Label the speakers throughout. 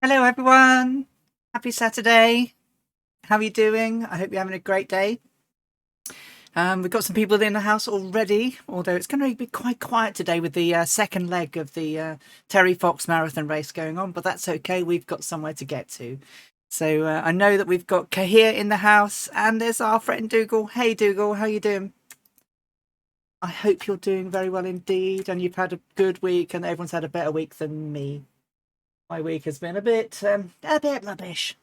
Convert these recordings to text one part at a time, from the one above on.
Speaker 1: Hello, everyone. Happy Saturday. How are you doing? I hope you're having a great day. We've got some people in the house already, although it's going to be quite quiet today with the second leg of the Terry Fox marathon race going on, but that's okay. We've got somewhere to get to. So I know that we've got Kahir in the house, and there's our friend Dougal. Hey, Dougal, how you doing? I hope you're doing very well indeed, and you've had a good week, and everyone's had a better week than me. My week has been a bit rubbish.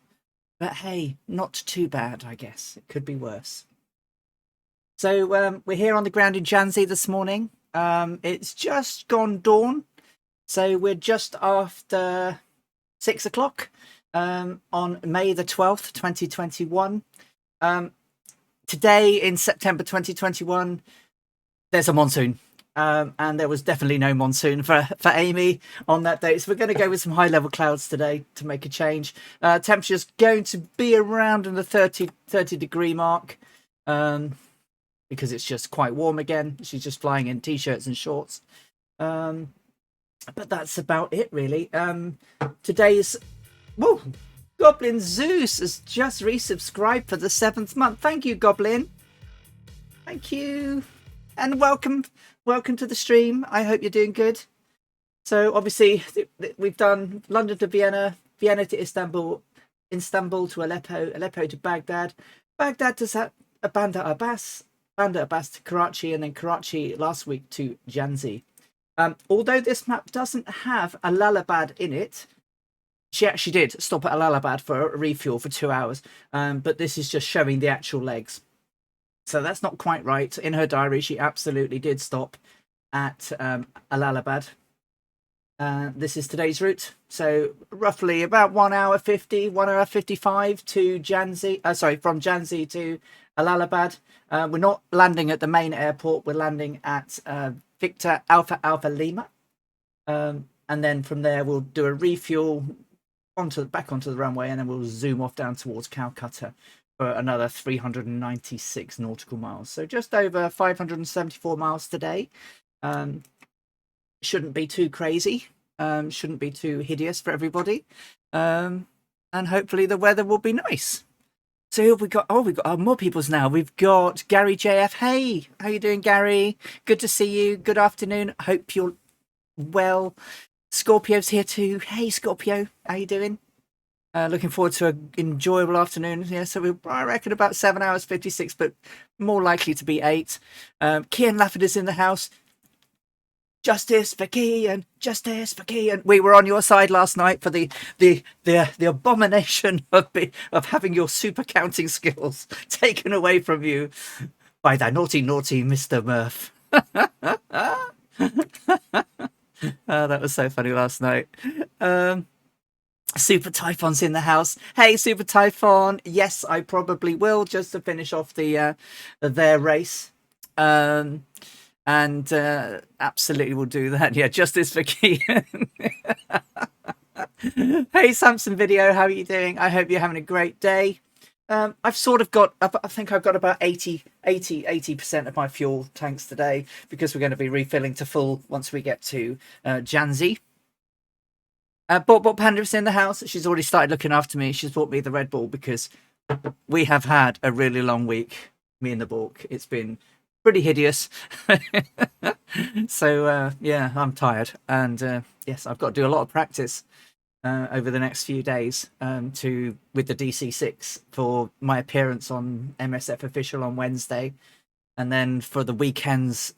Speaker 1: But hey, not too bad, I guess. It could be worse. So we're here on the ground in Jhansi this morning. It's just gone dawn, so we're just after 6 o'clock on May the 12th, 2021. Today in September 2021, there's a monsoon. And there was definitely no monsoon for Amy on that day. So we're going to go with some high level clouds today to make a change. Temperature's going to be around in the 30 degree mark because it's just quite warm again. She's just flying in t-shirts and shorts. But that's about it, really. Today's... Whoa! Goblin Zeus has just resubscribed for the 7th month. Thank you, Goblin. Thank you. And welcome to the stream. I hope you're doing good. So obviously we've done London to Vienna, Vienna to Istanbul, Istanbul to Aleppo, Aleppo to Baghdad, Baghdad to Bandar Abbas, Bandar Abbas to Karachi, and then Karachi last week to Jhansi. Although this map doesn't have Allahabad in it, she actually did stop at Allahabad for a refuel for 2 hours, but this is just showing the actual legs. So that's not quite right. In her diary, she absolutely did stop at Allahabad. This is today's route. So roughly about 1 hour 50, 1 hour 55 to Jhansi. From Jhansi to Allahabad. We're not landing at the main airport. We're landing at Victor Alpha Alpha Lima. And then from there, we'll do a refuel back onto the runway, and then we'll zoom off down towards Calcutta for another 396 nautical miles. So just over 574 miles today. Shouldn't be too crazy. Shouldn't be too hideous for everybody. And hopefully the weather will be nice. So who have we got? Oh, we've got more peoples now. We've got Gary JF. Hey, how you doing, Gary? Good to see you. Good afternoon. Hope you're well. Scorpio's here too. Hey, Scorpio. How you doing? Looking forward to an enjoyable afternoon. Yeah, so I reckon about 7 hours 56, but more likely to be 8. Kian Lafford is in the house. Justice for Kian, justice for Kian. We were on your side last night for the abomination of having your super counting skills taken away from you by that naughty Mr. Murph. That was so funny last night. Super Typhon's in the house. Hey, Super Typhon. Yes, I probably will, just to finish off their race. Absolutely will do that. Yeah, justice for Kean. Hey, Samson Video, how are you doing? I hope you're having a great day. I've sort of got, I think I've got about 80% of my fuel tanks today, because we're going to be refilling to full once we get to Jhansi. Bot Panda's in the house. She's already started looking after me. She's bought me the Red Bull because we have had a really long week, me and the Bork. It's been pretty hideous. So, yeah, I'm tired. And yes, I've got to do a lot of practice over the next few days with the DC6 for my appearance on MSF Official on Wednesday. And then for the weekends,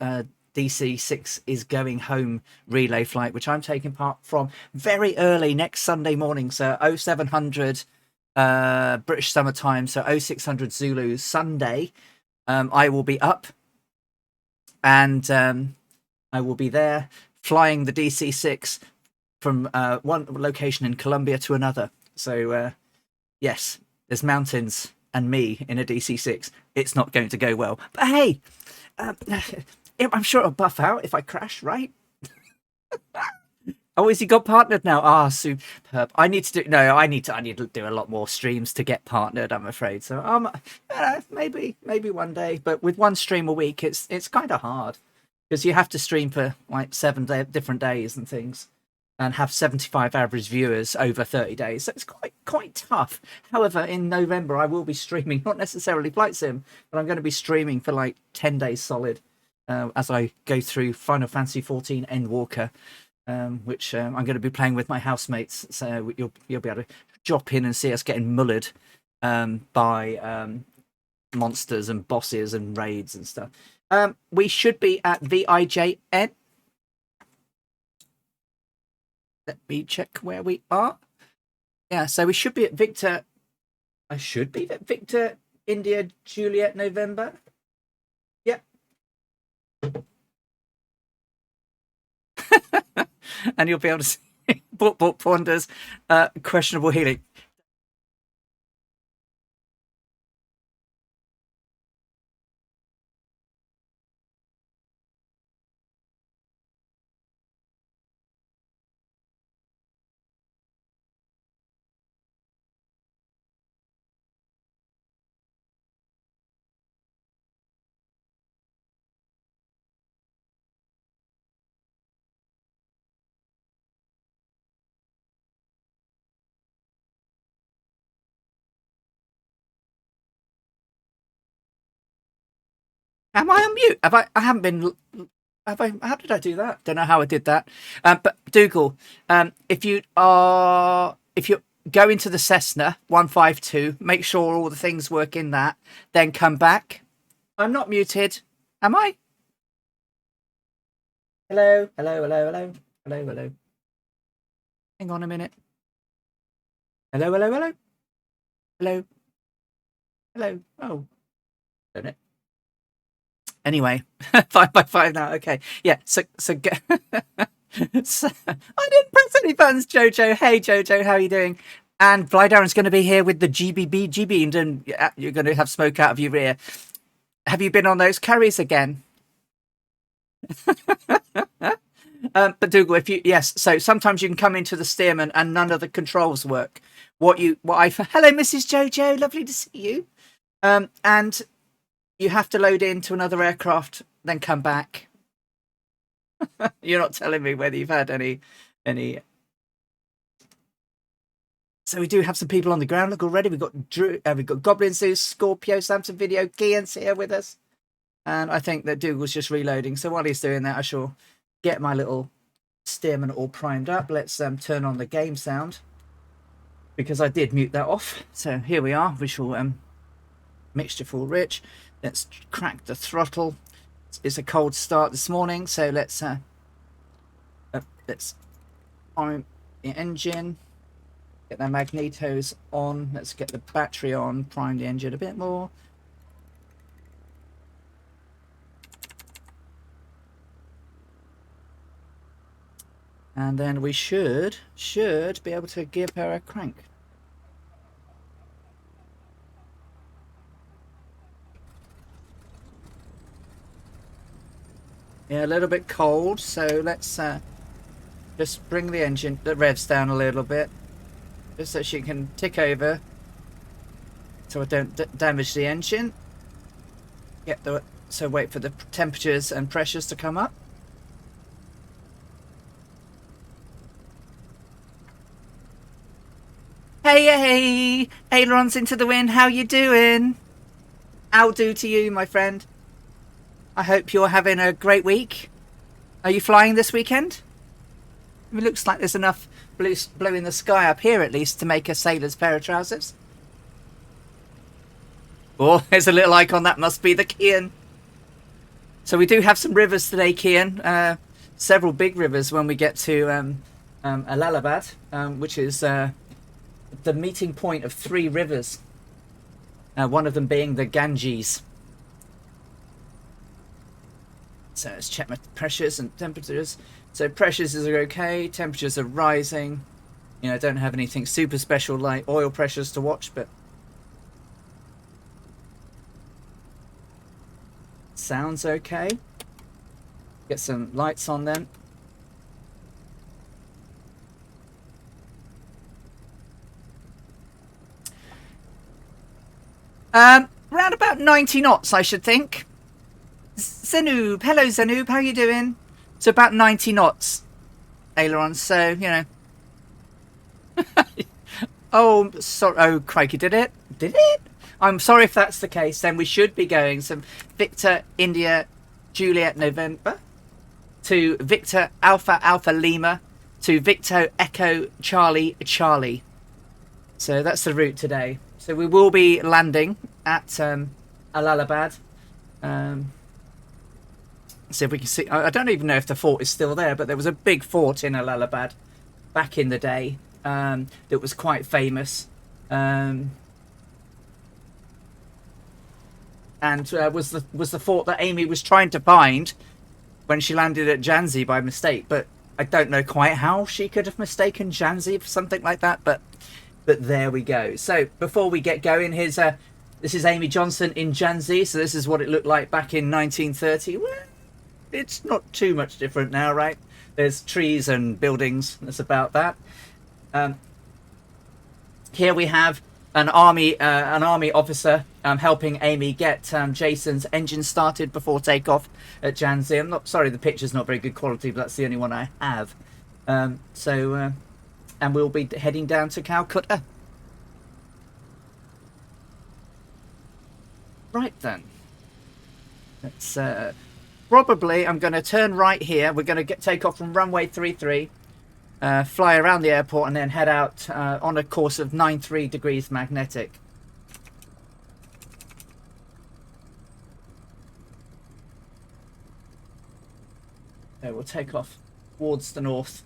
Speaker 1: DC6 is going home relay flight, which I'm taking part from very early next Sunday morning. So 0700 British summer time, so 0600 Zulu Sunday. I will be up, and I will be there flying the DC6 from one location in Colombia to another. So yes, there's mountains and me in a DC6. It's not going to go well, but hey, I'm sure it'll buff out if I crash, right? Oh, is he got partnered now? Ah, superb. I need to do a lot more streams to get partnered, I'm afraid. So maybe one day, but with one stream a week, it's kind of hard, because you have to stream for like 7 different days and things. and have 75 average viewers over 30 days. So it's quite tough. However, in November, I will be streaming, not necessarily Flight Sim, but I'm going to be streaming for like 10 days solid as I go through Final Fantasy 14 Endwalker, which I'm going to be playing with my housemates. So you'll be able to drop in and see us getting mullered by monsters and bosses and raids and stuff. We should be at VIJN. Let me check where we are. Yeah, so we should be at Victor. I should be at Victor, India, Juliet, November. Yep. And you'll be able to see Book Ponders, questionable healing. Am I on mute? Have I haven't been. Have I? How did I do that? Don't know how I did that. But Dougal, if you go into the Cessna 152, make sure all the things work in that, then come back. I'm not muted, am I? Hello, hello, hello, hello, hello, hello. Hang on a minute. Hello, hello, hello, hello, hello. Oh, don't it? Anyway, 5x5 now. Okay, yeah. So get. So, I didn't press any buttons, Jojo. Hey, Jojo, how are you doing? And Blydarren's going to be here with the GB, and you're going to have smoke out of your ear. Have you been on those curries again? But Dougal, so sometimes you can come into the Stearman and none of the controls work. Hello, Mrs. Jojo, lovely to see you. And you have to load into another aircraft, then come back. You're not telling me whether you've had any. So we do have some people on the ground. Look already. We've got Drew. We've got Goblin Zeus, Scorpio, Samson Video, Kian's here with us, and I think that Dougal's just reloading. So while he's doing that, I shall get my little Stearman all primed up. Let's turn on the game sound because I did mute that off. So here we are. Visual mixture full rich. Let's crack the throttle. It's a cold start this morning, so let's prime the engine, get the magnetos on, let's get the battery on, prime the engine a bit more. And then we should be able to give her a crank. Yeah, a little bit cold, so let's just bring the revs down a little bit, just so she can tick over, so I don't damage the engine. So wait for the temperatures and pressures to come up. Hey, ailerons into the wind. How you doing? I'll do to you, my friend. I hope you're having a great week. Are you flying this weekend? It looks like there's enough blue in the sky up here, at least, to make a sailor's pair of trousers. Oh, there's a little icon. That must be the Kian. So we do have some rivers today, Kian. Several big rivers when we get to Allahabad, which is the meeting point of 3 rivers. One of them being the Ganges. So let's check my pressures and temperatures. So pressures are okay, temperatures are rising. You know, I don't have anything super special like oil pressures to watch, but sounds okay. Get some lights on then. Around about 90 knots, I should think. Zanoob, hello Zanoob, how are you doing? So about 90 knots. ailerons. So, you know. Oh, sorry. Oh, crikey, did it? Did it? I'm sorry if that's the case. Then we should be going some Victor, India, Juliet, November, to Victor, Alpha, Alpha, Lima, to Victor, Echo, Charlie, Charlie. So that's the route today. So we will be landing at Allahabad. See if we can see. I don't even know if the fort is still there, but there was a big fort in Allahabad back in the day that was quite famous. And was the fort that Amy was trying to find when she landed at Jhansi by mistake. But I don't know quite how she could have mistaken Jhansi for something like that. But there we go. So before we get going, here's this is Amy Johnson in Jhansi. So this is what it looked like back in 1930. Well, it's not too much different now, right? There's trees and buildings. That's about that. Here we have an army officer helping Amy get Jason's engine started before takeoff at Jhansi. I'm not sorry, the picture's not very good quality, but that's the only one I have. And we'll be heading down to Calcutta. Right then. Let's probably I'm going to turn right here. We're going to take off from runway 33. Fly around the airport and then head out on a course of 93 degrees magnetic. So we'll take off towards the north.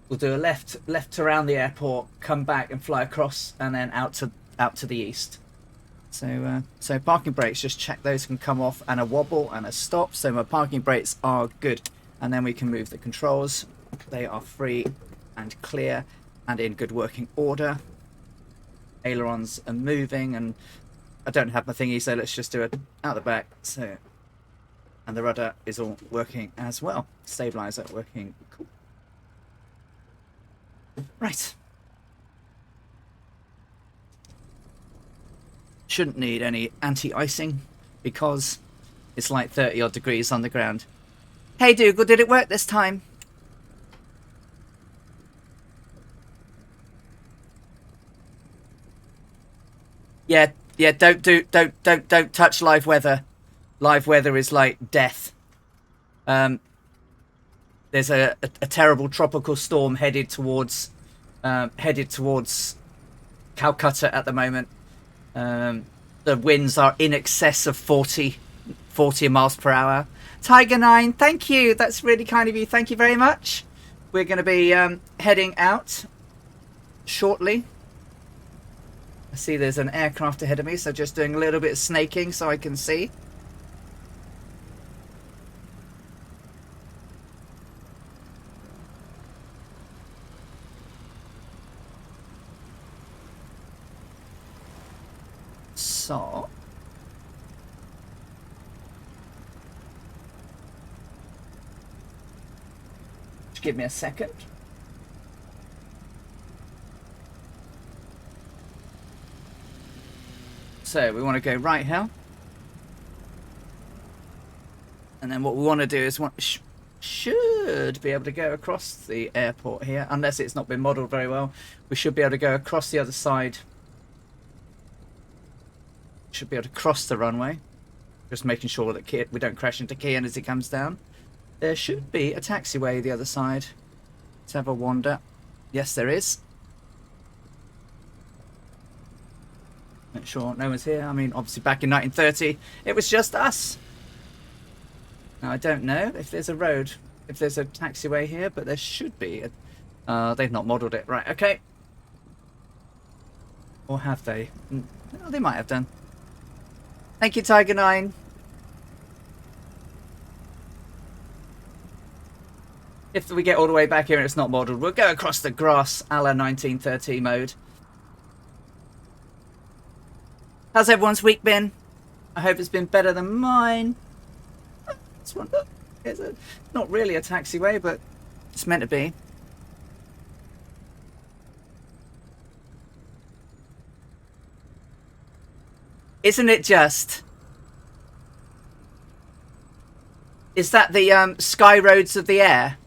Speaker 1: We'll do a left around the airport, come back and fly across, and then out to the east. So parking brakes, just check those can come off, and a wobble and a stop. So my parking brakes are good, and then we can move the controls. They are free and clear and in good working order. Ailerons are moving, and I don't have my thingy, so let's just do it out the back. So, and the rudder is all working as well. Stabilizer working. Cool. Right. Shouldn't need any anti-icing because it's like 30 odd degrees on the ground. Hey Dougal, did it work this time? Yeah, don't touch live weather. Live weather is like death. There's a terrible tropical storm headed towards Calcutta at the moment. The winds are in excess of 40 miles per hour. Tiger 9, thank you. That's really kind of you. Thank you very much. We're going to be heading out shortly. I see there's an aircraft ahead of me, so just doing a little bit of snaking so I can see. So just give me a second. So we want to go right here, and then what we want to do is should be able to go across the airport here, unless it's not been modelled very well. We should be able to go across the other side. Should be able to cross the runway, just making sure that we don't crash into Kian as it comes down. There should be a taxiway the other side. Let's have a wander. Yes, there is. Make sure no one's here. I mean, obviously back in 1930 it was just us. Now I don't know if there's a road, if there's a taxiway here, but there should be. They've not modelled it right. Okay. Or have they? No, they might have done. Thank you, Tiger 9. If we get all the way back here and it's not modelled, we'll go across the grass a la 1930 mode. How's everyone's week been? I hope it's been better than mine. This one, look, it's not really a taxiway, but it's meant to be. Isn't it just? Is that the Sky Roads of the Air?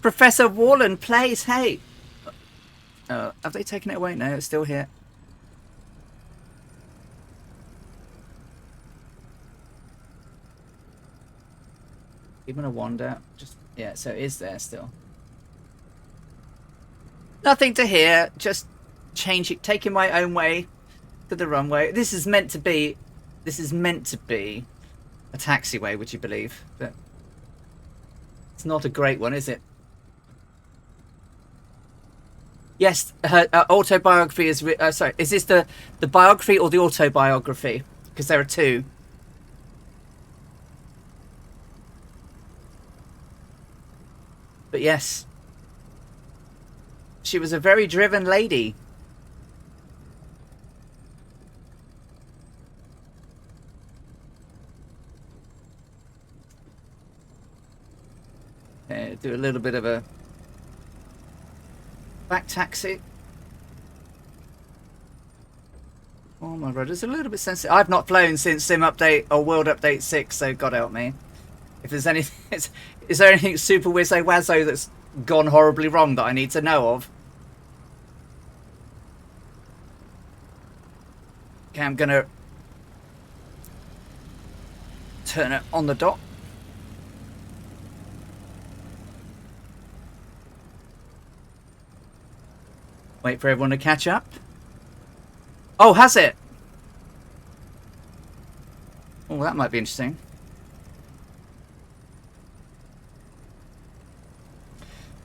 Speaker 1: Professor Warland plays. Hey. Have they taken it away? No, it's still here. Even a wander. Just yeah, so it is there still. Nothing to hear. Just changing, taking my own way to the runway. This is meant to be. This is meant to be a taxiway. Would you believe? But it's not a great one, is it? Yes, her autobiography is... sorry, is this the biography or the autobiography? Because there are two. But yes. She was a very driven lady. Do a little bit of a back taxi. Oh, my rudder's a little bit sensitive. I've not flown since Sim Update or World Update 6, so God help me. If there's anything, is there anything super wizzo wazzo that's gone horribly wrong that I need to know of? Okay, I'm gonna turn it on the dot. Wait for everyone to catch up. Oh, has it? Oh, that might be interesting.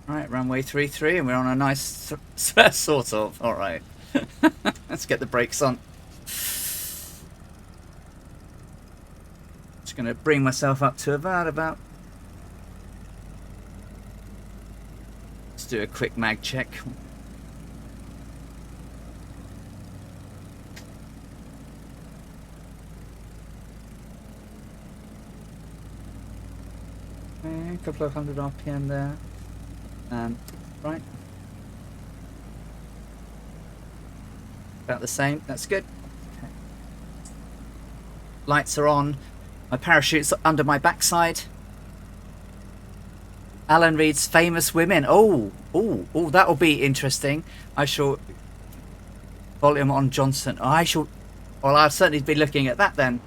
Speaker 1: Right, runway 33, and we're on a nice sort of. All right, let's get the brakes on. Just going to bring myself up to about. Let's do a quick mag check. A couple of 100 RPM there. Right. About the same. That's good. Okay. Lights are on. My parachute's under my backside. Alan reads famous women. Oh, that'll be interesting. I shall volume on Johnson. Well, I'll certainly be looking at that then.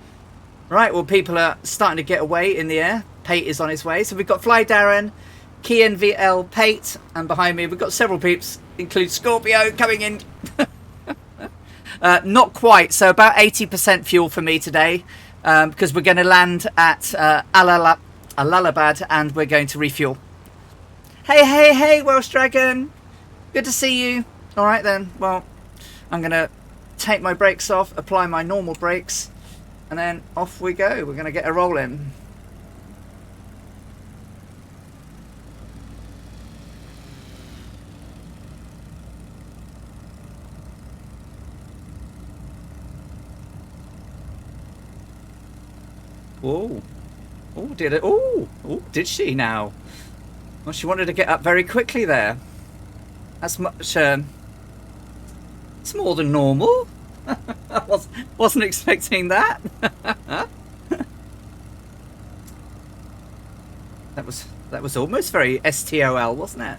Speaker 1: Right, well, people are starting to get away in the air. Pate is on his way. So we've got Fly Darren, Kian VL, Pate, and behind me we've got several peeps, include Scorpio coming in. Not quite, so about 80% fuel for me today, because we're going to land at Allahabad and we're going to refuel. Hey, Welsh Dragon. Good to see you. All right then, well, I'm going to take my brakes off, apply my normal brakes, and then off we go. We're going to get a roll in. Did she now? Well, she wanted to get up very quickly there. That's much. It's more than normal. I wasn't expecting that. That was almost very STOL, wasn't it?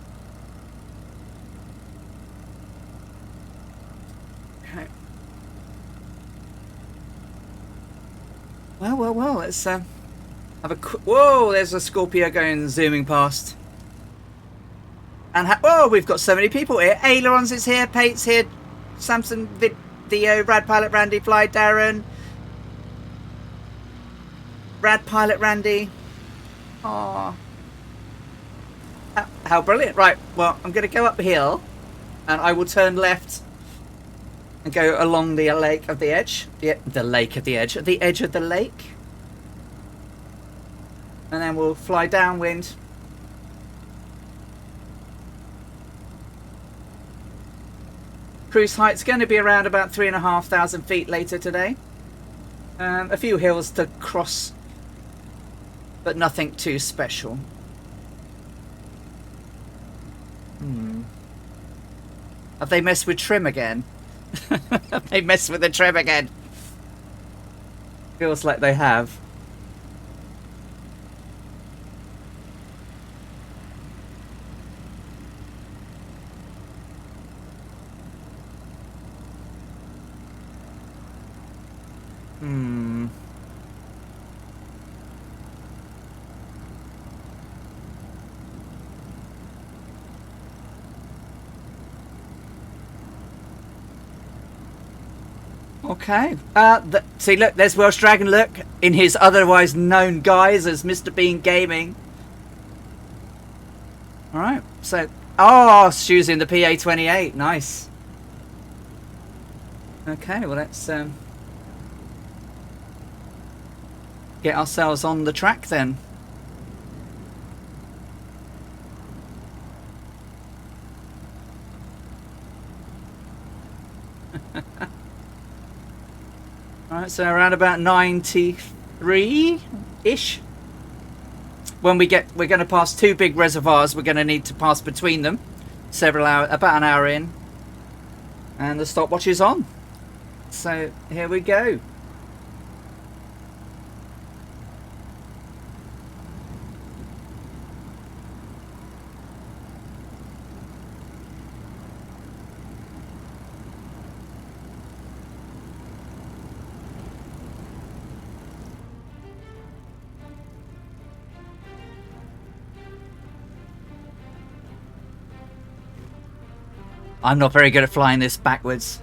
Speaker 1: Okay. Well. Let's have a whoa! There's a Scorpio zooming past. And we've got so many people here. Ailerons is here. Pate's here. Samson Video. Rad Pilot Randy. Fly Darren. Rad Pilot Randy. Aww. How brilliant. Right, well, I'm going to go up hill and I will turn left and go along the lake of the edge. The lake of the edge. The edge of the lake. And then we'll fly downwind. Cruise height's going to be around about 3,500 feet later today. A few hills to cross, but nothing too special. Have they messed with trim again? Have they messed with the trim again? Feels like they have. Hmm. Okay. See, look, there's Welsh Dragon. Look, in his otherwise known guise as Mr. Bean Gaming. All right. So, oh, Stu's in the PA28. Nice. Okay. Well, let's get ourselves on the track then. Alright, so around about 93-ish. When we're going to pass two big reservoirs, we're going to need to pass between them. About an hour in. And the stopwatch is on. So, here we go. I'm not very good at flying this backwards.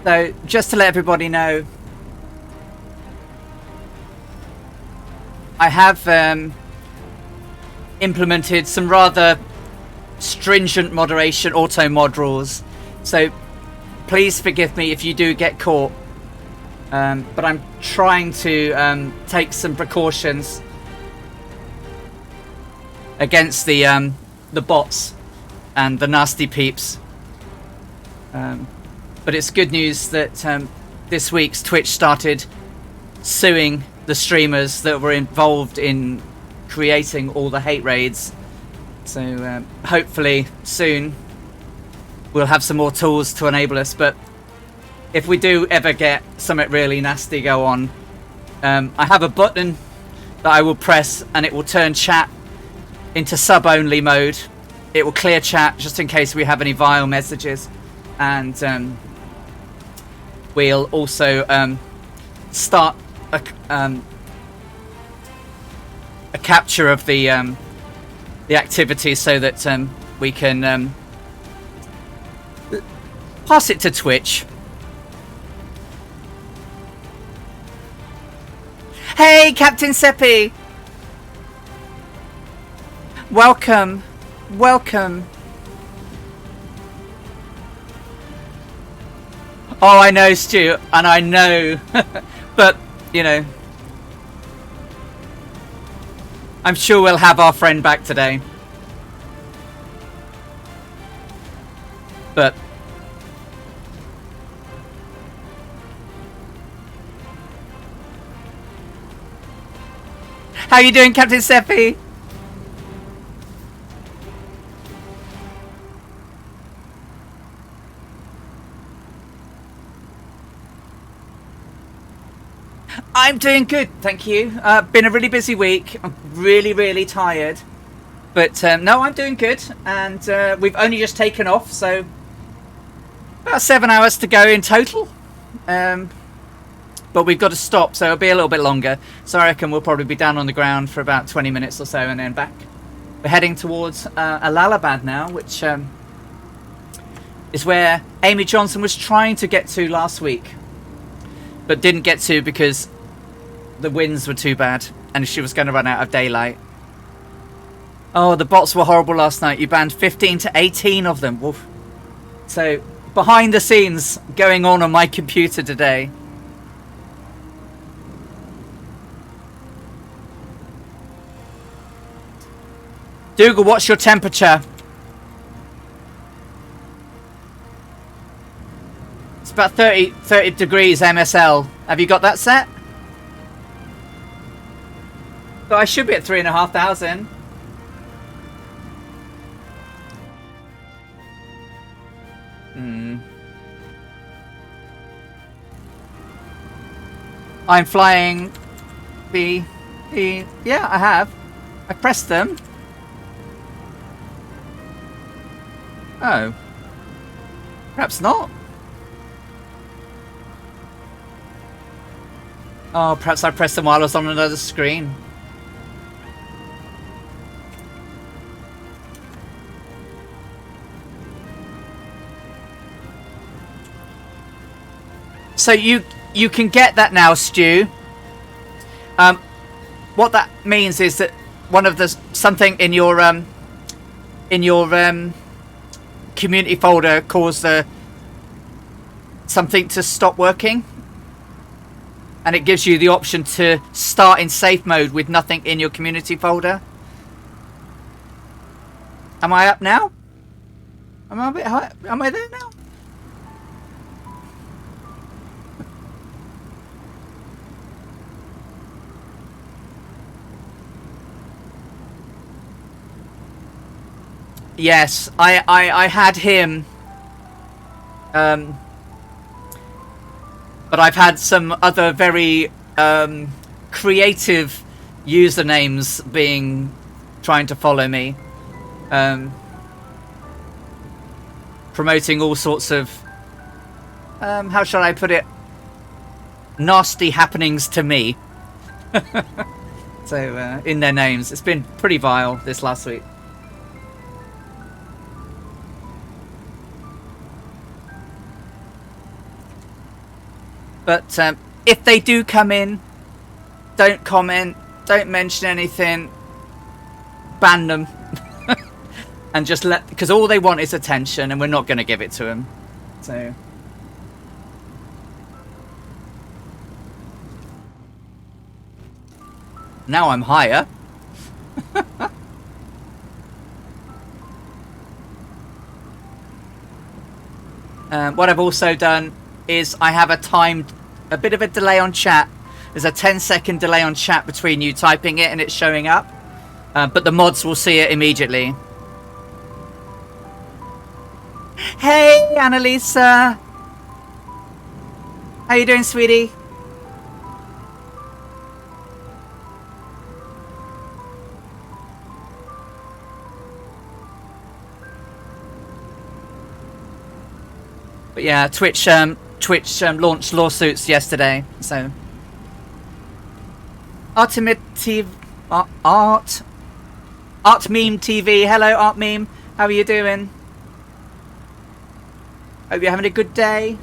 Speaker 1: So, just to let everybody know, I have implemented some rather stringent moderation auto mod rules. So, please forgive me if you do get caught. But I'm trying to take some precautions against the bots and the nasty peeps. But it's good news that this week's Twitch started suing the streamers that were involved in creating all the hate raids. So hopefully soon we'll have some more tools to enable us. But if we do ever get something really nasty go on, I have a button that I will press and it will turn chat into sub-only mode. It will clear chat just in case we have any vile messages. And we'll also start a capture of the activity so that we can pass it to Twitch. Hey, Captain Seppi! Welcome. Welcome. Oh, I know, Stu, and I know, but, you know, I'm sure we'll have our friend back today. But how you doing, Captain Seppi? I'm doing good, thank you. Been a really busy week. I'm really tired. But no, I'm doing good. And we've only just taken off, so about 7 hours to go in total. But we've got to stop, so it'll be a little bit longer. So I reckon we'll probably be down on the ground for about 20 minutes or so and then back. We're heading towards Allahabad now, which is where Amy Johnson was trying to get to last week. But didn't get to because the winds were too bad and she was going to run out of daylight. Oh, the bots were horrible last night. You banned 15 to 18 of them. Woof. So, behind the scenes going on my computer today. Dougal, what's your temperature? It's about 30 degrees MSL. Have you got that set? So I should be at 3,500. I'm flying the... Yeah, I have. I pressed them. Oh. Perhaps not. Oh, perhaps I pressed them while I was on another screen. So you can get that now, Stu. What that means is that one of the something in your community folder caused something to stop working, and it gives you the option to start in safe mode with nothing in your community folder. Am I up now? Am I a bit high? Am I there now? Yes, I had him, but I've had some other very creative usernames trying to follow me, promoting all sorts of how shall I put it, nasty happenings to me. So in their names, it's been pretty vile this last week. But if they do come in, don't comment, don't mention anything, ban them. And just because all they want is attention, and we're not going to give it to them. So now I'm higher. What I've also done is I have a bit of a delay on chat. There's a 10-second delay on chat between you typing it and it showing up, but the mods will see it immediately. Hey, Annalisa. How you doing, sweetie? But yeah, Twitch launched lawsuits yesterday, so Art Meme TV. Hello, Art Meme. How are you doing? Hope you're having a good day.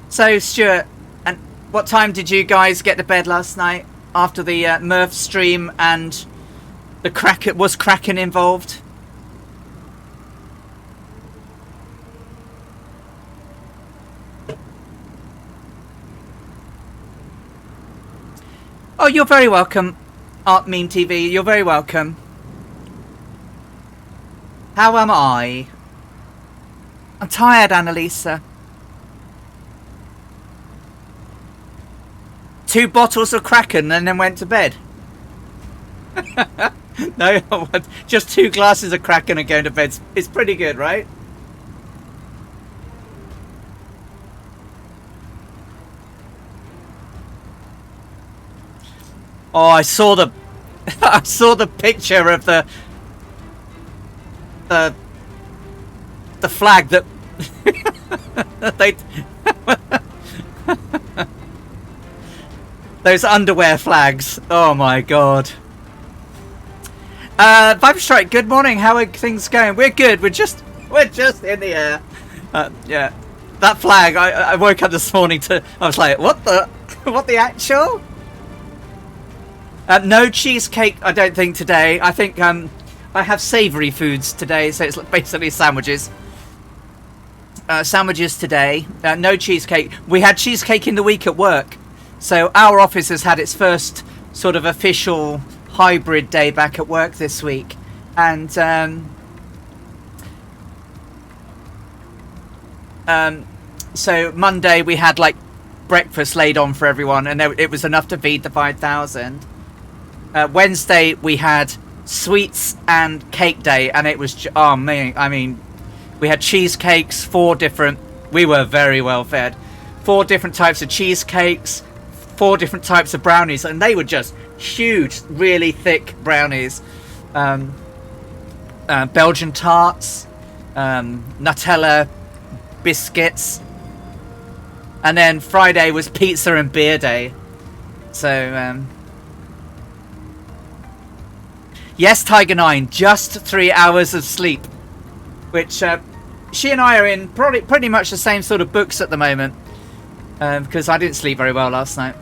Speaker 1: So, Stuart, and what time did you guys get to bed last night after the Murph stream and the Kraken involved? Oh, you're very welcome, Art Meme TV. You're very welcome. How am I? I'm tired, Annalisa. 2 bottles of Kraken and then went to bed. No, just 2 glasses of Kraken and going to bed. It's pretty good, right? Oh, I saw the I saw the picture of the flag that they those underwear flags. Oh my god. Vibe Strike, good morning. How are things going? We're good. We're just in the air. Yeah. That flag, I woke up this morning I was like, what the actual? No cheesecake, I don't think, today. I think I have savoury foods today, so it's basically sandwiches. Sandwiches today. No cheesecake. We had cheesecake in the week at work. So our office has had its first sort of official hybrid day back at work this week, and so Monday we had like breakfast laid on for everyone, and it was enough to feed the 5,000. Wednesday we had sweets and cake day, and it was oh man, I mean, we had cheesecakes, 4 different. We were very well fed. 4 different types of cheesecakes, 4 different types of brownies, and they were just huge, really thick brownies. Belgian tarts, Nutella biscuits, and then Friday was pizza and beer day. So yes, Tiger 9, just 3 hours of sleep, which she and I are in probably pretty much the same sort of books at the moment, because I didn't sleep very well last night.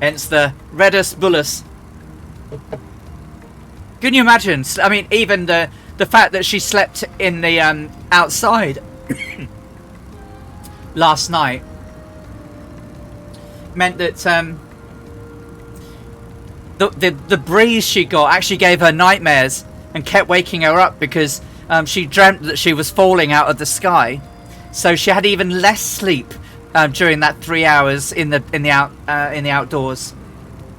Speaker 1: Hence the Redus Bullus. Can you imagine? I mean, even the fact that she slept in the outside last night meant that the breeze she got actually gave her nightmares and kept waking her up, because she dreamt that she was falling out of the sky. So she had even less sleep during that 3 hours in the outdoors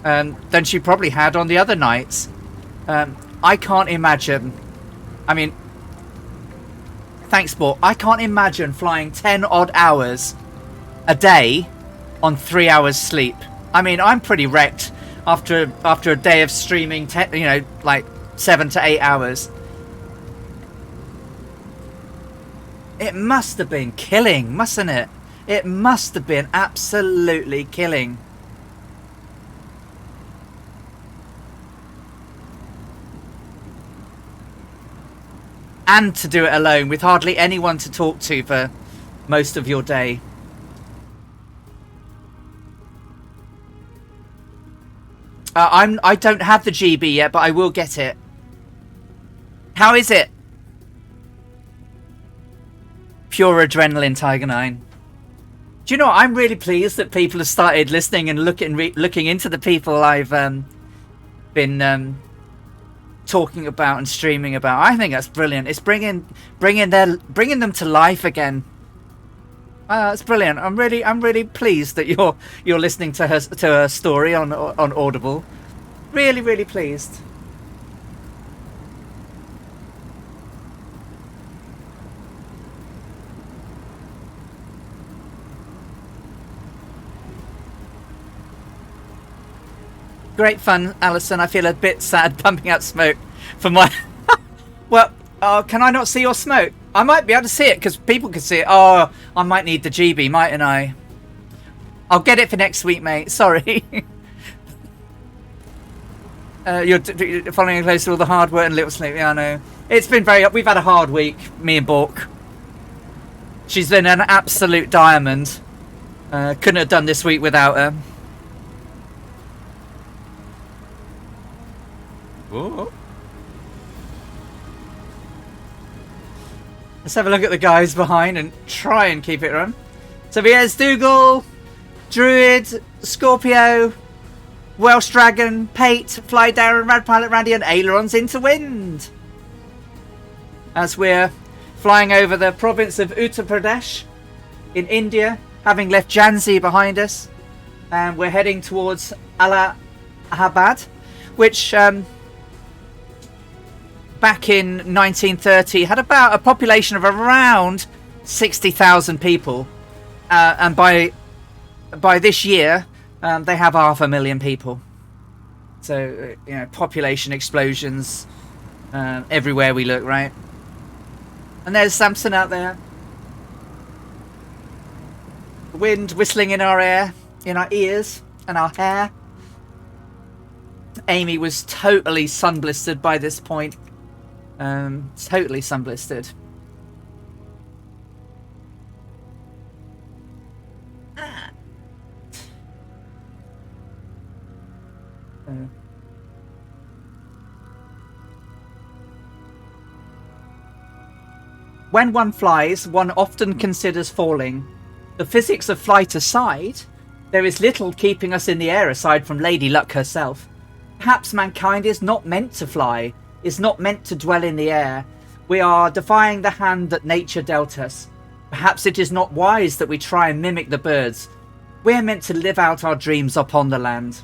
Speaker 1: than she probably had on the other nights. I can't imagine. I mean, thanks, Sport. I can't imagine flying 10 odd hours a day on 3 hours sleep. I mean, I'm pretty wrecked after a day of streaming, like 7 to 8 hours. It must have been killing, mustn't it? It must have been absolutely killing. And to do it alone with hardly anyone to talk to for most of your day. I don't have the GB yet, but I will get it. How is it? Pure adrenaline, Tiger 9. Do you know what? I'm really pleased that people have started listening and looking into the people I've been talking about and streaming about. I think that's brilliant. It's bringing them to life again. That's brilliant. I'm really pleased that you're listening to her story on Audible. Really pleased. Great fun, Alison. I feel a bit sad pumping out smoke for my... Well, can I not see your smoke? I might be able to see it because people can see it. Oh, I might need the GB, mightn't I? I'll get it for next week, mate. Sorry. You're following close to all the hard work and little sleep. Yeah, I know. It's been we've had a hard week, me and Bork. She's been an absolute diamond. Couldn't have done this week without her. Ooh. Let's have a look at the guys behind and try and keep it run. So here's Dougal, Druid, Scorpio, Welsh Dragon, Pate, Fly Darren, Rad Pilot Randy, and Ailerons into wind. As we're flying over the province of Uttar Pradesh in India, having left Jhansi behind us, and we're heading towards Allahabad, which back in 1930 had about a population of around 60,000 people, and by this year they have 500,000 people. So population explosions everywhere we look, right? And there's Samson out there, the wind whistling in our ears and our hair. Amy was totally sun blistered by this point. Totally sun blistered. When one flies, one often considers falling. The physics of flight aside, There is little keeping us in the air aside from Lady Luck herself. Perhaps mankind is not meant to fly, is not meant to dwell in the air. We are defying the hand that nature dealt us. Perhaps it is not wise that we try and mimic the birds. We are meant to live out our dreams upon the land.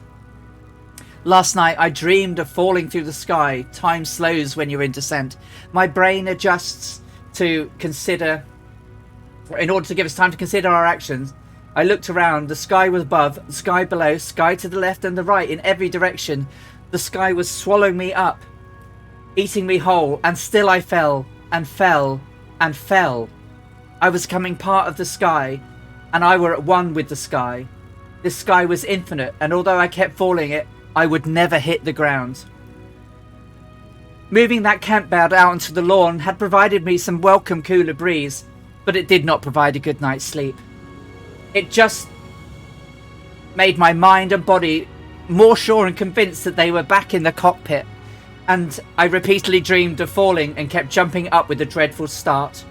Speaker 1: Last night I dreamed of falling through the sky. Time slows when you're in descent. My brain adjusts to consider, in order to give us time to consider our actions. I looked around. The sky was above, the sky below, sky to the left and the right, in every direction. The sky was swallowing me up, eating me whole, and still I fell, and fell, and fell. I was becoming part of the sky, and I were at one with the sky. This sky was infinite, and although I kept falling it, I would never hit the ground. Moving that camp bed out onto the lawn had provided me some welcome cooler breeze, but it did not provide a good night's sleep. It just made my mind and body more sure and convinced that they were back in the cockpit, and I repeatedly dreamed of falling and kept jumping up with a dreadful start.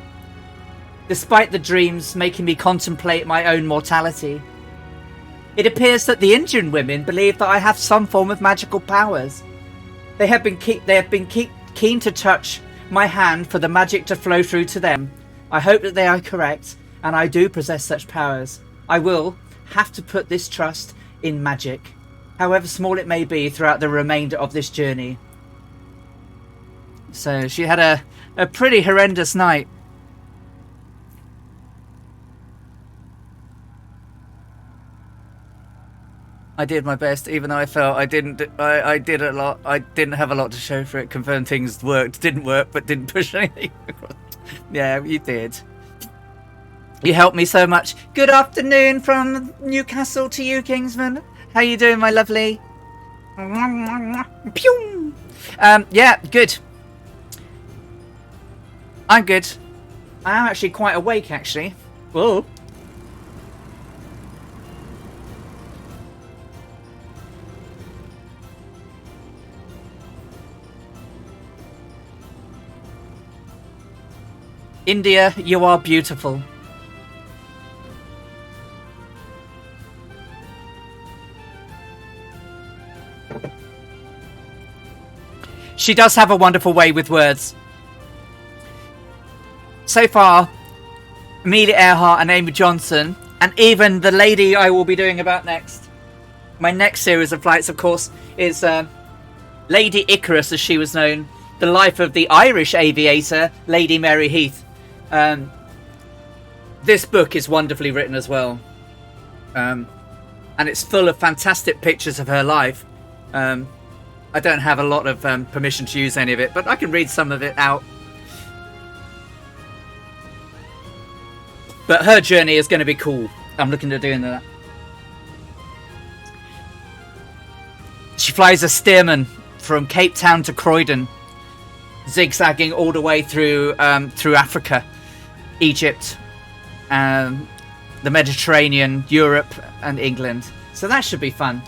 Speaker 1: Despite the dreams making me contemplate my own mortality, it appears that the Indian women believe that I have some form of magical powers. They have been keen to touch my hand for the magic to flow through to them. I hope that they are correct, and I do possess such powers. I will have to put this trust in magic, however small it may be, throughout the remainder of this journey. So she had a pretty horrendous night. I did my best, even though I felt I didn't. I did a lot. I didn't have a lot to show for it. Confirmed things worked, didn't work, but didn't push anything. Yeah, you did. You helped me so much. Good afternoon from Newcastle to you, Kingsman. How you doing, my lovely? Pew! Yeah, good. I'm good. I am actually quite awake, actually. Whoa. India, you are beautiful. She does have a wonderful way with words. So far, Amelia Earhart and Amy Johnson, and even the lady I will be doing about next. My next series of flights, of course, is Lady Icarus, as she was known. The life of the Irish aviator, Lady Mary Heath. This book is wonderfully written as well. And it's full of fantastic pictures of her life. I don't have a lot of permission to use any of it, but I can read some of it out. But her journey is going to be cool. I'm looking at doing that. She flies a Stearman from Cape Town to Croydon, zigzagging all the way through Africa, Egypt, the Mediterranean, Europe, and England. So that should be fun.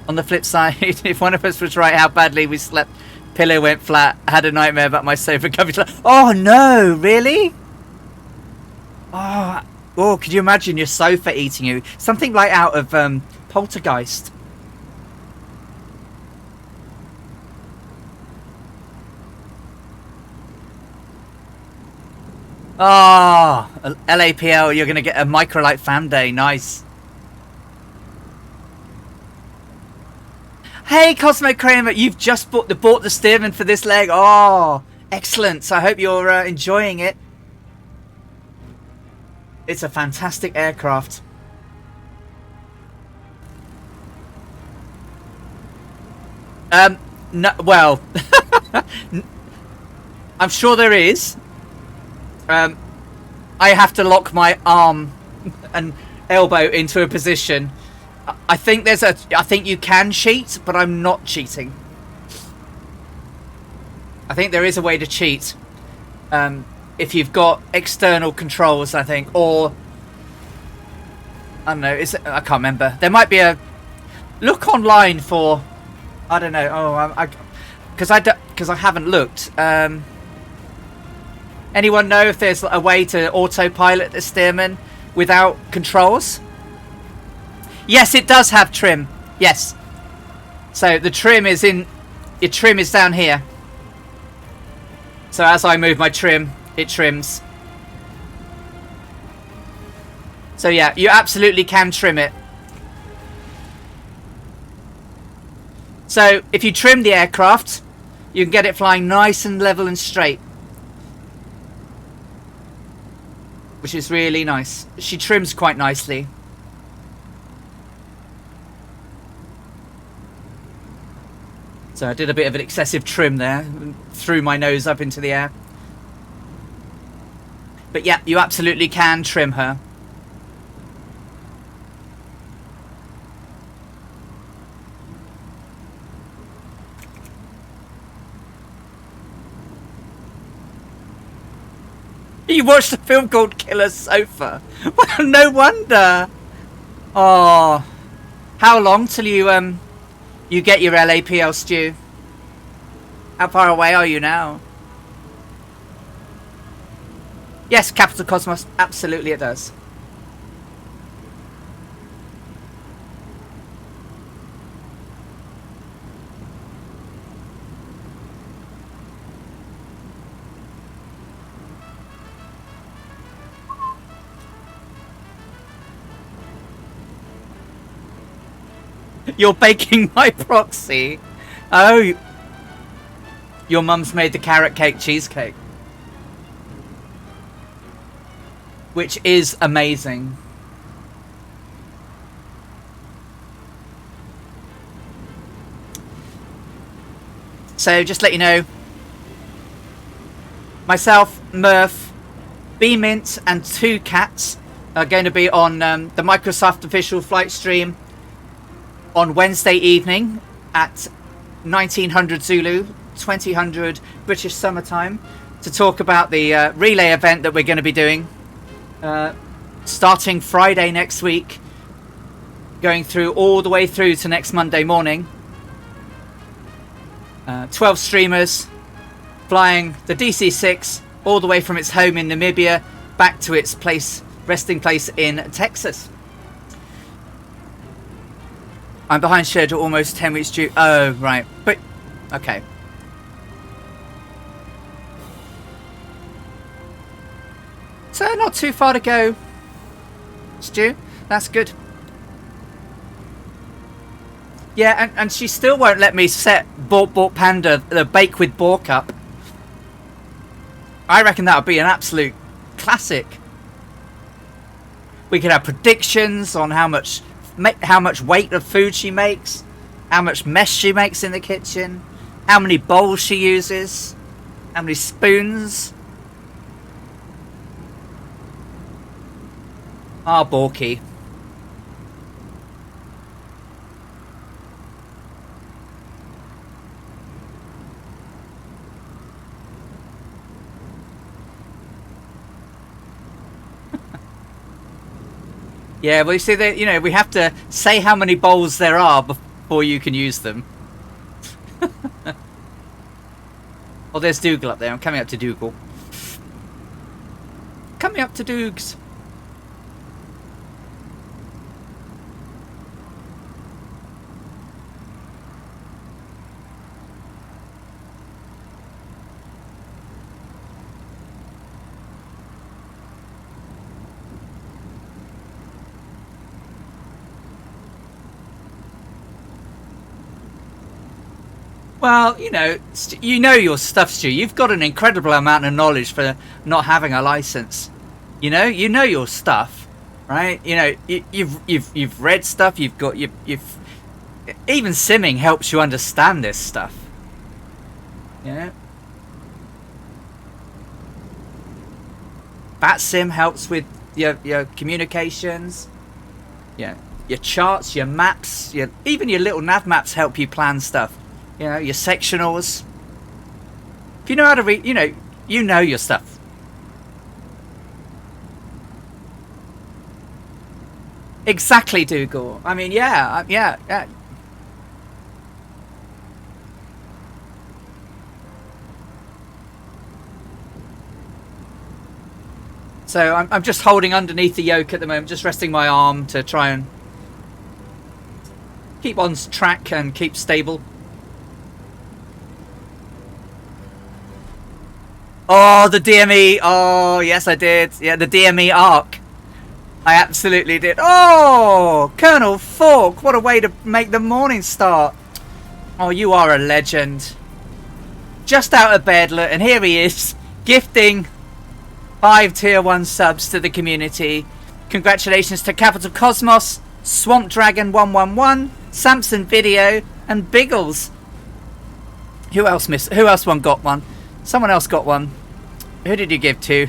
Speaker 1: On the flip side, if one of us was right how badly we slept, pillow went flat, had a nightmare about my sofa coverage. Oh no, really? Oh, could you imagine your sofa eating you? Something like out of Poltergeist. Oh, LAPL, you're going to get a Microlight fan day. Nice. Hey, Cosmo Kramer, you've just bought the Stearman for this leg. Oh, excellent. So I hope you're enjoying it. It's a fantastic aircraft. No, well, I'm sure there is. I have to lock my arm and elbow into a position. I think you can cheat, but I'm not cheating. I think there is a way to cheat. If you've got external controls, I think, or I don't know. I can't remember. There might be a look online for. I don't know. Oh, because I haven't looked. Anyone know if there's a way to autopilot the Stearman? without controls. Yes, it does have trim. Yes. So the trim is your trim is down here. So as I move my trim, it trims. So yeah, you absolutely can trim it. So if you trim the aircraft, you can get it flying nice and level and straight, which is really nice. She trims quite nicely. So I did a bit of an excessive trim there, threw my nose up into the air. But yeah, you absolutely can trim her. You watched a film called Killer Sofa? Well, no wonder. Oh, how long till you get your LAPL, Stu? How far away are you now? Yes, Capital Cosmos. Absolutely it does. You're baking my proxy. Oh, your mum's made the carrot cake cheesecake, which is amazing. So just let you know, myself, Murph, B-Mint and 2 cats are going to be on the Microsoft official flight stream on Wednesday evening at 1900 Zulu, 2000 British summertime, to talk about the relay event that we're going to be doing starting Friday next week, going through all the way through to next Monday morning. 12 streamers flying the DC-6 all the way from its home in Namibia back to its resting place in Texas. I'm behind schedule, almost 10 weeks due. Oh, right. But, okay. So, not too far to go, Stu. That's good. Yeah, and she still won't let me set Bork Panda, the Bake with Bork up. I reckon that would be an absolute classic. We could have predictions on how much weight of food she makes, how much mess she makes in the kitchen, how many bowls she uses, how many spoons. Ah, Borky. Yeah, well, you see, we have to say how many bowls there are before you can use them. Oh, there's Dougal up there. I'm coming up to Dougal. Coming up to Dougs. Well, you know your stuff, Stu. You've got an incredible amount of knowledge for not having a license. You know your stuff, right? You've read stuff. You've even simming helps you understand this stuff. Yeah. Bat sim helps with your communications. Yeah. Your charts, your maps, even your little nav maps help you plan stuff. Your sectionals. If you know how to read, you know your stuff. Exactly, Dougal. I mean, yeah. So I'm just holding underneath the yoke at the moment, just resting my arm to try and keep on track and keep stable. Oh, the DME. Oh, yes, I did. Yeah, the DME arc. I absolutely did. Oh, Colonel Falk. What a way to make the morning start. Oh, you are a legend. Just out of bed, look, and here he is, gifting 5 tier 1 subs to the community. Congratulations to Capital Cosmos, Swamp Dragon 111, Samson Video, and Biggles. Who else missed? Who else got one? Someone else got one. Who did you give to?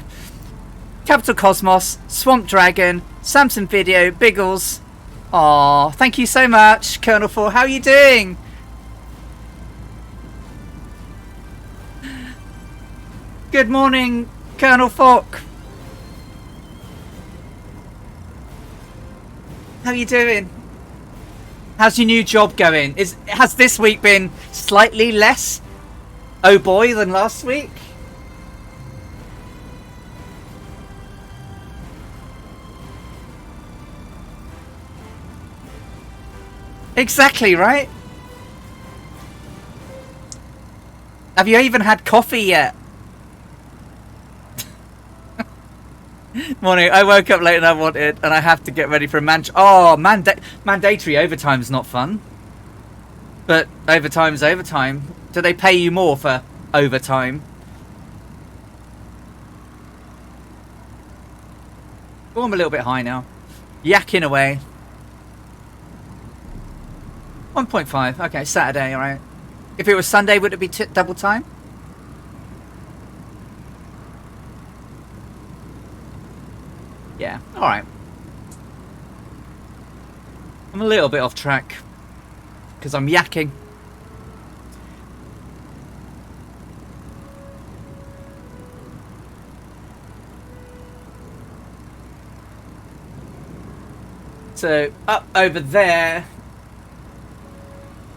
Speaker 1: Capital Cosmos, Swamp Dragon, Samson Video, Biggles. Aw, thank you so much, Colonel 4. How are you doing? Good morning, Colonel Falk. How are you doing? How's your new job going? Has this week been slightly less oh boy than last week? Exactly, right? Have you even had coffee yet? Morning. I woke up late and I have to get ready for a mandatory overtime's not fun. But overtime's overtime. Do they pay you more for overtime? Oh, I'm a little bit high now. Yakking away. 1.5. Okay, Saturday, alright. If it was Sunday, would it be double time? Yeah, alright. I'm a little bit off track because I'm yakking. So, up over there,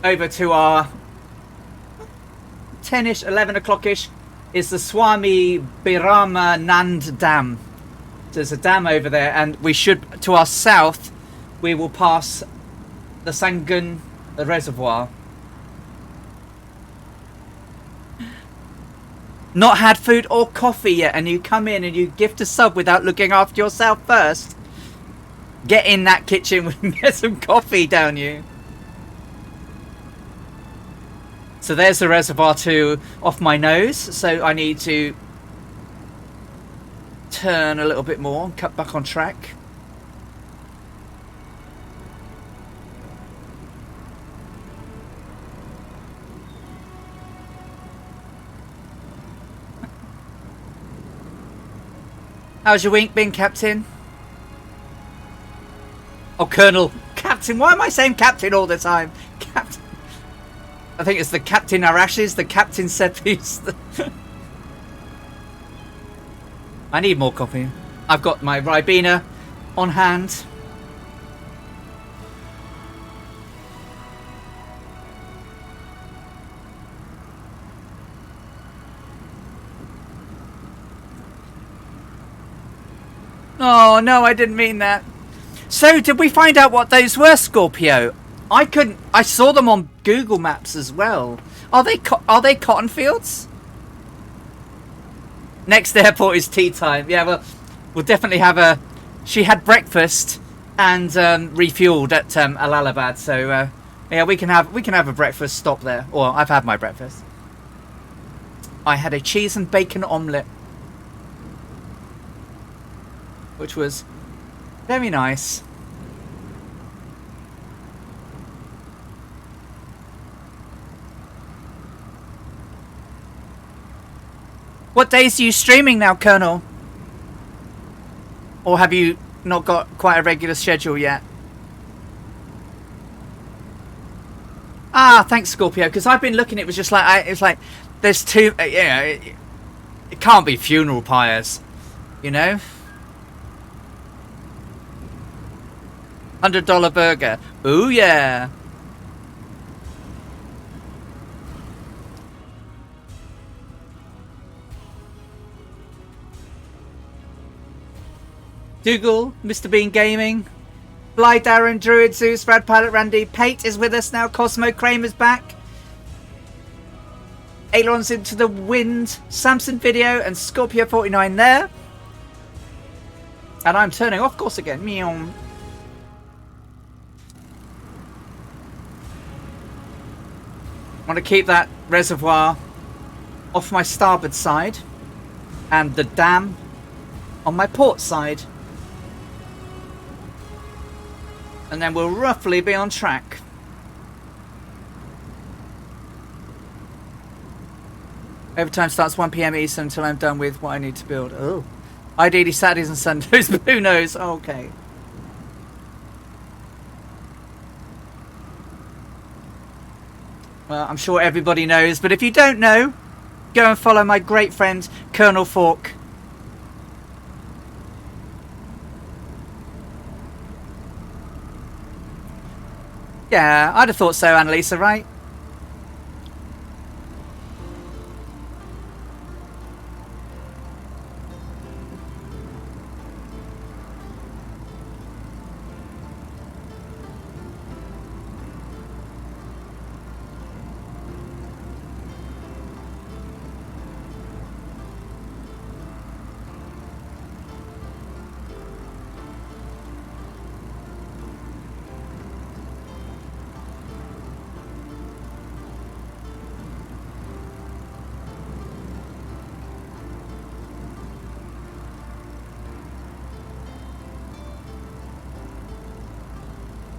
Speaker 1: over to our 10ish, 11 o'clock-ish, is the Swami Birama Nand Dam. There's a dam over there, and we should, to our south, we will pass the Sangun Reservoir. Not had food or coffee yet, and you come in and you gift a sub without looking after yourself first. Get in that kitchen and get some coffee down you. So there's the reservoir too off my nose, so I need to turn a little bit more and cut back on track. How's your week been, Captain? Oh, Colonel. Captain. Why am I saying Captain all the time? Captain. I think it's the Captain Arashis, the Captain Sepis. I need more coffee. I've got my Ribena on hand. Oh, no, I didn't mean that. So, did we find out what those were, Scorpio? I saw them on Google Maps as well. Are they cotton fields? Next airport is tea time. Yeah, well, we'll definitely have a... She had breakfast and refueled at Allahabad, so yeah, we can have a breakfast stop there. Or I've had my breakfast. I had a cheese and bacon omelette, which was very nice. What days are you streaming now, Colonel? Or have you not got quite a regular schedule yet? Ah, thanks, Scorpio, because I've been looking, it was just like, it's like, there's two, it can't be funeral pyres, you know? $100 burger. Ooh, yeah. Dougal, Mr. Bean Gaming, Bly, Darren, Druid, Zeus, Brad Pilot, Randy, Pate is with us now, Cosmo, Kramer's back. Aileron's into the wind, Samson Video and Scorpio 49 there. And I'm turning off course again. Meow. I want to keep that reservoir off my starboard side and the dam on my port side. And then we'll roughly be on track. Overtime starts 1 PM Eastern until I'm done with what I need to build. Oh. Ideally Saturdays and Sundays, but who knows? Okay. Well, I'm sure everybody knows, but if you don't know, go and follow my great friend, Colonel Fork. Yeah, I'd have thought so, Annalisa, right?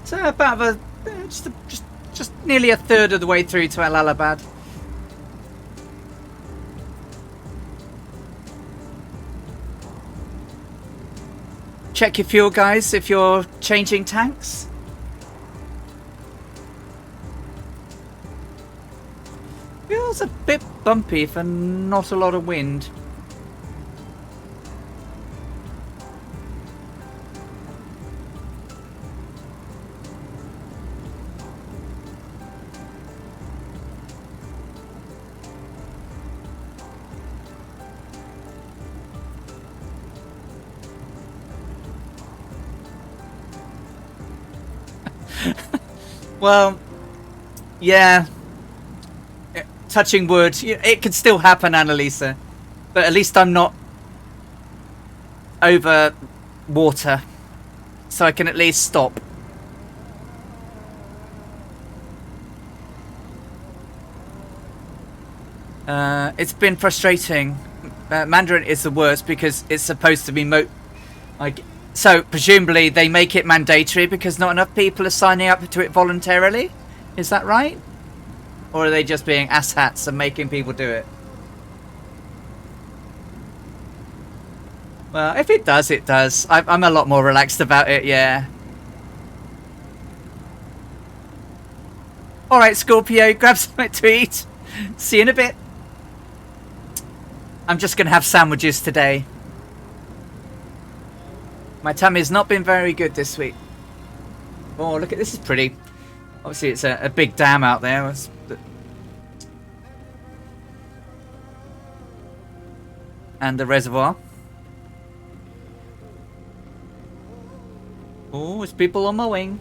Speaker 1: So about just nearly a third of the way through to Allahabad. Check your fuel, guys, if you're changing tanks. Feels a bit bumpy for not a lot of wind. Well, yeah. Touching wood, it could still happen, Annalisa. But at least I'm not over water. So I can at least stop. It's been frustrating. Mandarin is the worst because it's supposed to be so presumably they make it mandatory because not enough people are signing up to it voluntarily. Is that right? Or are they just being asshats and making people do it? Well, if it does, it does. I'm a lot more relaxed about it, yeah. Alright, Scorpio, grab something to eat. See you in a bit. I'm just going to have sandwiches today. My tummy's not been very good this week. Oh, look at this, is pretty. Obviously, it's a big dam out there. And the reservoir. Oh, it's people on mowing.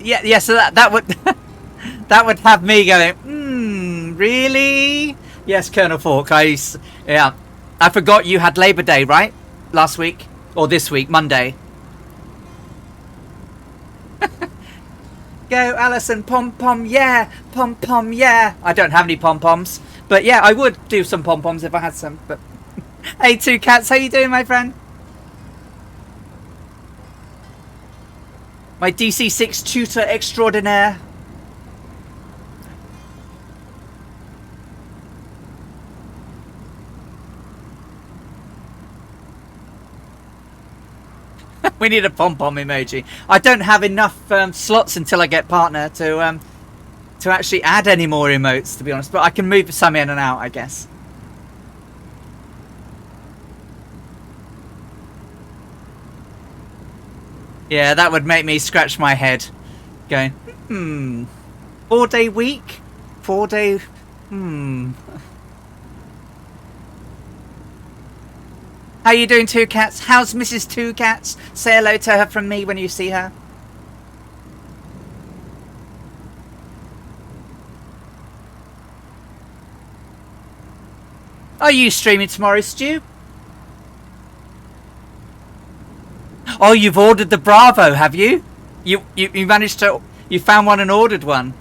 Speaker 1: Yeah. So that would that would have me going. Really? Yes, Colonel Fork. I forgot you had Labor Day, right? Last week or this week, Monday. Go, Alison. Pom pom, yeah. Pom pom, yeah. I don't have any pom poms, but yeah, I would do some pom poms if I had some. But hey, Two Cats, how you doing, my friend? My DC6 tutor extraordinaire. We need a pom-pom emoji. I don't have enough slots until I get partner to actually add any more emotes, to be honest. But I can move some in and out, I guess. Yeah, that would make me scratch my head. Going, 4-day week? 4-day, How you doing, Two Cats? How's Mrs. Two Cats? Say hello to her from me when you see her. Are you streaming tomorrow, Stu? Oh, you've ordered the Bravo, have you? You managed to... You found one and ordered one.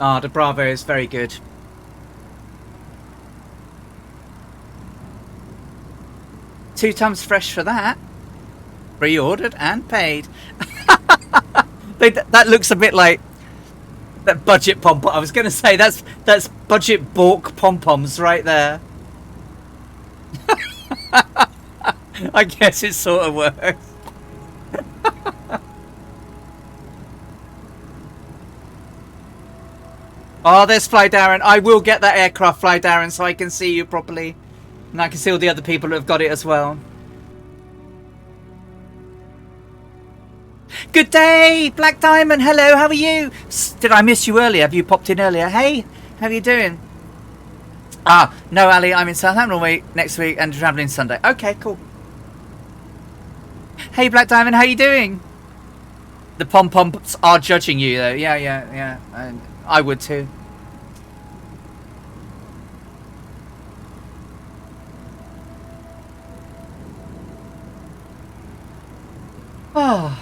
Speaker 1: Ah, the Bravo is very good. £2 fresh for that. Pre-ordered and paid. That looks a bit like that budget pom-pom. I was going to say that's budget Bork pom-poms right there. I guess it sort of works. Oh, there's Fly Darren. I will get that aircraft, Fly Darren, so I can see you properly. And I can see all the other people who have got it as well. Good day, Black Diamond. Hello, how are you? Did I miss you earlier? Have you popped in earlier? Hey, how are you doing? Ah, no, Ali, I'm in Southampton next week and travelling Sunday. Okay, cool. Hey, Black Diamond, how you doing? The pom-poms are judging you, though. Yeah. And I would too. Oh.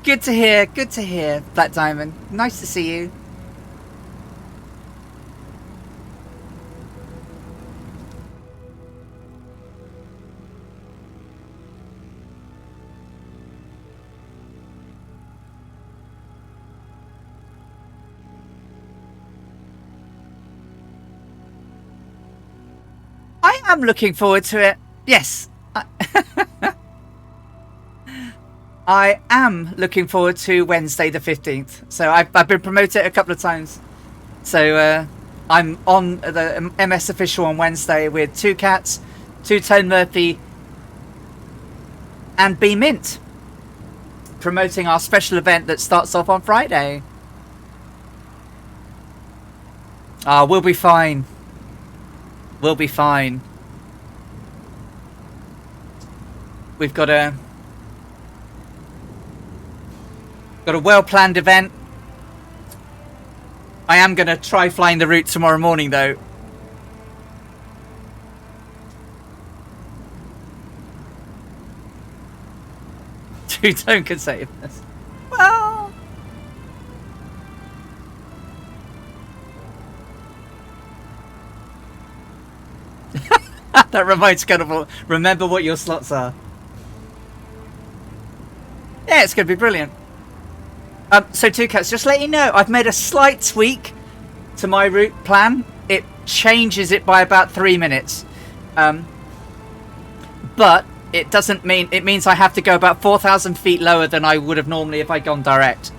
Speaker 1: Good to hear, Black Diamond. Nice to see you. I am looking forward to it. Yes. I am looking forward to Wednesday the 15th. So I've been promoted a couple of times. So I'm on the MS official on Wednesday with Two Cats, Two Tone Murphy, and B Mint, promoting our special event that starts off on Friday. Ah, we'll be fine. We'll be fine. We've got a well-planned event. I am going to try flying the route tomorrow morning, though. Two-tone can save us. Well... That reminds me of, remember what your slots are. Yeah, it's going to be brilliant. So Two Cats, just let you know, I've made a slight tweak to my route plan. It changes it by about 3 minutes. But it doesn't mean, it means I have to go about 4,000 feet lower than I would have normally if I'd gone direct.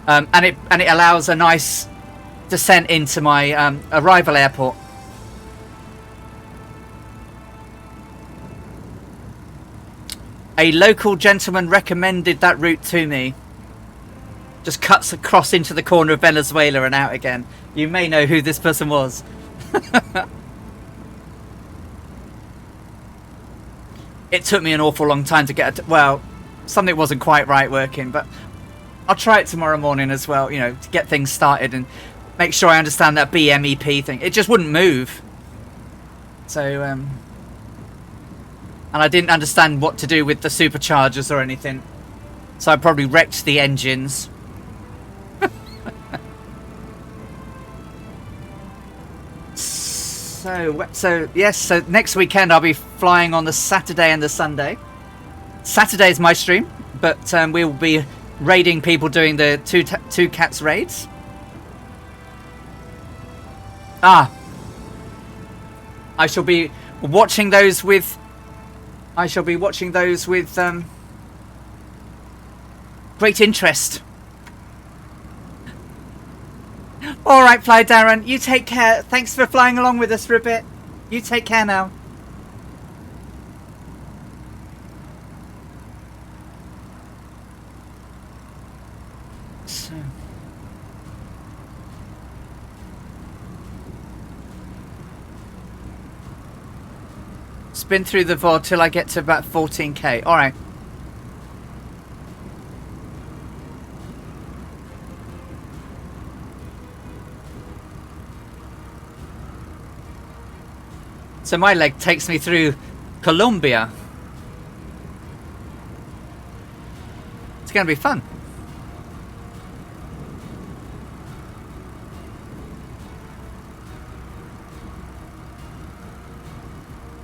Speaker 1: And it allows a nice descent into my arrival airport. A local gentleman recommended that route to me. Just cuts across into the corner of Venezuela and out again. You may know who this person was. It took me an awful long time to get... well, something wasn't quite right working, but I'll try it tomorrow morning as well, you know, to get things started and make sure I understand that BMEP thing. It just wouldn't move. So, and I didn't understand what to do with the superchargers or anything. So I probably wrecked the engines. So yes, so next weekend I'll be flying on the Saturday and the Sunday. Saturday is my stream, but we'll be raiding people doing the two cats raids. I shall be watching those with great interest. All right, Fly Darren, you take care. Thanks for flying along with us for a bit. You take care now. So. Spin through the VOD till I get to about 14k. All right. So my leg takes me through Colombia. It's going to be fun.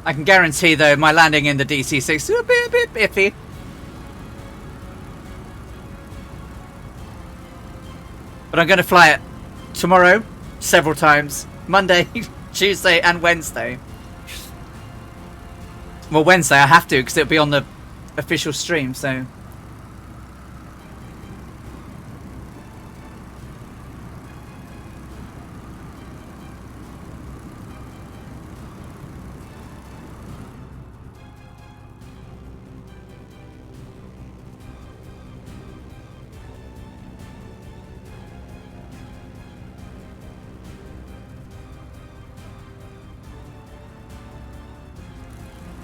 Speaker 1: I can guarantee, though, my landing in the DC-6 is a bit iffy. But I'm going to fly it tomorrow, several times. Monday, Tuesday, and Wednesday. Well, Wednesday I have to, because it'll be on the official stream, so...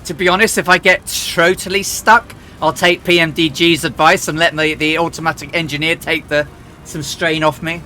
Speaker 1: To be honest, if I get totally stuck, I'll take PMDG's advice and let the automatic engineer take some strain off me.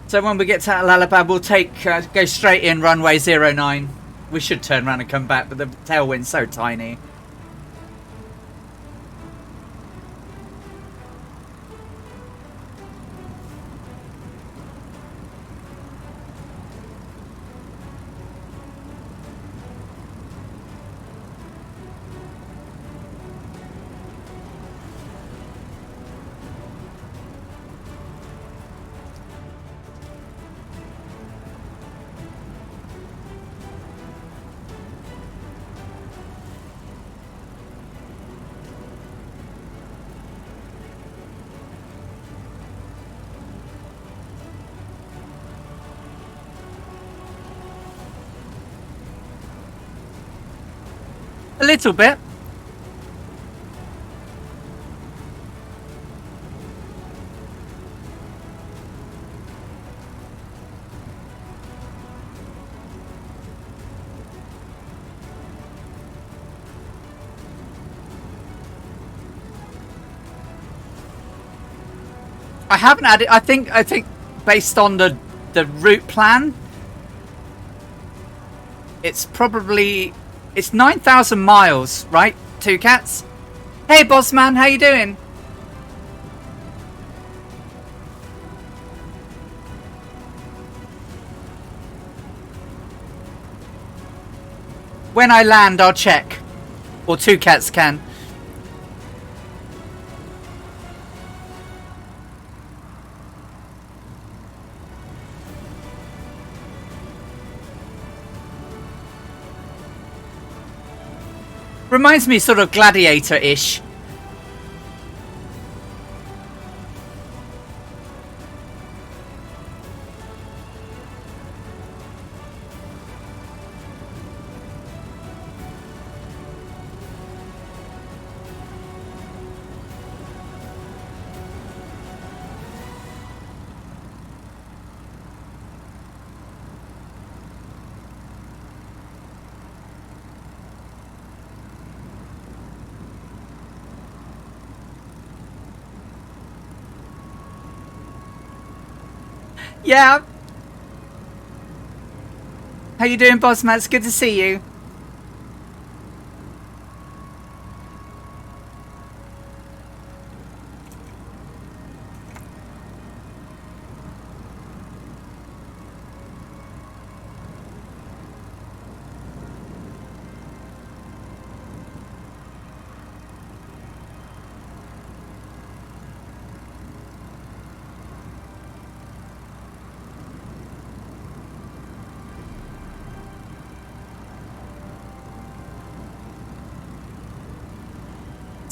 Speaker 1: So when we get to Allahabad, we'll go straight in runway 09. We should turn around and come back, but the tailwind's so tiny. A little bit. I haven't had it. I think based on the route plan, it's 9,000 miles, right? Two cats. Hey, boss man, how you doing? When I land, I'll check. Or two cats can. Reminds me sort of Gladiator-ish. Yeah. How you doing, boss man? It's good to see you.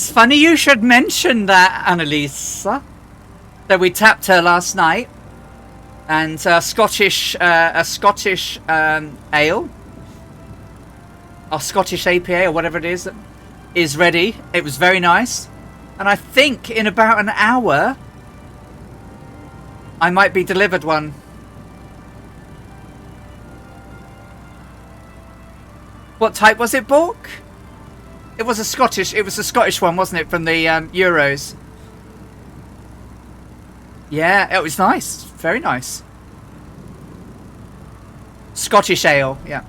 Speaker 1: It's funny you should mention that, Annalisa. That we tapped her last night, and a Scottish ale, or Scottish APA, or whatever it is ready. It was very nice, and I think in about an hour, I might be delivered one. What type was it, Bork? It was a Scottish one, wasn't it, from the Euros? Yeah, it was nice. Very nice. Scottish ale, yeah.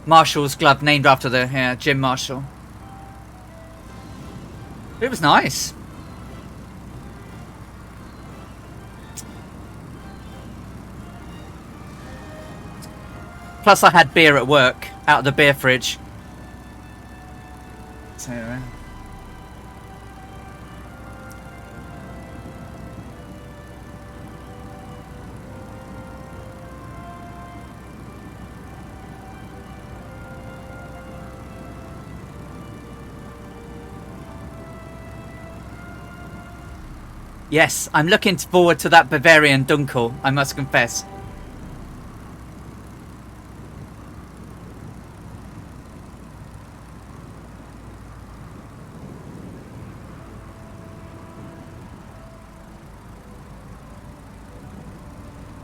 Speaker 1: Marshall's glove, named after the Jim Marshall. It was nice. Plus I had beer at work, out of the beer fridge. So, yes, I'm looking forward to that Bavarian Dunkel, I must confess.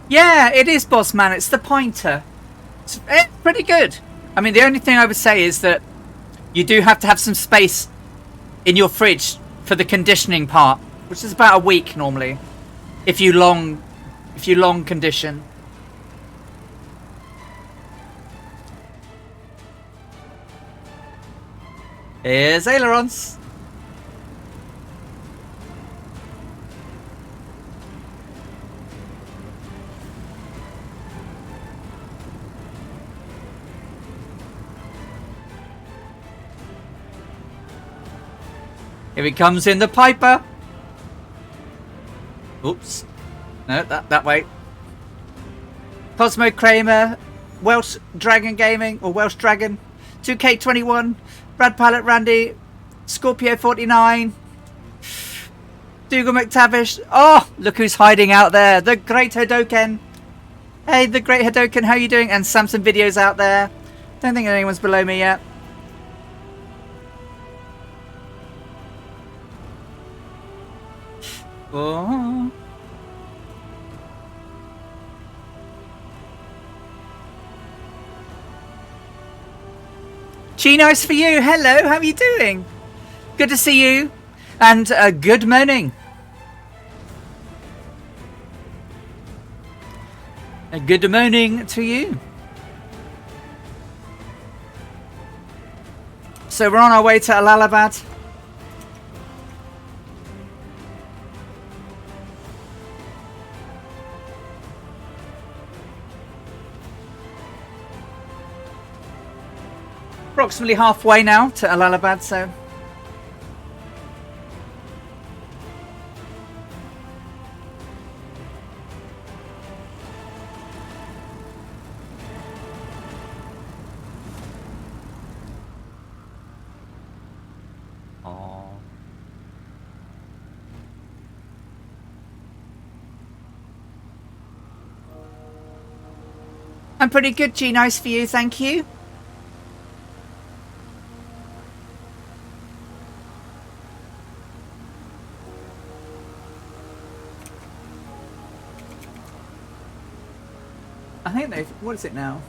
Speaker 1: Yeah, it is, boss man. It's the pointer. It's pretty good. I mean, the only thing I would say is that you do have to have some space in your fridge for the conditioning part, which is about a week normally, if you long condition. Here's ailerons. Here he comes in the Piper. Oops. No, that way. Cosmo Kramer, Welsh Dragon Gaming, or Welsh Dragon, 2K21, Brad Pilot Randy, Scorpio 49, Dougal McTavish. Oh, look who's hiding out there. The Great Hadoken. Hey, the Great Hadoken, how you doing? And Samson Videos out there. Don't think anyone's below me yet. Oh. Chinos for you. Hello, how are you doing? Good to see you. And good morning. A good morning to you. So we're on our way to Allahabad. Approximately halfway now to Allahabad, so I'm pretty good, G. Nice for you, thank you. I think they've... What is it now?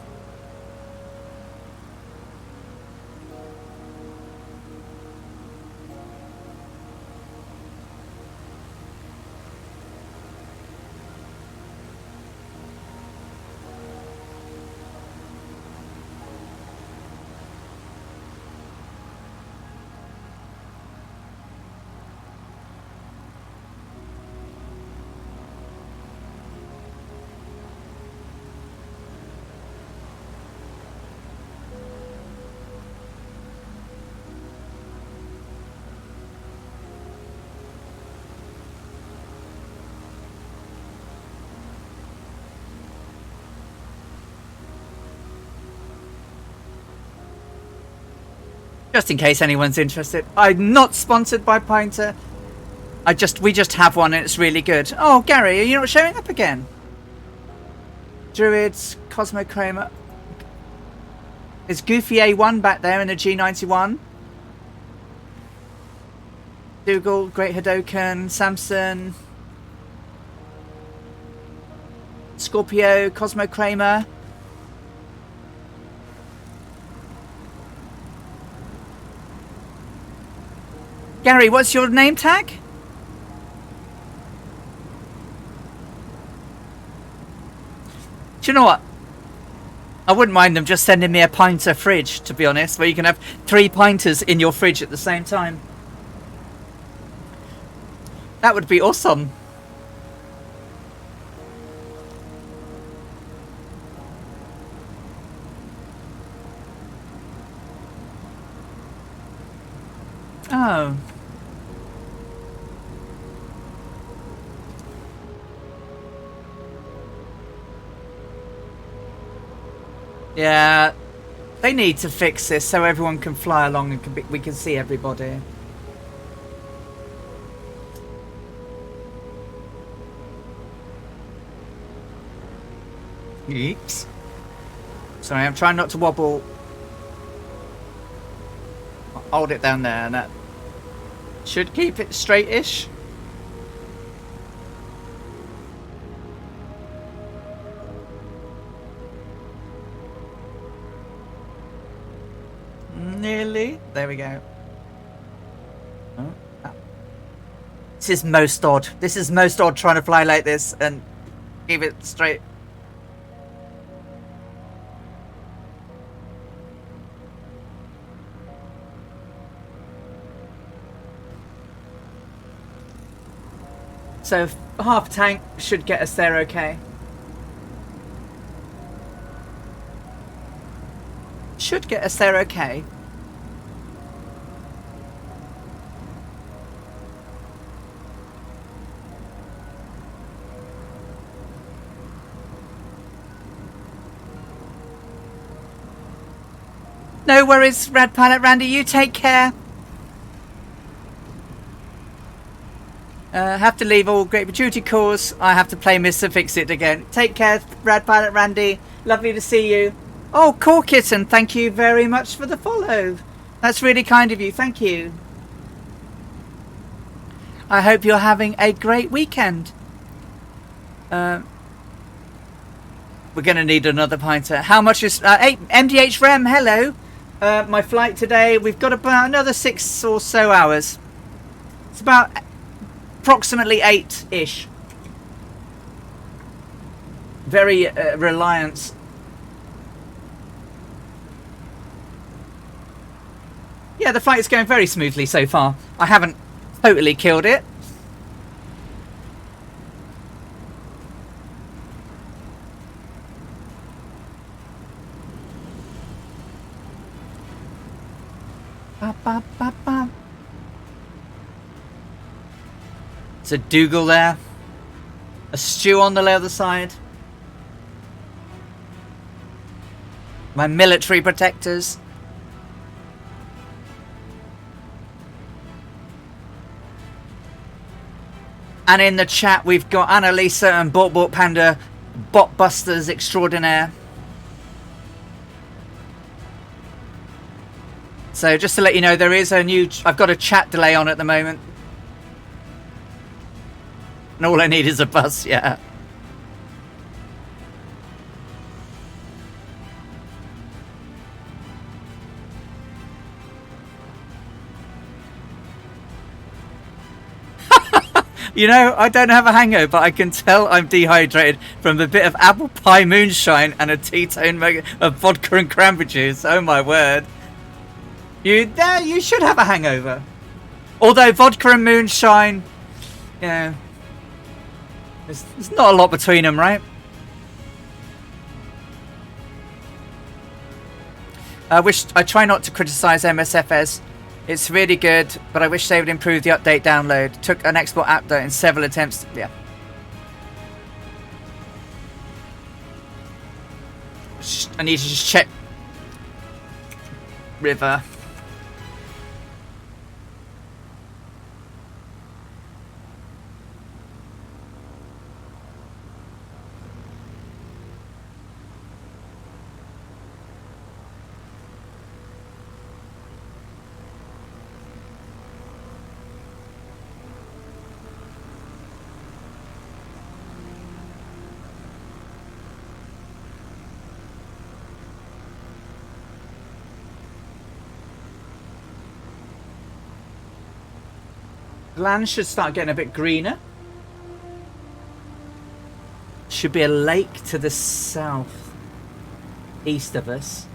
Speaker 1: Just in case anyone's interested. I'm not sponsored by Pinter. We just have one and it's really good. Oh, Gary, are you not showing up again? Druids, Cosmo Kramer. Is Goofy A1 back there in the G91? Dougal, Great Hadoken, Samson, Scorpio, Cosmo Kramer. Gary, what's your name tag? Do you know what? I wouldn't mind them just sending me a pinter fridge, to be honest, where you can have 3 pinters in your fridge at the same time. That would be awesome. Oh. Yeah, they need to fix this so everyone can fly along and we can see everybody. Oops. Sorry, I'm trying not to wobble. I'll hold it down there and that should keep it straight-ish. Nearly. There we go. Oh. This is most odd. This is most odd trying to fly like this and keep it straight. So half tank should get us there okay. Should get us there okay. No worries, Rad Pilot Randy, you take care. Have to leave all great duty calls. I have to play Mr. Fix It again. Take care, Rad Pilot Randy. Lovely to see you. Oh, Core Kitten, thank you very much for the follow. That's really kind of you. Thank you. I hope you're having a great weekend. We're going to need another pinter. How much is... MDH Rem, hello. My flight today, we've got about another 6 or so hours. It's about approximately 8-ish. Very reliant. Yeah, the flight is going very smoothly so far. I haven't totally killed it. Ba, ba, ba, ba. It's a Dougal there. A Stew on the other side. My military protectors. And in the chat we've got Annalisa and Bort Panda, Bot Busters Extraordinaire. So just to let you know, there is a new... I've got a chat delay on at the moment. And all I need is a bus, yeah. You know, I don't have a hangover, but I can tell I'm dehydrated from a bit of apple pie moonshine and a T-tone of vodka and cranberry juice. Oh my word. You should have a hangover. Although vodka and moonshine, yeah, there's not a lot between them, right? I try not to criticize MSFS. It's really good, but I wish they would improve the update download. Took an export app though in several attempts. Yeah. I need to just check. River. Land should start getting a bit greener. Should be a lake to the south, east of us.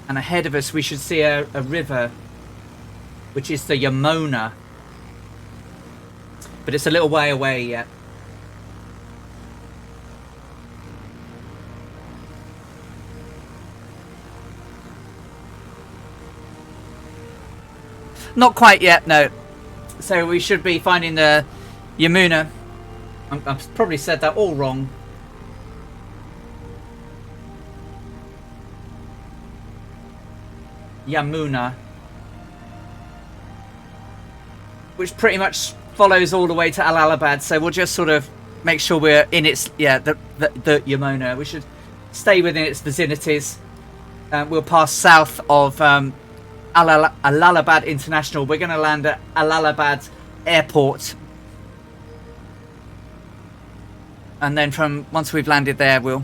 Speaker 1: And ahead of us we should see a river, which is the Yamuna. But it's a little way away yet. Not quite yet, no. So we should be finding the Yamuna. I've probably said that all wrong. Yamuna. Which pretty much follows all the way to Allahabad. So we'll just sort of make sure we're in its... Yeah, the Yamuna. We should stay within its vicinities. We'll pass south of... Allahabad International. We're going to land at Allahabad Airport, and then from once we've landed there, we'll...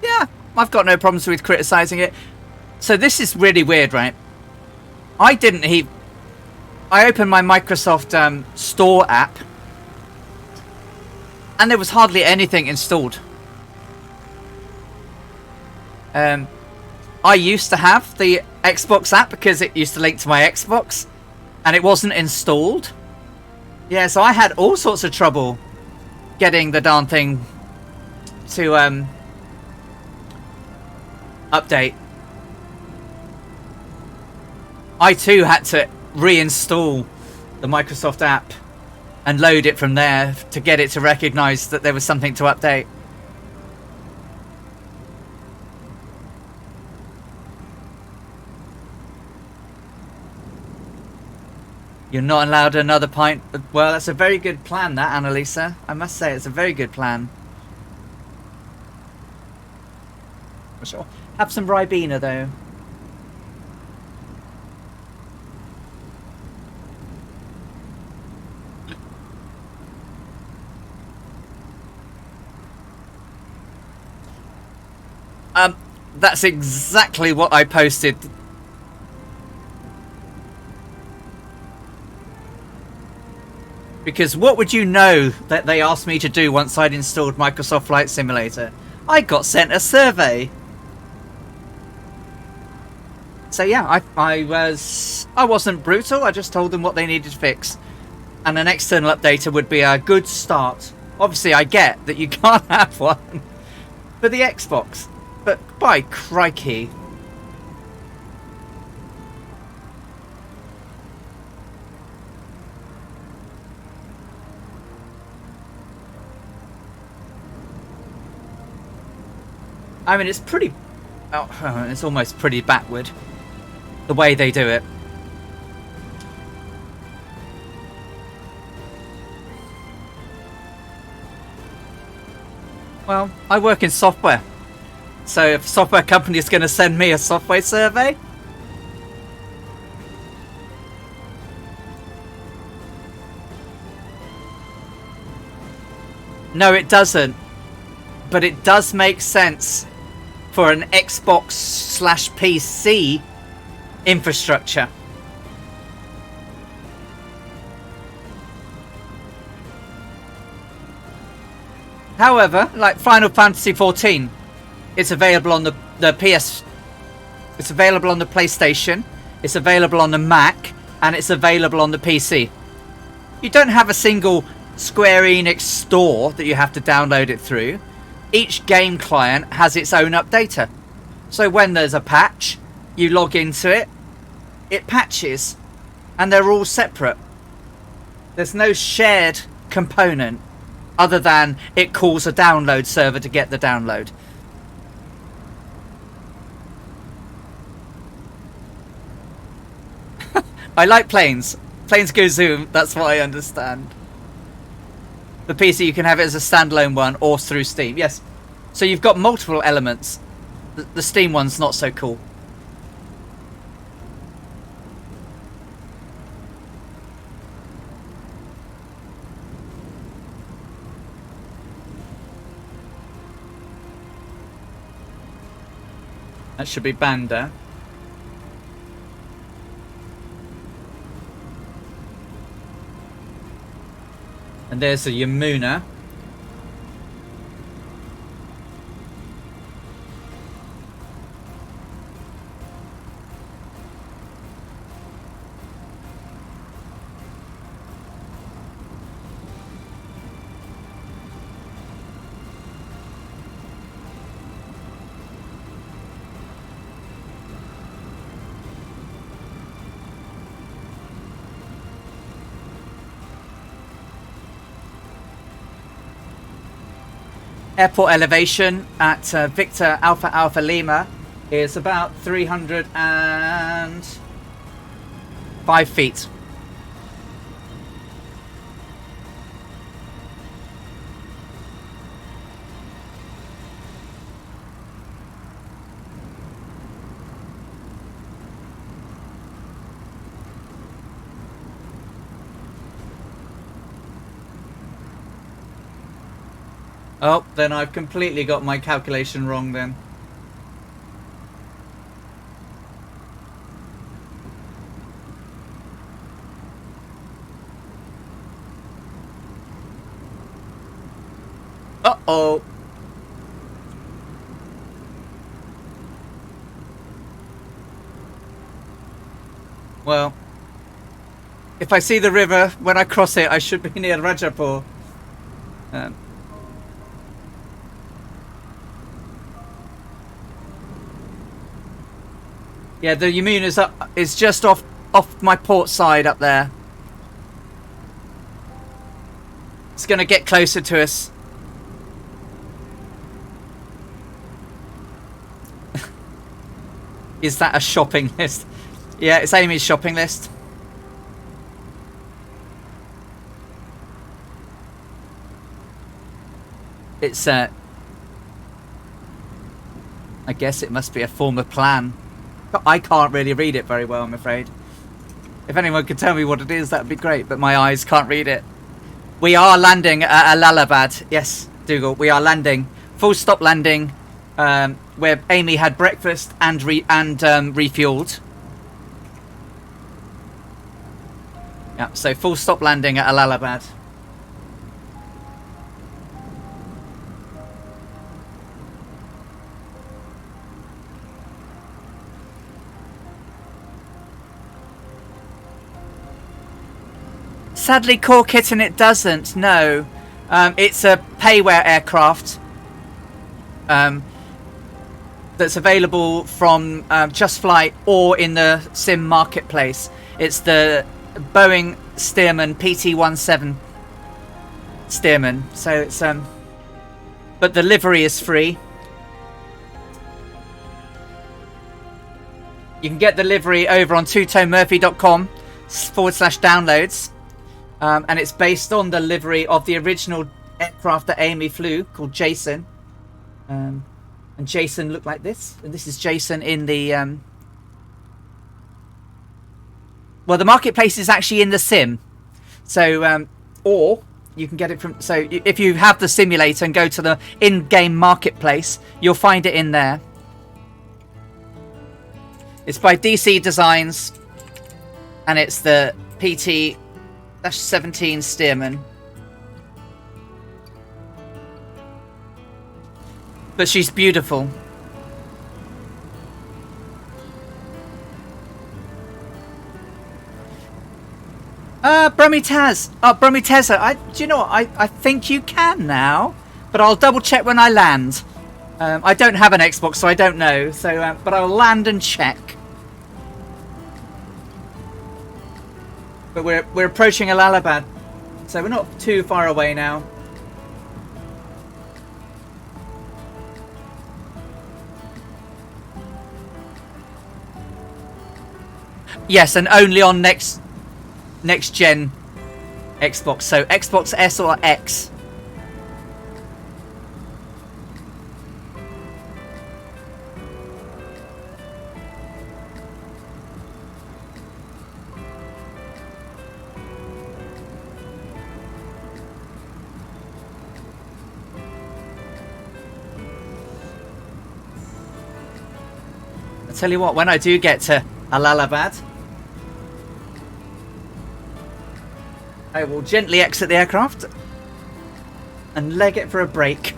Speaker 1: Yeah, I've got no problems with criticizing it. So this is really weird, right? I opened my Microsoft Store app, and there was hardly anything installed. I used to have the Xbox app because it used to link to my Xbox, and it wasn't installed. Yeah, so I had all sorts of trouble getting the darn thing to update. I too had to reinstall the Microsoft app and load it from there to get it to recognize that there was something to update. You're not allowed another pint. Well, that's a very good plan, that, Annalisa. I must say, it's a very good plan. For sure. Have some Ribena, though. That's exactly what I posted. Because what would you know that they asked me to do once I'd installed Microsoft Flight Simulator? I got sent a survey. So yeah, I wasn't brutal. I just told them what they needed to fix, and an external updater would be a good start. Obviously, I get that you can't have one for the Xbox, but by crikey. I mean, it's pretty... Oh, it's almost pretty backward, the way they do it. Well, I work in software. So if a software company is going to send me a software survey... No, it doesn't. But it does make sense for an Xbox/PC infrastructure. However, like Final Fantasy XIV, it's available on the PS. It's available on the PlayStation. It's available on the Mac, and it's available on the PC. You don't have a single Square Enix store that you have to download it through. Each game client has its own updater. So when there's a patch, you log into it, it patches, and they're all separate. There's no shared component other than it calls a download server to get the download. I like planes. Planes go zoom, that's what I understand. The PC, you can have it as a standalone one or through Steam. Yes. So you've got multiple elements. The Steam one's not so cool. That should be Banda. And there's the Yamuna. Airport elevation at Victor Alpha Alpha Lima is about 305 feet. Oh, then I've completely got my calculation wrong then. Uh-oh. Well, if I see the river when I cross it, I should be near Rajapur. Yeah, the Yamuna is just off my port side up there. It's going to get closer to us. Is that a shopping list? Yeah, it's Amy's shopping list. It's I guess it must be a form of plan. I can't really read it very well, I'm afraid. If anyone could tell me what it is, that would be great, but my eyes can't read it. We are landing at Allahabad. Yes, Dougal, we are landing. Full stop landing, where Amy had breakfast and refueled. Yeah, so full stop landing at Allahabad. Sadly, Core Kitten, it doesn't. No, it's a payware aircraft that's available from Just Flight or in the Sim marketplace. It's the Boeing Stearman PT-17 Stearman. So it's but the livery is free. You can get the livery over on twotonemurphy.com/downloads. And it's based on the livery of the original aircraft that Amy flew, called Jason. And Jason looked like this. And this is Jason in the... well, the marketplace is actually in the sim. So, or you can get it from... So, if you have the simulator and go to the in-game marketplace, you'll find it in there. It's by DC Designs. And it's the PT-17 Stearman. But she's beautiful. Brumitaz. Oh, Brumiteza. Do you know what? I think you can now. But I'll double check when I land. I don't have an Xbox, so I don't know. So, but I'll land and check. But we're approaching Allahabad, so we're not too far away now. Yes, and only on next gen Xbox. So Xbox S or X. tell you what, when I do get to Allahabad, I will gently exit the aircraft and leg it for a break.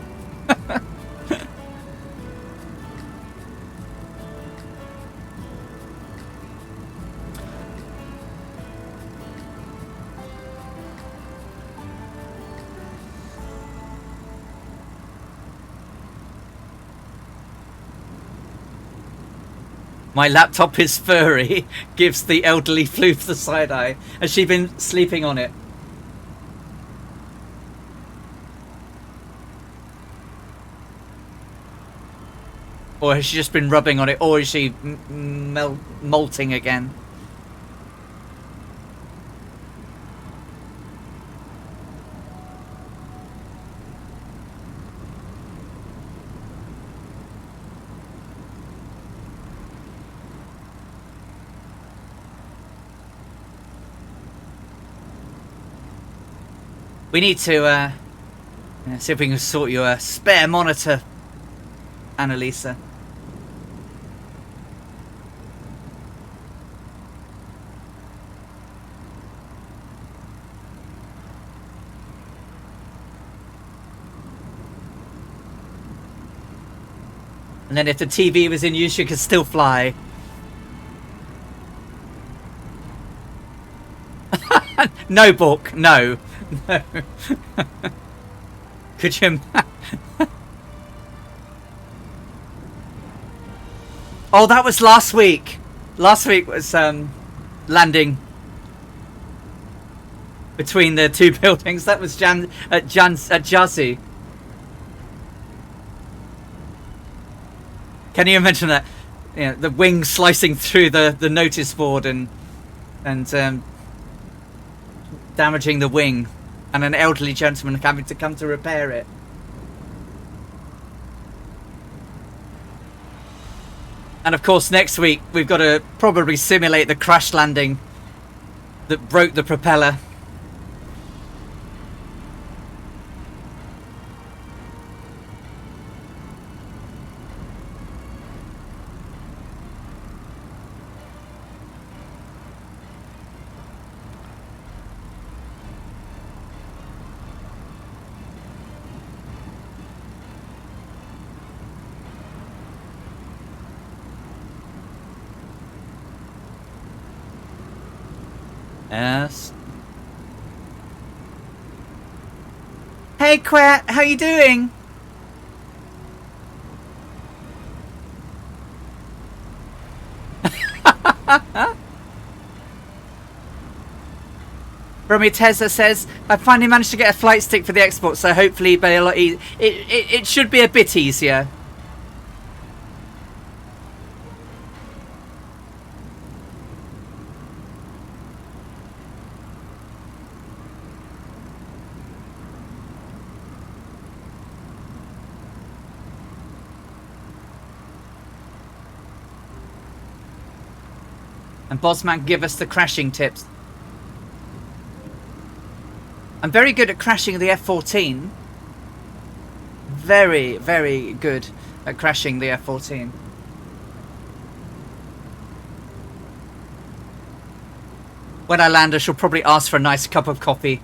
Speaker 1: My laptop is furry, gives the elderly floof the side eye. Has she been sleeping on it? Or has she just been rubbing on it? Or is she molting again? We need to see if we can sort you a spare monitor, Annalisa. And then if the TV was in use, you could still fly. No, Book, no. No. Could you? Oh, that was last week. Last week was landing between the two buildings. That was Jhansi. Can you imagine that? You know, the wing slicing through the notice board and damaging the wing, and an elderly gentleman having to come to repair it. And of course, next week we've got to probably simulate the crash landing that broke the propeller. Yes. Hey, Quat, how you doing? Romy Tezza says, I finally managed to get a flight stick for the Xbox, so hopefully it'll be a lot easier. It should be a bit easier. And Bosman give us the crashing tips. I'm very good at crashing the F-14. Very, very good at crashing the F-14. When I land, I shall probably ask for a nice cup of coffee.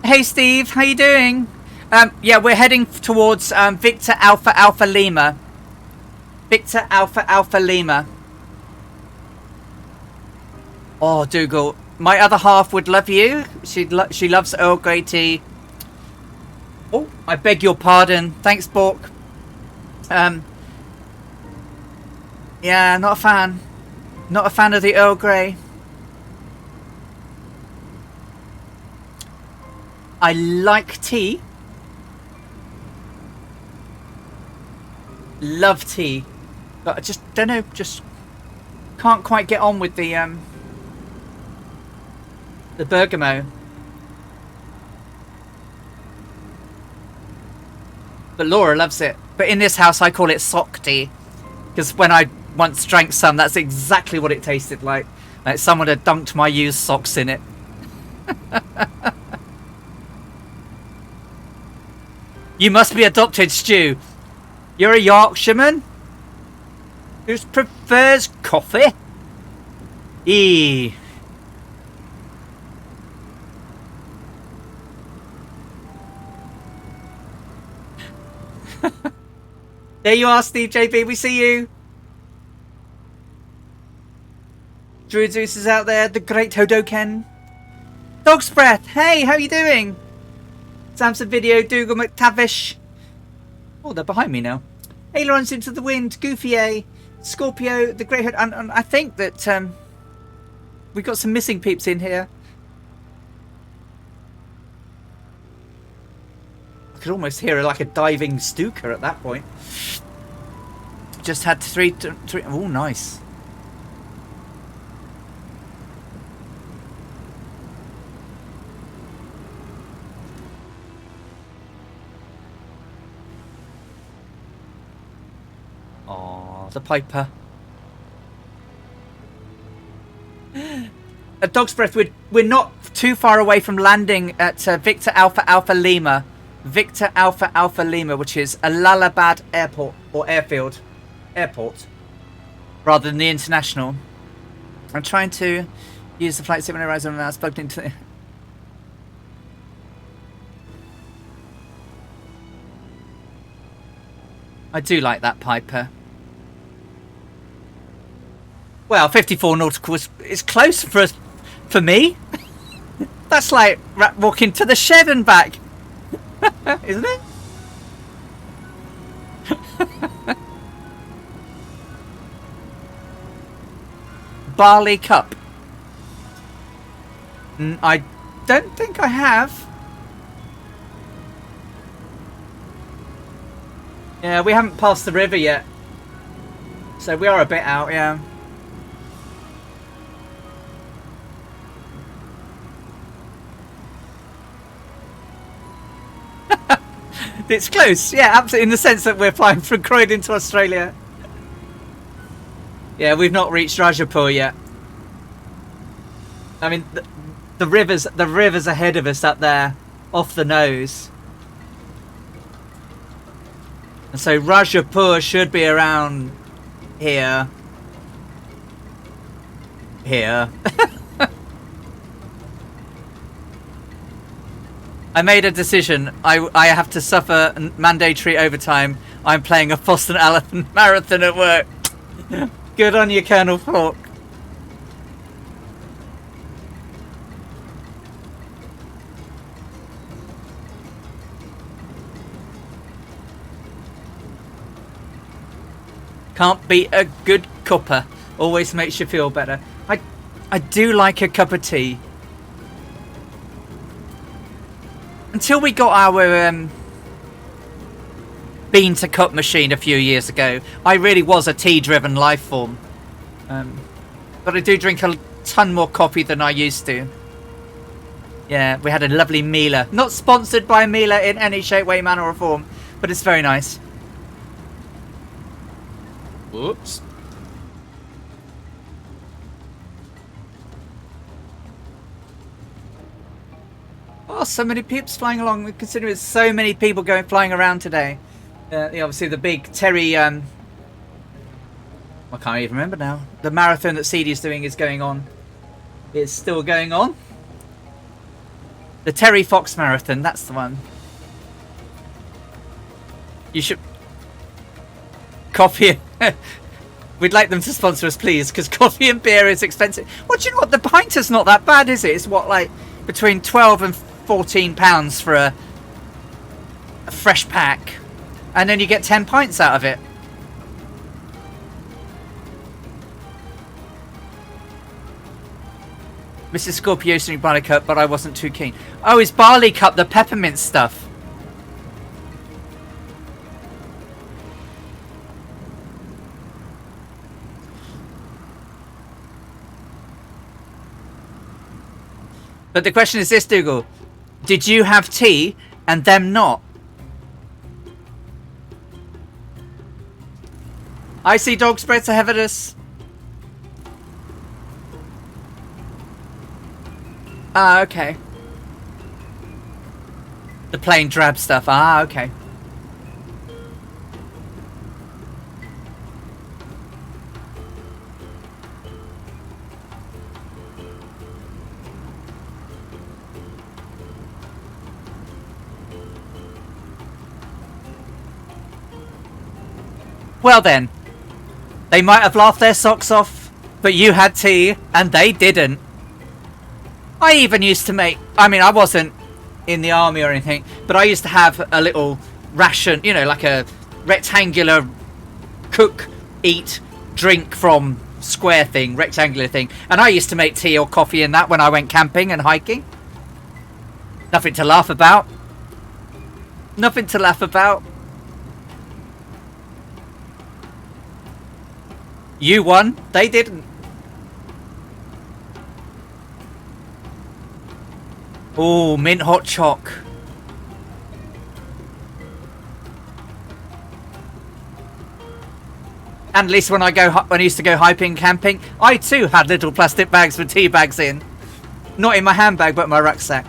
Speaker 1: Hey Steve, how you doing? Yeah, we're heading towards Victor Alpha Alpha Lima. Victor Alpha Alpha Lima. Oh, Dougal, my other half would love you. She loves Earl Grey tea. Oh, I beg your pardon. Thanks, Bork. Yeah, not a fan. Not a fan of the Earl Grey. I like tea. Love tea. But I just don't know, just can't quite get on with the The bergamot. But Laura loves it. But in this house, I call it sock tea. Because when I once drank some, that's exactly what it tasted like. Like someone had dunked my used socks in it. You must be adopted, Stu. You're a Yorkshireman? Who prefers coffee? Eee. There you are, Steve JB. We see you. Drew Zeus is out there. The great Hodoken. Dog's Breath. Hey, how you doing? Samson Video. Dougal McTavish. Oh, they're behind me now. Ailerons into the wind. Goofy A. Scorpio. The great Hood. And I think that we've got some missing peeps in here. I could almost hear like a diving Stuka at that point. Just had three. Oh, nice. Oh, the Piper. At Dog's Breath, we're not too far away from landing at Victor Alpha Alpha Lima. Victor Alpha Alpha Lima, which is Allahabad Airport, or Airfield. Airport. Rather than the international. I'm trying to use the flight simulator as I'm plugged into it. I do like that Piper. Well, 54 nautical is close for me. That's like walking to the shed and back. Isn't it? Barley Cup. I don't think I have. Yeah, we haven't passed the river yet. So we are a bit out, yeah. It's close, yeah, absolutely, in the sense that we're flying from Croydon to Australia. Yeah, we've not reached Rajapur yet. I mean, the river's ahead of us up there, off the nose. And so Rajapur should be around here. Here. I made a decision. I have to suffer mandatory overtime. I'm playing a Boston Marathon at work. Good on you, Colonel Falk. Can't beat a good cuppa. Always makes you feel better. I do like a cup of tea. Until we got our bean to cup machine a few years ago, I really was a tea-driven life form. But I do drink a ton more coffee than I used to. Yeah, we had a lovely Miele. Not sponsored by Miele in any shape, way, manner or form, but it's very nice. Whoops. Oh, so many peeps flying along. Considering there's so many people flying around today. Obviously, the big Terry. I can't even remember now. The marathon that CD's doing is going on. It's still going on. The Terry Fox Marathon. That's the one. You should. Coffee. We'd like them to sponsor us, please, because coffee and beer is expensive. Well, do you know what? The pint is not that bad, is it? It's what, like between 12 and 14 pounds for a fresh pack, and then you get 10 pints out of it. Mrs. Scorpio drinking barley cup, but I wasn't too keen. Oh, it's barley cup, the peppermint stuff. But the question is this, Dougal. Did you have tea and them not? I see dog spreads ahead of us. Ah, okay. The plain drab stuff. Ah, okay. Well then, they might have laughed their socks off, but you had tea and they didn't. I even used to make, I mean, I wasn't in the army or anything, but I used to have a little ration, you know, like a rectangular cook, eat, drink from square thing, rectangular thing. And I used to make tea or coffee in that when I went camping and hiking. Nothing to laugh about. Nothing to laugh about. You won, they didn't. Oh, mint hot choc. And at least when I used to go hiking, camping, I too had little plastic bags with tea bags in. Not in my handbag, but my rucksack.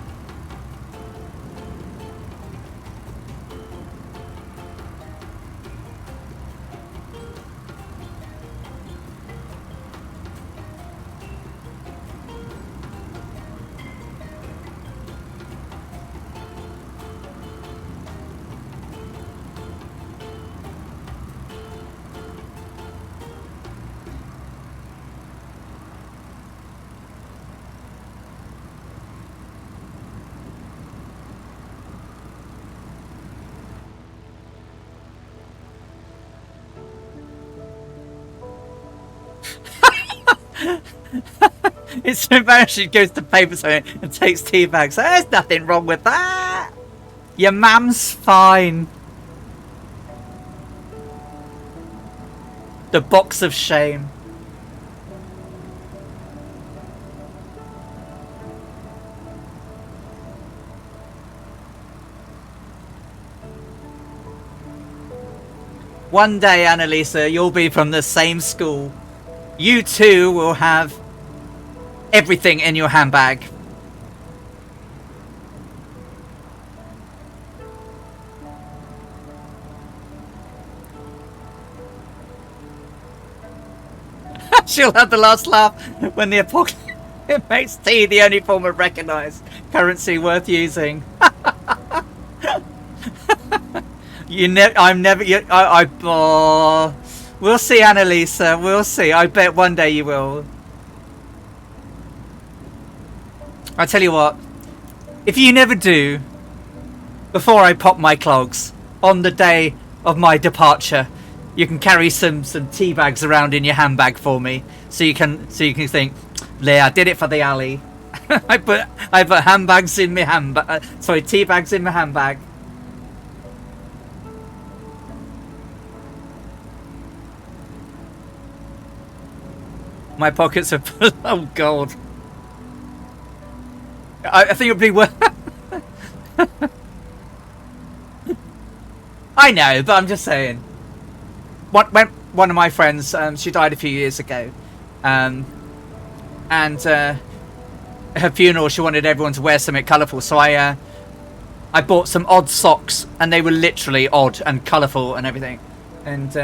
Speaker 1: It's so embarrassing. She goes to paper something and takes tea bags. There's nothing wrong with that. Your mum's fine. The box of shame. One day, Annalisa, you'll be from the same school. You too will have everything in your handbag. She'll have the last laugh when the apocalypse makes tea the only form of recognised currency worth using. I'm never. Oh, we'll see, Annalisa. We'll see. I bet one day you will. I tell you what. If you never do, before I pop my clogs on the day of my departure, you can carry some tea bags around in your handbag for me, so you can think, Leah, I did it for the alley. I put handbags in my handbag. Sorry, tea bags in my handbag. My pockets are full. Oh God. I think it'd be worth. I know, but I'm just saying. When one of my friends, she died a few years ago, and her funeral, she wanted everyone to wear something colourful. So I bought some odd socks, and they were literally odd and colourful and everything. And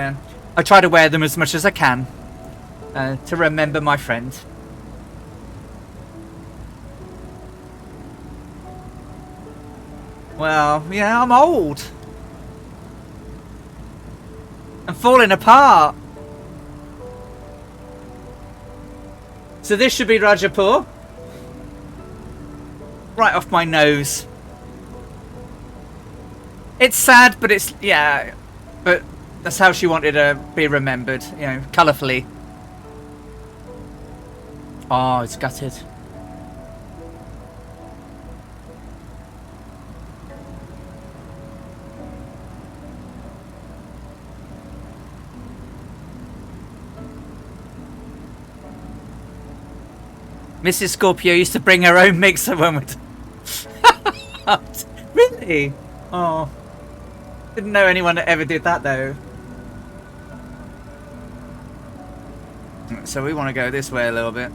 Speaker 1: I try to wear them as much as I can to remember my friend. Well, yeah, I'm old. I'm falling apart. So this should be Rajapur. Right off my nose. It's sad, but it's, yeah, but that's how she wanted to be remembered, you know, colourfully. Oh, it's gutted. Mrs. Scorpio used to bring her own mixer when we'd... Really? Oh. Didn't know anyone that ever did that though. So we want to go this way a little bit.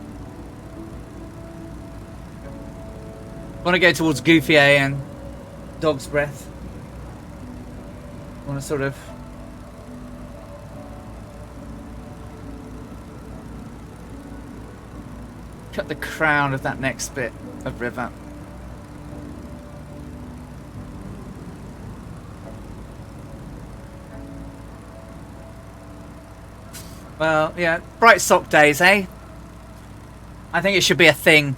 Speaker 1: Want to go towards Gouffier and Dog's Breath. Want to sort of... cut the crown of that next bit of river. Well, yeah, bright sock days, eh? I think it should be a thing.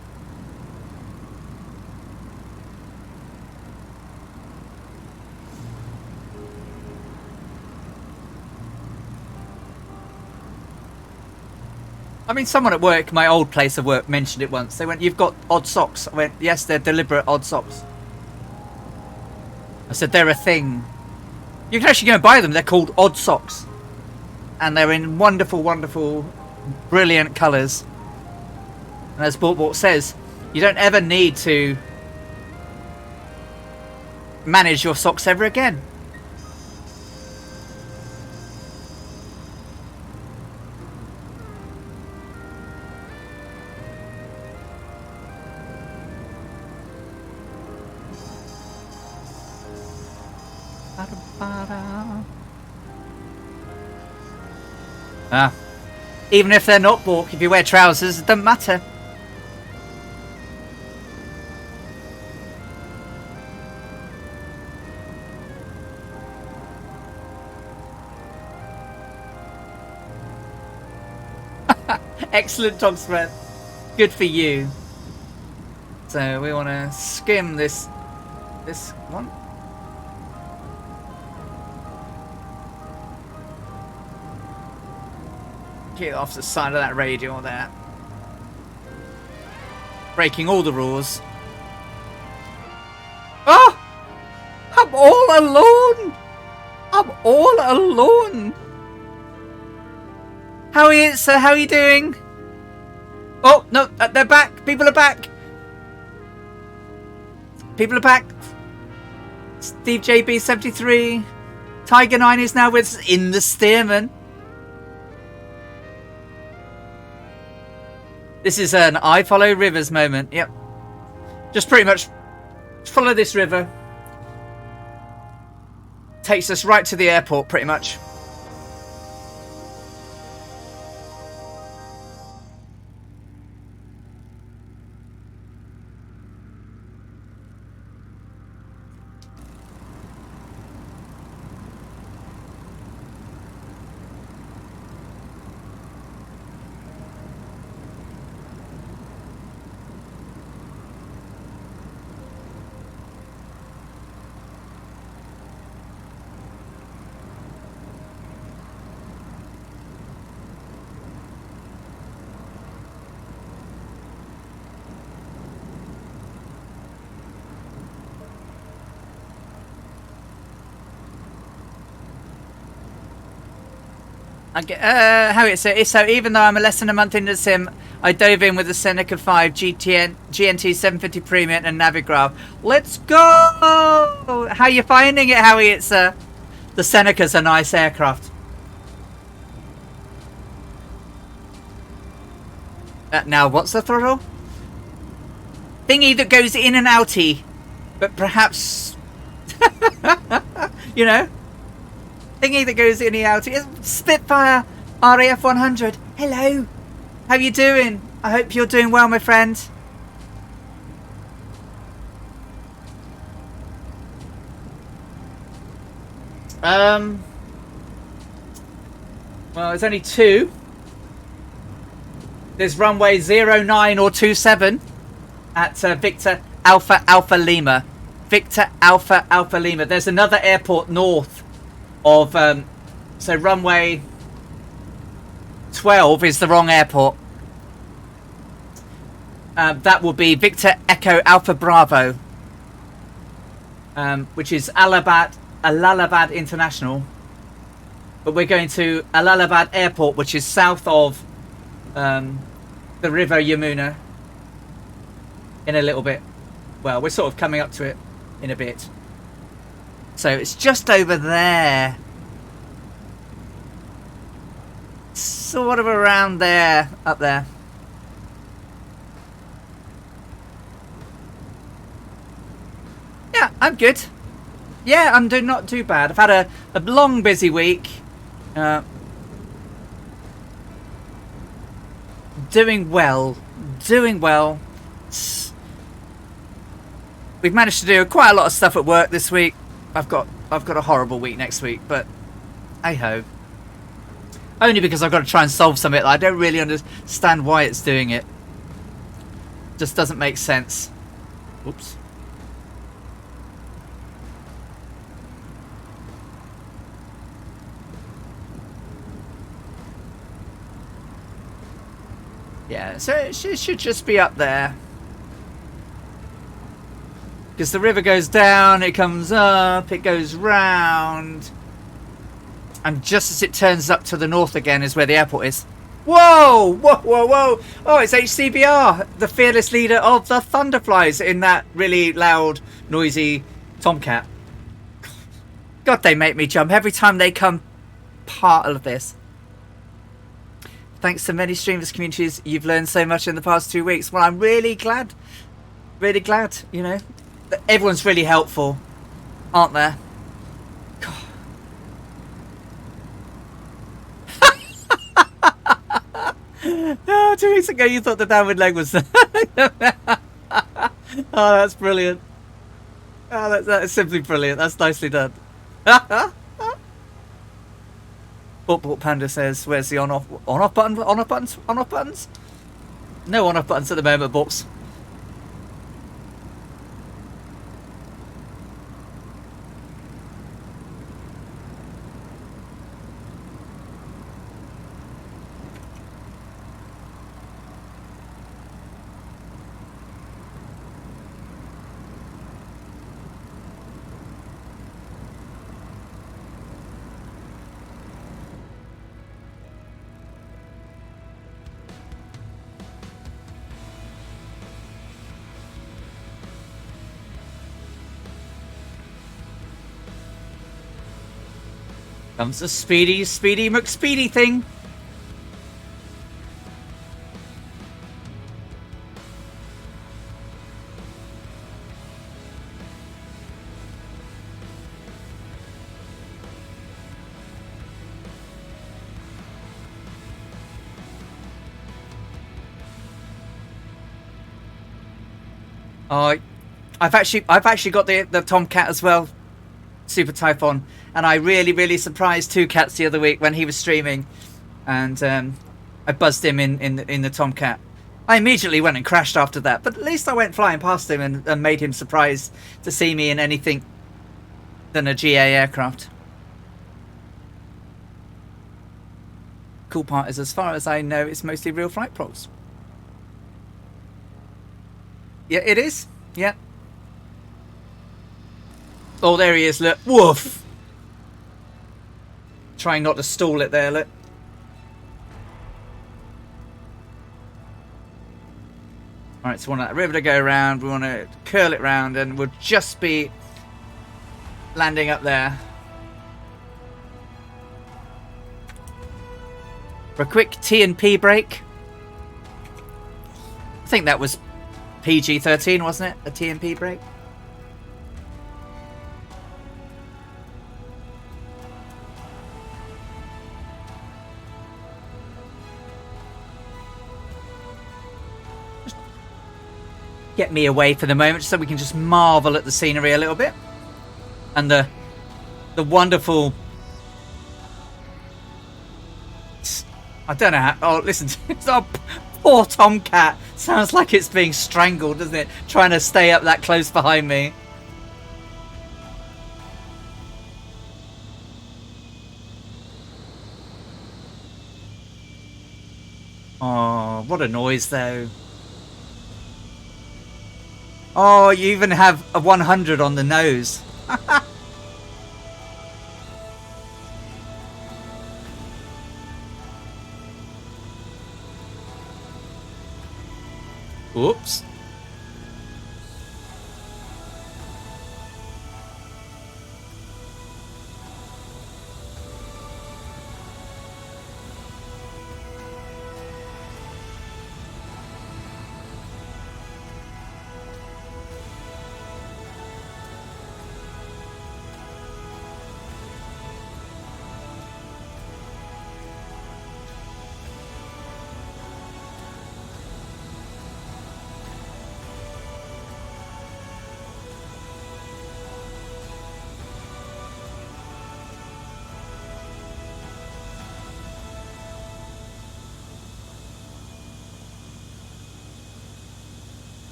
Speaker 1: I mean, someone at work, my old place of work, mentioned it once. They went, "You've got odd socks." I went, "Yes, they're deliberate odd socks." I said, "They're a thing. You can actually go and buy them. They're called odd socks. And they're in wonderful, wonderful, brilliant colours. And as Bortbort says, you don't ever need to manage your socks ever again." Ah, even if they're not Bork, if you wear trousers, it doesn't matter. Excellent, Tom Spread. Good for you. So we want to skim this one. Get off the side of that radio there. Breaking all the rules. Oh! I'm all alone! I'm all alone! How are you, sir? How are you doing? Oh, no, they're back! People are back! People are back! Steve JB73. Tiger 9 is now with us in the Stearman. This is an I follow rivers moment. Yep. Just pretty much follow this river. Takes us right to the airport, pretty much. How it's so even though I'm less than a month into the sim, I dove in with the Seneca 5 GNT 750 Premium and Navigraph. Let's go! How you finding it, Howie? It's the Seneca's a nice aircraft. Now what's the throttle? Thingy that goes in and outy, but perhaps you know. Thingy that goes in and out. It's Spitfire RAF 100. Hello. How you doing? I hope you're doing well, my friend. Well, there's only two. There's runway 09 or 27 at Victor Alpha Alpha Lima. Victor Alpha Alpha Lima. There's another airport north of so runway 12 is the wrong airport. That will be Victor Echo Alpha Bravo, which is Allahabad International, but we're going to Allahabad Airport, which is south of the river Yamuna, in a little bit. Well, we're sort of coming up to it in a bit. So it's just over there. Sort of around there, up there. Yeah, I'm good. Yeah, I'm not too bad. I've had a long, busy week. Doing well. Doing well. We've managed to do quite a lot of stuff at work this week. I've got a horrible week next week, but hey ho. Only because I've got to try and solve something that I don't really understand why it's doing it. Just doesn't make sense. Oops. Yeah, so it should just be up there. Because the river goes down, it comes up, it goes round. And just as it turns up to the north again is where the airport is. Whoa! Whoa, whoa, whoa! Oh, it's HCBR, the fearless leader of the Thunderflies in that really loud, noisy Tomcat. God, they make me jump every time they come part of this. Thanks to many streamers communities, you've learned so much in the past 2 weeks. Well, I'm really glad. Really glad, you know. Everyone's really helpful, aren't there? Oh, 2 weeks ago you thought the downward leg was... Oh, that's brilliant. Oh, that is simply brilliant. That's nicely done. Bort Panda says, where's the on-off button? On-off buttons? On-off buttons? No on-off buttons at the moment, Borps. Comes the Speedy McSpeedy thing. Oh, I've actually got the Tomcat as well, Super Typhon, and I really surprised Two Cats the other week when he was streaming, and I buzzed him in the Tomcat. I immediately went and crashed after that, but at least I went flying past him and made him surprised to see me in anything than a GA aircraft. Cool part is, as far as I know, it's mostly real flight props. Yeah, it is. Yeah. Oh, there he is, look. Woof! Trying not to stall it there, look. Alright, so we want that river to go around. We want to curl it round, and we'll just be landing up there. For a quick T&P break. I think that was PG-13, wasn't it? A T&P break. Get me away for the moment so we can just marvel at the scenery a little bit. And the wonderful... I don't know how... Oh, listen to this. Oh, poor Tomcat. Sounds like it's being strangled, doesn't it? Trying to stay up that close behind me. Oh, what a noise, though. Oh, you even have a 100 on the nose. Oops.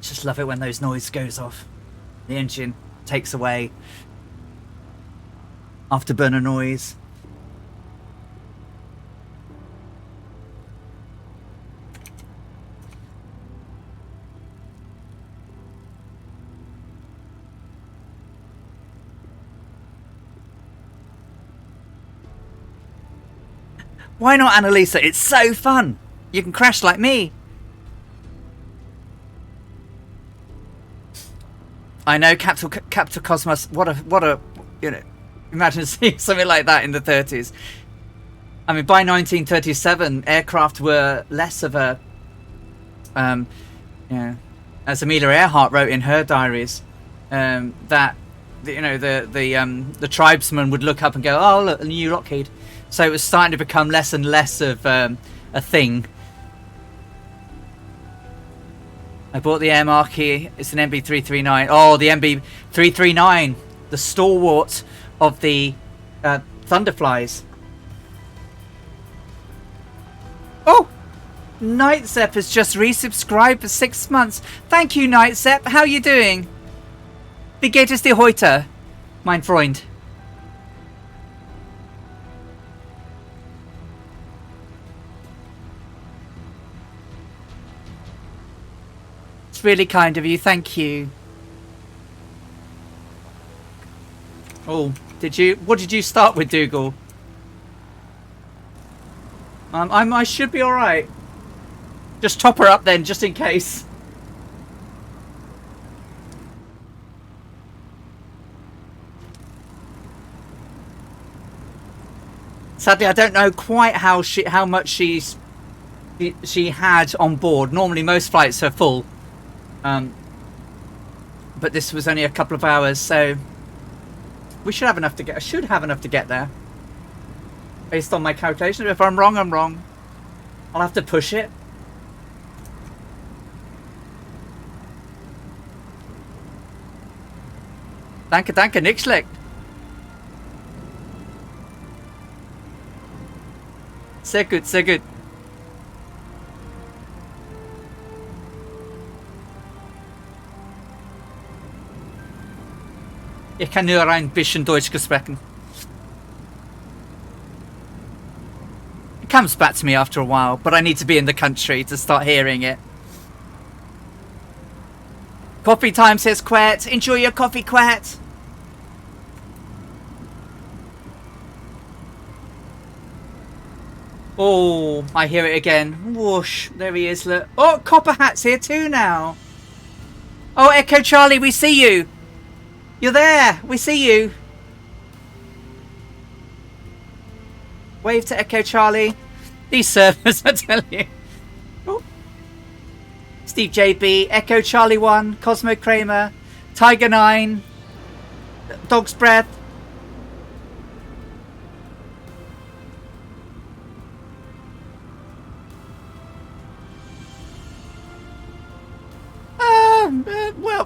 Speaker 1: Just love it when those noise goes off. The engine takes away afterburner noise. Why not, Annalisa? It's so fun. You can crash like me. I know, Capital Cosmos. What a, you know, imagine seeing something like that in the 30s. I mean, by 1937, aircraft were less of a, yeah, as Amelia Earhart wrote in her diaries, that, you know, the tribesmen would look up and go, oh, look, a new Lockheed. So it was starting to become less and less of a thing. I bought the Air Marquis. It's an MB339. Oh, the MB339, the stalwart of the Thunderflies. Oh, Nightzepp has just resubscribed for 6 months. Thank you, Nightzepp. How are you doing? Wie geht es dir heute, mein Freund? Really kind of you, thank you. Oh, what did you start with, Dougal? I should be alright. Just top her up then, just in case. Sadly, I don't know quite how much she had on board. Normally most flights are full. But this was only a couple of hours, so we should have enough to get. I should have enough to get there, based on my calculations. If I'm wrong, I'm wrong. I'll have to push it. Danke, nicht schlecht. Sehr gut, sehr gut. Ich kann nur ein bisschen Deutsch sprechen. It comes back to me after a while, but I need to be in the country to start hearing it. Coffee time, says Quet. Enjoy your coffee, Quet. Oh, I hear it again. Whoosh, there he is. Look. Oh, Copper Hat's here too now. Oh, Echo Charlie, we see you. You're there! We see you! Wave to Echo Charlie. These servers, I tell you. Oh. Steve JB, Echo Charlie 1, Cosmo Kramer, Tiger 9, Dog's Breath.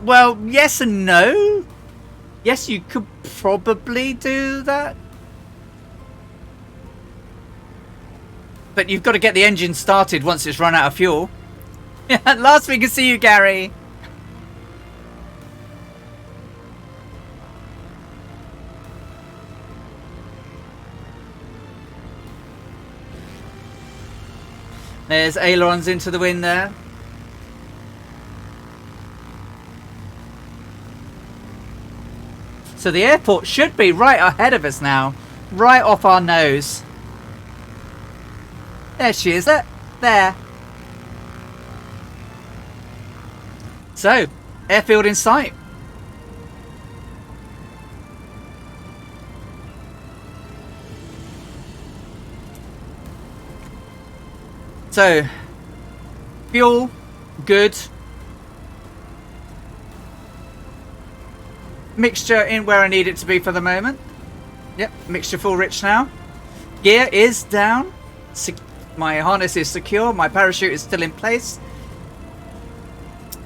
Speaker 1: Well, yes and no. Yes, you could probably do that. But you've got to get the engine started once it's run out of fuel. Last we can see you, Gary. There's ailerons into the wind there. So the airport should be right ahead of us now. Right off our nose. There she is. There. So, airfield in sight. So, fuel, good. Mixture in where I need it to be for the moment. Yep, mixture full rich now. Gear is down. My harness is secure. My parachute is still in place.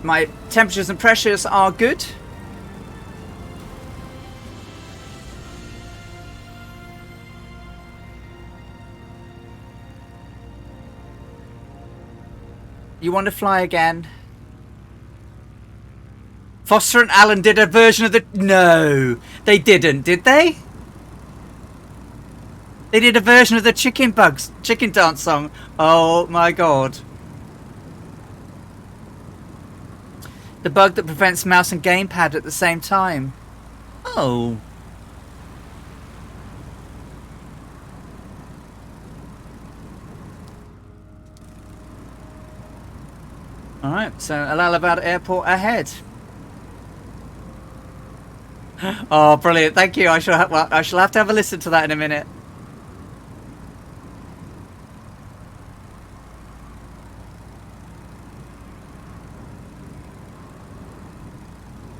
Speaker 1: My temperatures and pressures are good. You want to fly again? Foster and Allen did a version of the... No, they didn't, did they? They did a version of the chicken dance song. Oh my god. The bug that prevents mouse and gamepad at the same time. Oh. Alright, so Allahabad Airport ahead. Oh, brilliant. Thank you. I shall have to have a listen to that in a minute.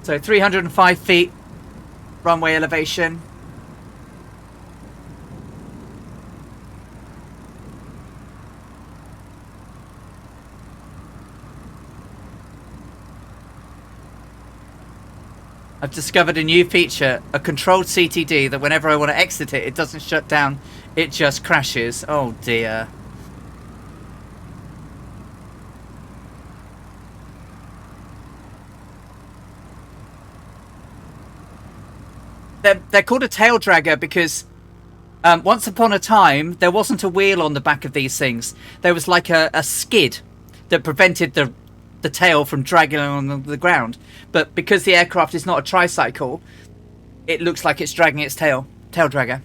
Speaker 1: So 305 feet runway elevation. I've discovered a new feature, a controlled CTD, that whenever I want to exit it, it doesn't shut down, it just crashes. Oh dear. They're called a tail dragger because once upon a time there wasn't a wheel on the back of these things. There was like a skid that prevented the tail from dragging on the ground. But because the aircraft is not a tricycle, it looks like it's dragging its tail. Tail dragger.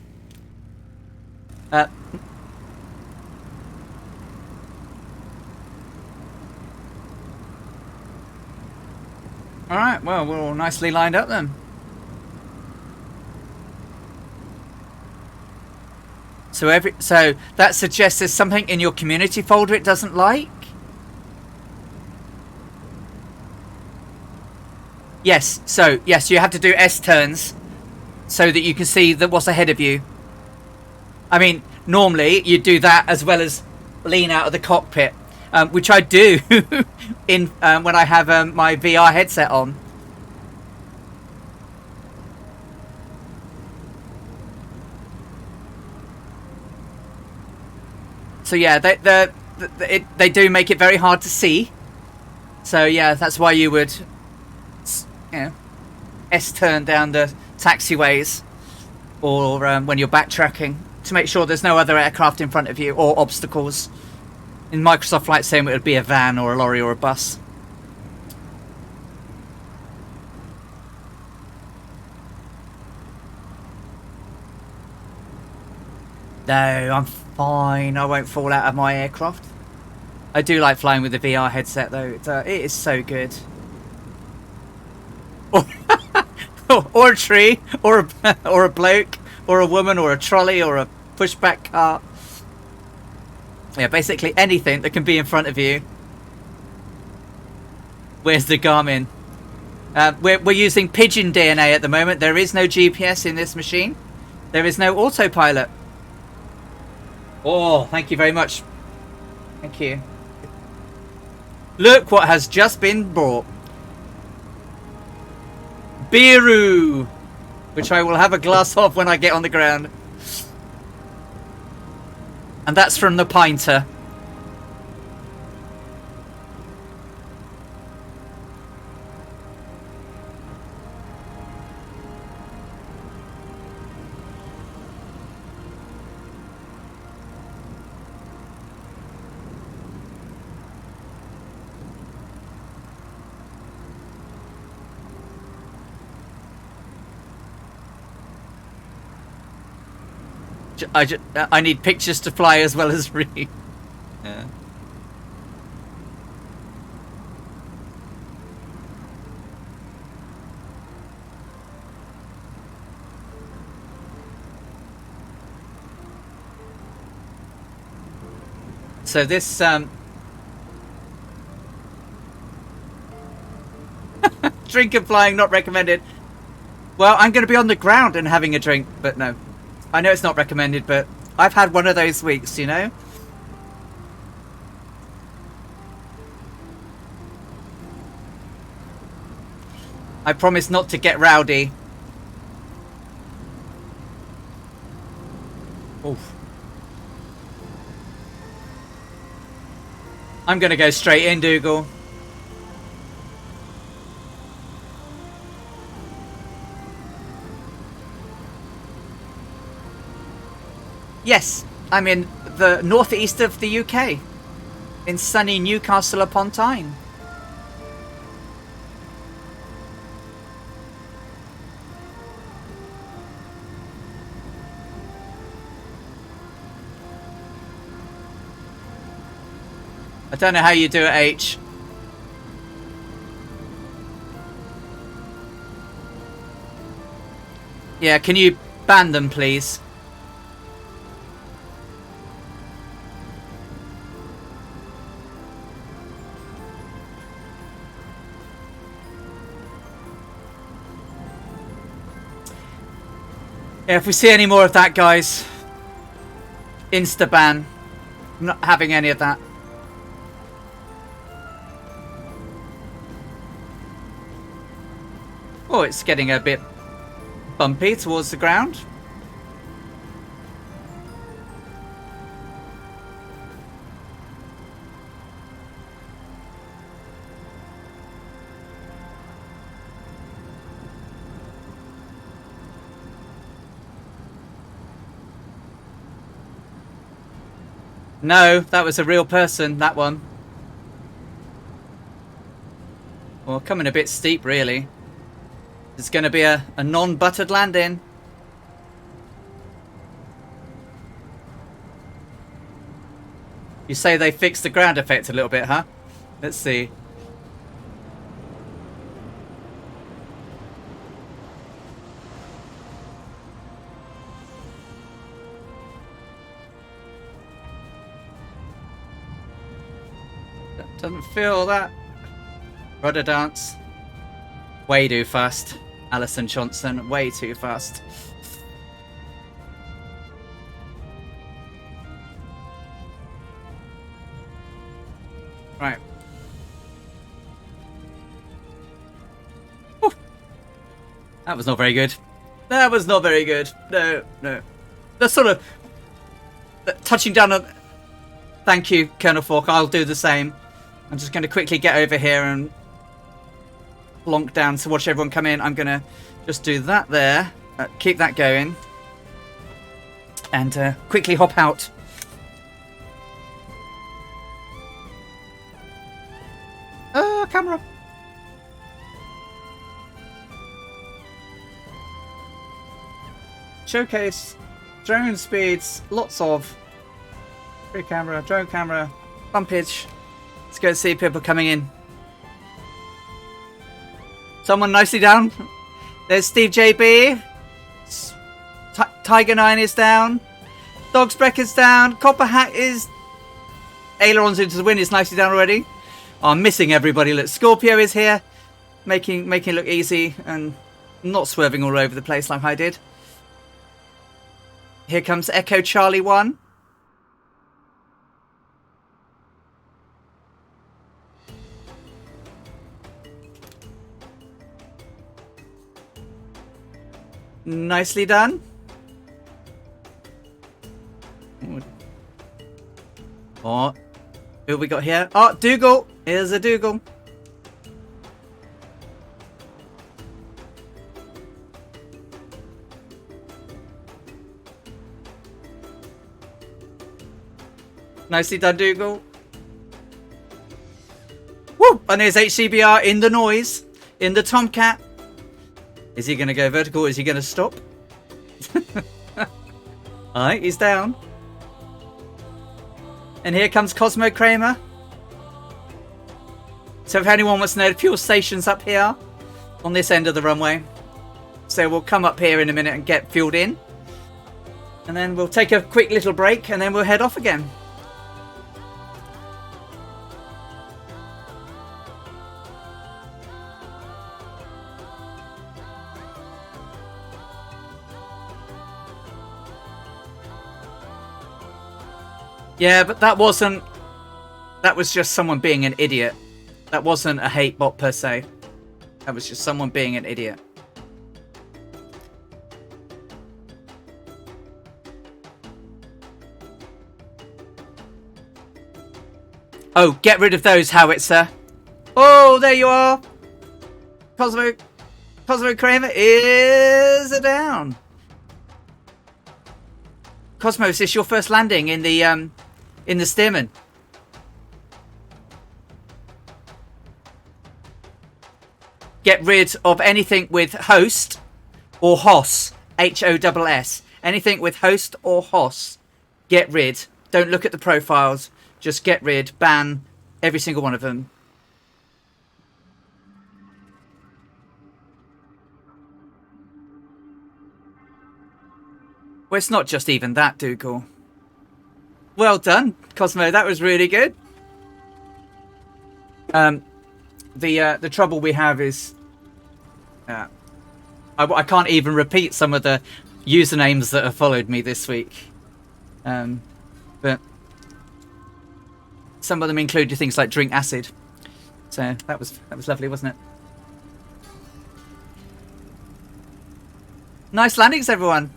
Speaker 1: Alright, well, we're all nicely lined up then. So that suggests there's something in your community folder it doesn't like? Yes, so yes, you have to do S turns so that you can see what's ahead of you. I mean, normally you do that as well as lean out of the cockpit, which I do in when I have my VR headset on. So yeah, they do make it very hard to see. So yeah, that's why you would, you know, S-turn down the taxiways, or when you're backtracking, to make sure there's no other aircraft in front of you or obstacles. In Microsoft Flight Sim, it would be a van or a lorry or a bus. No, I'm fine. I won't fall out of my aircraft. I do like flying with the VR headset, though. It is so good. Or a tree, or a bloke, or a woman, or a trolley, or a pushback cart. Yeah, basically anything that can be in front of you. Where's the Garmin? We're using pigeon DNA at the moment. There is no GPS in this machine. There is no autopilot. Oh, thank you very much. Thank you. Look what has just been brought. Biru, which I will have a glass of when I get on the ground. And that's from the Pinter. I need pictures to fly as well as read. Yeah. So this drink and flying not recommended. Well, I'm going to be on the ground and having a drink, but no. I know it's not recommended, but I've had one of those weeks, you know? I promise not to get rowdy. Oof. I'm going to go straight in, Dougal. Yes, I'm in the northeast of the UK, in sunny Newcastle upon Tyne. I don't know how you do it, H. Yeah, can you ban them, please? Yeah, if we see any more of that, guys, insta-ban. I'm not having any of that. Oh, it's getting a bit bumpy towards the ground. No, that was a real person, that one. Well, coming a bit steep, really. It's going to be a non-buttered landing. You say they fixed the ground effect a little bit, huh? Let's see. Doesn't feel that. Rudder dance. Way too fast. Alison Johnson, way too fast. Right. Whew. That was not very good. That was not very good. No, no. The sort of touching down on... Thank you, Colonel Falk. I'll do the same. I'm just going to quickly get over here and plonk down to watch everyone come in. I'm going to just do that there. Keep that going. And quickly hop out. Camera. Showcase. Drone speeds. Lots of. Free camera. Drone camera. Bumpage. Let's go see people coming in. Someone nicely down. There's Steve JB. Tiger 9 is down. Dogsbreck is down. Copper Hat is... Ailerons into the wind is nicely down already. Oh, I'm missing everybody. Look, Scorpio is here. Making it look easy and not swerving all over the place like I did. Here comes Echo Charlie 1. Nicely done. Oh, who have we got here? Oh, Dougal. Here's a Dougal. Nicely done, Dougal. Woo! And there's HCBR in the noise, in the Tomcat. Is he going to go vertical? Is he going to stop? Alright, he's down. And here comes Cosmo Kramer. So if anyone wants to know, the fuel station's up here on this end of the runway. So we'll come up here in a minute and get fueled in. And then we'll take a quick little break and then we'll head off again. Yeah, but that wasn't... That was just someone being an idiot. That wasn't a hate bot per se. That was just someone being an idiot. Oh, get rid of those, howitzer. Oh, there you are. Cosmo Kramer is down. Cosmos, it's your first landing in the Stearman. Get rid of anything with host or HOS. HOSS. Anything with host or HOS. Get rid. Don't look at the profiles. Just get rid. Ban every single one of them. Well, it's not just even that, Dougal. Well done, Cosmo. That was really good. The trouble we have is I can't even repeat some of the usernames that have followed me this week. But some of them included things like drink acid. So that was lovely, wasn't it? Nice landings, everyone.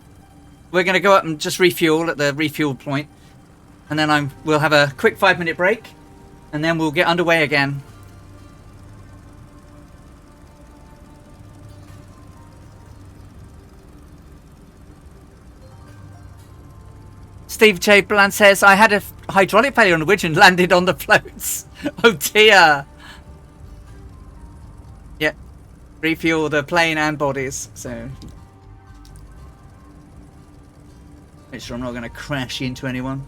Speaker 1: We're going to go up and just refuel at the refuel point, and then we'll have a quick 5-minute break, and then we'll get underway again. Steve J. Bland says, I had a hydraulic failure on the Widge and landed on the floats. Oh dear. Yeah. Refuel the plane and bodies, so make sure I'm not going to crash into anyone.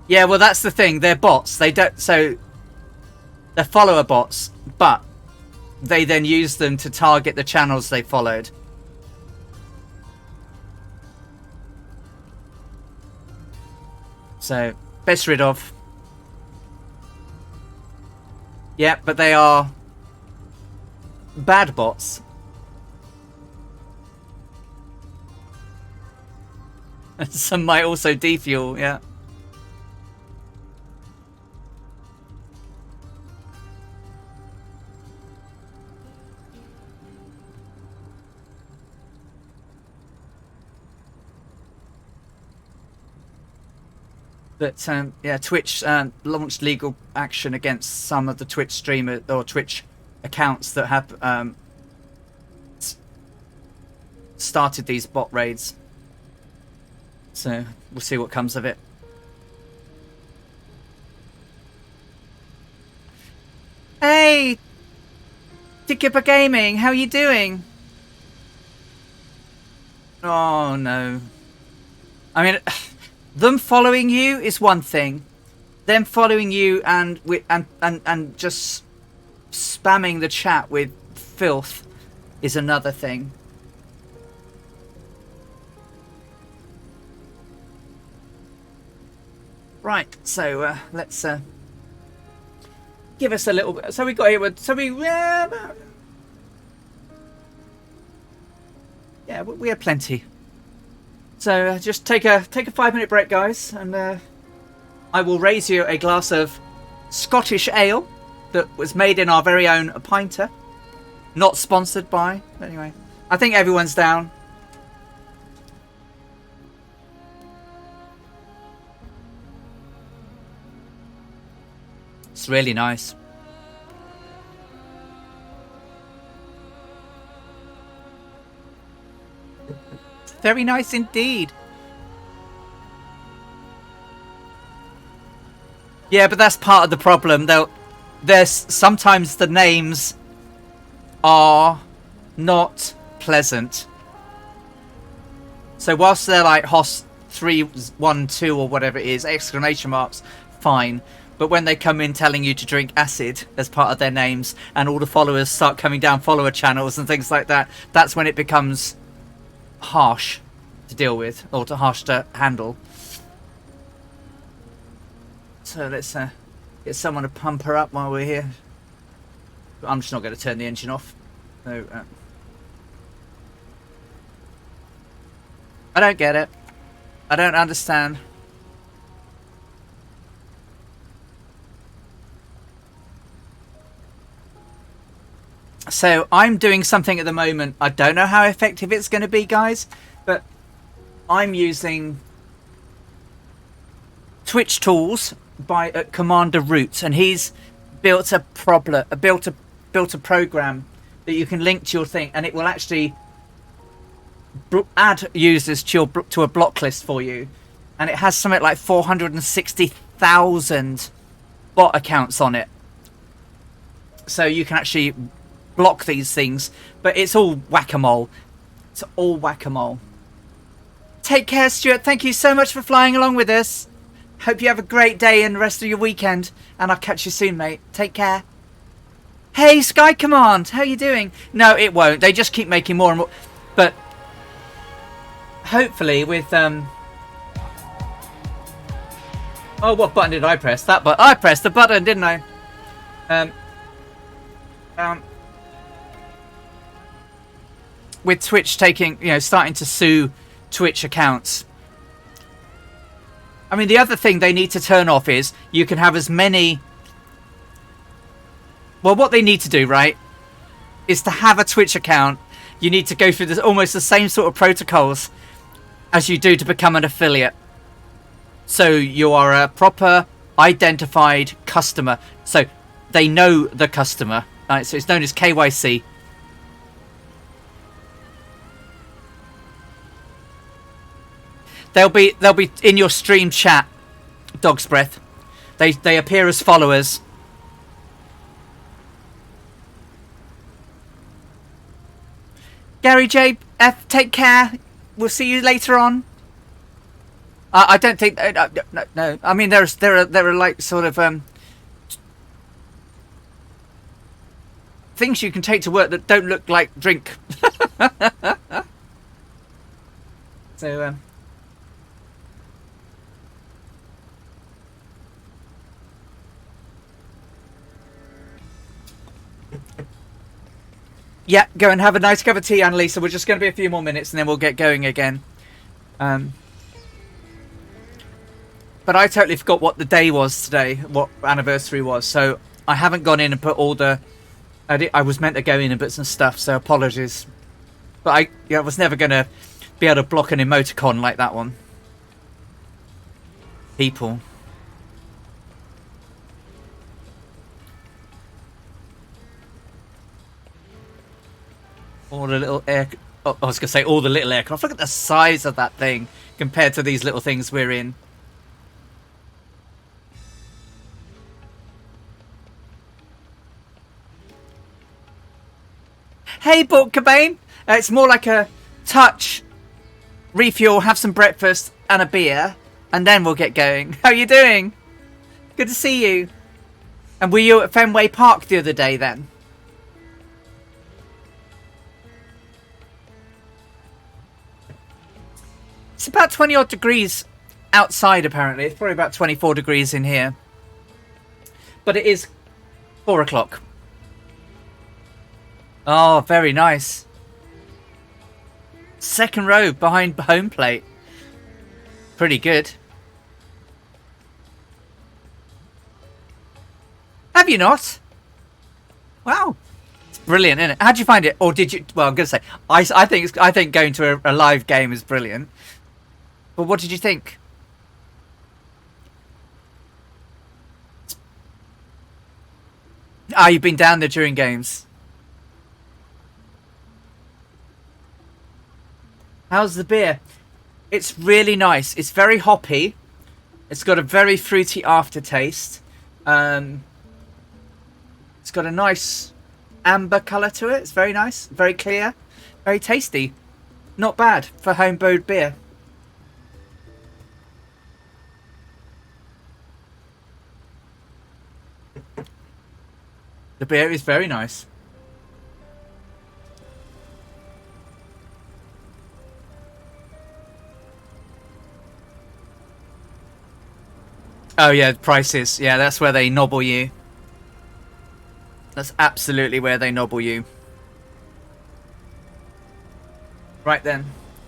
Speaker 1: Yeah, well, that's the thing. They're bots. They don't. So they're follower bots, but they then use them to target the channels they followed. So best rid of. Yeah, but they are bad bots. Some might also defuel, yeah. But yeah, Twitch launched legal action against some of the Twitch streamers or Twitch accounts that have started these bot raids. So we'll see what comes of it. Hey, Tikipper Gaming, how are you doing? Oh no. I mean, them following you is one thing. Them following you and just spamming the chat with filth is another thing. Right, so let's give us a little bit. So we got here. So we yeah, we have plenty. So just take a 5-minute break, guys, and I will raise you a glass of Scottish ale that was made in our very own pinter. Not sponsored by, anyway. I think everyone's down. It's really nice. Very nice indeed. Yeah, but that's part of the problem. There's sometimes the names are not pleasant. So whilst they're like HOS 312 or whatever it is, exclamation marks, fine. But when they come in telling you to drink acid as part of their names, and all the followers start coming down follower channels and things like that, that's when it becomes harsh to deal with, or harsh to handle. So let's get someone to pump her up while we're here. But I'm just not going to turn the engine off. So I don't get it. I don't understand. So I'm doing something at the moment. I don't know how effective it's going to be, guys, but I'm using Twitch tools by Commander Root, and he's built a program that you can link to your thing, and it will actually add users to a block list for you, and it has something like 460,000 bot accounts on it, so you can actually block these things. But it's all whack-a-mole. It's all whack-a-mole. Take care, Stuart. Thank you so much for flying along with us. Hope you have a great day and the rest of your weekend, and I'll catch you soon, mate. Take care. Hey, Sky Command, how you doing? No, it won't. They just keep making more and more. But hopefully with oh, what button did I press? That button. I pressed the button, didn't I? With Twitch taking, starting to sue Twitch accounts. I mean, the other thing they need to turn off is you can have as many. Well, what they need to do, right, is to have a Twitch account, you need to go through this, almost the same sort of protocols as you do to become an affiliate. So you are a proper identified customer. So they know the customer. Right? So it's known as KYC. They'll be in your stream chat, Dog's Breath. They appear as followers. Gary J F, take care. We'll see you later on. I don't think no. I mean there are like sort of things you can take to work that don't look like drink. So yeah, go and have a nice cup of tea, Annalisa. We're just going to be a few more minutes and then we'll get going again. But I totally forgot what the day was today, what anniversary was. So I haven't gone in and put all the... I was meant to go in and put some stuff, so apologies. But I was never going to be able to block an emoticon like that one. People. All the little air... Oh, I was going to say all the little aircraft. Look at the size of that thing compared to these little things we're in. Hey, Bulk Cobain. It's more like a touch, refuel, have some breakfast and a beer, and then we'll get going. How are you doing? Good to see you. And were you at Fenway Park the other day then? It's about 20 odd degrees outside apparently. It's probably about 24 degrees in here. But it is 4 o'clock. Oh, very nice. Second row behind home plate. Pretty good. Have you not? Wow. It's brilliant, isn't it? How'd you find it? Or did you... Well, I'm going to say, I think going to a live game is brilliant. But what did you think? Ah, you've been down there during games. How's the beer? It's really nice. It's very hoppy. It's got a very fruity aftertaste. It's got a nice amber colour to it. It's very nice. Very clear. Very tasty. Not bad for home-brewed beer. The beer is very nice. Oh yeah, prices. Yeah, that's where they nobble you. That's absolutely where they nobble you. Right then.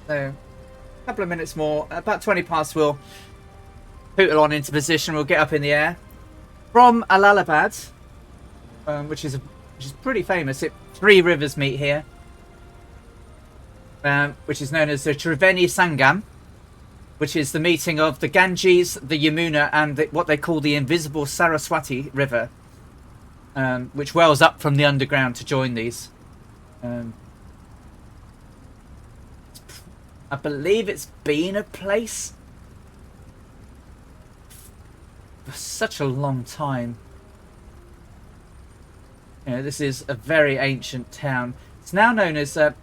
Speaker 1: So, a couple of minutes more. About 20 past we'll hootle on into position. We'll get up in the air. From Allahabad, which is pretty famous. Three rivers meet here. Which is known as the Triveni Sangam, which is the meeting of the Ganges, the Yamuna, and what they call the invisible Saraswati River. which wells up from the underground to join these. I believe it's been a place for such a long time. You know, this is a very ancient town. It's now known as what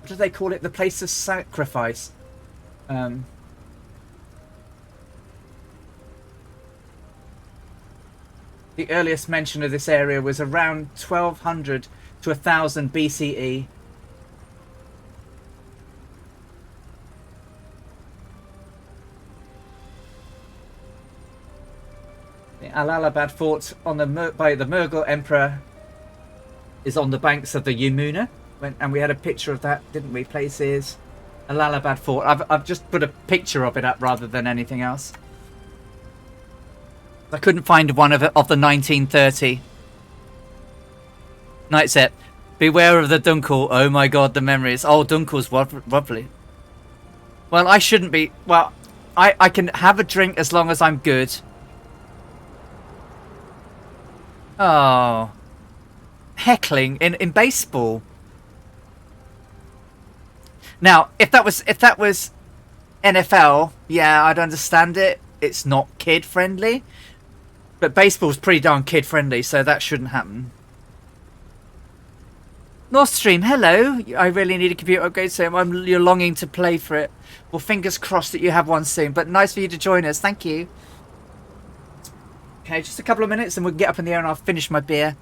Speaker 1: do they call it? The place of sacrifice. The earliest mention of this area was around 1200 to 1000 BCE. The Allahabad fort on by the Mughal emperor is on the banks of the Yamuna, and we had a picture of that, didn't we? Places, Allahabad fort. I've just put a picture of it up rather than anything else. I couldn't find one of the 1930. Night set. Beware of the Dunkel. Oh my god, the memories. Oh, Dunkel's lovely. Well, I shouldn't be. Well, I can have a drink as long as I'm good. Oh. Heckling in baseball. Now, if that was NFL, yeah, I'd understand it. It's not kid friendly. But baseball's pretty darn kid friendly, so that shouldn't happen. North Stream, hello. I really need a computer upgrade, so you're longing to play for it. Well, fingers crossed that you have one soon. But nice for you to join us. Thank you. Okay, just a couple of minutes and we'll get up in the air and I'll finish my beer.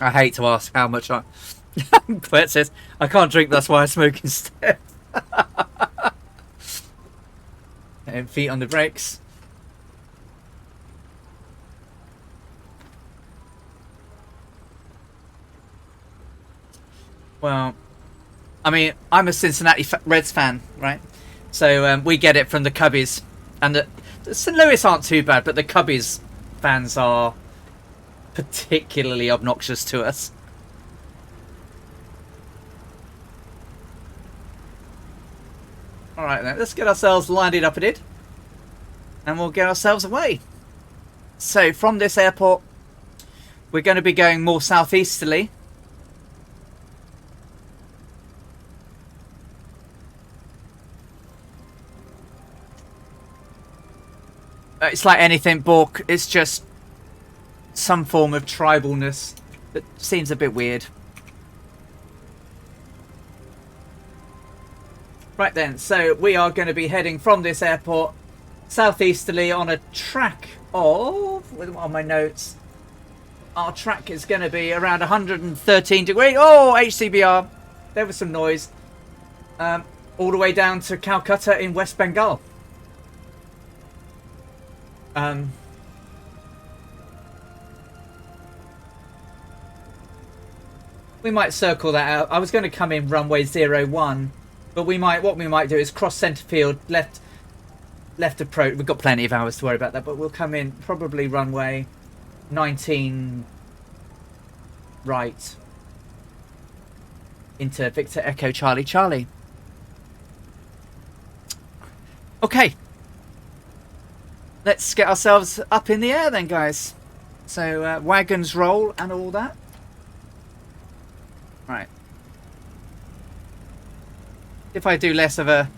Speaker 1: I hate to ask how much I... Bert says, I can't drink, that's why I smoke instead. And feet on the brakes. Well, I mean, I'm a Cincinnati Reds fan, right? So we get it from the Cubbies. And the St. Louis aren't too bad, but the Cubbies fans are particularly obnoxious to us. Alright then, let's get ourselves lined up a bit. And we'll get ourselves away. So from this airport, we're going to be going more southeasterly. It's like anything, Bork. It's just some form of tribalness that seems a bit weird. Right then, so we are going to be heading from this airport southeasterly on a track of, on my notes, our track is going to be around 113 degrees. Oh, HCBR. There was some noise. All the way down to Calcutta in West Bengal. We might circle that out. I was going to come in runway 01, but what we might do is cross centre field, left approach. We've got plenty of hours to worry about that, but we'll come in probably runway 19 right into Victor Echo Charlie Charlie. Okay. Let's get ourselves up in the air then, guys. So, wagons roll and all that. Right. If I do less of a...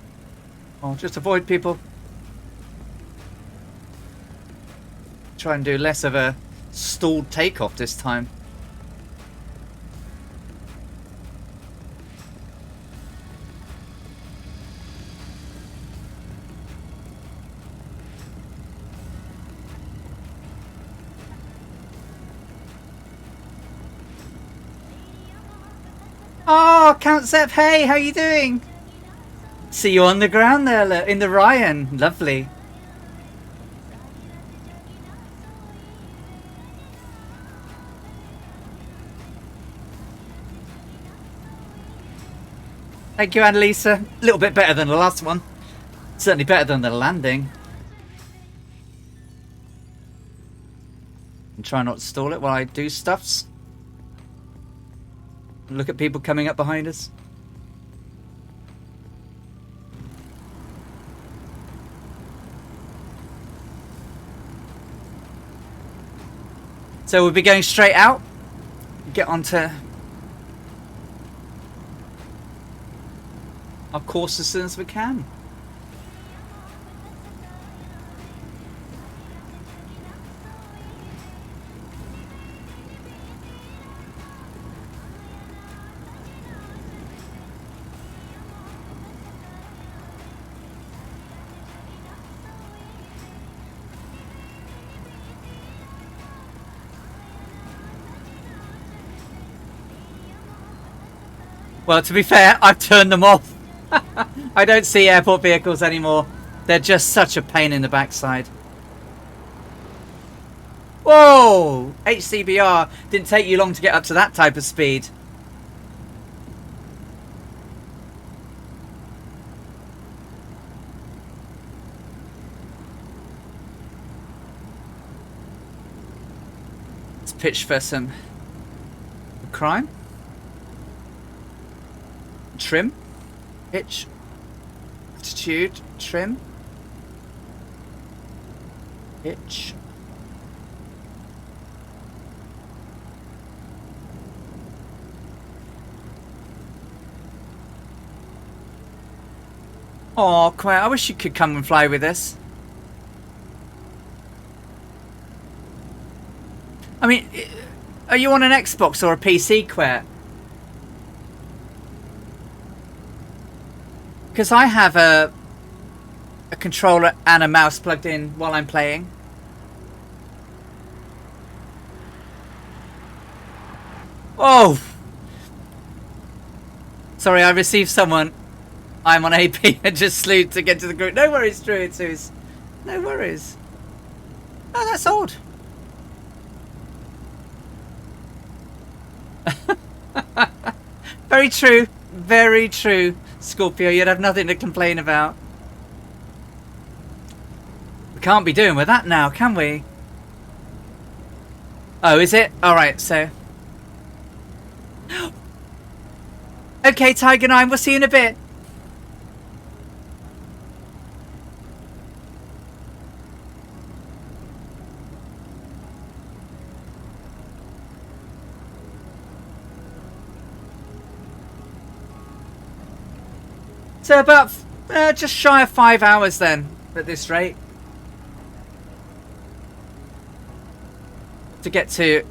Speaker 1: I'll just avoid people. Try and do less of a stalled takeoff this time. Oh, Count Zep, hey, how you doing? See you on the ground there, in the Ryan. Lovely. Thank you, Annalisa. A little bit better than the last one. Certainly better than the landing. And try not to stall it while I do stuffs. Look at people coming up behind us. So we'll be going straight out. Get onto our course as soon as we can. Well, to be fair, I've turned them off. I don't see airport vehicles anymore. They're just such a pain in the backside. Whoa! HCBR didn't take you long to get up to that type of speed. Let's pitch for some crime. Trim, pitch, attitude, trim, pitch. Oh, Quail, I wish you could come and fly with us. I mean, are you on an Xbox or a PC, Quail? Because I have a controller and a mouse plugged in while I'm playing. Oh! Sorry, I received someone. I'm on AP and just slewed to get to the group. No worries, Druidus. No worries. Oh, that's odd. Very true. Very true. Scorpio, you'd have nothing to complain about. We can't be doing with that now, can we? Oh, is it? Alright, so... Okay, Tiger 9, we'll see you in a bit. So about just shy of 5 hours then, at this rate. To get to...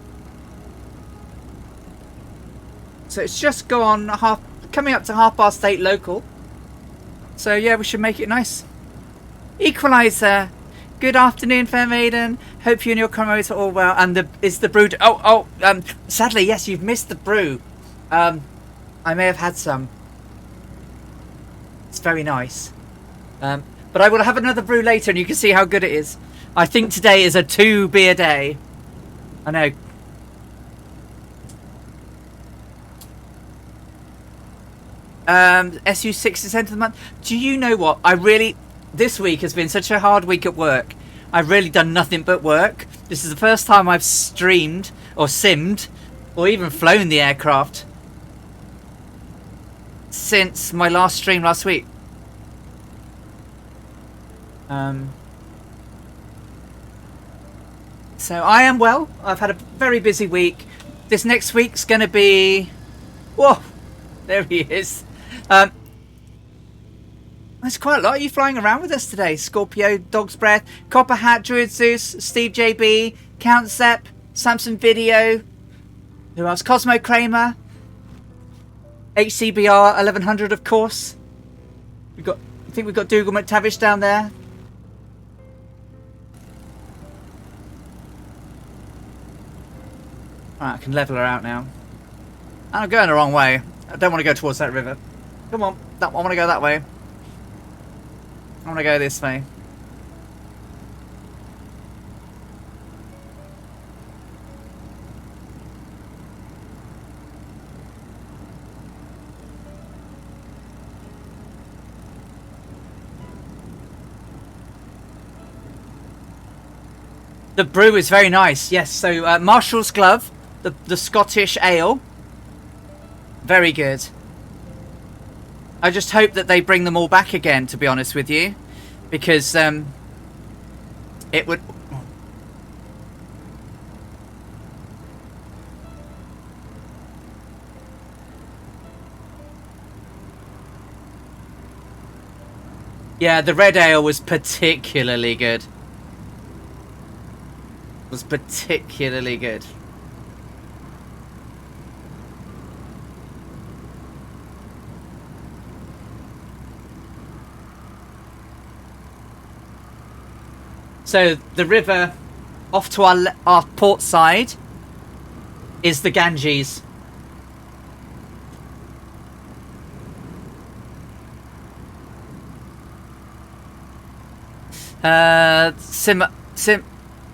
Speaker 1: So it's just coming up to 8:30 local. So yeah, we should make it nice. Equalizer. Good afternoon, Fair Maiden. Hope you and your comrades are all well. And is the brew... sadly, yes, you've missed the brew. I may have had some. It's very nice. But I will have another brew later and you can see how good it is. I think today is a 2 beer day. I know. SU6 is end of the month. Do you know what? This week has been such a hard week at work. I've really done nothing but work. This is the first time I've streamed or simmed or even flown the aircraft since my last stream last week. So I am well. I've had a very busy week. This next week's going to be... Whoa! There he is. There's quite a lot of you flying around with us today. Scorpio, Dog's Breath, Copper Hat, Druid Zeus, Steve JB, Count Zepp, Samson Video. Who else? Cosmo Kramer. HCBR 1100, of course. I think we've got Dougal McTavish down there. Alright, I can level her out now. I'm going the wrong way. I don't want to go towards that river. Come on, I want to go that way. I want to go this way. The brew is very nice. Yes, so Marshall's Glove, the Scottish ale. Very good. I just hope that they bring them all back again, to be honest with you. Because it would... Yeah, the red ale was particularly good. Was particularly good. So the river off to our port side is the Ganges.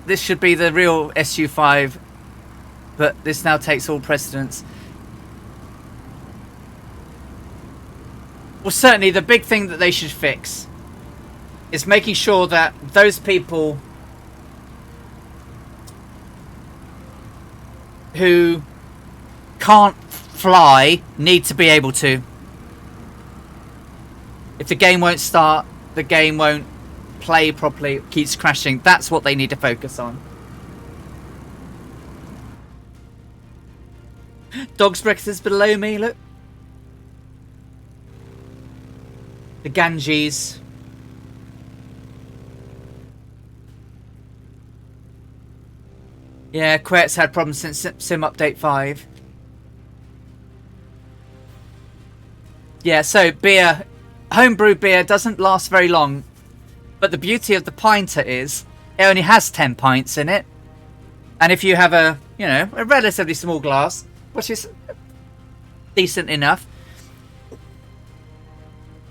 Speaker 1: This should be the real SU5, but this now takes all precedence. Well, certainly the big thing that they should fix is making sure that those people who can't fly need to be able to. If the game won't start, the game won't play properly, it keeps crashing. That's what they need to focus on. Dog's breakfast below me, look. The Ganges. Yeah, Quet's had problems since Sim Update 5. Yeah, so beer, homebrew beer doesn't last very long. But the beauty of the pinter is it only has 10 pints in it. And if you have a relatively small glass, which is decent enough,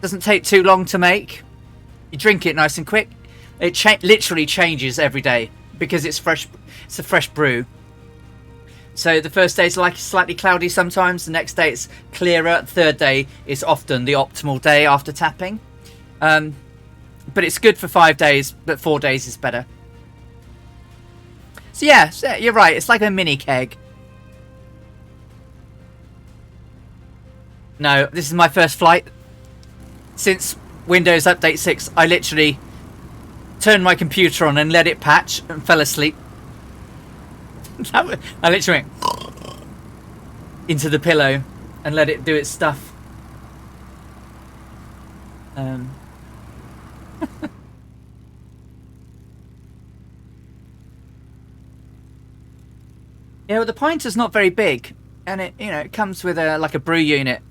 Speaker 1: doesn't take too long to make. You drink it nice and quick. It literally changes every day because it's fresh. It's a fresh brew. So the first day is like slightly cloudy sometimes. The next day it's clearer. The third day is often the optimal day after tapping. But it's good for 5 days, but 4 days is better. So yeah, you're right. It's like a mini keg. No, this is my first flight. Since Windows Update 6, I literally turned my computer on and let it patch and fell asleep. I literally went into the pillow and let it do its stuff. Yeah, well, the pinter's not very big, and it comes with like a brew unit,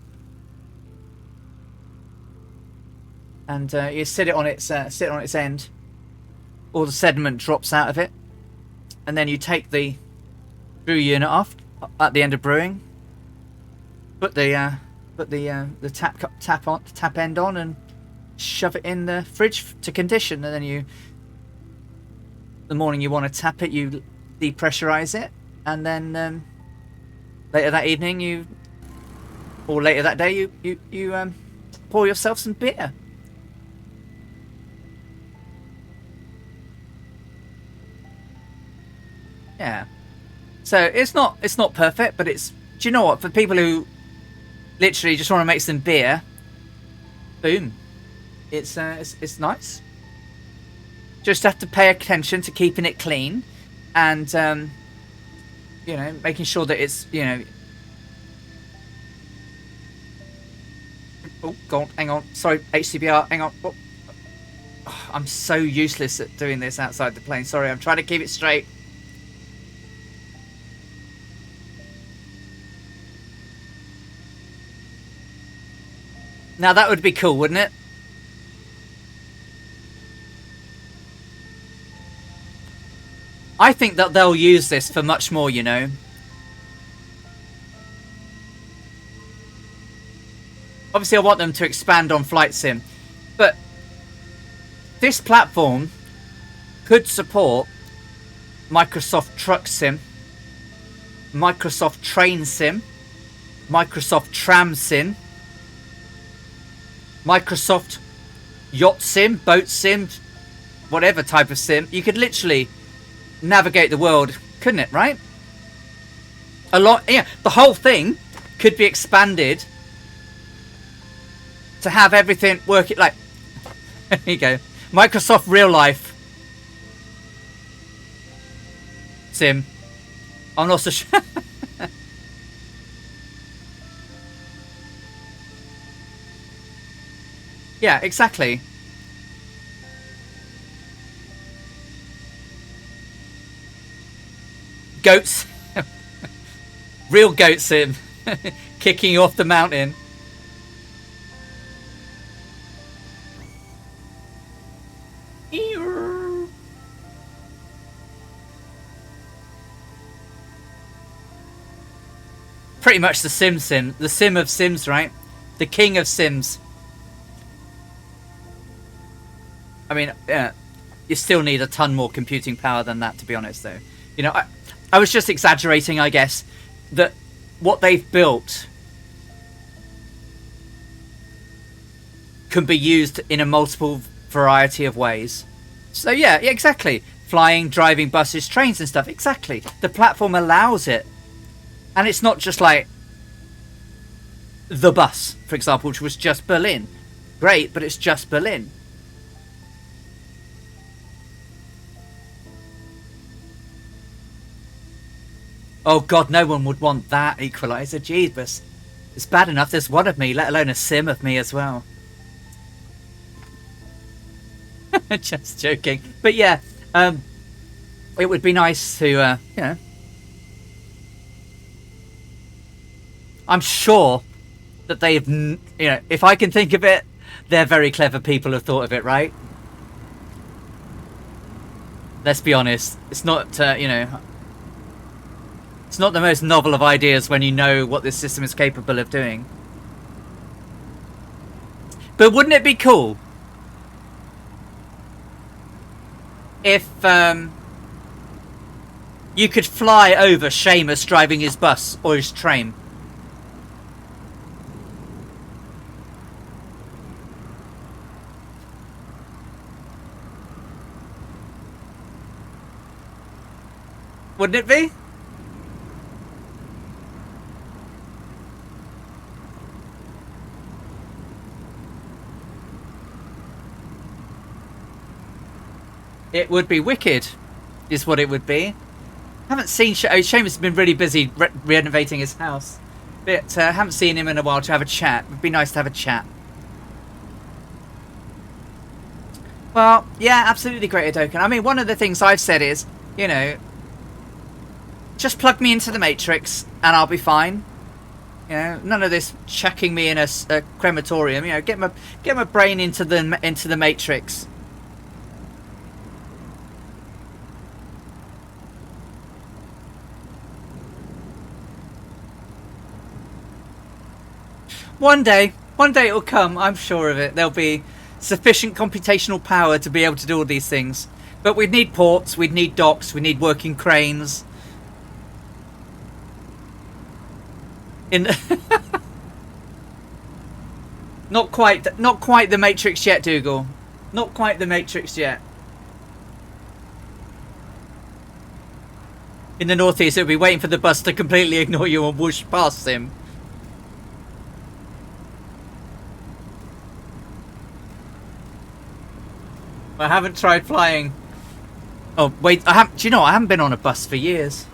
Speaker 1: and you sit on its end. All the sediment drops out of it, and then you take the brew unit off at the end of brewing. Put the tap end on, and shove it in the fridge to condition, and then the morning you want to tap it, you depressurize it. And then later that evening, or later that day, you pour yourself some beer. Yeah. So it's not perfect, but it's. Do you know what? For people who literally just want to make some beer, boom, it's nice. Just have to pay attention to keeping it clean, and making sure that it's, oh god, hang on, sorry, HCBR, hang on. Oh, I'm so useless at doing this outside the plane. Sorry, I'm trying to keep it straight. Now that would be cool, wouldn't it? I think that they'll use this for much more, Obviously, I want them to expand on Flight Sim. But this platform could support Microsoft Truck Sim, Microsoft Train Sim, Microsoft Tram Sim, Microsoft Yacht Sim, Boat Sim, whatever type of sim. You could literally navigate the world, couldn't it, right? A lot, yeah. The whole thing could be expanded to have everything working like there you go. Microsoft Real Life Sim. I'm not so sure. Yeah, exactly. goats. Real goat sim. Kicking you off the mountain. Pretty much the sim. The sim of sims, right? The king of sims. I mean, yeah, you still need a ton more computing power than that, to be honest, though. You know, I was just exaggerating, I guess, that what they've built can be used in a multiple variety of ways. So, yeah, exactly. Flying, driving buses, trains and stuff. Exactly. The platform allows it. And it's not just like the bus, for example, which was just Berlin. Great, but it's just Berlin. Oh god, no one would want that equalizer. Jeebus. It's bad enough there's one of me, let alone a sim of me as well. Just joking. But yeah, it would be nice to, you know. I'm sure that they've, you know, if I can think of it, they're very clever people who have thought of it, right? Let's be honest. It's not, you know, it's not the most novel of ideas when you know what this system is capable of doing. But wouldn't it be cool if you could fly over Seamus driving his bus or his train? Wouldn't it be? It would be wicked, is what it would be. Haven't seen Seamus has been really busy renovating his house, but haven't seen him in a while to have a chat. It'd be nice to have a chat. Well, yeah, absolutely great, Adoken. I mean, one of the things I've said is, you know, just plug me into the Matrix and I'll be fine. You know, none of this chucking me in a crematorium. You know, get my brain into the Matrix. One day it'll come. I'm sure of it. There'll be sufficient computational power to be able to do all these things. But we'd need ports, we'd need docks, we need working cranes. Not quite the Matrix yet, Dougal. Not quite the Matrix yet. In the northeast, it'll be waiting for the bus to completely ignore you and whoosh past him. I haven't tried flying. Oh wait, do you know I haven't been on a bus for years.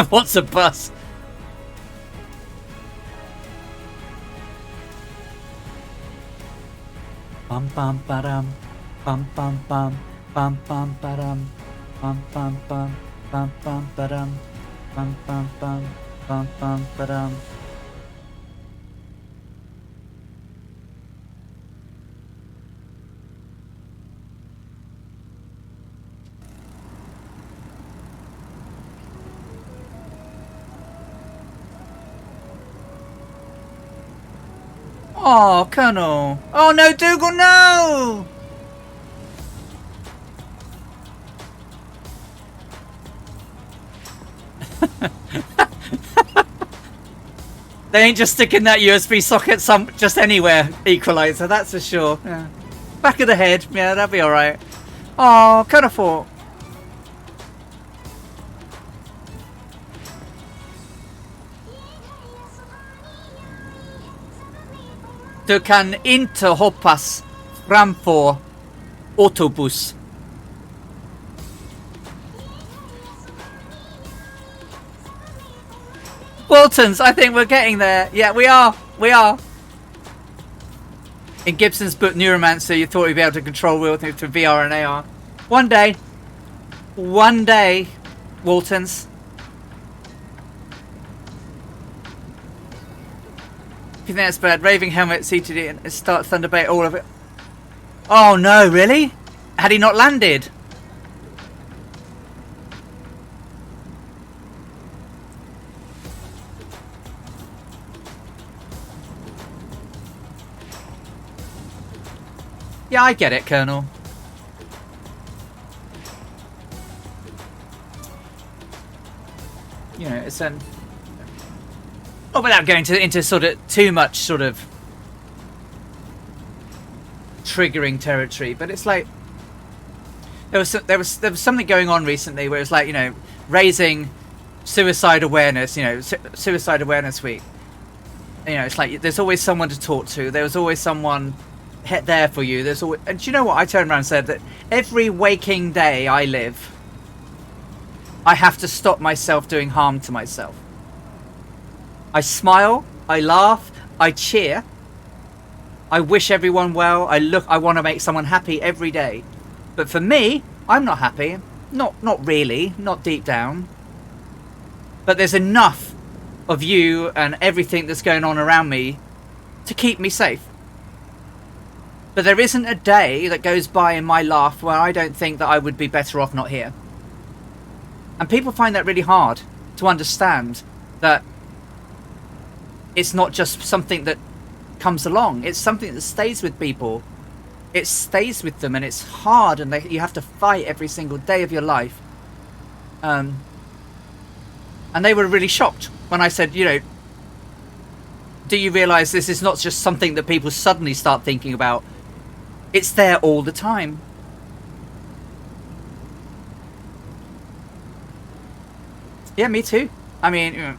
Speaker 1: What's a bus? Bum bum ba-dum, bum bum bum, bum bum ba-dum, bum bum bum, bum bum ba-dum, bum bum bum, bum bum ba-dum. Oh, Colonel. Oh no, Dougal, no! They ain't just sticking that USB socket just anywhere, equalizer, that's for sure. Yeah. Back of the head, yeah, that'll be alright. Oh, Colonel 4. Du kan inte hoppas framför Autobus. Waltons, I think we're getting there. Yeah, we are. We are. In Gibson's book Neuromancer, you thought you'd be able to control Wiltons through VR and AR. One day. One day, Waltons. If you think that's bad, Raving Helmet, CTD, and start Thunderbait, all of it. Oh no, really? Had he not landed? Yeah, I get it, Colonel. You know, it's well, without going into sort of too much sort of triggering territory, but it's like there was something going on recently where it's like, you know, raising suicide awareness. You know, Suicide Awareness Week. You know, it's like there's always someone to talk to. There's always someone there for you. There's always, and do you know what? I turned around and said that every waking day I live, I have to stop myself doing harm to myself. I smile, I laugh, I cheer, I wish everyone well, I want to make someone happy every day. But for me, I'm not happy. Not really, not deep down. But there's enough of you and everything that's going on around me to keep me safe. But there isn't a day that goes by in my life where I don't think that I would be better off not here. And people find that really hard to understand, that it's not just something that comes along. It's something that stays with people. It stays with them, and it's hard, and you have to fight every single day of your life. And they were really shocked when I said, you know, do you realise this is not just something that people suddenly start thinking about? It's there all the time. Yeah, me too. I mean,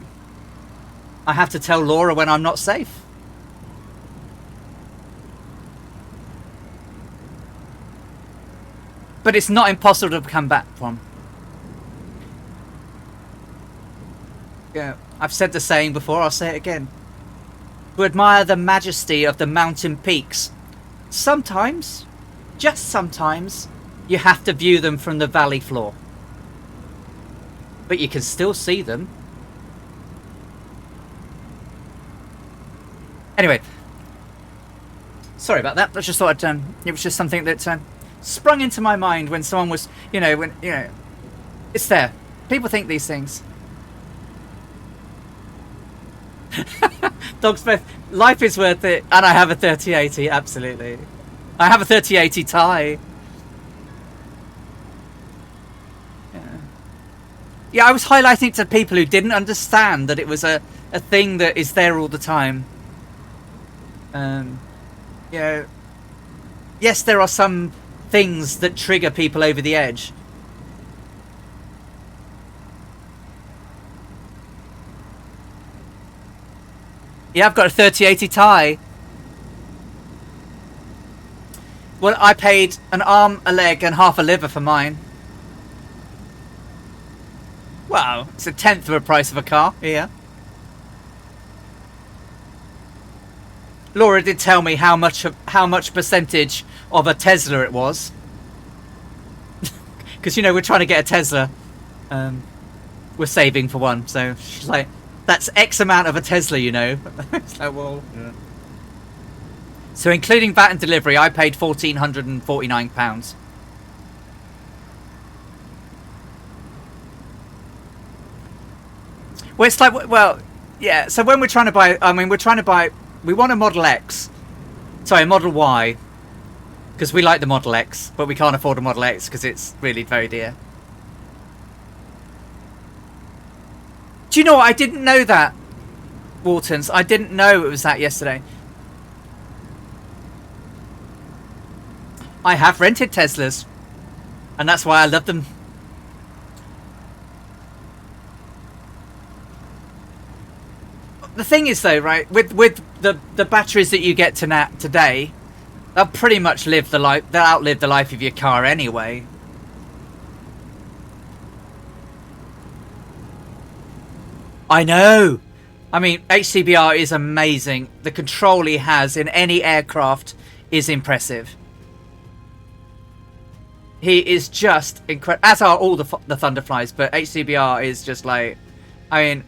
Speaker 1: I have to tell Laura when I'm not safe. But it's not impossible to come back from. Yeah, I've said the saying before, I'll say it again. To admire the majesty of the mountain peaks, sometimes, just sometimes, you have to view them from the valley floor. But you can still see them. Anyway, sorry about that. I just thought it was just something that sprung into my mind when someone was, it's there. People think these things. Dogsmith, life is worth it, and I have a 3080, absolutely. I have a 3080 Ti. Yeah, I was highlighting to people who didn't understand that it was a thing that is there all the time. You know, yes, there are some things that trigger people over the edge. Yeah, I've got a 3080 Ti. Well, I paid an arm, a leg, and half a liver for mine. Well, it's a tenth of the price of a car here. Laura did tell me how much percentage of a Tesla it was. Because, you know, we're trying to get a Tesla. We're saving for one. So she's like, that's X amount of a Tesla, you know. It's like, well, yeah. So including VAT and delivery, I paid £1,449. Well, it's like, well, yeah. So when we're trying to buy, we want a Model X. Sorry, a Model Y. Because we like the Model X, but we can't afford a Model X because it's really very dear. Do you know what? I didn't know that, Waltons. I didn't know it was that yesterday. I have rented Teslas, and that's why I love them. The thing is, though, right, with the batteries that you get today, They'll pretty much live the life. They'll outlive the life of your car anyway. I know. I mean, HCBR is amazing. The control he has in any aircraft is impressive. He is just incredible, as are all the Thunderflies, but HCBR is just like, I mean,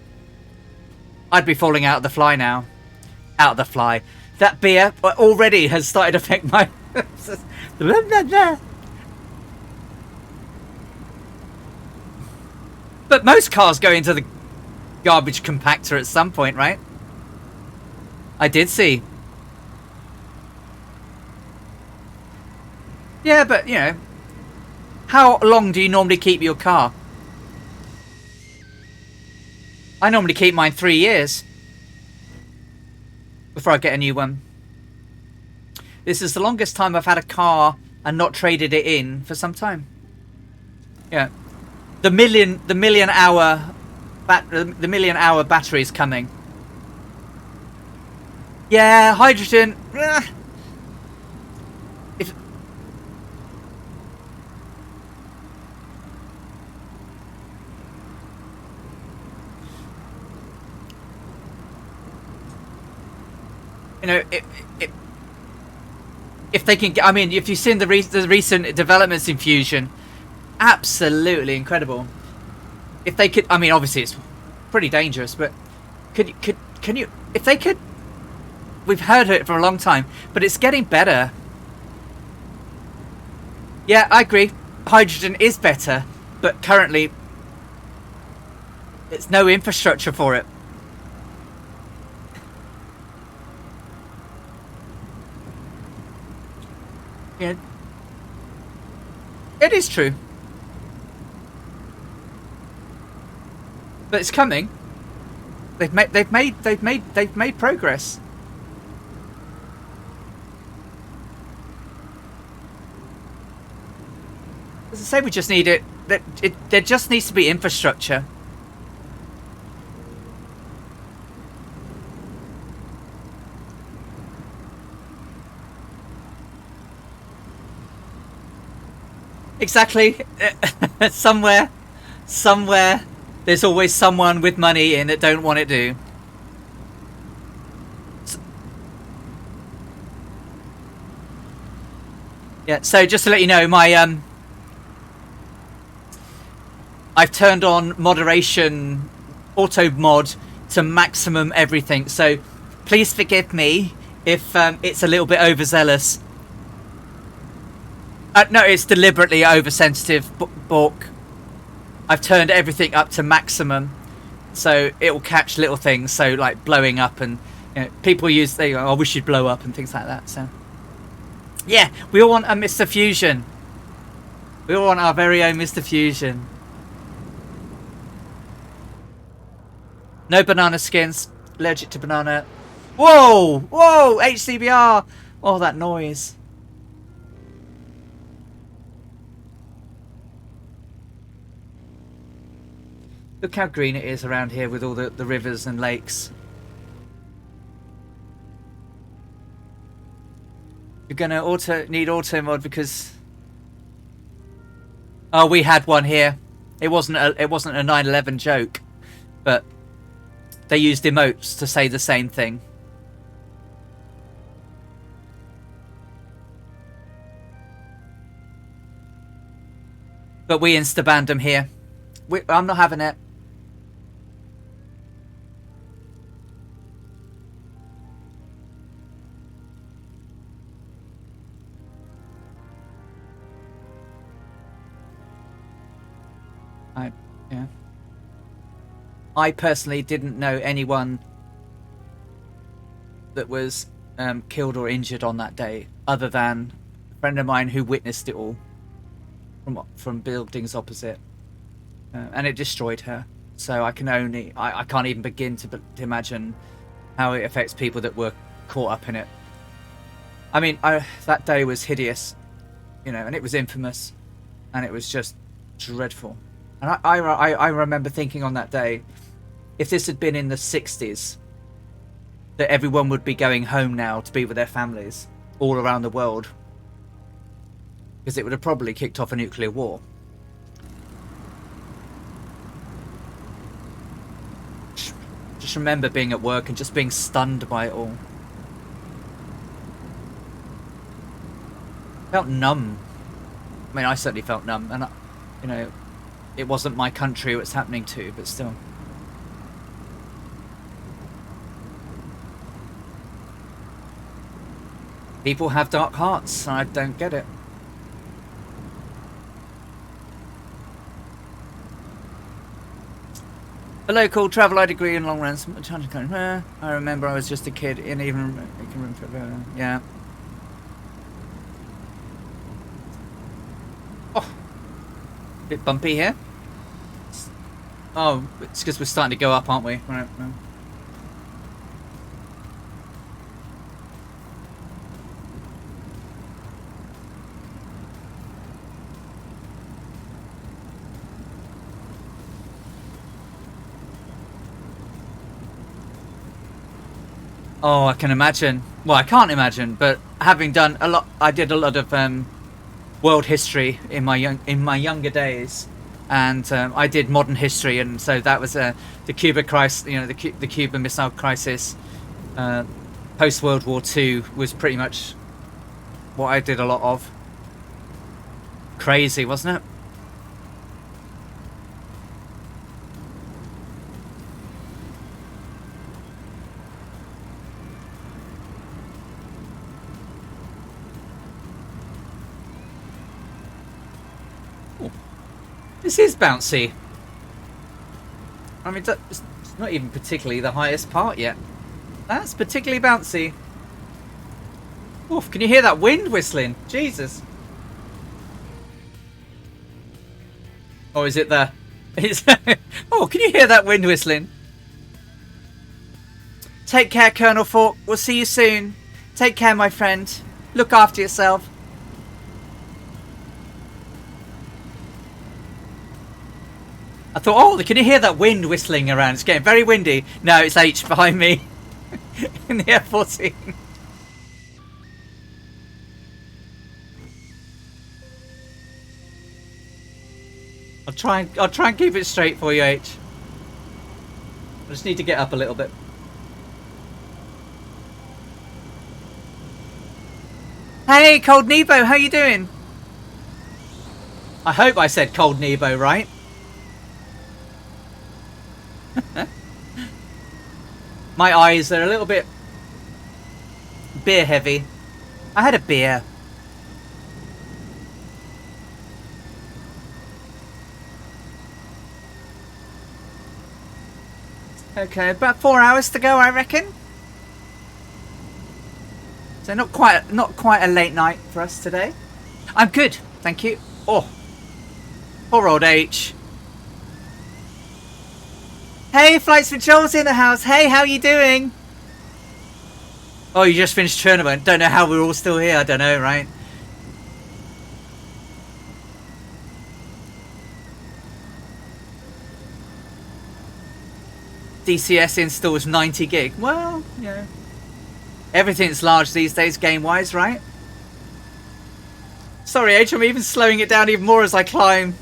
Speaker 1: I'd be falling out of the fly now. Out of the fly. That beer already has started to affect my... But most cars go into the garbage compactor at some point, right? I did see. Yeah, but, you know, how long do you normally keep your car? I normally keep mine 3 years before I get a new one. This is the longest time I've had a car and not traded it in for some time. Yeah, the million hour battery is coming. Yeah, hydrogen. If you know, if they can get, I mean, if you've seen the recent developments in fusion, absolutely incredible. If they could, I mean, obviously it's pretty dangerous, but can you, if they could, we've heard it for a long time, but it's getting better. Yeah, I agree. Hydrogen is better, but currently it's no infrastructure for it. Yeah, it is true, but it's coming. They've made progress. As I say, we just need it. There just needs to be infrastructure. Exactly. somewhere there's always someone with money in that don't want it to. Yeah, so just to let you know, my I've turned on moderation auto mod to maximum everything, so please forgive me if it's a little bit overzealous. No, it's deliberately oversensitive, Bork. I've turned everything up to maximum, so it will catch little things, so like blowing up, and you know, people use, they go, oh, we should blow up and things like that. So yeah, we all want a Mr. Fusion. We all want our very own Mr. Fusion. No banana skins, allergic to banana. Whoa, whoa, HCBR. Oh, that noise. Look how green it is around here with all the rivers and lakes. You're gonna need auto mod because, oh, we had one here. It wasn't a 9/11 joke, but they used emotes to say the same thing. But we insta-banned them here. I'm not having it. Yeah. I personally didn't know anyone that was killed or injured on that day, other than a friend of mine who witnessed it all from buildings opposite, and it destroyed her. So I can't even begin to imagine how it affects people that were caught up in it. I mean, that day was hideous, you know, and it was infamous, and it was just dreadful. And I remember thinking on that day, if this had been in the 60s, that everyone would be going home now to be with their families. all around the world, because it would have probably kicked off a nuclear war. Just remember being at work and just being stunned by it all. Felt numb. I mean, I certainly felt numb, and you know, it wasn't my country it was happening to, but still. People have dark hearts, and I don't get it. A local travel I degree in long runs. I remember I was just a kid in even yeah. Oh, bit bumpy here. Oh, it's because we're starting to go up, aren't we? Right. Oh, I can imagine. Well, I can't imagine, but having done a lot, I did a lot of world history in my younger days, and I did modern history, and so that was the Cuba crisis. You know, the Cuban Missile Crisis, post World War II was pretty much what I did a lot of. Crazy, wasn't it? This is bouncy. I mean, it's not even particularly the highest part yet. That's particularly bouncy. Oof, can you hear that wind whistling? Jesus. Or is it the... Oh, can you hear that wind whistling? Take care, Colonel Falk. We'll see you soon. Take care, my friend. Look after yourself. I thought, oh, can you hear that wind whistling around? It's getting very windy. No, it's H behind me in the F-14. I'll try and keep it straight for you, H. I just need to get up a little bit. Hey, Cold Nebo, how you doing? I hope I said Cold Nebo right. My eyes are a little bit beer heavy. I had a beer. Okay, about 4 hours to go, I reckon. So not quite a late night for us today. I'm good, thank you. Oh, poor old H. Hey, Flights with Joel's in the house. Hey, how you doing? Oh, you just finished tournament. Don't know how we're all still here. I don't know, right? DCS installs 90 gig. Well, yeah. Everything's large these days, game-wise, right? Sorry, H, I'm even slowing it down even more as I climb.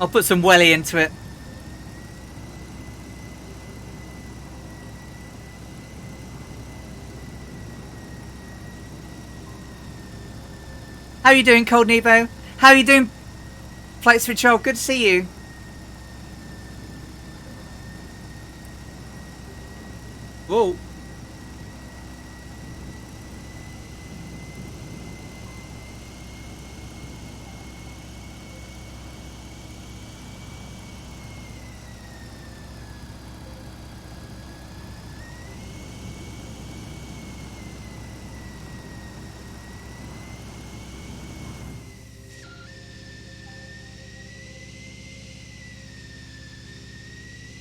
Speaker 1: I'll put some welly into it. How you doing, Cold Nebo? How you doing, Flights with Joel? Good to see you. Whoa.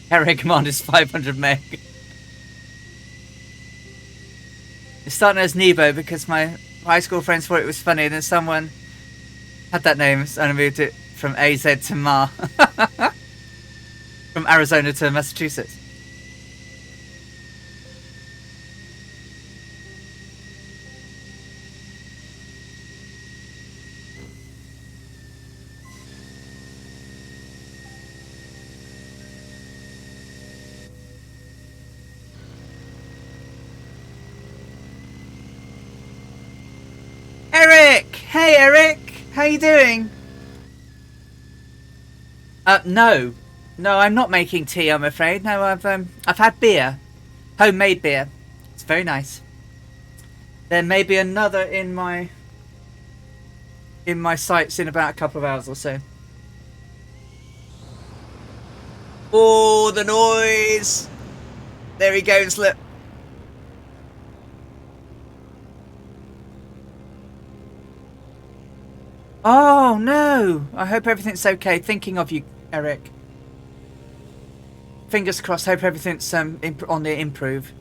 Speaker 1: Carrier command is 500 meg. It's starting as Nebo because my high school friends thought it was funny, and then someone had that name and I moved it from AZ to Ma. From Arizona to Massachusetts. Hey Eric, how you doing? No, I'm not making tea. I'm afraid. No, I've had beer, homemade beer. It's very nice. There may be another in my sights in about a couple of hours or so. Oh, the noise! There he goes. Look. Oh no! I hope everything's okay. Thinking of you, Eric. Fingers crossed. Hope everything's on the improve.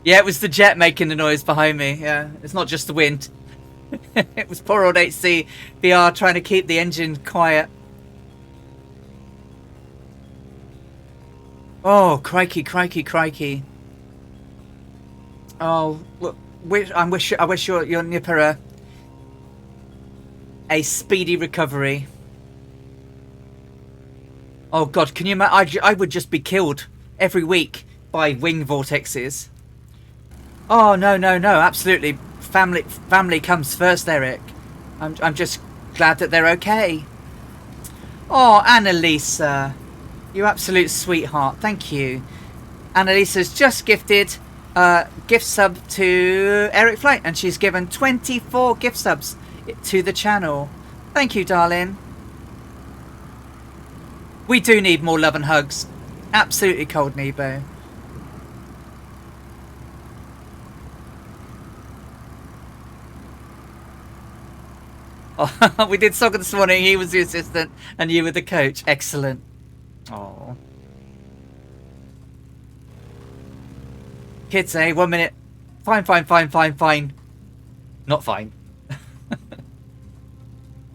Speaker 1: Yeah, it was the jet making the noise behind me. Yeah, it's not just the wind. It was poor old HC VR trying to keep the engine quiet. Oh, crikey, crikey, crikey. Oh, look, I wish your Nipper a speedy recovery. Oh God, can you imagine? I would just be killed every week by wing vortexes. Oh no, absolutely. Family comes first, Eric. I'm just glad that they're okay. Oh, Annalisa, you absolute sweetheart. Thank you. Annalisa's just gifted gift sub to Eric Flight, and she's given 24 gift subs to the channel. Thank you, darling. We do need more love and hugs. Absolutely, Cold Nebo. Oh, we did soccer this morning. He was the assistant and you were the coach. Excellent. Oh. Kids, eh? 1 minute. Fine. Not fine.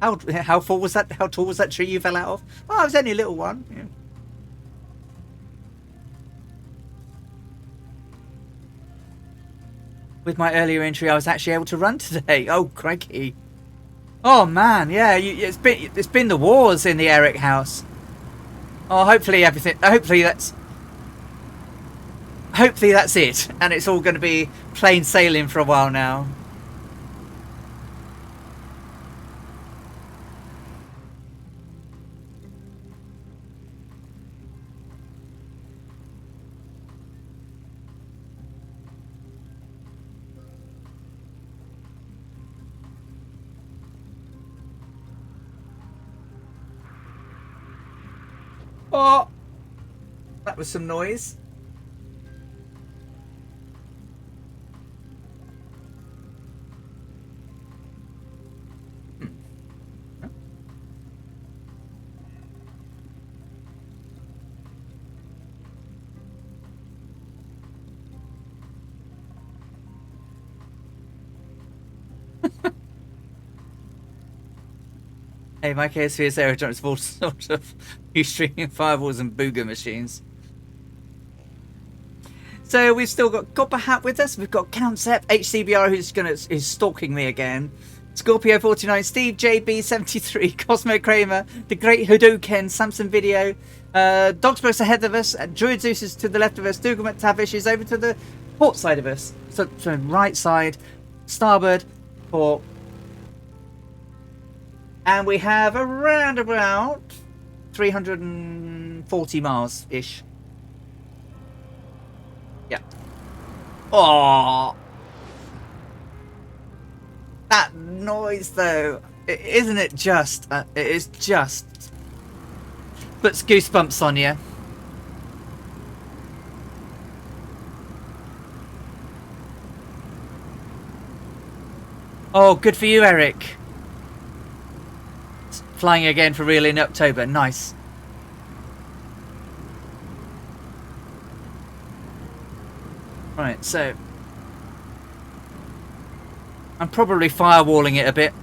Speaker 1: How tall was that? How tall was that tree you fell out of? Oh, it was only a little one. Yeah. With my earlier injury, I was actually able to run today. Oh, crikey. Oh man, yeah, it's been the wars in the Eric house. Oh, hopefully that's it, and it's all going to be plain sailing for a while now. Oh, that was some noise. Hey, my KSV is aerodromes for all sorts of new streaming firewalls and booger machines. So we've still got Copper Hat with us. We've got Countsepp, HCBR, who's stalking me again. Scorpio 49, Steve JB 73, Cosmo Kramer, the Great Hadouken, Samson Video, Dogsburg's ahead of us, Druid Zeus is to the left of us, Dougal Tavish is over to the port side of us. So right side, starboard, port. And we have around about 340 miles-ish. Yeah. Oh, that noise though, isn't it just? It is just puts goosebumps on you. Oh, good for you, Eric. Flying again for real in October. Nice. Right, so I'm probably firewalling it a bit.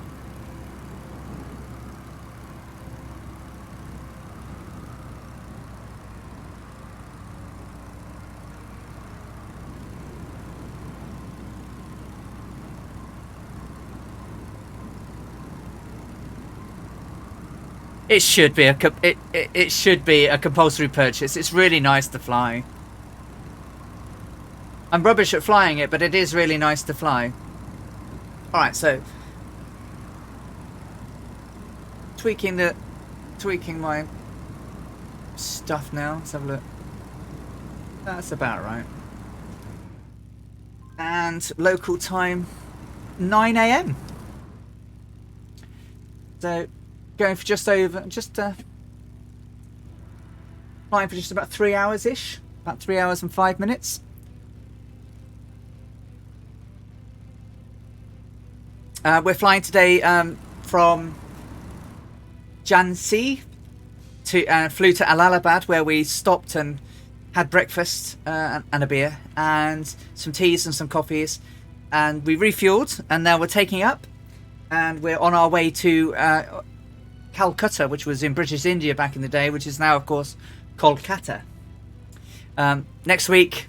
Speaker 1: It should be it should be a compulsory purchase. It's really nice to fly. I'm rubbish at flying it, but it is really nice to fly. Alright, so tweaking my stuff now. Let's have a look. That's about right. And local time 9 AM. So going for flying for just about 3 hours ish, about 3 hours and 5 minutes. We're flying today from Jhansi to flew to Allahabad, where we stopped and had breakfast and a beer and some teas and some coffees, and we refueled, and now we're taking up and we're on our way to Calcutta, which was in British India back in the day, which is now of course Calcutta. Next week,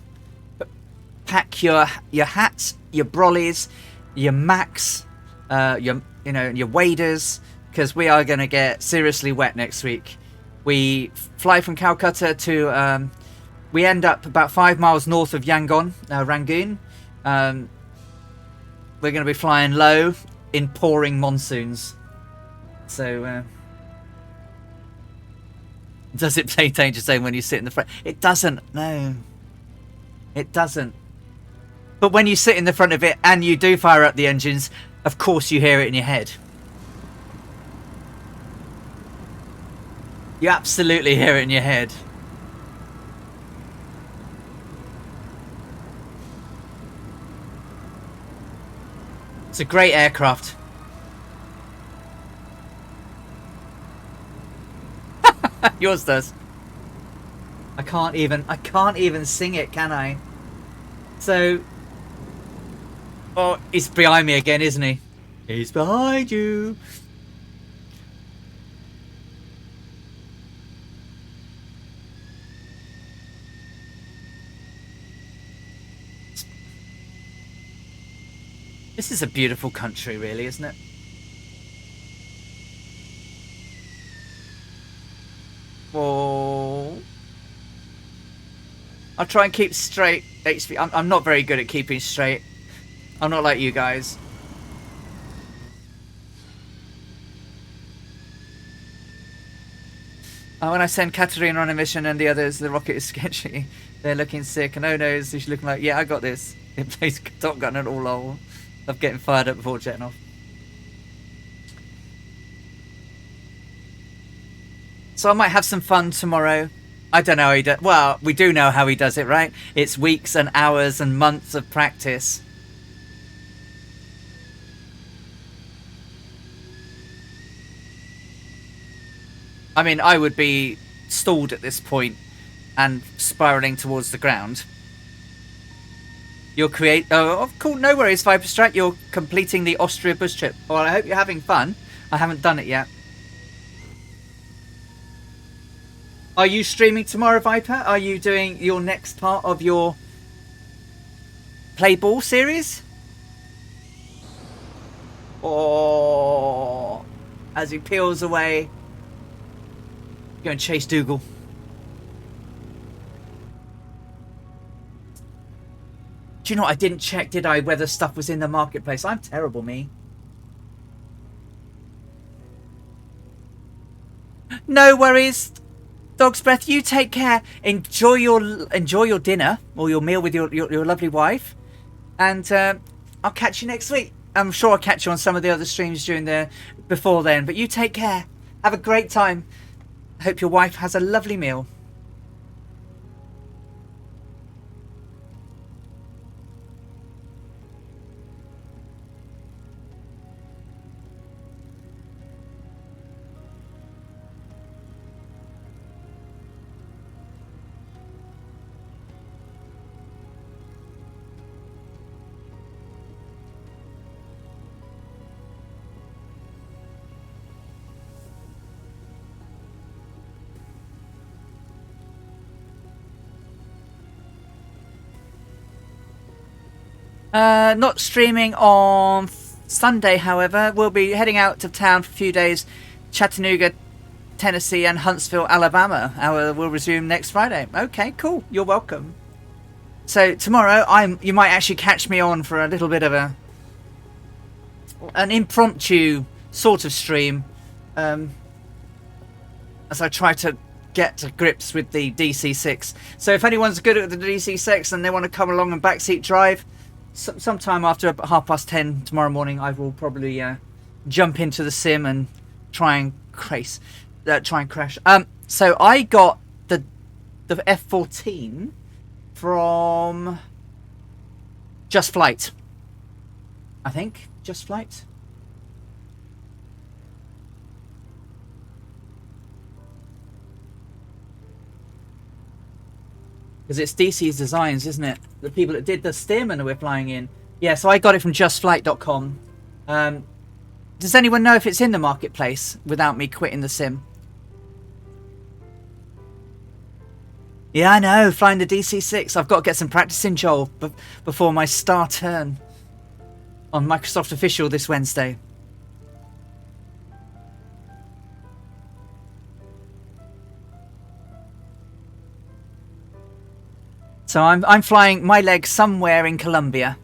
Speaker 1: pack your hats, your brollies, your Macs, your waders, because we are going to get seriously wet next week. We fly from Calcutta to we end up about 5 miles north of Yangon, Rangoon. We're going to be flying low in pouring monsoons. So does it play Danger Zone when you sit in the front? It doesn't. No, it doesn't. But when you sit in the front of it and you do fire up the engines, of course you hear it in your head. You absolutely hear it in your head. It's a great aircraft. Yours does. I can't even sing it, can I? So, oh, he's behind me again, isn't he? He's behind you. This is a beautiful country, really, isn't it? Oh. I'll try and keep straight. I'm not very good at keeping straight. I'm not like you guys. When I send Katerina on a mission and the others, the rocket is sketchy. They're looking sick, and oh no, she's looking like, yeah, I got this. It plays Top Gun and all lol. Of getting fired up before jetting off. So I might have some fun tomorrow. I don't know how he does. Well, we do know how he does it, right? It's weeks and hours and months of practice. I mean, I would be stalled at this point and spiraling towards the ground. You'll create... Oh, cool. No worries, Viperstrat. You're completing the Austria bus trip. Well, I hope you're having fun. I haven't done it yet. Are you streaming tomorrow, Viper? Are you doing your next part of your Play Ball series? Or as he peels away, go and chase Dougal. Do you know what? I didn't check, did I, whether stuff was in the marketplace? I'm terrible, me. No worries. Dog's Breath, you take care. Enjoy your dinner or your meal with your lovely wife. And I'll catch you next week. I'm sure I'll catch you on some of the other streams before then. But you take care. Have a great time. Hope your wife has a lovely meal. Not streaming on Sunday, however. We'll be heading out of town for a few days. Chattanooga, Tennessee, and Huntsville, Alabama. We'll resume next Friday. Okay, cool. You're welcome. So tomorrow, you might actually catch me on for a little bit of an impromptu sort of stream, as I try to get to grips with the DC6. So if anyone's good at the DC6 and they want to come along and backseat drive, sometime after 10:30 tomorrow morning, I will probably jump into the sim and try and crash. So I got the F14 from Just Flight, I think. Just Flight. Because it's DC's designs, isn't it? The people that did the Stearman that we're flying in. Yeah, so I got it from justflight.com. Does anyone know if it's in the marketplace without me quitting the sim? Yeah, I know, flying the DC6. I've got to get some practice in, Joel, before my star turn on Microsoft Official this Wednesday. So I'm flying my leg somewhere in Colombia.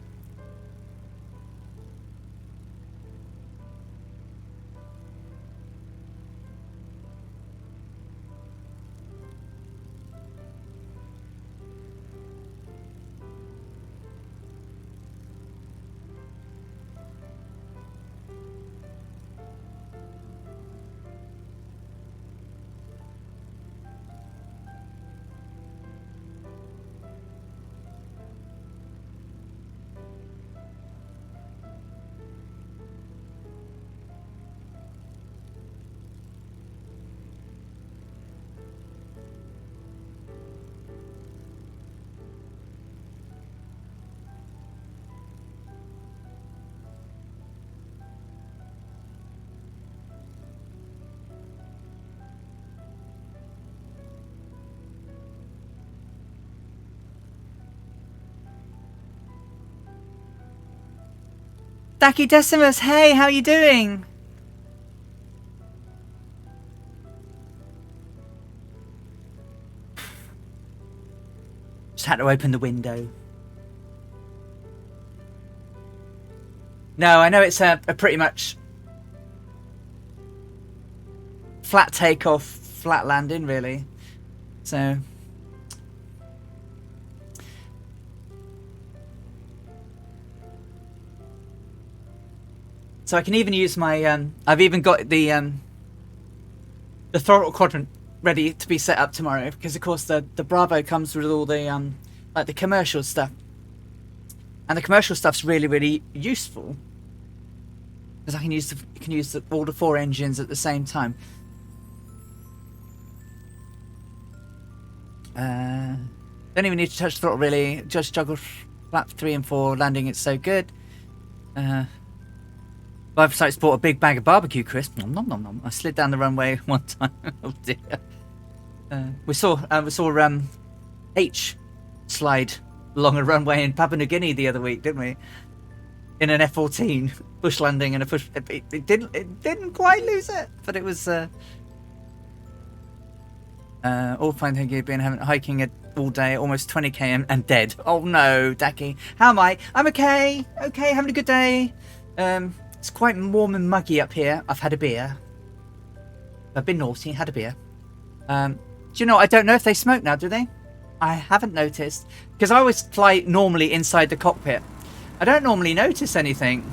Speaker 1: Daki Decimus, hey, how you doing? Just had to open the window. No, I know it's a pretty much flat takeoff, flat landing, really. So I can even use my I've even got the throttle quadrant ready to be set up tomorrow, because of course the Bravo comes with all the like the commercial stuff, and the commercial stuff's really useful because I can use all the 4 engines at the same time. Don't even need to touch the throttle really, just juggle flap 3 and 4 landing. It's so good. I've bought a big bag of barbecue crisps. Nom, nom, nom, nom. I slid down the runway one time. Oh dear. We saw H slide along a runway in Papua New Guinea the other week, didn't we? In an F-14 bush landing, and it didn't quite lose it, but it was all fine. Thank you. Been hiking all day, almost 20 km and dead. Oh no, Daki. How am I? I'm okay. Okay, having a good day. It's quite warm and muggy up here. I've had a beer. I've been naughty, had a beer. Do you know, I don't know if they smoke now, do they? I haven't noticed. Because I always fly normally inside the cockpit. I don't normally notice anything.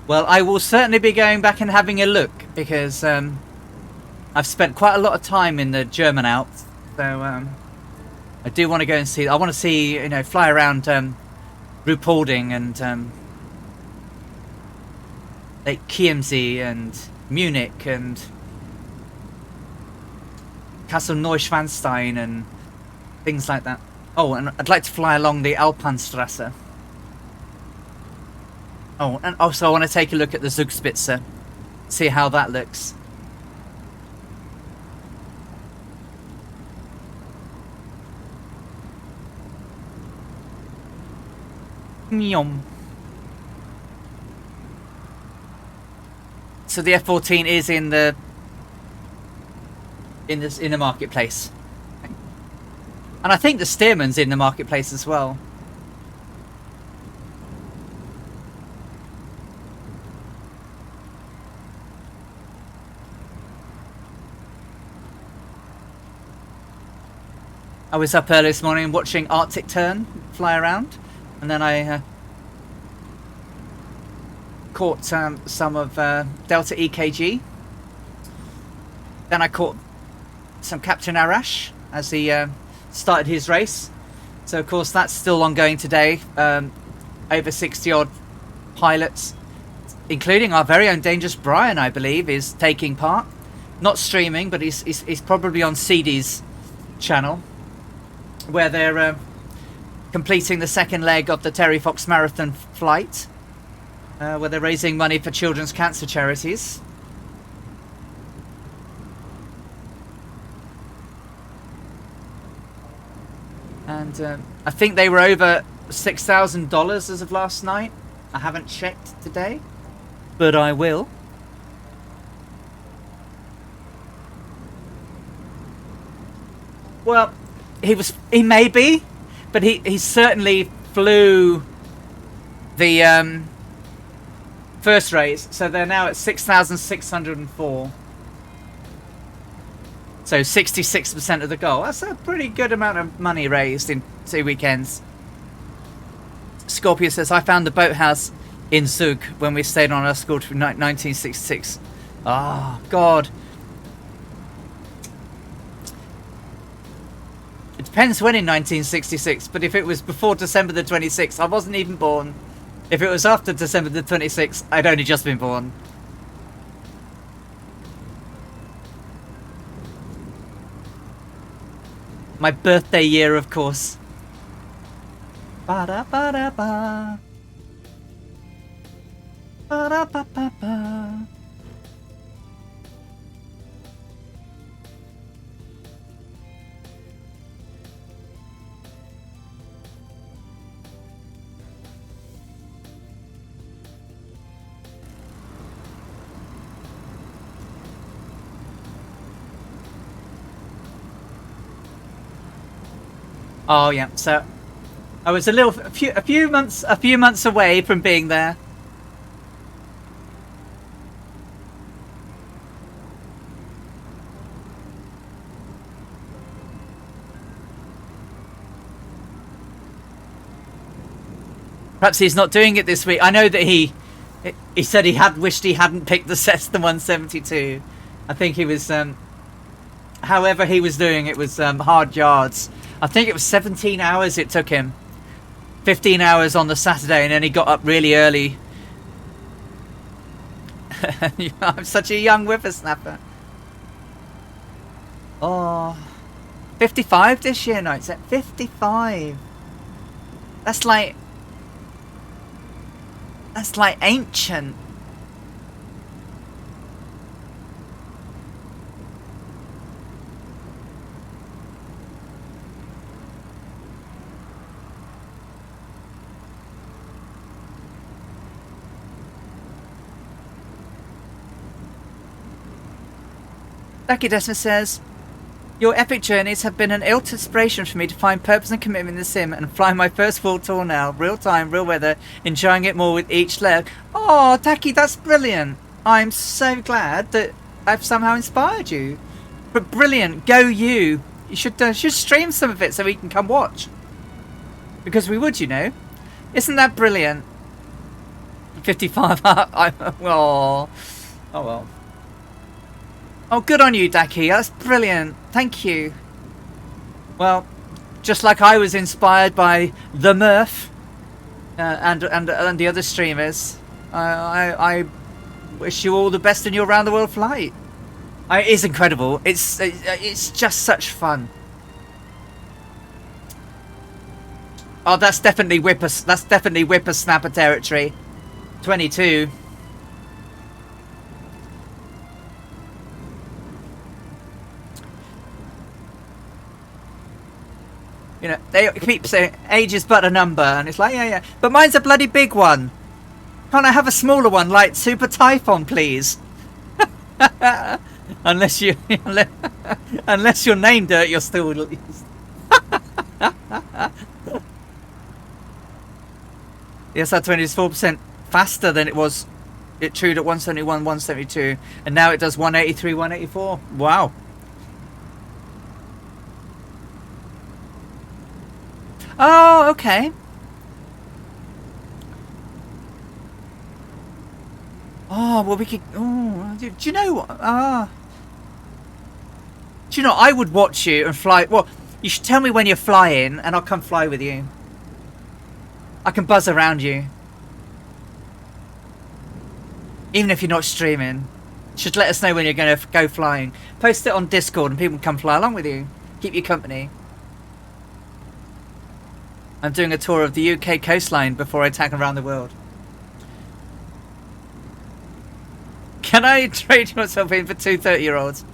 Speaker 1: Well, I will certainly be going back and having a look, because I've spent quite a lot of time in the German Alps, so I do want to go and see. I want to see, you know, fly around Ruhpolding and like Chiemsee and Munich and Castle Neuschwanstein and things like that. Oh, and I'd like to fly along the Alpenstrasse. Oh, and also I want to take a look at the Zugspitze, see how that looks. Yum. So the F-14 is in the marketplace, and I think the Stearman's in the marketplace as well. I was up early this morning watching Arctic Tern fly around, and then I caught some of Delta EKG. Then I caught some Captain Arash as he started his race. So of course that's still ongoing today. Over 60 odd pilots, including our very own Dangerous Brian, I believe, is taking part. Not streaming, but he's probably on CD's channel, where they're completing the second leg of the Terry Fox Marathon flight, where they're raising money for children's cancer charities. And I think they were over $6,000 as of last night. I haven't checked today, but I will. Well, he may be, but he certainly flew the first race, so they're now at 6,604. So 66% of the goal. That's a pretty good amount of money raised in 2 weekends. Scorpio says, I found the boathouse in Zug when we stayed on our school trip in 1966. Ah, oh, God. It depends when in 1966, but if it was before December the 26th, I wasn't even born. If it was after December the 26th, I'd only just been born. My birthday year, of course. Ba-da-ba-da-ba. Ba-da-ba-ba-ba. Oh yeah, so I was a few months away from being there. Perhaps he's not doing it this week. I know that he said he had wished he hadn't picked the Cessna 172. I think he was however he was doing it was hard yards. I think it was 17 hours it took him. 15 hours on the Saturday, and then he got up really early. I'm such a young whippersnapper. Oh, 55 this year, no, it's at 55. That's like ancient. Lucky Desmond says, your epic journeys have been an inspiration for me to find purpose and commitment in the sim and fly my first world tour now. Real time, real weather, enjoying it more with each leg. Oh, Taki, that's brilliant. I'm so glad that I've somehow inspired you. But brilliant, go you. You should stream some of it so we can come watch. Because we would, you know. Isn't that brilliant? 55, oh well. Oh, good on you, Daki. That's brilliant. Thank you. Well, just like I was inspired by the Murph and the other streamers, I wish you all the best in your round the world flight. It is incredible. It's just such fun. Oh, that's definitely whippersnapper territory. 22. You know, they keep saying age is but a number, and it's like, yeah. But mine's a bloody big one. Can't I have a smaller one, like Super Typhon, please? unless you're named it, you're still. Yes, that 20 is 4% faster than it was. It chewed at 171, 172, and now it does 183, 184. Wow. Oh, okay. Oh, well, we could. Oh, do you know what? Do you know? I would watch you and fly. Well, you should tell me when you're flying, and I'll come fly with you. I can buzz around you. Even if you're not streaming, you should let us know when you're going to go flying. Post it on Discord and people can come fly along with you. Keep you company. I'm doing a tour of the UK coastline before I tag around the world. Can I trade myself in for 2 30-year-olds?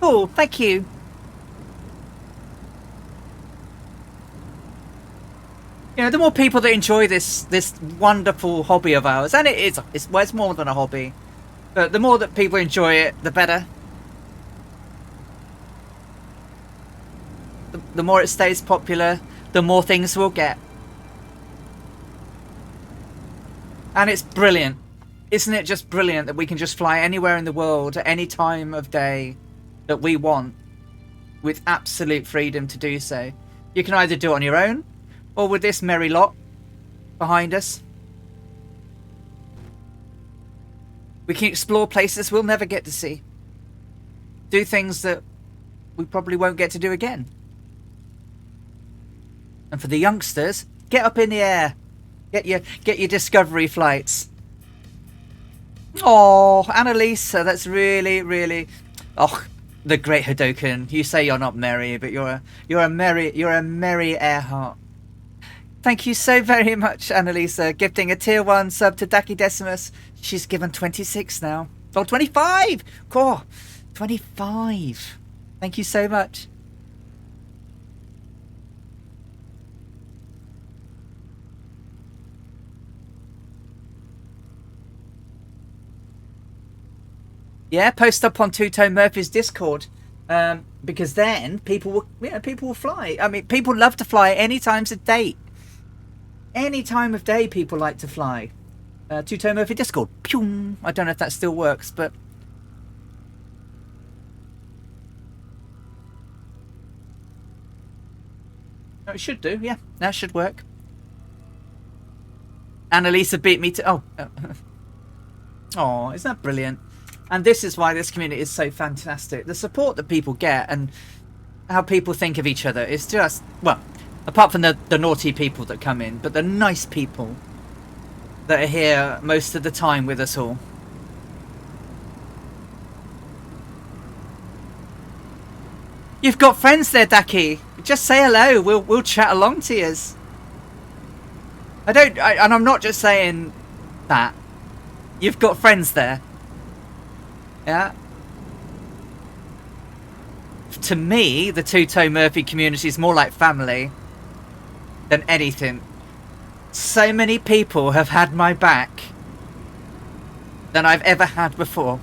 Speaker 1: Oh, thank you. You know, the more people that enjoy this wonderful hobby of ours, and it's more than a hobby, but the more that people enjoy it, the better. The more it stays popular, the more things we'll get. And it's brilliant. Isn't it just brilliant that we can just fly anywhere in the world at any time of day that we want with absolute freedom to do so? You can either do it on your own or with this merry lot behind us. We can explore places we'll never get to see. Do things that we probably won't get to do again. And for the youngsters, get up in the air. Get your discovery flights. Oh, Annalisa, that's really, really. Oh, the great Hadoken. You say you're not merry, but you're a merry Earhart. Thank you so very much, Annalisa, gifting a tier 1 sub to Daki Decimus. She's given 26 now. Oh, 25! Cool. 25. Thank you so much. Yeah, post up on Two Tone Murphy's Discord, because then people will fly. I mean, people love to fly any times of day. Any time of day, people like to fly. Two Tone Murphy Discord. Pew! I don't know if that still works, but no, it should do. Yeah, that should work. Annalisa beat me to. Oh, isn't that brilliant? And this is why this community is so fantastic. The support that people get and how people think of each other is just, well, apart from the naughty people that come in, but the nice people that are here most of the time with us all. You've got friends there, Daki. Just say hello. We'll chat along to you. And I'm not just saying that. You've got friends there. Yeah. To me, the Two Tone Murphy community is more like family than anything. So many people have had my back than I've ever had before.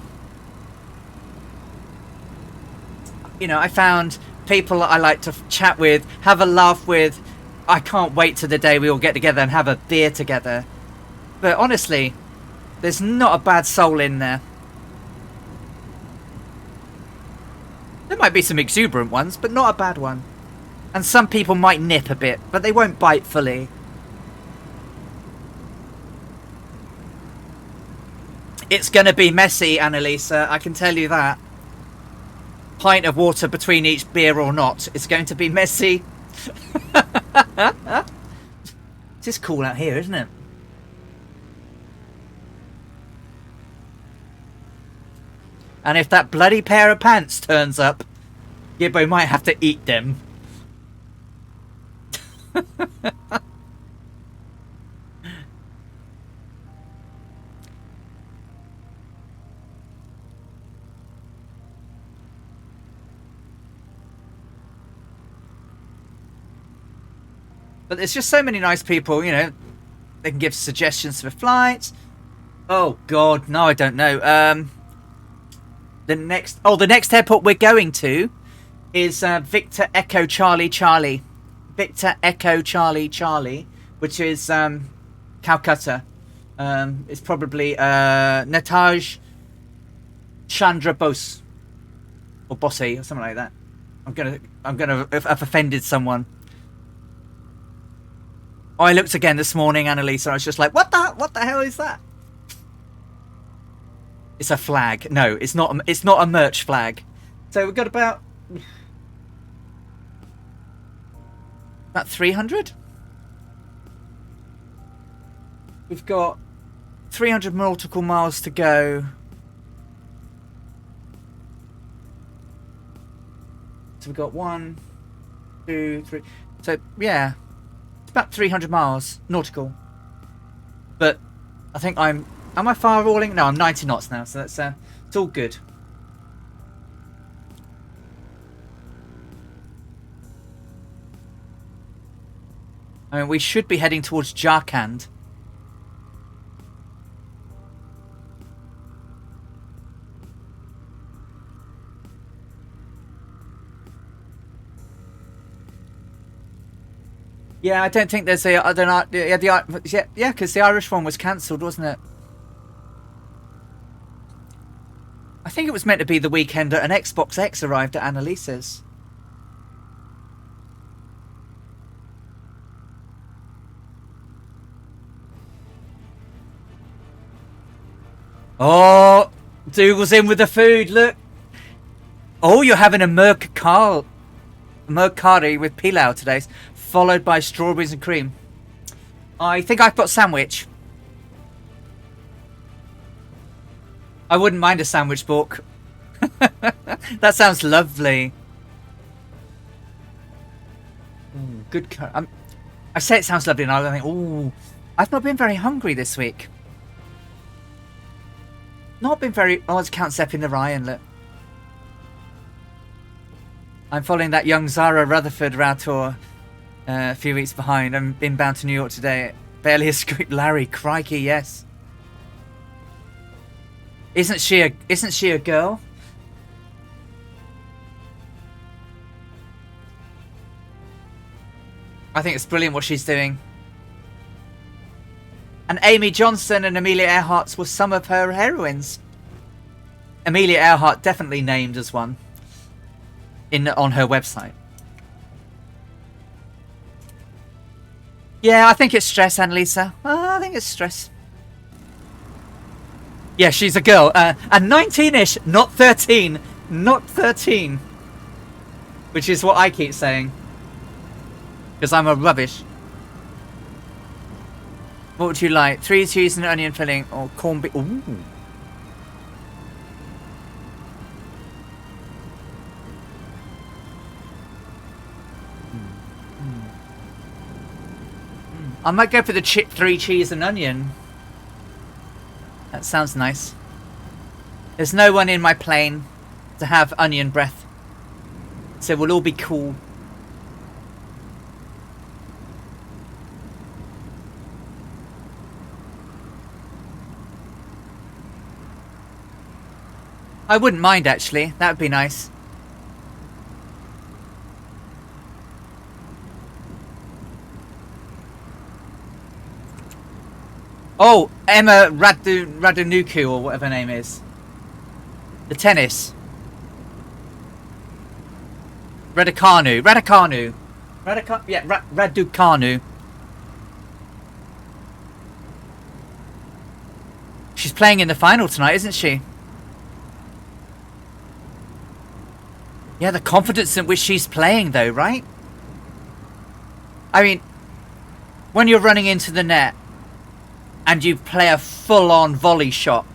Speaker 1: You know, I found people that I like to chat with, have a laugh with. I can't wait till the day we all get together and have a beer together. But honestly, there's not a bad soul in there. There might be some exuberant ones, but not a bad one. And some people might nip a bit, but they won't bite fully. It's going to be messy, Annalisa, I can tell you that. Pint of water between each beer or not. It's going to be messy. It's just cool out here, isn't it? And if that bloody pair of pants turns up, Gibbo might have to eat them. But there's just so many nice people, you know. They can give suggestions for flights. Oh God, no, I don't know. The next airport we're going to is Victor Echo Charlie Charlie. Victor Echo Charlie Charlie, which is Calcutta. It's probably Netaj Chandra Bose or Bosse or something like that. I'm gonna have offended someone. I looked again this morning, Annalisa. I was just like, what the hell is that? It's a flag. No, it's not. It's not a merch flag. So we've got about 300. We've got 300 nautical miles to go. So we've got 1, 2, 3. So yeah. About 300 miles nautical, but I think am I firewalling? No, I'm 90 knots now, so that's it's all good. I mean, we should be heading towards Jharkhand. Yeah, I don't think there's I don't know. Yeah, because the Irish one was cancelled, wasn't it? I think it was meant to be the weekend that an Xbox X arrived at Annalisa's. Oh, Dougal's in with the food. Look. Oh, you're having a curry with pilau today, followed by strawberries and cream. I think I've got sandwich. I wouldn't mind a sandwich, Bork. That sounds lovely. Good curry. I say it sounds lovely, and I think, ooh, I've not been very hungry this week. Not been very. Oh, it's Count Zepp in the Ryan. Look, I'm following that young Zara Rutherford route tour. A few weeks behind. I'm inbound to New York today. Barely escaped Larry. Crikey, yes. Isn't she a girl? I think it's brilliant what she's doing. And Amy Johnson and Amelia Earhart were some of her heroines. Amelia Earhart definitely named as one on her website. Yeah, I think it's stress, Annalisa. I think it's stress. Yeah, she's a girl. And 19-ish, not 13. Not 13. Which is what I keep saying. Because I'm a rubbish. What would you like? 3 cheese and onion filling or corned beef? Ooh. I might go for the 3 cheese and onion. That sounds nice. There's no one in my plane to have onion breath. So we'll all be cool. I wouldn't mind, actually. That would be nice. Oh, Emma Radunuku, or whatever her name is. The tennis. Raducanu. Yeah, Raducanu. She's playing in the final tonight, isn't she? Yeah, the confidence in which she's playing, though, right? I mean, when you're running into the net and you play a full-on volley shot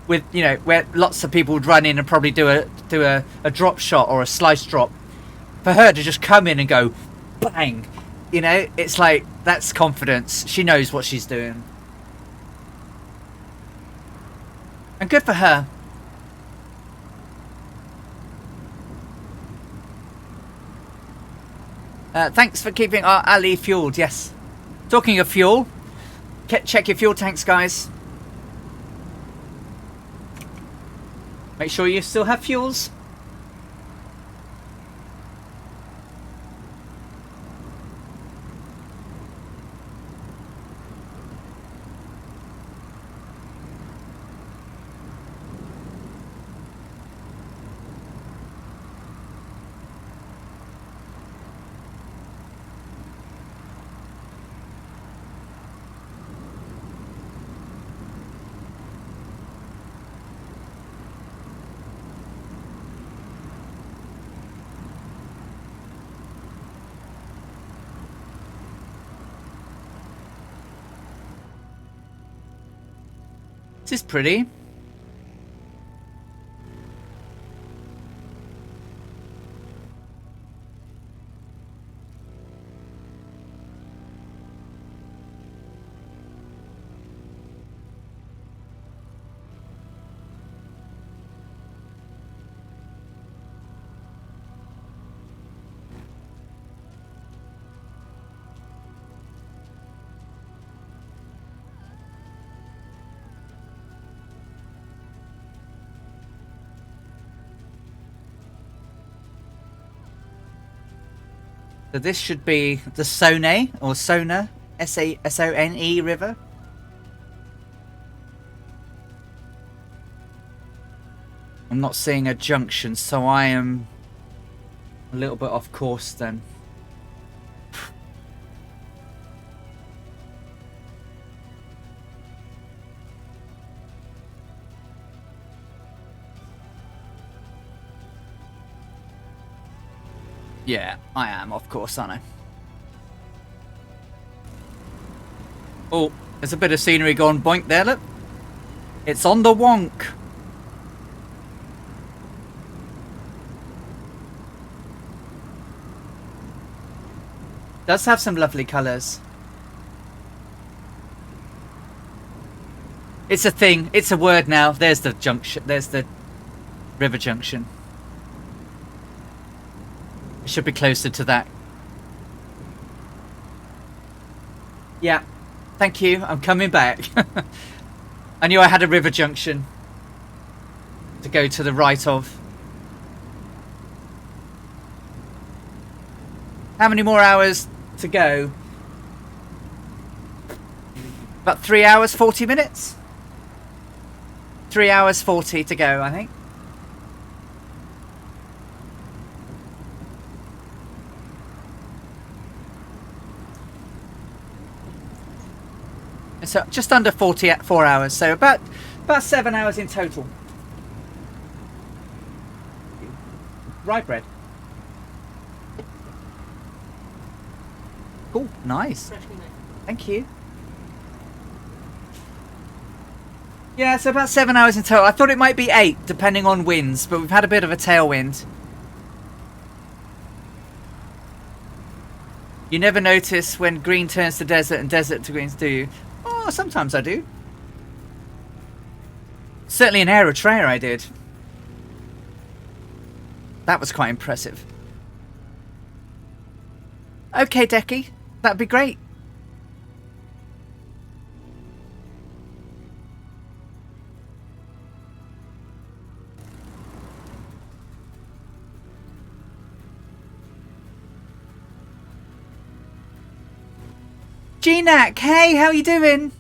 Speaker 1: with, you know, where lots of people would run in and probably do a drop shot or a slice drop, for her to just come in and go bang, you know, it's like, that's confidence. She knows what she's doing. And good for her. Thanks for keeping our alley fueled. Yes. Talking of fuel, check your fuel tanks, guys. Make sure you still have fuels. This is pretty. So this should be the Sone or Sona, S-A-S-O-N-E river. I'm not seeing a junction, so I am a little bit off course then. Yeah, I am, of course, aren't I? Oh, there's a bit of scenery gone boink there, look. It's on the wonk. Does have some lovely colours. It's a thing. It's a word now. There's the junction. There's the river junction. It should be closer to that. Yeah. Thank you. I'm coming back. I knew I had a river junction to go to the right of. How many more hours to go? About 3 hours, 40 minutes? 3 hours, 40 to go, I think. So just under 4 hours, so about 7 hours in total. Rye bread. Cool, nice. Thank you. Yeah, so about 7 hours in total. I thought it might be 8, depending on winds, but we've had a bit of a tailwind. You never notice when green turns to desert and desert to greens, do you? Oh, sometimes I do. Certainly in Eritrea I did. That was quite impressive. Okay, Decky. That'd be great. Ginac, hey, how you doing?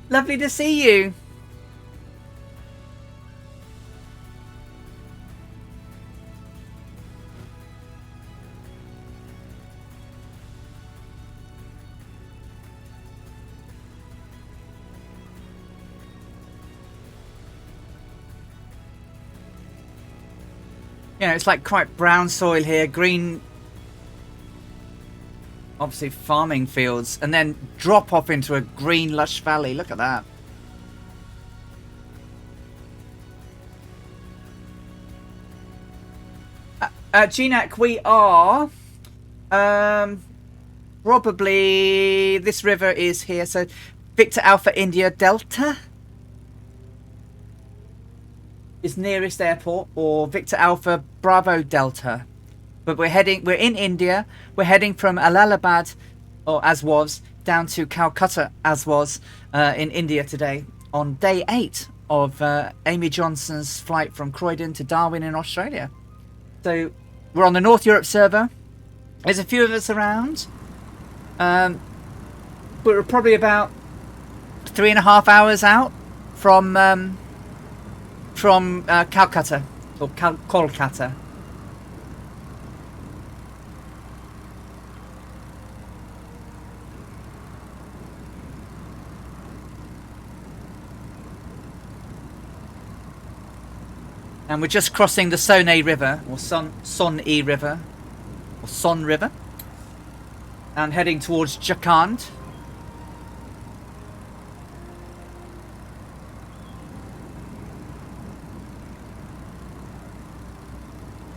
Speaker 1: Lovely to see you. Yeah, it's like quite brown soil here, green. obviously farming fields, and then drop off into a green lush valley. Look at that. GNAC, we are probably, this river is here, so Victor Alpha India Delta is nearest airport, or Victor Alpha Bravo Delta. But we're in India. We're heading from Allahabad, or as was, down to Calcutta, as was, in India today, on day 8 of Amy Johnson's flight from Croydon to Darwin in Australia. So we're on the North Europe server. There's a few of us around. But we're probably about 3.5 hours out from Calcutta, or Kolkata. And we're just crossing the Sonne River, or Sonne River, or Son River, and heading towards Jharkhand.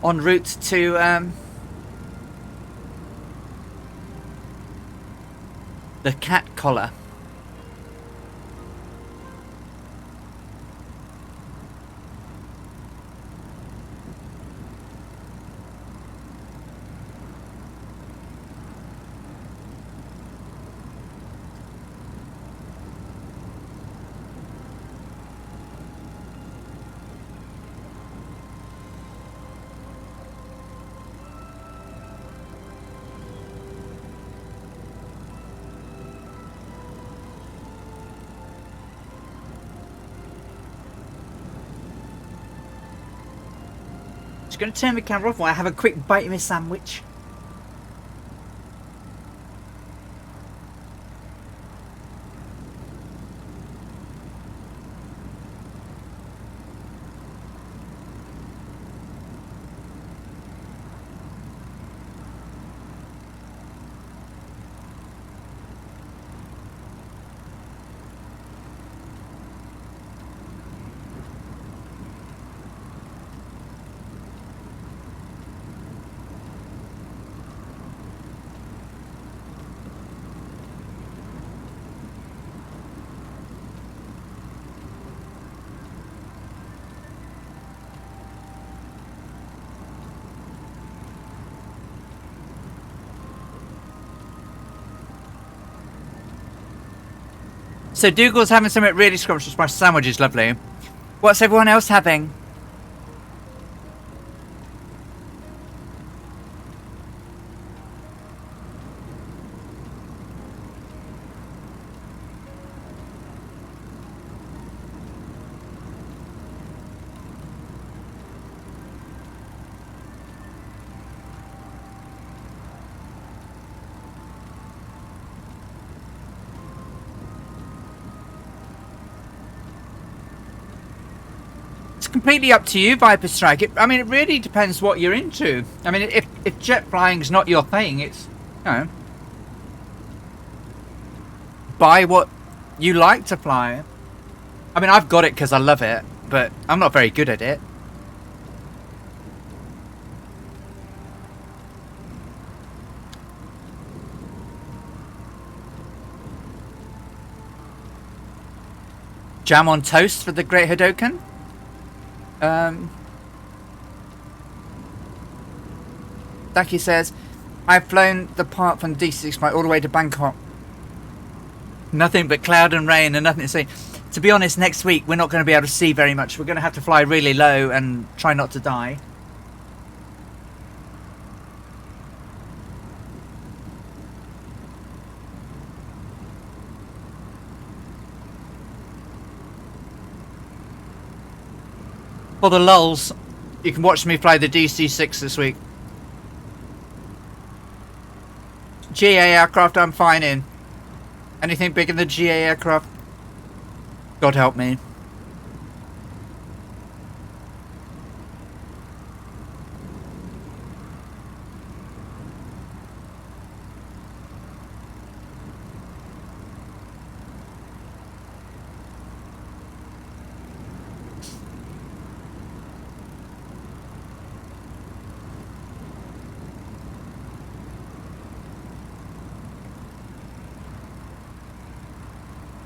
Speaker 1: En route to the cat collar. Just going to turn my camera off while I have a quick bite of my sandwich. So Dougal's having something really scrumptious. My sandwich is lovely. What's everyone else having? Completely up to you, Viper Strike. I mean, it really depends what you're into. I mean, if jet flying's not your thing, it's, you know, buy what you like to fly. I mean, I've got it because I love it, but I'm not very good at it. Jam on toast for the Great Hadoken. Daki says, I've flown the part from DC all the way to Bangkok. Nothing but cloud and rain and nothing to see. To be honest, next week we're not going to be able to see very much. We're going to have to fly really low and try not to die. For the lulz, you can watch me fly the DC-6 this week. GA aircraft I'm fine in. Anything big in the GA aircraft? God help me.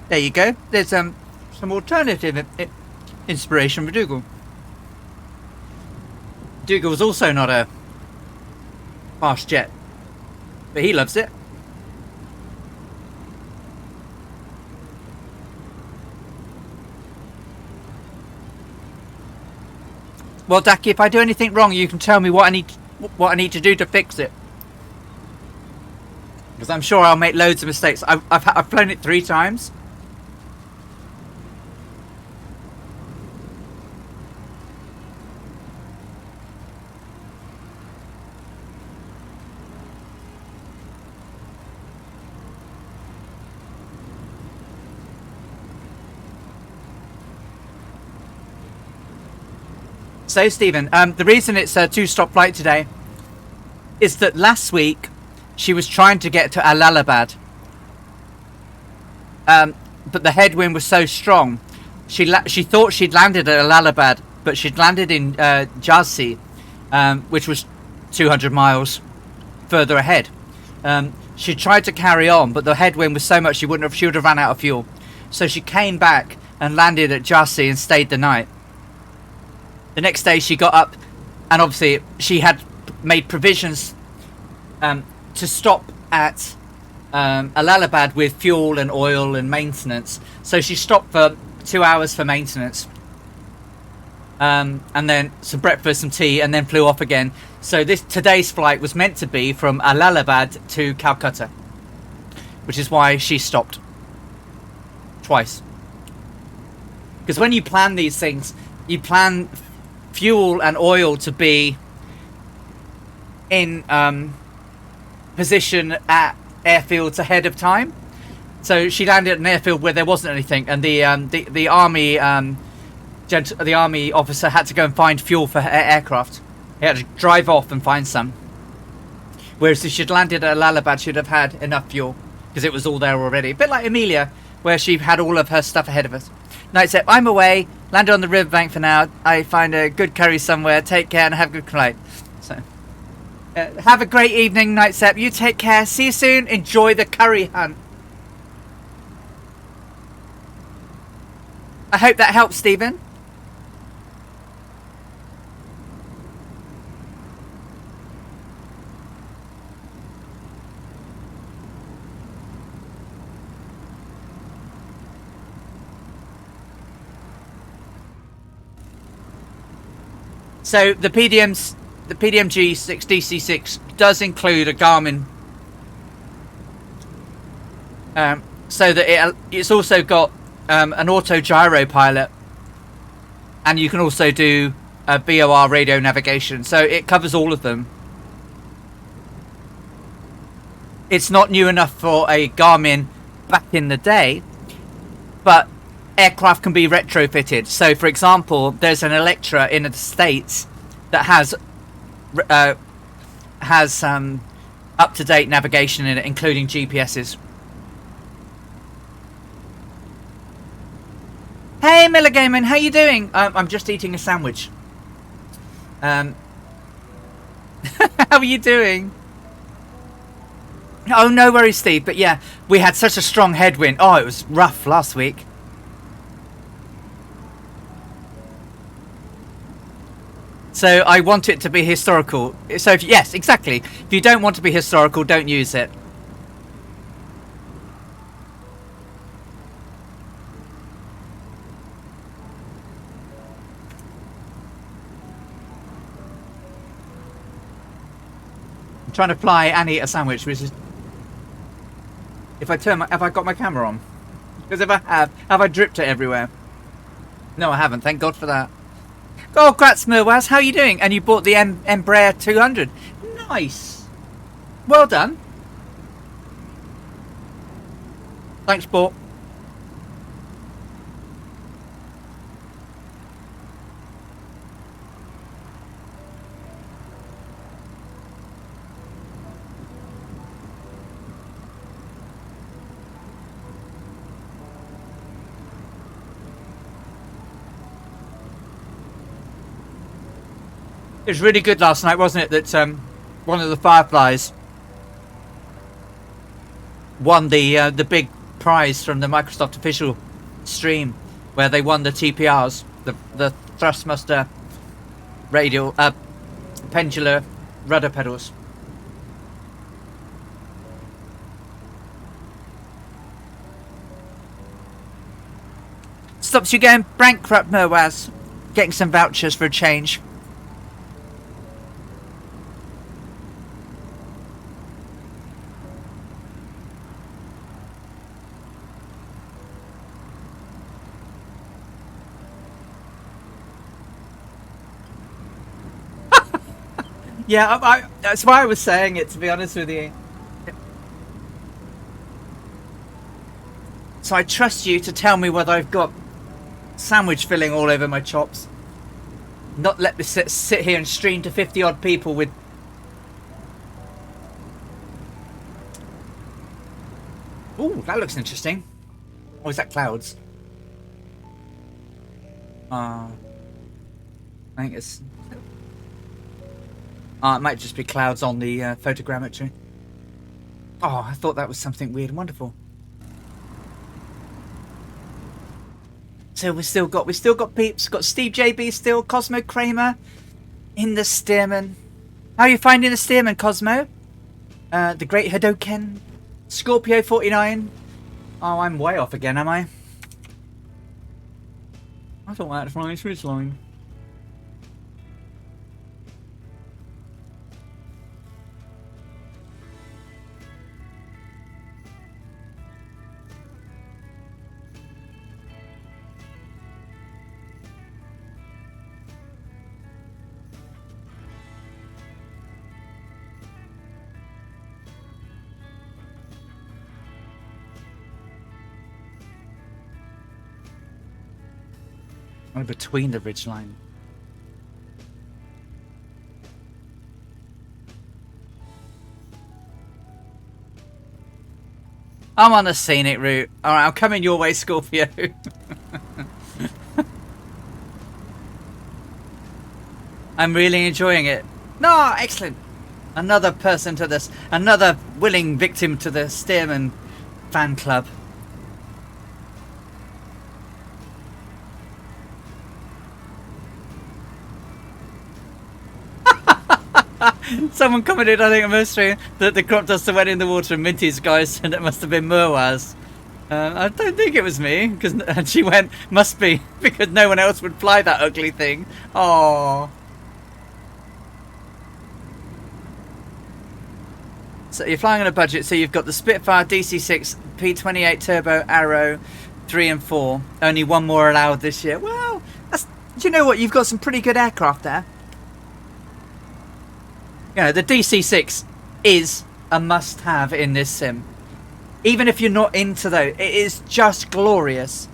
Speaker 1: There you go. There's some alternative inspiration for Dougal. Dougal was also not a fast jet, but he loves it. Well, Daki, if I do anything wrong, you can tell me what I need to do to fix it. Because I'm sure I'll make loads of mistakes. I've flown it 3 times. So, Stephen, the reason it's a 2-stop flight today is that last week she was trying to get to Allahabad, but the headwind was so strong. She thought she'd landed at Allahabad, but she'd landed in Jhansi, which was 200 miles further ahead. She tried to carry on, but the headwind was so much she would have run out of fuel. So she came back and landed at Jhansi and stayed the night. The next day she got up, and obviously she had made provisions to stop at Allahabad with fuel and oil and maintenance. So she stopped for 2 hours for maintenance, and then some breakfast, some tea, and then flew off again. So today's flight was meant to be from Allahabad to Calcutta, which is why she stopped twice. Because when you plan these things, you plan fuel and oil to be in position at airfields ahead of time. So she landed at an airfield where there wasn't anything, and the army the army officer had to go and find fuel for her aircraft. He had to drive off and find some. Whereas if she'd landed at Allahabad, she'd have had enough fuel because it was all there already. A bit like Amelia, where she had all of her stuff ahead of us. Night Sep, I'm away. Landed on the riverbank for now. I find a good curry somewhere. Take care and have a good flight. So, have a great evening, Night Sep. You take care. See you soon. Enjoy the curry hunt. I hope that helps, Stephen. So the PDMG 6 DC6 does include a Garmin, so that it's also got an auto gyro pilot, and you can also do a BOR radio navigation. So it covers all of them. It's not new enough for a Garmin back in the day, but aircraft can be retrofitted. So, for example, there's an Electra in the States that has up-to-date navigation in it, including GPSs. Hey, Miller Gaiman, how you doing? I'm just eating a sandwich. How are you doing? Oh, no worries, Steve. But yeah, we had such a strong headwind. Oh, it was rough last week. So I want it to be historical. So yes, exactly. If you don't want to be historical, don't use it. I'm trying to fly and eat a sandwich, which is... If I turn my... Have I got my camera on? Because if I have I dripped it everywhere? No, I haven't. Thank God for that. Oh, congrats, Mirwaz. How are you doing? And you bought the Embraer 200. Nice. Well done. Thanks, Paul. It was really good last night, wasn't it? That one of the Fireflies won the big prize from the Microsoft official stream where they won the TPRs, the thrustmaster radial pendular rudder pedals. Stops you going bankrupt, Merwaz. Getting some vouchers for a change. Yeah, that's why I was saying it, to be honest with you. So I trust you to tell me whether I've got sandwich filling all over my chops. Not let me sit here and stream to 50 odd people with... Ooh, that looks interesting. Or is that clouds? I think it's... it might just be clouds on the photogrammetry. Oh, I thought that was something weird and wonderful. So we've still got peeps, got Steve JB still, Cosmo Kramer in the Stearman. How are you finding the Stearman, Cosmo? The Great Hadoken, Scorpio 49. Oh, I'm way off again, am I? I thought I had to fly this ridge line. Between the ridgeline. I'm on a scenic route. Alright, I'm coming your way, Scorpio. I'm really enjoying it. No, excellent. Another person to this, another willing victim to the Stearman fan club. Someone commented, I think, on my stream that the crop duster went in the water and Minty's guys, and it must have been Merwaz. I don't think it was me, and she went, must be, because no one else would fly that ugly thing. Oh. So you're flying on a budget, so you've got the Spitfire DC-6 P28 Turbo Arrow 3 and 4. Only one more allowed this year. Well, do you know what? You've got some pretty good aircraft there. You know, the DC-6 is a must-have in this sim. Even if you're not into those, it is just glorious.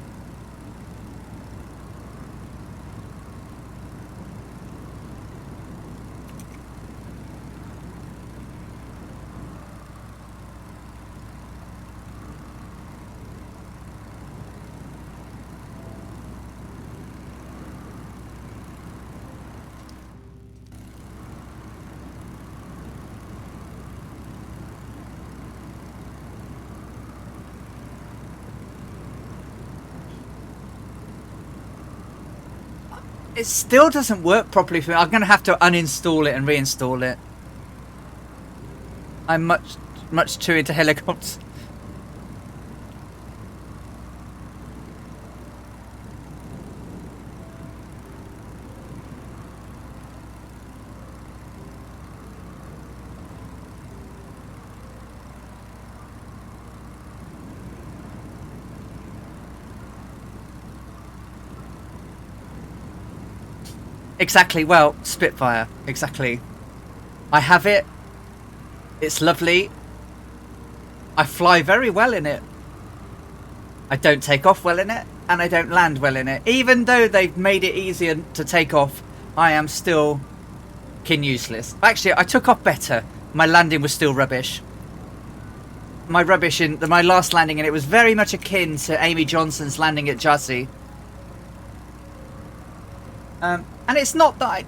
Speaker 1: It still doesn't work properly for me. I'm going to have to uninstall it and reinstall it. I'm much too into helicopters. Exactly, well, Spitfire, exactly. I have it. It's lovely. I fly very well in it. I don't take off well in it, and I don't land well in it. Even though they've made it easier to take off, I am still kin useless. Actually, I took off better. My landing was still rubbish. My last landing in it was very much akin to Amy Johnson's landing at Jhansi. And it's not that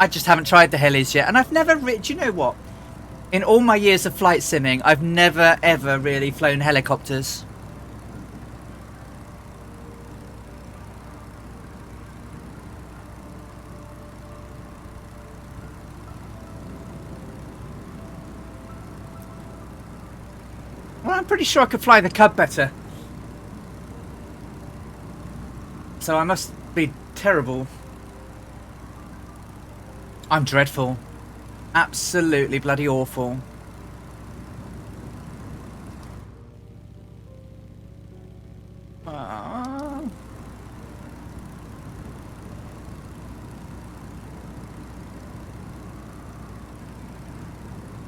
Speaker 1: I just haven't tried the helis yet, and I've never do you know what? In all my years of flight simming, I've never ever really flown helicopters. Well, I'm pretty sure I could fly the Cub better. So I must be terrible. I'm dreadful. Absolutely bloody awful.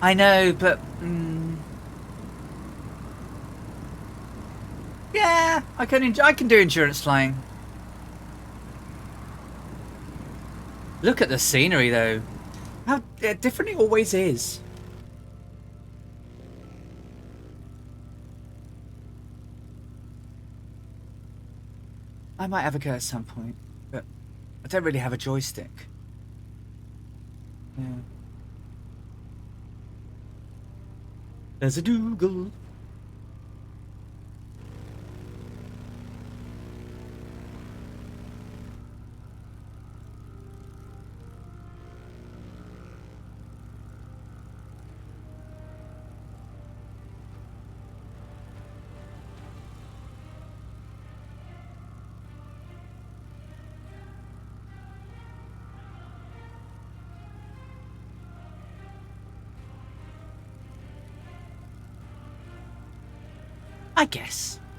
Speaker 1: I know, but yeah, I can do endurance flying. Look at the scenery, though. How different it always is. I might have a go at some point, but I don't really have a joystick. Yeah. There's a Dougal.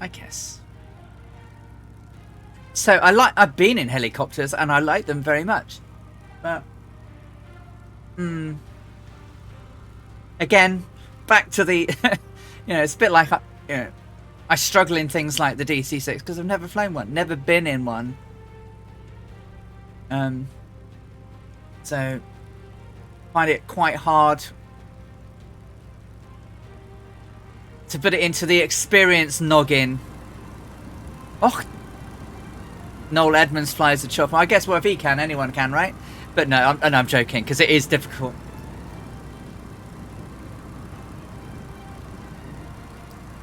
Speaker 1: I guess. So I've been in helicopters and I like them very much. But again, back to the it's a bit like I struggle in things like the DC-6 because I've never flown one, never been in one. So find it quite hard to put it into the experience noggin. Oh, Noel Edmonds flies a chopper. I guess, well, if he can, anyone can, right? But no, I'm joking, because it is difficult.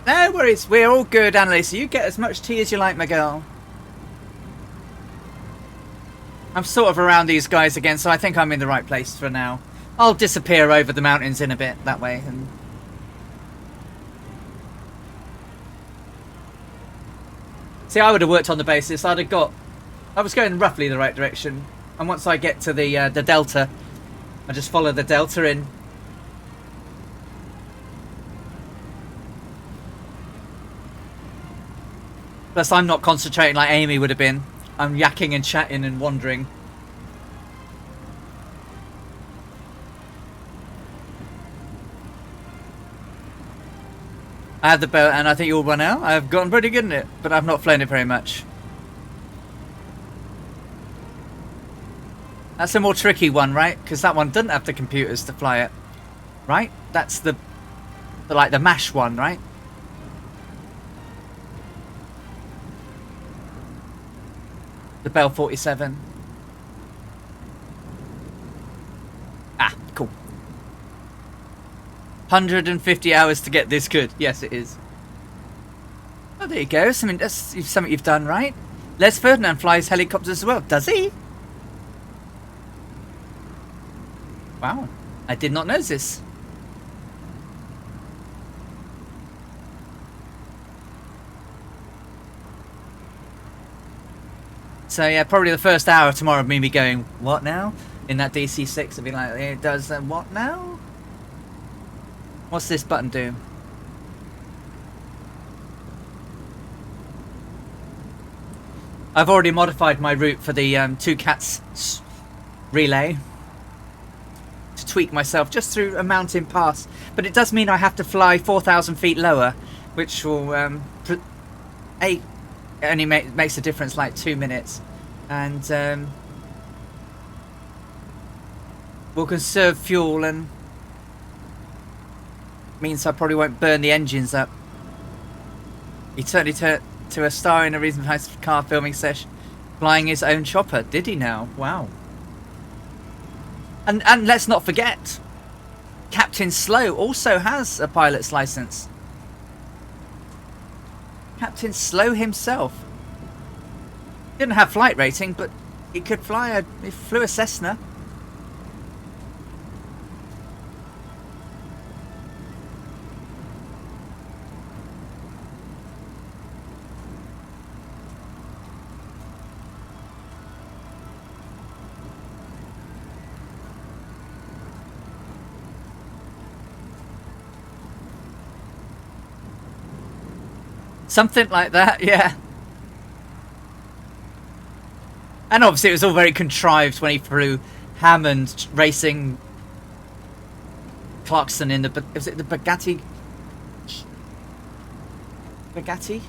Speaker 1: No worries, we're all good, Annalise. You get as much tea as you like, my girl. I'm sort of around these guys again, so I think I'm in the right place for now. I'll disappear over the mountains in a bit, that way, and see, I would have worked on the basis. I was going roughly the right direction, and once I get to the delta, I just follow the delta in. Plus, I'm not concentrating like Amy would have been. I'm yakking and chatting and wandering. I have the boat, and I think you'll run out. I've gotten pretty good in it, but I've not flown it very much. That's a more tricky one, right? Because that one doesn't have the computers to fly it, right? That's the MASH one, right? The Bell 47. Ah, cool. 150 hours to get this good. Yes, it is. Oh, there you go. That's something you've done, right? Les Ferdinand flies helicopters as well. Does he? Wow. I did not know this. So yeah, probably the first hour tomorrow of me going, what now? In that DC-6, I'll be like, it does what now? What's this button do? I've already modified my route for the Two Cats relay to tweak myself just through a mountain pass. But it does mean I have to fly 4,000 feet lower, which will only makes a difference like 2 minutes, and will conserve fuel and means I probably won't burn the engines up. He turned it to a star in a recent car filming session, flying his own chopper. Did he now? Wow. And let's not forget, Captain Slow also has a pilot's license. Captain Slow himself. Didn't have flight rating, but he could fly he flew a Cessna. Something like that, yeah. And obviously it was all very contrived when he flew Hammond racing Clarkson in the... Was it the Bugatti? Bugatti?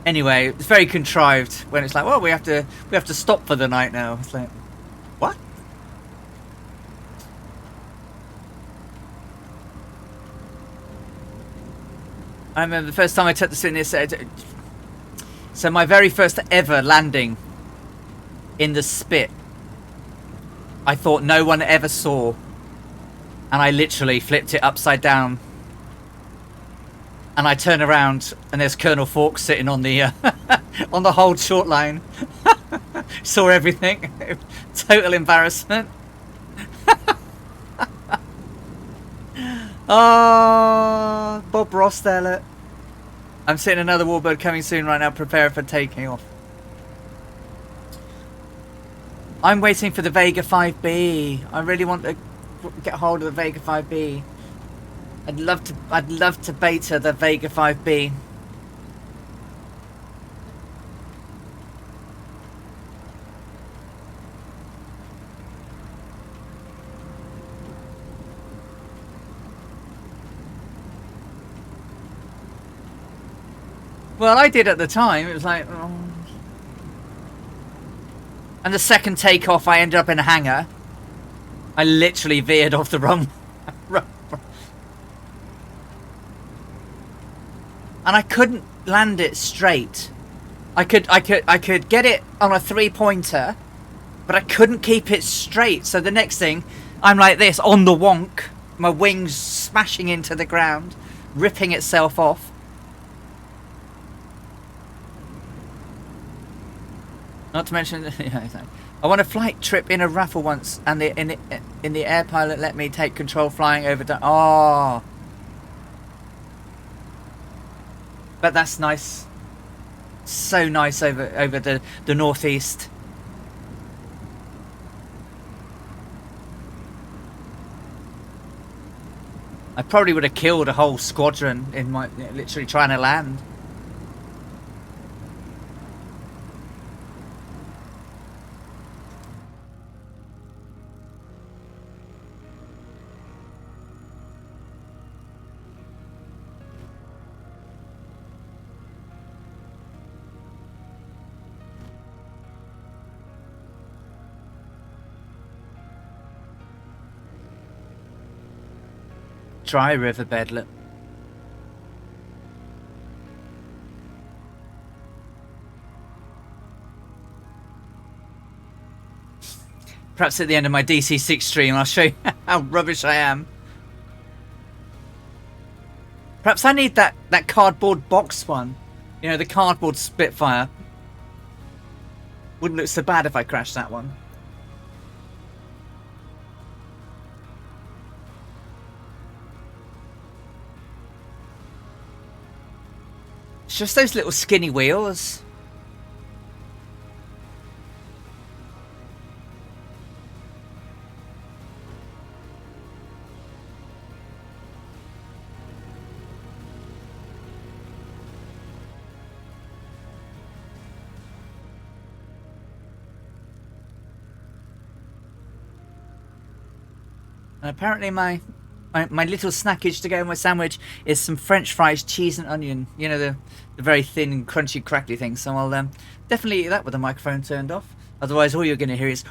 Speaker 1: Anyway, it's very contrived when it's like, well, we have to stop for the night now. It's like, what? I remember the first time I took the Sydney, so my very first ever landing in the Spit, I thought no one ever saw, and I literally flipped it upside down, and I turn around and there's Colonel Fawkes sitting on the on the hold short line. Saw everything. Total embarrassment. Oh, Bob Ross there, look. I'm seeing another warbird coming soon right now, prepare for taking off. I'm waiting for the Vega 5B. I really want to get hold of the Vega 5B. I'd love to beta the Vega 5B. Well, I did at the time. It was like, oh. And the second takeoff, I ended up in a hangar. I literally veered off the runway. And I couldn't land it straight. I could get it on a 3-pointer, but I couldn't keep it straight. So the next thing, I'm like this on the wonk, my wings smashing into the ground, ripping itself off. Not to mention, I won a flight trip in a raffle once, and in the air pilot let me take control flying over. Oh, but that's nice. So nice over the northeast. I probably would have killed a whole squadron in my literally trying to land. Dry riverbed, look. Perhaps at the end of my DC6 stream I'll show you how rubbish I am. Perhaps I need that cardboard box one. You know, the cardboard Spitfire. Wouldn't look so bad if I crashed that one. It's just those little skinny wheels. And apparently my little snackage to go in my sandwich is some French fries, cheese and onion. You know, the very thin, crunchy, crackly things. So I'll definitely eat that with the microphone turned off. Otherwise, all you're going to hear is...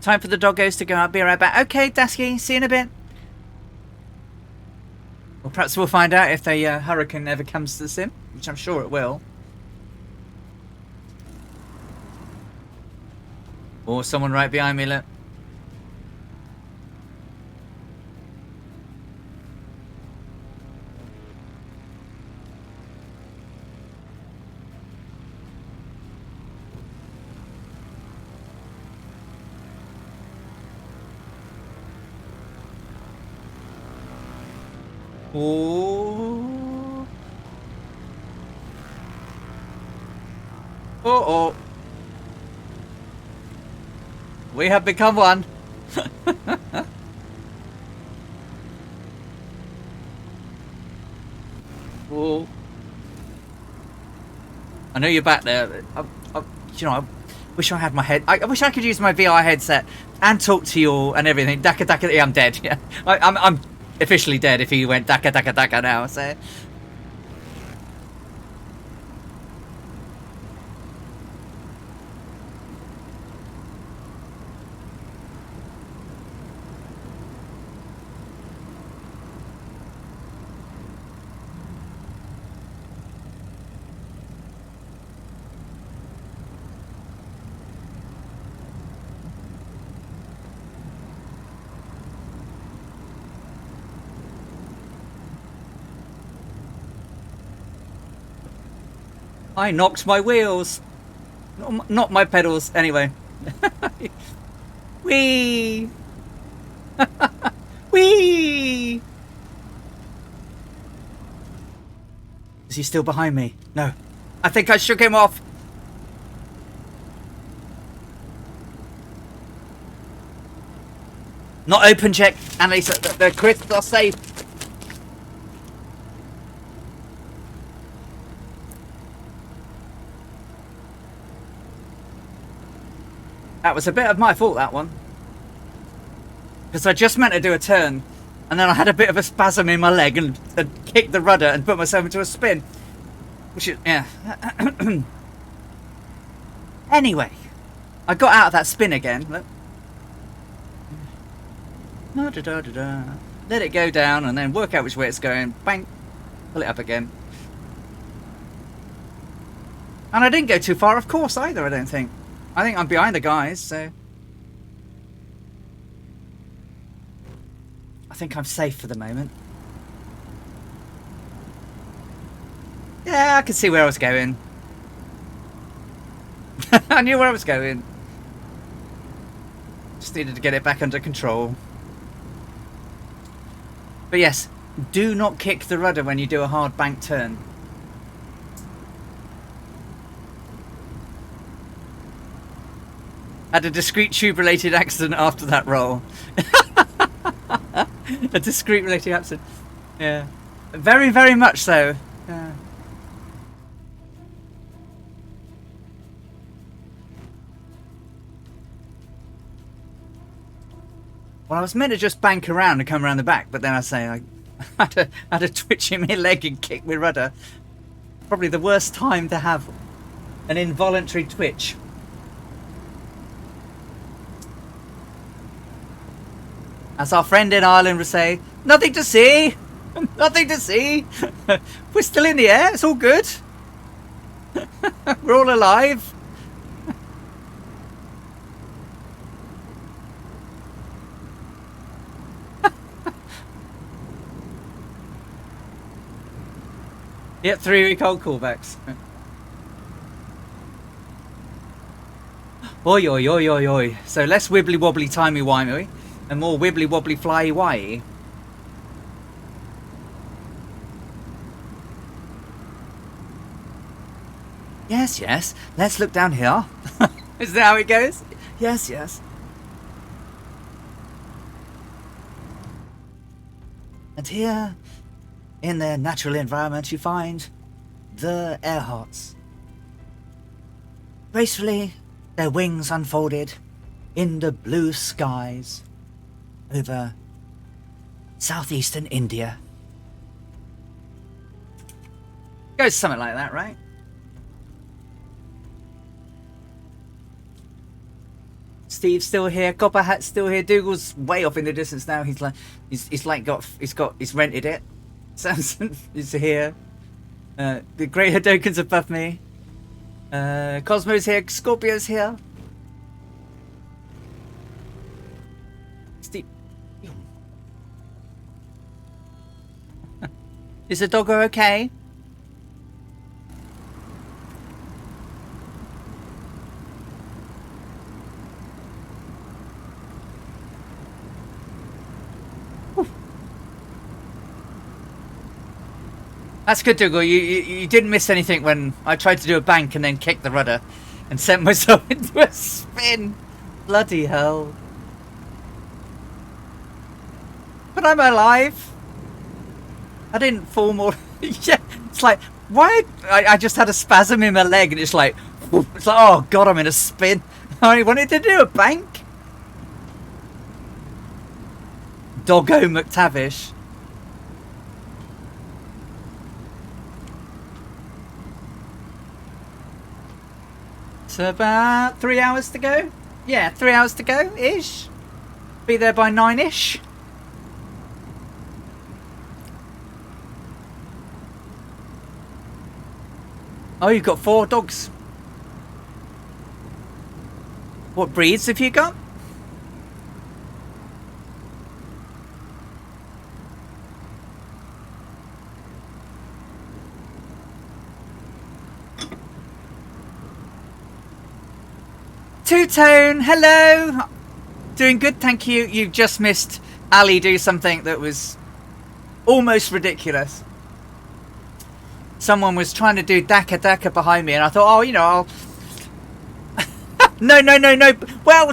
Speaker 1: Time for the doggos to go. I'll be right back. Okay, Dasky, see you in a bit. Well, perhaps we'll find out if the hurricane ever comes to the sim, which I'm sure it will. Or someone right behind me, look. Oh. Oh. We have become one. Oh. I know you're back there. You know, I wish I had my head. I wish I could use my VR headset and talk to you all and everything. Daka daka. Yeah, I'm dead. Yeah, I'm officially dead if he went daka daka daka now. So. I knocked my wheels. Not my pedals, anyway. Whee! Whee! Is he still behind me? No. I think I shook him off. Not open check, Annalisa. The crisps are safe. That was a bit of my fault, that one. Because I just meant to do a turn, and then I had a bit of a spasm in my leg and kicked the rudder and put myself into a spin. Which is, yeah. Anyway, I got out of that spin again. Look. Let it go down and then work out which way it's going. Bang. Pull it up again. And I didn't go too far off course either, I don't think. I think I'm behind the guys, so... I think I'm safe for the moment. Yeah, I could see where I was going. I knew where I was going. Just needed to get it back under control. But yes, do not kick the rudder when you do a hard bank turn. Had a discrete tube-related accident after that roll. A discrete-related accident. Yeah. Very, very much so. Yeah. Well, I was meant to just bank around and come around the back, but then I had a twitch in my leg and kick my rudder. Probably the worst time to have an involuntary twitch. As our friend in Ireland would say, nothing to see! Nothing to see! We're still in the air, it's all good! We're all alive! Yep, 3-week-old callbacks. Oi, oi, oi, oi, oi. So less wibbly-wobbly, timey-wimey, and more wibbly-wobbly, fly-why. Yes, yes. Let's look down here. Is that how it goes? Yes, yes. And here, in their natural environment, you find the airhearts. Gracefully, their wings unfolded in the blue skies over southeastern India. Goes something like that, right? Steve's still here. Copperhat's still here. Dougal's way off in the distance now. He's rented it. Samson is here. The Grey Hadoken's above me. Cosmo's here. Scorpio's here. Steve. Is the doggo okay? That's good, Dougal. You didn't miss anything when I tried to do a bank and then kicked the rudder and sent myself into a spin. Bloody hell. But I'm alive. I didn't fall more. Yeah, it's like, why? I just had a spasm in my leg and it's like, oh God, I'm in a spin. I only wanted to do a bank. Doggo McTavish. So about 3 hours to go. Yeah, 3 hours to go ish. Be there by 9ish. Oh, you've got 4 dogs. What breeds have you got? Two-Tone, hello! Doing good, thank you. You've just missed Ali do something that was almost ridiculous. Someone was trying to do Daka Daka behind me and I thought, oh, you know, I'll... No. Well,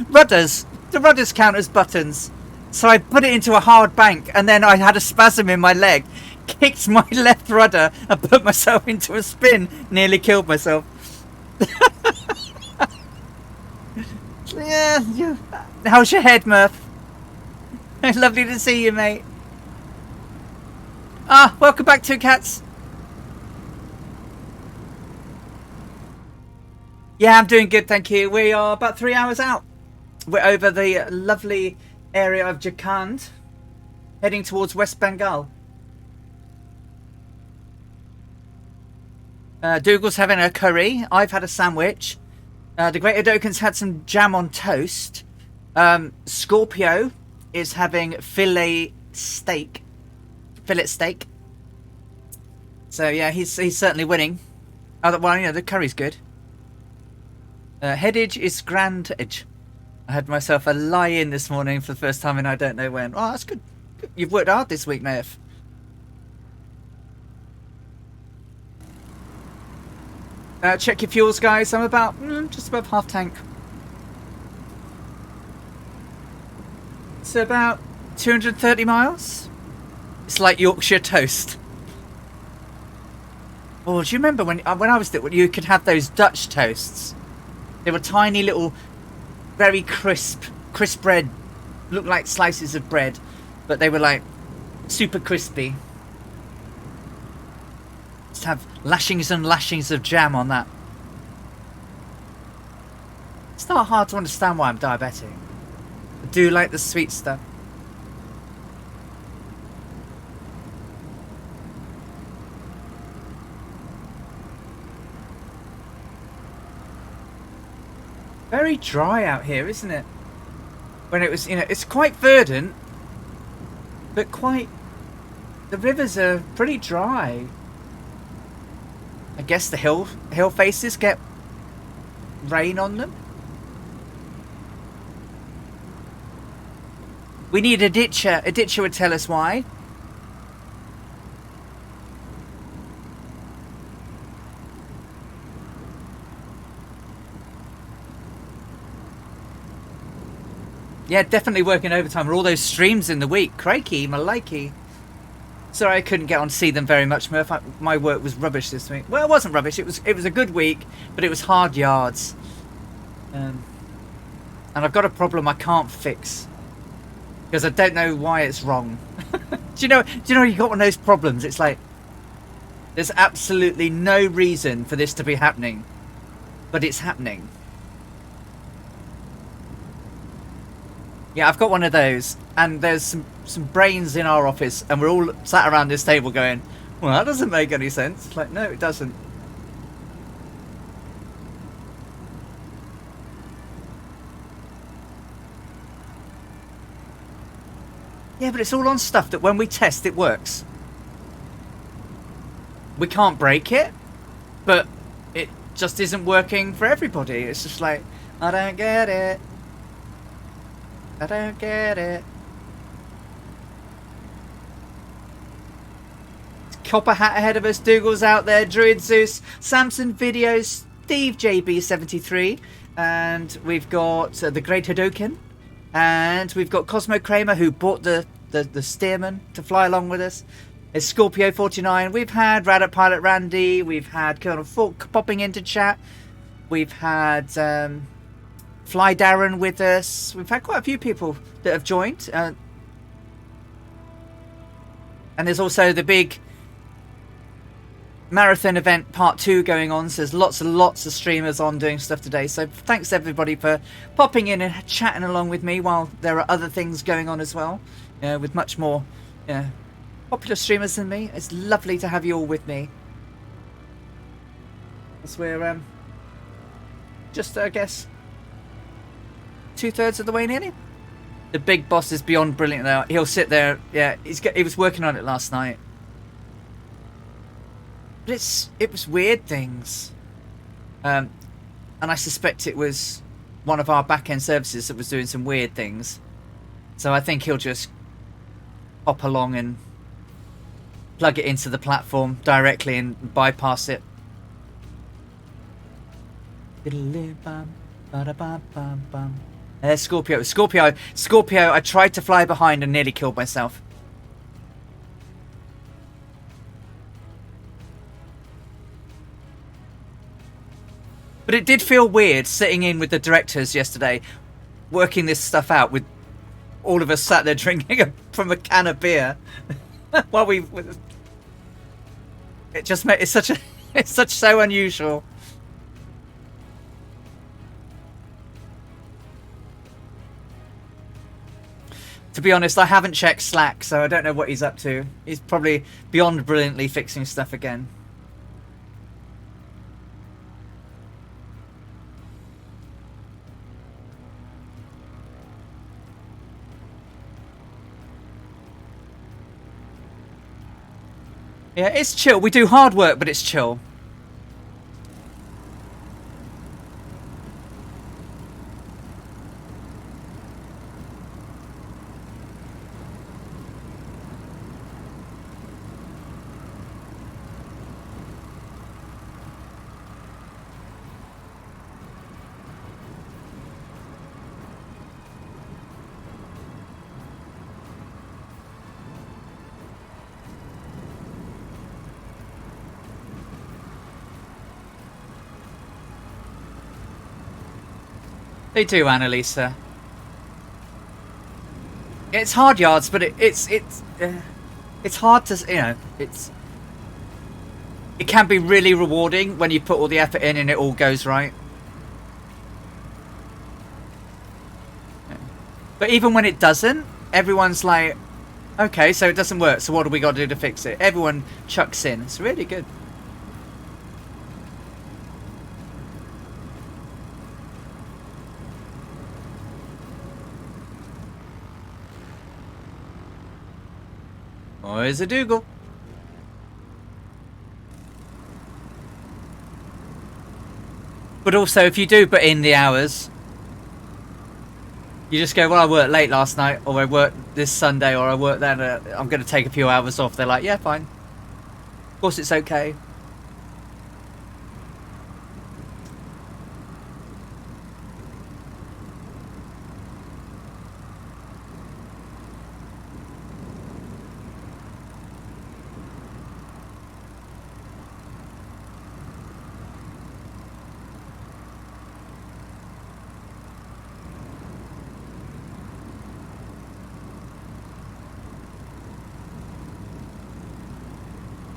Speaker 1: rudders. The rudders count as buttons. So I put it into a hard bank and then I had a spasm in my leg, kicked my left rudder and put myself into a spin. Nearly killed myself. Yeah. How's your head, Murph? Lovely to see you, mate. Ah, welcome back, Two Cats. Yeah, I'm doing good, thank you. We are about 3 hours out. We're over the lovely area of Jharkhand, heading towards West Bengal. Dougal's having a curry. I've had a sandwich. The Great Hadoken's had some jam on toast. Scorpio is having fillet steak. So yeah, he's certainly winning. Well, you know, the curry's good. Headage is Grandage. I had myself a lie-in this morning for the first time in I don't know when. Oh, that's good. You've worked hard this week, Murph. Check your fuels, guys. I'm about just above half tank. It's about 230 miles. It's like Yorkshire toast. Oh, do you remember when I was little, you could have those Dutch toasts? They were tiny little, very crisp bread. Looked like slices of bread, but they were like super crispy. Just have lashings and lashings of jam on that. It's not hard to understand why I'm diabetic. I do like the sweet stuff. Very dry out here, isn't it? When it was, you know, it's quite verdant, but the rivers are pretty dry. I guess the hill faces get rain on them. We need a ditcher. A ditcher would tell us why. Yeah, definitely working overtime with all those streams in the week. Crikey, malikey. Sorry I couldn't get on to see them very much, Murph. My work was rubbish this week. Well, it wasn't rubbish. It was a good week, but it was hard yards. And I've got a problem I can't fix because I don't know why it's wrong. Do you know you got one of those problems? It's like there's absolutely no reason for this to be happening, but it's happening. Yeah, I've got one of those, and there's some brains in our office, and we're all sat around this table going, well, that doesn't make any sense. It's like, no, it doesn't. Yeah, but it's all on stuff that when we test, it works. We can't break it, but it just isn't working for everybody. It's just like, I don't get it. I don't get it. Copper Hat ahead of us. Dougal's out there. Druid Zeus. Samson Videos. Steve JB73. And we've got the Great Hadoken. And we've got Cosmo Kramer, who bought the Steerman to fly along with us. It's Scorpio 49. We've had Radit Pilot Randy. We've had Colonel Falk popping into chat. We've had Fly Darren with us. We've had quite a few people that have joined. And there's also the big marathon event part 2 going on. So there's lots and lots of streamers on doing stuff today. So thanks everybody for popping in and chatting along with me while there are other things going on as well. With much more popular streamers than me. It's lovely to have you all with me. As we're just, I guess, 2/3 of the way nearly. The big boss is beyond brilliant now. He'll sit there. Yeah, he was working on it last night. But it was weird things. And I suspect it was one of our back-end services that was doing some weird things. So I think he'll just hop along and plug it into the platform directly and bypass it. Scorpio, I tried to fly behind and nearly killed myself. But it did feel weird sitting in with the directors yesterday, working this stuff out with all of us sat there drinking from a can of beer while it just made it's so unusual. To be honest, I haven't checked Slack, so I don't know what he's up to. He's probably beyond brilliantly fixing stuff again. Yeah, it's chill. We do hard work, but it's chill. They do, Annalisa. It's hard yards, but it's hard to, it can be really rewarding when you put all the effort in and it all goes right. But even when it doesn't, everyone's like, okay, so it doesn't work, so what do we got to do to fix it? Everyone chucks in. It's really good. Or is it Dougal? But also, if you do put in the hours, you just go, well, I worked late last night, or I worked this Sunday, or I worked then, I'm going to take a few hours off. They're like, yeah, fine. Of course it's okay.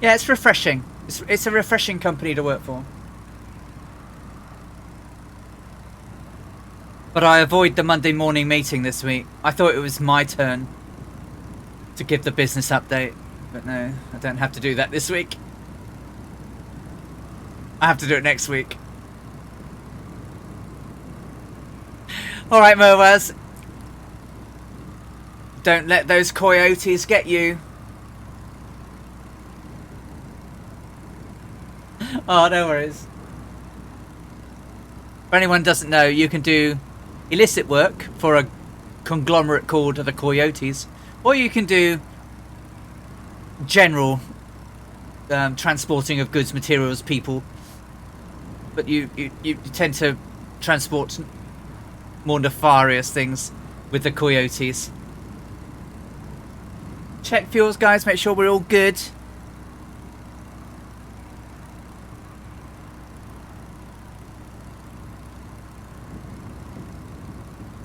Speaker 1: Yeah, it's refreshing. It's a refreshing company to work for. But I avoid the Monday morning meeting this week. I thought it was my turn to give the business update. But no, I don't have to do that this week. I have to do it next week. Alright, Mowaz. Don't let those coyotes get you. Oh, no worries. If anyone doesn't know, you can do illicit work for a conglomerate called the Coyotes, or you can do general transporting of goods, materials, people. But you tend to transport more nefarious things with the Coyotes. Check fuels, guys. Make sure we're all good.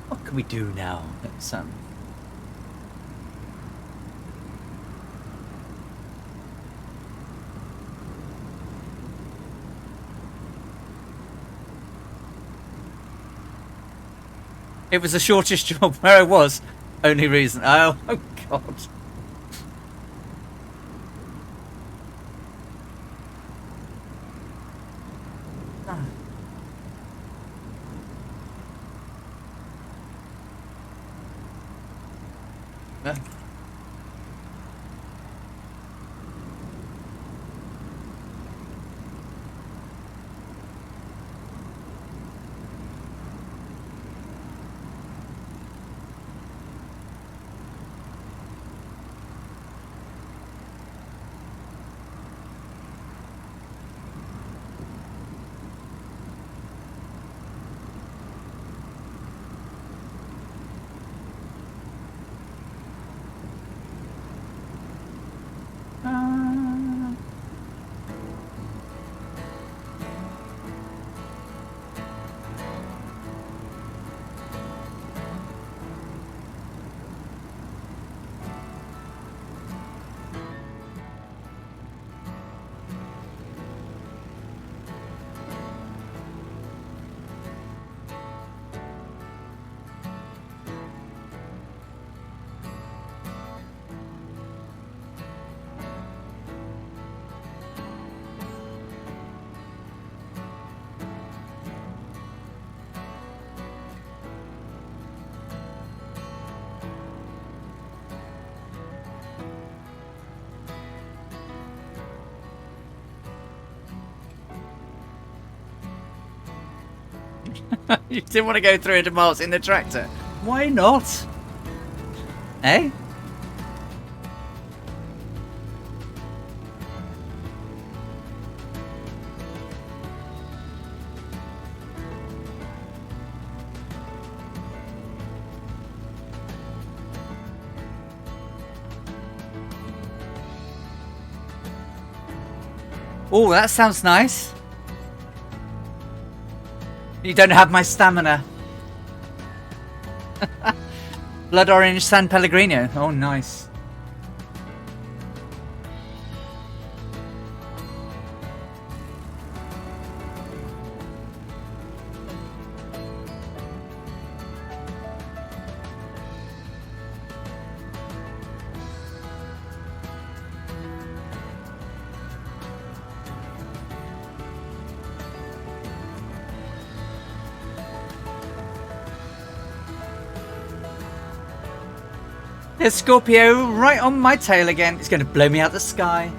Speaker 1: What can we do now? Let's It was the shortest job where I was. Only reason. Oh God. You didn't want to go 300 miles in the tractor. Why not? Eh? Oh, that sounds nice. You don't have my stamina. Blood Orange San Pellegrino. Oh, nice. There's Scorpio right on my tail again. It's going to blow me out the sky.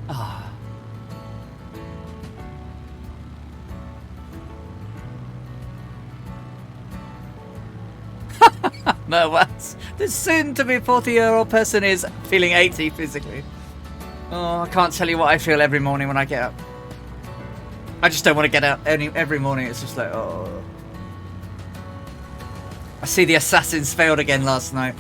Speaker 1: Ah. No, what? The soon-to-be 40-year-old person is feeling 80 physically. Oh, I can't tell you what I feel every morning when I get up. I just don't want to get up every morning. It's just like, oh. I see the assassins failed again last night.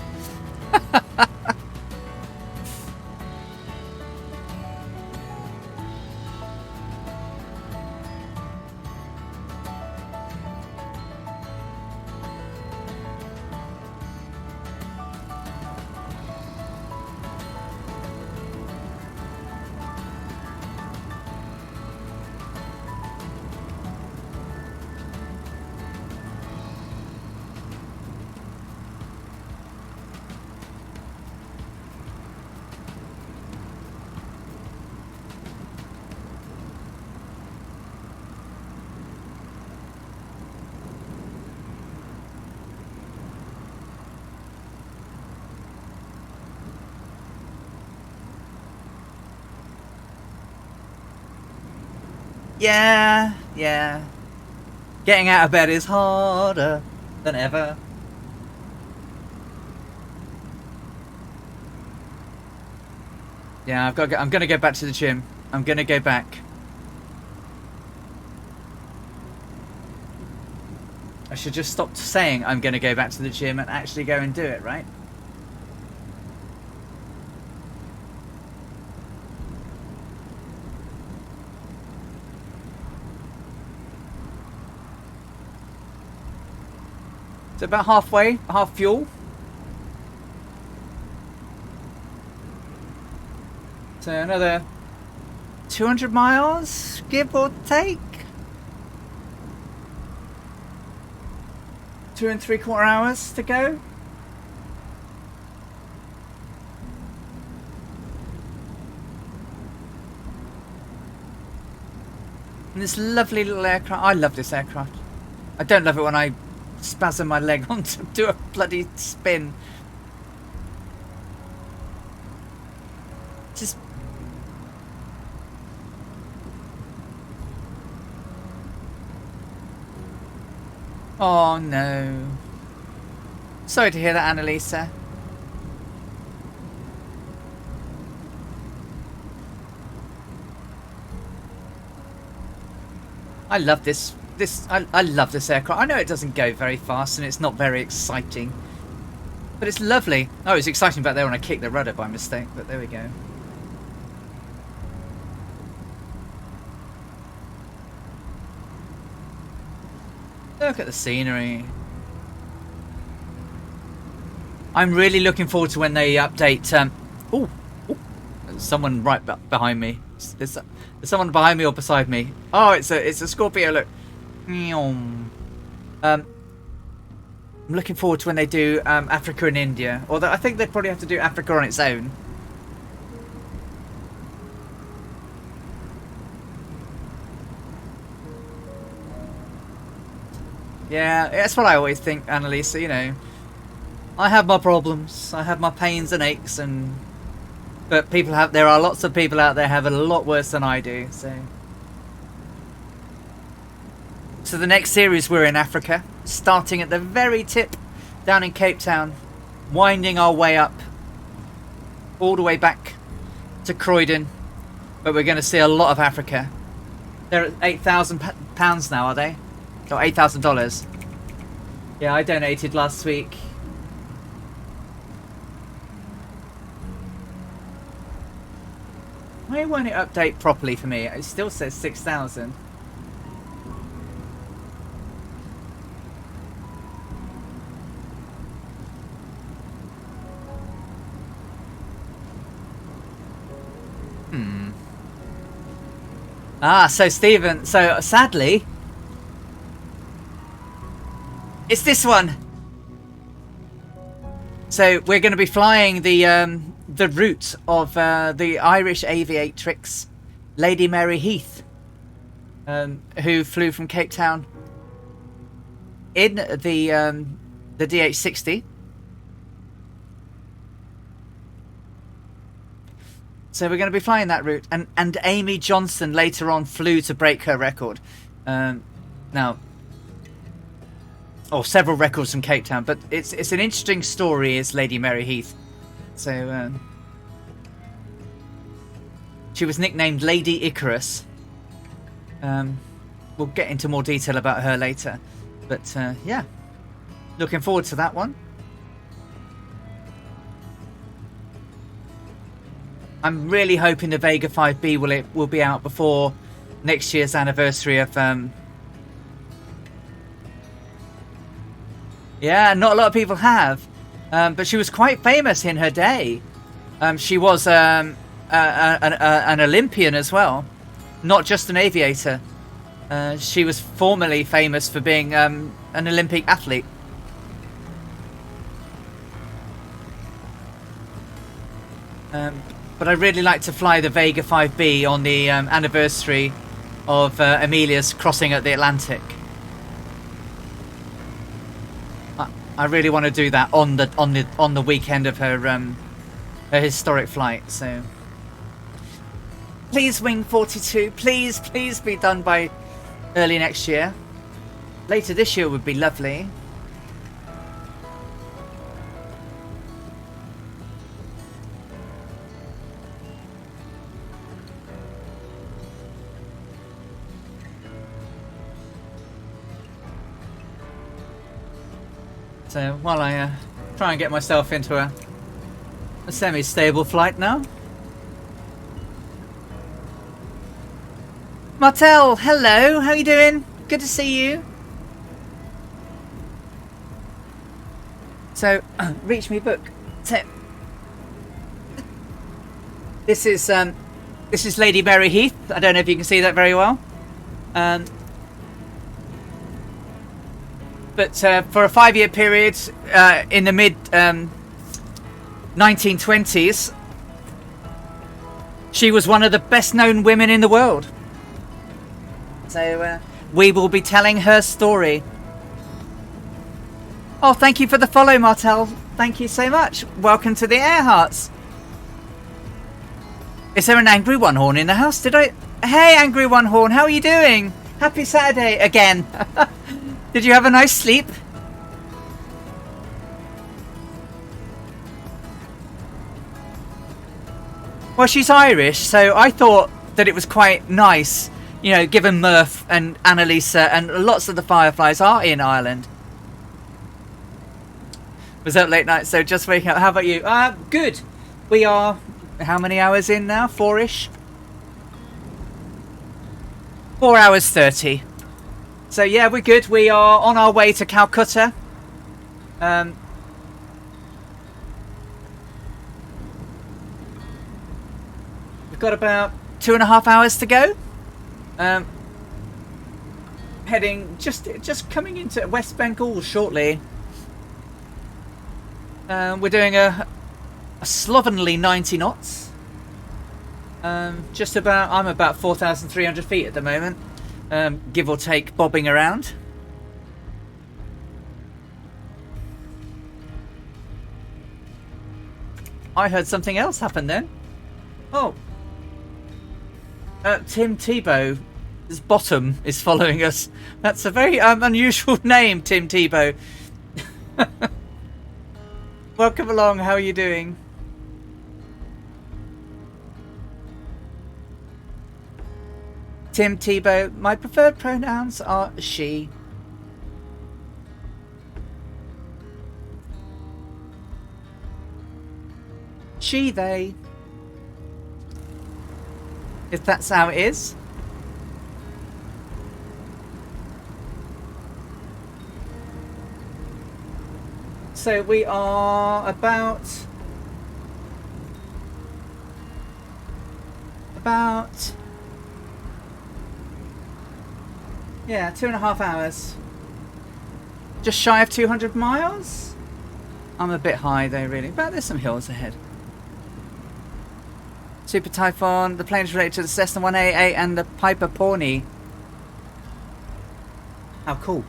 Speaker 1: Yeah, yeah. Getting out of bed is harder than ever. Yeah, I'm gonna go back to the gym. I'm gonna go back. I should just stop saying I'm gonna go back to the gym and actually go and do it, right? It's about halfway, half fuel. So another 200 miles, give or take. 2 3/4 hours to go. And this lovely little aircraft. I love this aircraft. I don't love it when I spasm my leg on to do a bloody spin. Just... Oh no. Sorry to hear that, Annalisa. I love this. I love this aircraft. I know it doesn't go very fast and it's not very exciting, but it's lovely. Oh, it's exciting back there when I kicked the rudder by mistake, but there we go. Look at the scenery. I'm really looking forward to when they update. Oh, someone right behind me. There's someone behind me or beside me. Oh, it's a Scorpio. Look. I'm looking forward to when they do Africa and India. Although I think they'd probably have to do Africa on its own. Yeah, that's what I always think, Annalisa. You know, I have my problems, I have my pains and aches, but there are lots of people out there have it a lot worse than I do. So the next series we're in Africa, starting at the very tip, down in Cape Town, winding our way up, all the way back to Croydon, but we're going to see a lot of Africa. They're at £8,000 now, are they? Or $8,000. Yeah, I donated last week. Why won't it update properly for me? It still says 6,000. Ah, so Stephen, so sadly, it's this one. So we're going to be flying the route of the Irish aviatrix Lady Mary Heath, who flew from Cape Town in the DH60. So we're going to be flying that route, and Amy Johnson later on flew to break her record. Now, several records from Cape Town, but it's an interesting story. Is Lady Mary Heath? So she was nicknamed Lady Icarus. We'll get into more detail about her later, but yeah, looking forward to that one. I'm really hoping the Vega 5B will be out before next year's anniversary of. Yeah, not a lot of people have, but she was quite famous in her day. She was an Olympian as well, not just an aviator. She was formerly famous for being an Olympic athlete. But I really like to fly the Vega 5B on the anniversary of Amelia's crossing at the Atlantic. I really want to do that on the weekend of her historic flight. So Please, Wing 42. Please, please be done by early next year. Later this year would be lovely. So while I try and get myself into a semi-stable flight now. Martel, hello, how you doing? Good to see you. So, reach me book. So, this is Lady Mary Heath. I don't know if you can see that very well. But for a 5-year period in the mid 1920s, she was one of the best known women in the world. So we will be telling her story. Oh, thank you for the follow, Martel. Thank you so much. Welcome to the Air Hearts. Is there an Angry One Horn in the house? Hey, Angry One Horn, how are you doing? Happy Saturday again. Did you have a nice sleep? Well, she's Irish, so I thought that it was quite nice, you know, given Murph and Annalisa and lots of the Fireflies are in Ireland. Was up late night, so just waking up. How about you? Good. We are, how many hours in now? 4-ish? 4 hours 30. So yeah, we're good. We are on our way to Calcutta. We've got about 2.5 hours to go. Heading just coming into West Bengal shortly. We're doing a slovenly 90 knots. I'm about 4,300 feet at the moment. Give or take, bobbing around. I heard something else happen then. Oh. Tim Tebow, his bottom, is following us. That's a very unusual name, Tim Tebow. Welcome along, how are you doing? Tim Tebow, my preferred pronouns are she. She, they. If that's how it is. So we are about yeah, 2.5 hours. Just shy of 200 miles. I'm a bit high though, really. But there's some hills ahead. Super Typhoon. The plane is related to the Cessna 188 and the Piper Pawnee. How cool.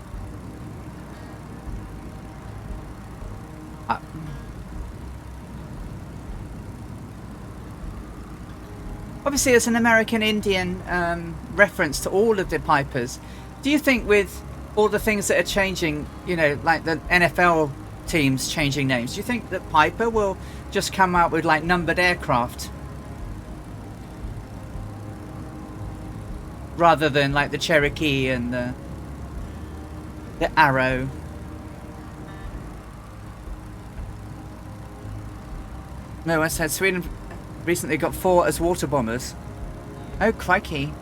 Speaker 1: Obviously, it's an American Indian reference to all of the Pipers. Do you think with all the things that are changing, you know, like the NFL teams changing names, do you think that Piper will just come out with like numbered aircraft rather than like the Cherokee and the Arrow? No, I said Sweden recently got 4 as water bombers. Oh, crikey.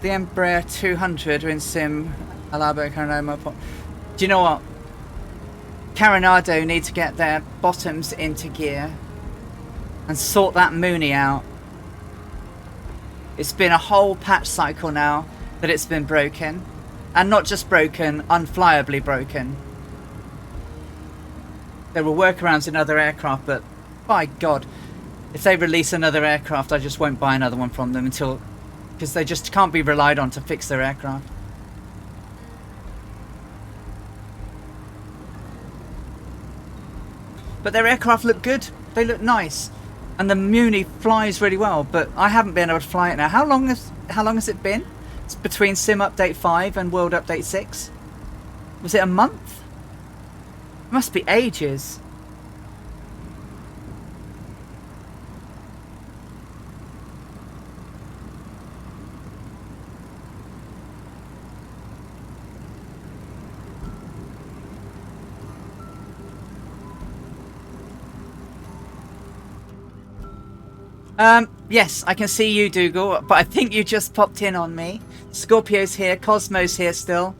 Speaker 1: The Embraer 200 in Sim Allahabad. Do you know what? Carinado need to get their bottoms into gear and sort that Mooney out. It's been a whole patch cycle now that it's been broken. And not just broken, unflyably broken. There were workarounds in other aircraft, but by God, if they release another aircraft, I just won't buy another one from them until... because they just can't be relied on to fix their aircraft. But their aircraft look good. They look nice. And the Muni flies really well, but I haven't been able to fly it now. How long has it been? It's between Sim Update 5 and World Update 6. Was it a month? It must be ages. Yes, I can see you, Dougal, but I think you just popped in on me. Scorpio's here, Cosmo's here still.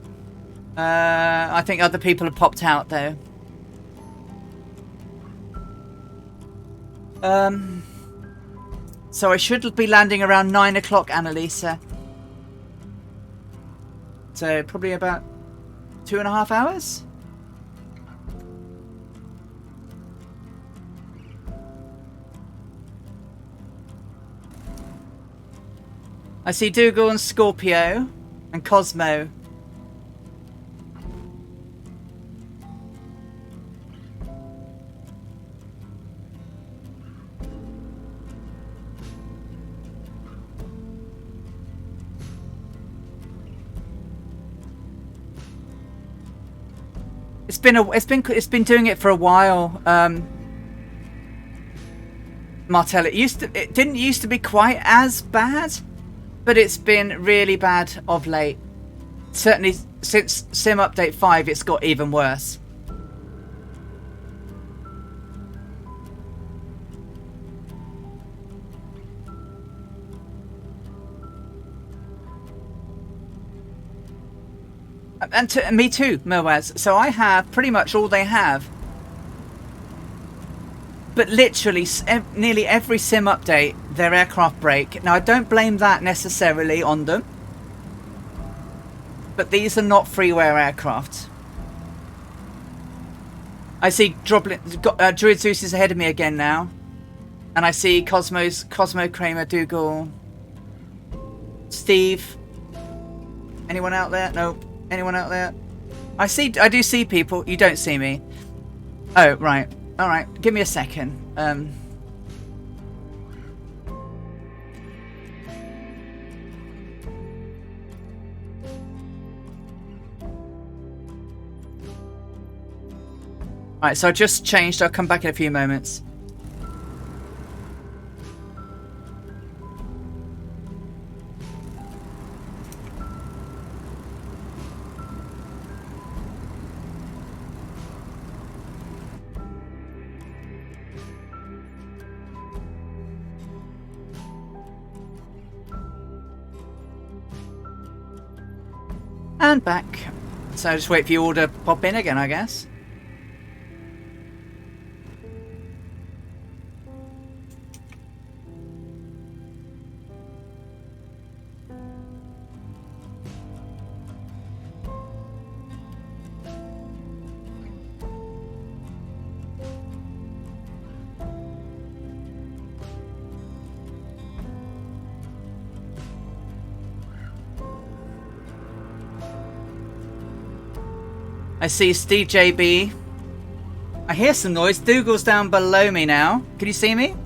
Speaker 1: I think other people have popped out, though. So I should be landing around 9 o'clock, Annalisa. So probably about 2.5 hours? I see Dougal and Scorpio and Cosmo. It's been doing it for a while. Martel, it didn't used to be quite as bad. But it's been really bad of late. Certainly since Sim Update 5, it's got even worse. And me too, Moaz. So I have pretty much all they have. But literally, nearly every sim update, their aircraft break. Now, I don't blame that necessarily on them. But these are not freeware aircraft. I see Druid Zeus is ahead of me again now. And I see Cosmo, Kramer, Dougal, Steve. Anyone out there? Nope. Anyone out there? I do see people. You don't see me. Oh, right. All right, give me a second. Alright, so I just changed. I'll come back in a few moments. And back. So just wait for your order to pop in again, I guess. I see Steve JB. I hear some noise. Dougal's down below me now. Can you see me?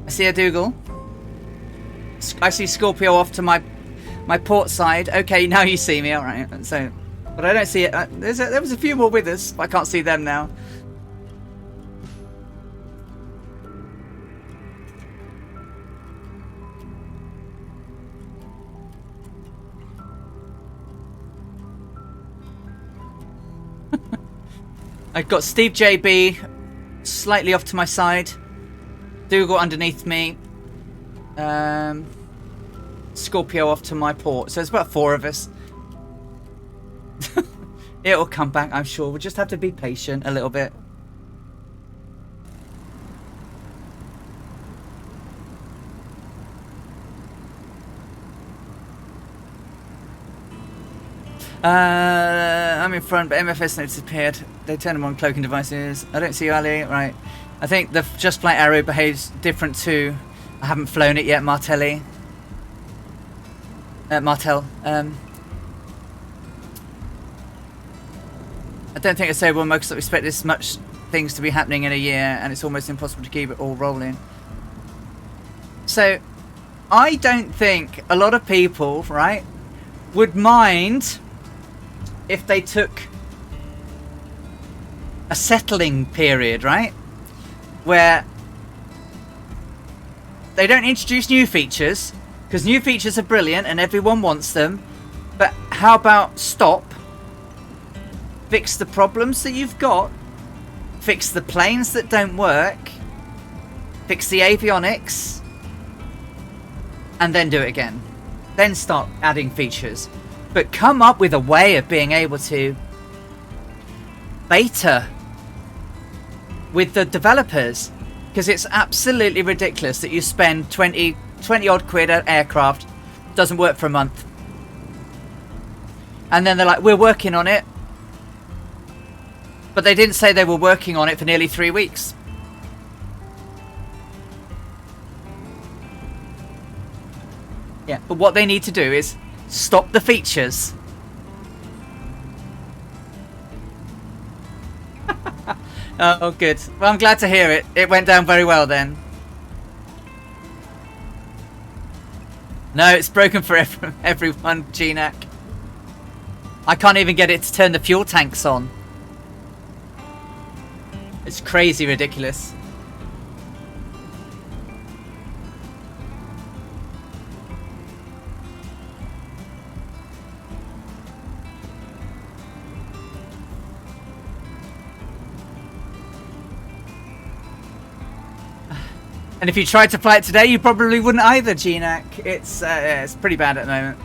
Speaker 1: I see a Dougal. I see Scorpio off to my port side. Okay, now you see me. All right. So, but I don't see it. There was a few more with us. But I can't see them now. I've got Steve JB slightly off to my side. Dougal underneath me. Scorpio off to my port. So it's about 4 of us. It'll come back, I'm sure. We'll just have to be patient a little bit. I'm in front, but MFS notes disappeared. They turned them on cloaking devices. I don't see you, Ali. Right. I think the Just Flight Arrow behaves different too. I haven't flown it yet, Martelli. Martel. I don't think I say well, Microsoft expect this much things to be happening in a year, and it's almost impossible to keep it all rolling. So, I don't think a lot of people, right, would mind if they took a settling period, right, where they don't introduce new features, because new features are brilliant and everyone wants them, but how about stop, fix the problems that you've got, fix the planes that don't work, fix the avionics, and then do it again. Then start adding features. But come up with a way of being able to beta with the developers, because it's absolutely ridiculous that you spend 20 odd quid at aircraft, doesn't work for a month, and then they're like, we're working on it, but they didn't say they were working on it for nearly 3 weeks. Yeah, but what they need to do is stop the features. Oh, good. Well, I'm glad to hear it. It went down very well then. No, it's broken for everyone, GNAC. I can't even get it to turn the fuel tanks on. It's crazy ridiculous. And if you tried to fly it today, you probably wouldn't either, GNAC. It's pretty bad at the moment.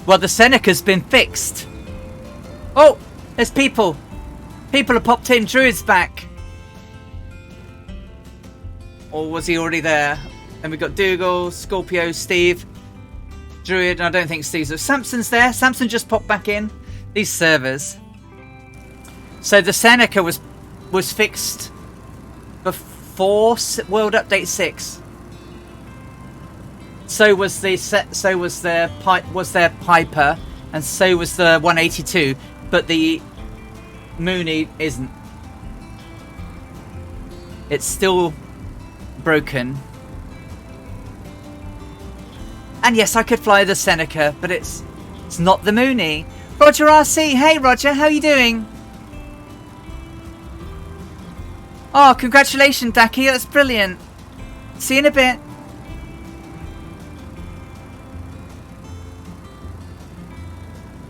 Speaker 1: Well, the Seneca's been fixed. Oh, there's people. People have popped in. Druid's back. Or was he already there? And we've got Dougal, Scorpio, Steve, Druid. I don't think Steve's there. Samson's there. Samson just popped back in. These servers. So the Seneca was fixed before World Update 6. So was their Piper, and so was the 182, but the Mooney isn't. It's still broken. And yes, I could fly the Seneca, but it's not the Mooney. Roger RC, hey Roger, how are you doing? Oh, congratulations, Daki, that's brilliant. See you in a bit.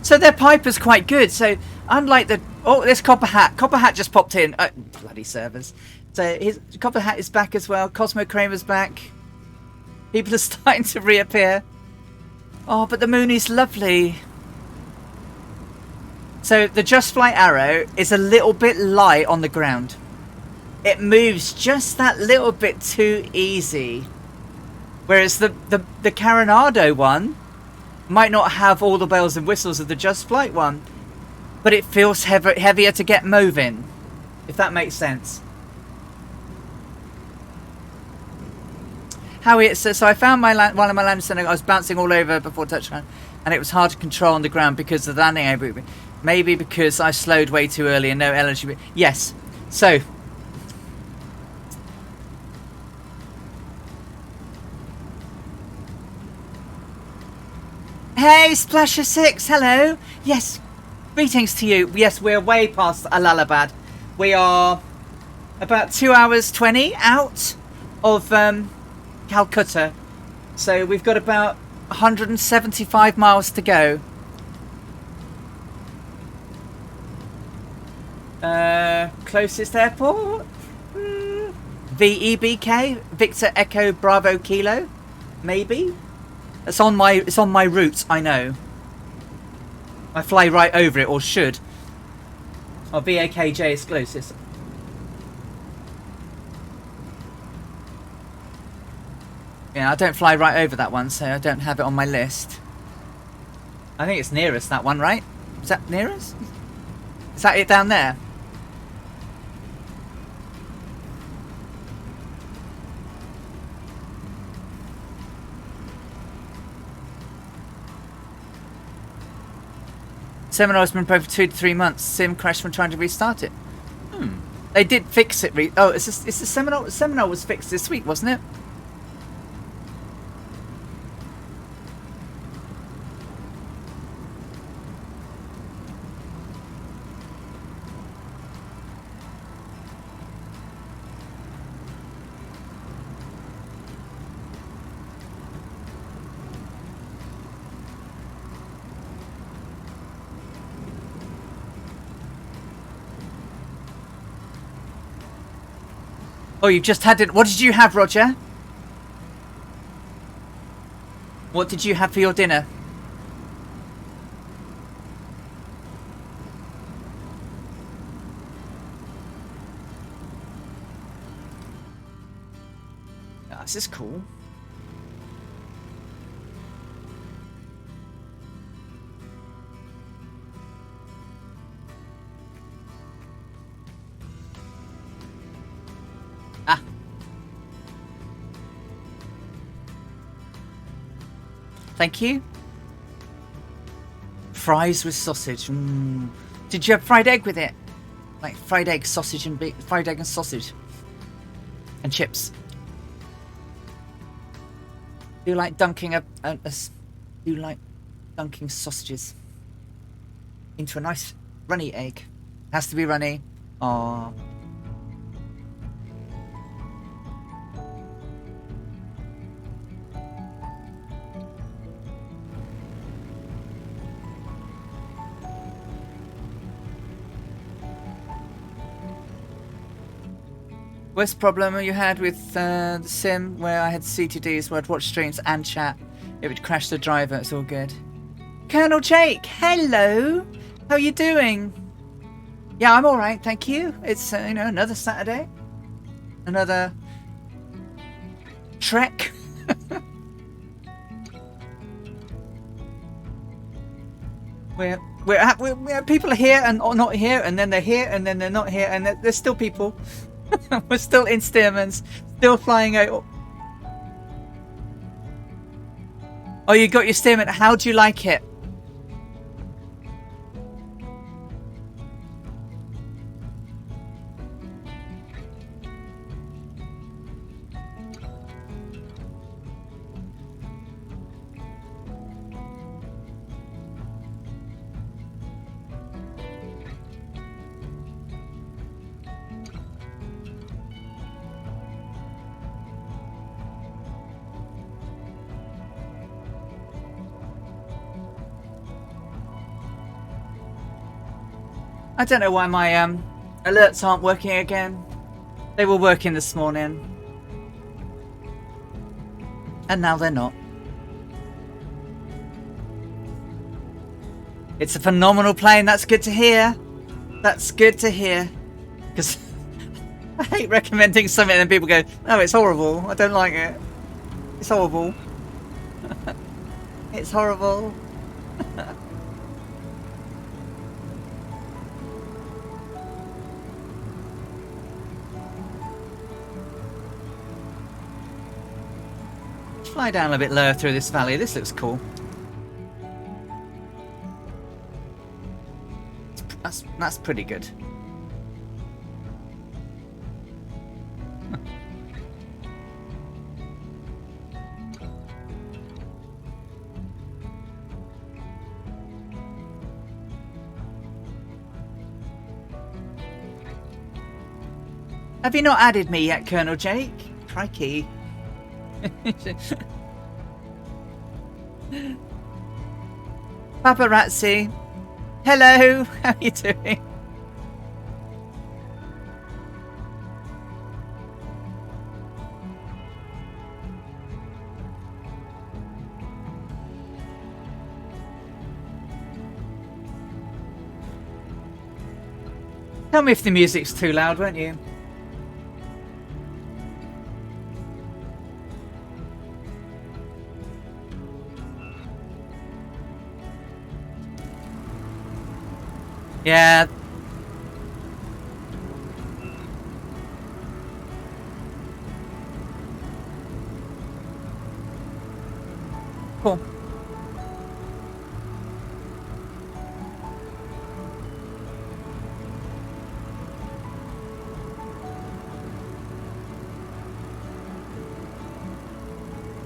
Speaker 1: So their Piper's quite good. So unlike the... Oh, there's Copper Hat. Copper Hat just popped in. Bloody servers. So his Copper Hat is back as well. Cosmo Kramer's back. People are starting to reappear. Oh, but the Mooney's lovely. So the Just Flight Arrow is a little bit light on the ground. It moves just that little bit too easy. Whereas the Carenado one might not have all the bells and whistles of the Just Flight one, but it feels heavier to get moving, if that makes sense. Howie, so I found one of my landing center. I was bouncing all over before touchdown, and it was hard to control on the ground because of the landing area. Maybe because I slowed way too early and no eligibility. Yes. So hey, Splasher6, hello. Yes, greetings to you. Yes, we're way past Allahabad. We are about 2 hours 20 out of Calcutta. So we've got about 175 miles to go. Closest airport? VEBK, Victor Echo Bravo Kilo, maybe. It's on my route. I know. I fly right over it, or should. Or VAKJ exclusives. Yeah, I don't fly right over that one, so I don't have it on my list. I think it's nearest, that one, right? Is that nearest? Is that it down there? Seminole has been broken for 2 to 3 months. Sim crashed when trying to restart it. They did fix it. It's the Seminole. Seminole was fixed this week, wasn't it? Oh, you've just had it. What did you have, Roger? What did you have for your dinner? Oh, this is cool. Ah. Thank you. Fries with sausage. Did you have fried egg with it? Like fried egg, sausage and fried egg and sausage. And chips. Do you like dunking do you like dunking sausages into a nice runny egg? Has to be runny. Aww. Worst problem you had with the sim where I had CTDs where I'd watch streams and chat. It would crash the driver. It's all good. Colonel Jake, hello. How are you doing? Yeah, I'm all right, thank you. It's you know, another Saturday, another trek. We're people are here and not here, and then they're here and then they're not here, and there's still people. We're still in Stearman's, still flying out. Oh, you got your Stearman. How do you like it? I don't know why my alerts aren't working again. They were working this morning. And now they're not. It's a phenomenal plane. That's good to hear. That's good to hear. Because I hate recommending something and then people go, no, it's horrible. I don't like it. It's horrible. It's horrible. Fly down a bit lower through this valley. This looks cool. That's pretty good. Have you not added me yet, Colonel Jake? Crikey. Paparazzi, hello, how are you doing? Tell me if the music's too loud, won't you? Yeah. Cool.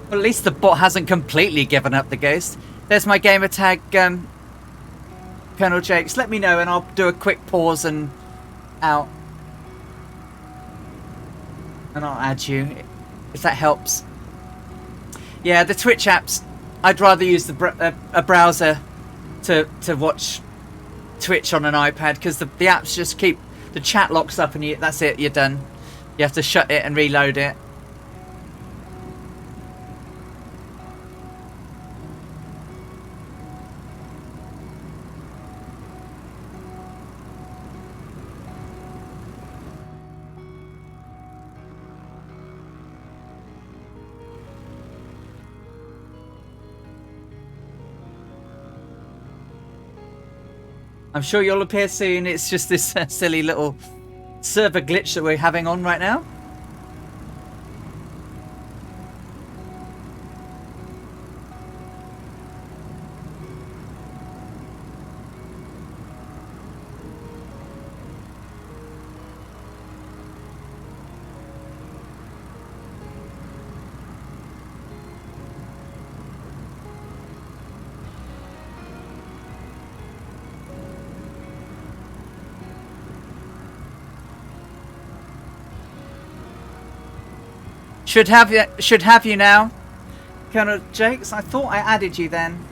Speaker 1: Well, at least the bot hasn't completely given up the ghost. There's my gamer tag, Colonel Jakes. Let me know and I'll do a quick pause and out. And I'll add you, if that helps. Yeah, the Twitch apps, I'd rather use a browser to watch Twitch on an iPad, because the apps just keep, the chat locks up and that's it, you're done. You have to shut it and reload it. I'm sure you'll appear soon. It's just this silly little server glitch that we're having on right now. Should have you now, Colonel Jakes. I thought I added you then.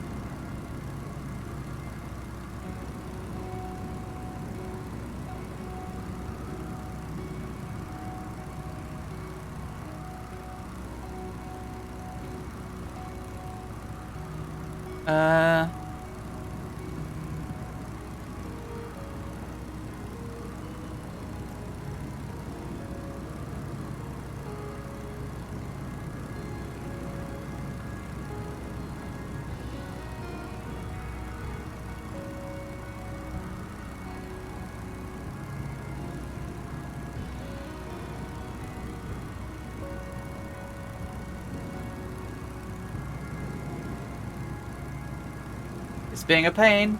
Speaker 1: It's being a pain.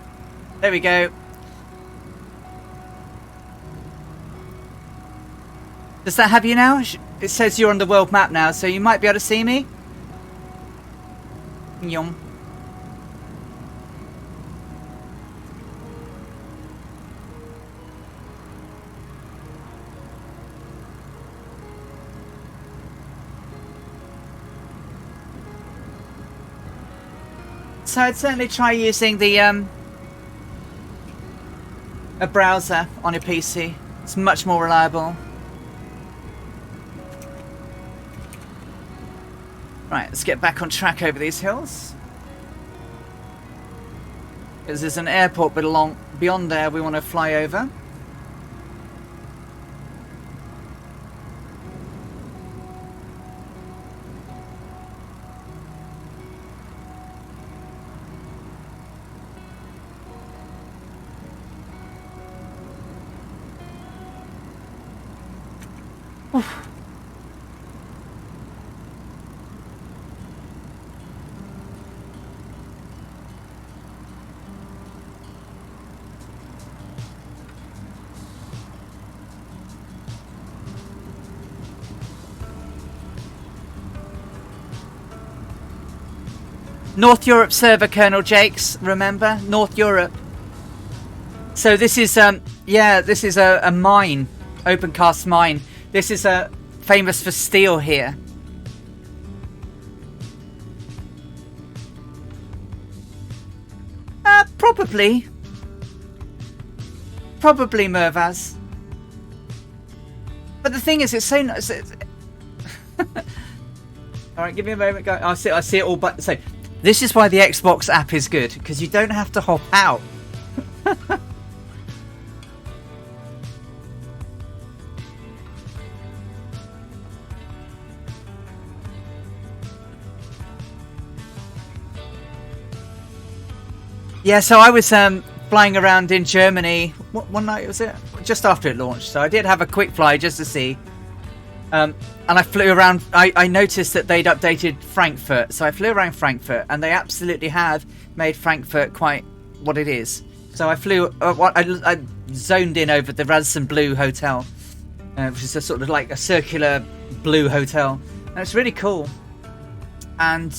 Speaker 1: There we go. Does that have you now? It says you're on the world map now, so you might be able to see me. Yum. So I'd certainly try using the a browser on your PC. It's much more reliable. Right, let's get back on track over these hills. Because there's an airport beyond there we want to fly over. Oof. North Europe server, Colonel Jakes, remember? North Europe. So this is yeah, this is a mine, open cast mine. This is famous for steel here. Probably. Probably Mervaz. But the thing is, it's so nice. Alright, give me a moment, guys. I see it all, but so this is why the Xbox app is good, because you don't have to hop out. Yeah, so I was flying around in Germany. One night was it? Just after it launched. So I did have a quick fly just to see. And I flew around. I noticed that they'd updated Frankfurt, so I flew around Frankfurt, and they absolutely have made Frankfurt quite what it is. So I flew. I zoned in over the Radisson Blue Hotel, which is a sort of like a circular blue hotel, and it's really cool. And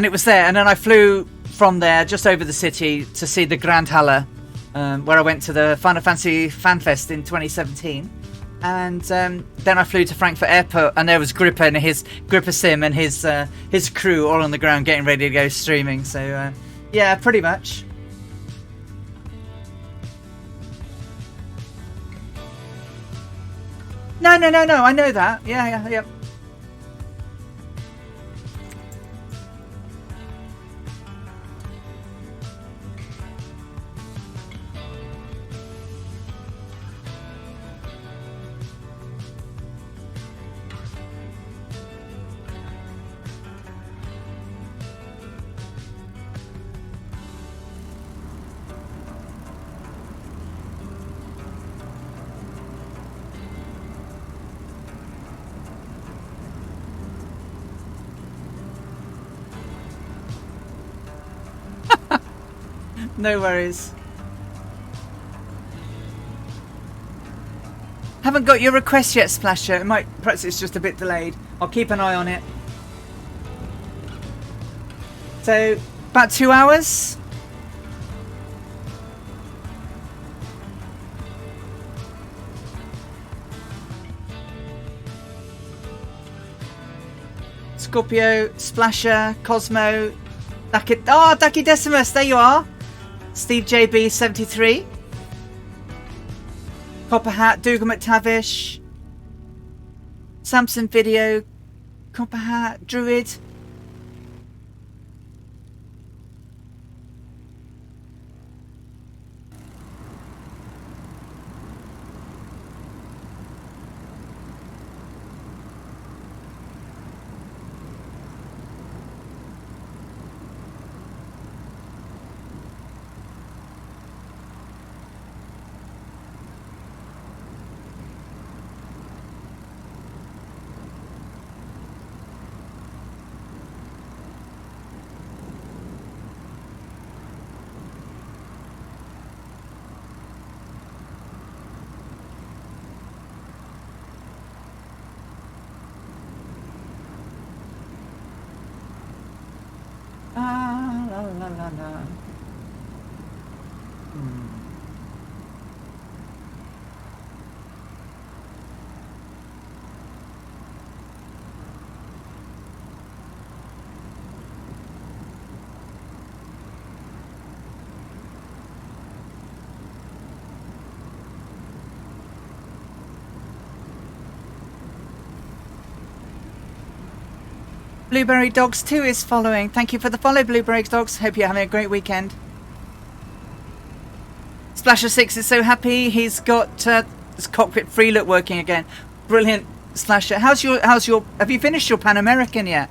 Speaker 1: it was there, and then I flew from there just over the city to see the Grand Halle, where I went to the Final Fantasy Fan Fest in 2017. And then I flew to Frankfurt Airport, and there was Gripper and his Gripper Sim and his crew all on the ground getting ready to go streaming. So yeah, pretty much. No, I know that. Yeah. No worries. Haven't got your request yet, Splasher. Perhaps it's just a bit delayed. I'll keep an eye on it. So, about 2 hours. Scorpio, Splasher, Cosmo, Ducky Decimus, there you are. Steve JB 73, Copper Hat, Dougal McTavish, Samson Video, Copper Hat, Druid. Blueberry Dogs 2 is following. Thank you for the follow, Blueberry Dogs. Hope you're having a great weekend. Splasher 6 is so happy. He's got his cockpit free look working again. Brilliant, Splasher. How's your have you finished your Pan American yet?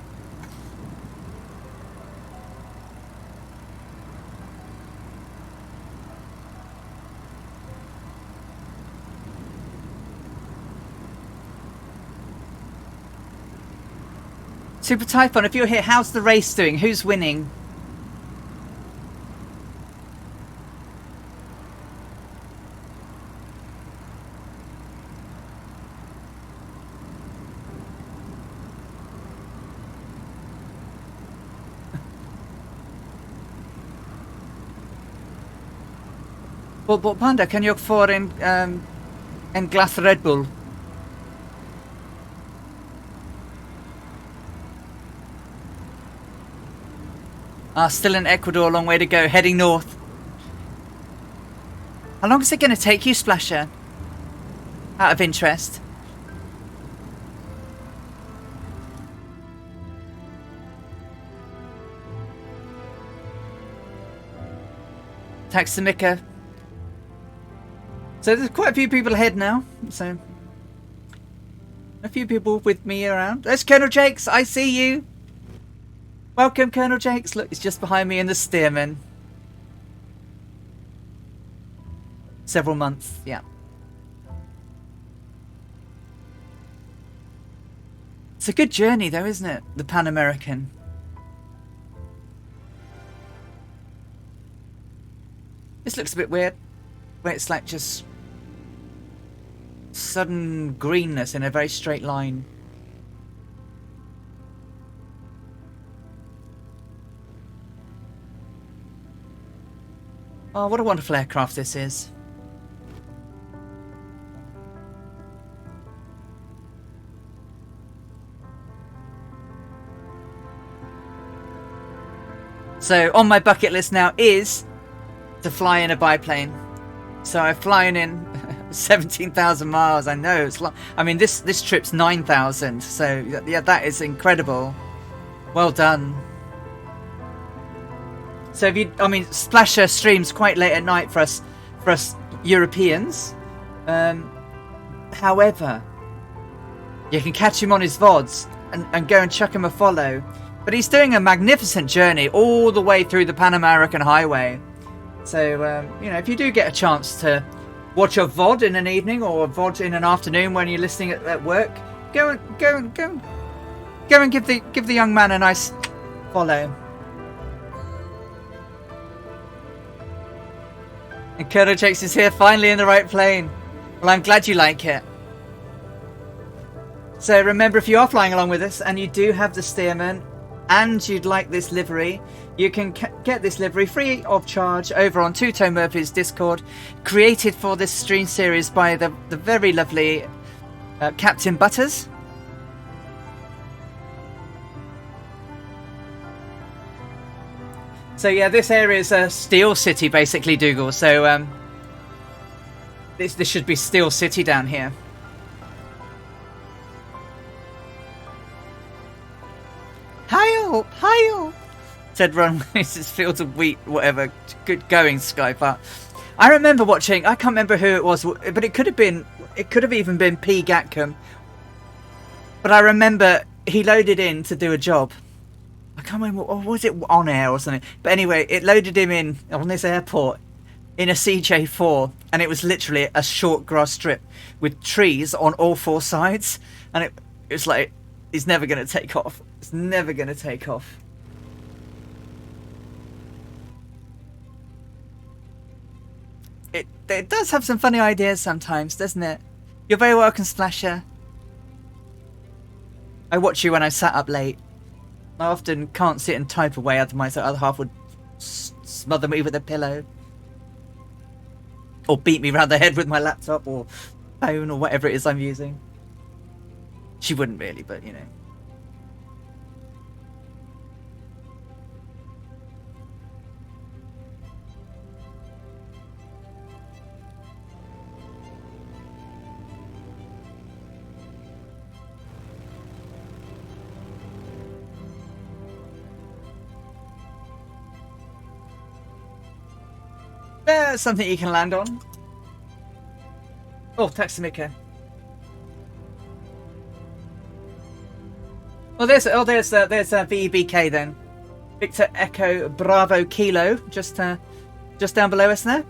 Speaker 1: Super Typhon, if you're here, how's the race doing? Who's winning? Well, Panda, kan jag få en glass Red Bull? Still in Ecuador, long way to go, heading north. How long is it going to take you, Splasher? Out of interest. Taxamica. So there's quite a few people ahead now. So a few people with me around. There's Colonel Jakes. I see you. Welcome, Colonel Jakes. Look, it's just behind me in the Stearman. Several months. Yeah. It's a good journey, though, isn't it? The Pan American. This looks a bit weird. Where it's like just sudden greenness in a very straight line. Oh, what a wonderful aircraft this is. So on my bucket list now is to fly in a biplane. So I've flown in 17,000 miles. I know it's long. I mean, this trip's 9,000. So yeah, that is incredible. Well done. So if you, I mean, Splasher streams quite late at night for us Europeans. However, you can catch him on his VODs and go and chuck him a follow. But he's doing a magnificent journey all the way through the Pan American Highway. So, you know, if you do get a chance to watch a VOD in an evening or a VOD in an afternoon when you're listening at work, go and give the young man a nice follow. And Colonel Jakes is here, finally in the right plane. Well, I'm glad you like it. So remember, if you are flying along with us and you do have the Stearman and you'd like this livery, you can get this livery free of charge over on Two Toe Murphy's Discord, created for this stream series by the very lovely Captain Butters. So yeah, this area is a Steel City, basically, Dougal. So this should be Steel City down here. Hi-yo, hi-yo, said Ron. This is fields of wheat, whatever. Good going, Skypart. I remember watching. I can't remember who it was, but it could have even been P. Gatcombe. But I remember he loaded in to do a job. I can't remember, or was it on air or something? But anyway, it loaded him in on this airport in a CJ4, and it was literally a short grass strip with trees on all four sides, and it was like, it's never going to take off. It's never going to take off. It does have some funny ideas sometimes, doesn't it? You're very welcome, Splasher. I watch you when I sat up late. I often can't sit and type away, otherwise the other half would smother me with a pillow. Or beat me round the head with my laptop or phone or whatever it is I'm using. She wouldn't really, but you know. There's something you can land on. Oh, Taximica. Well, there's VEBK then. Victor Echo Bravo Kilo, just down below us there.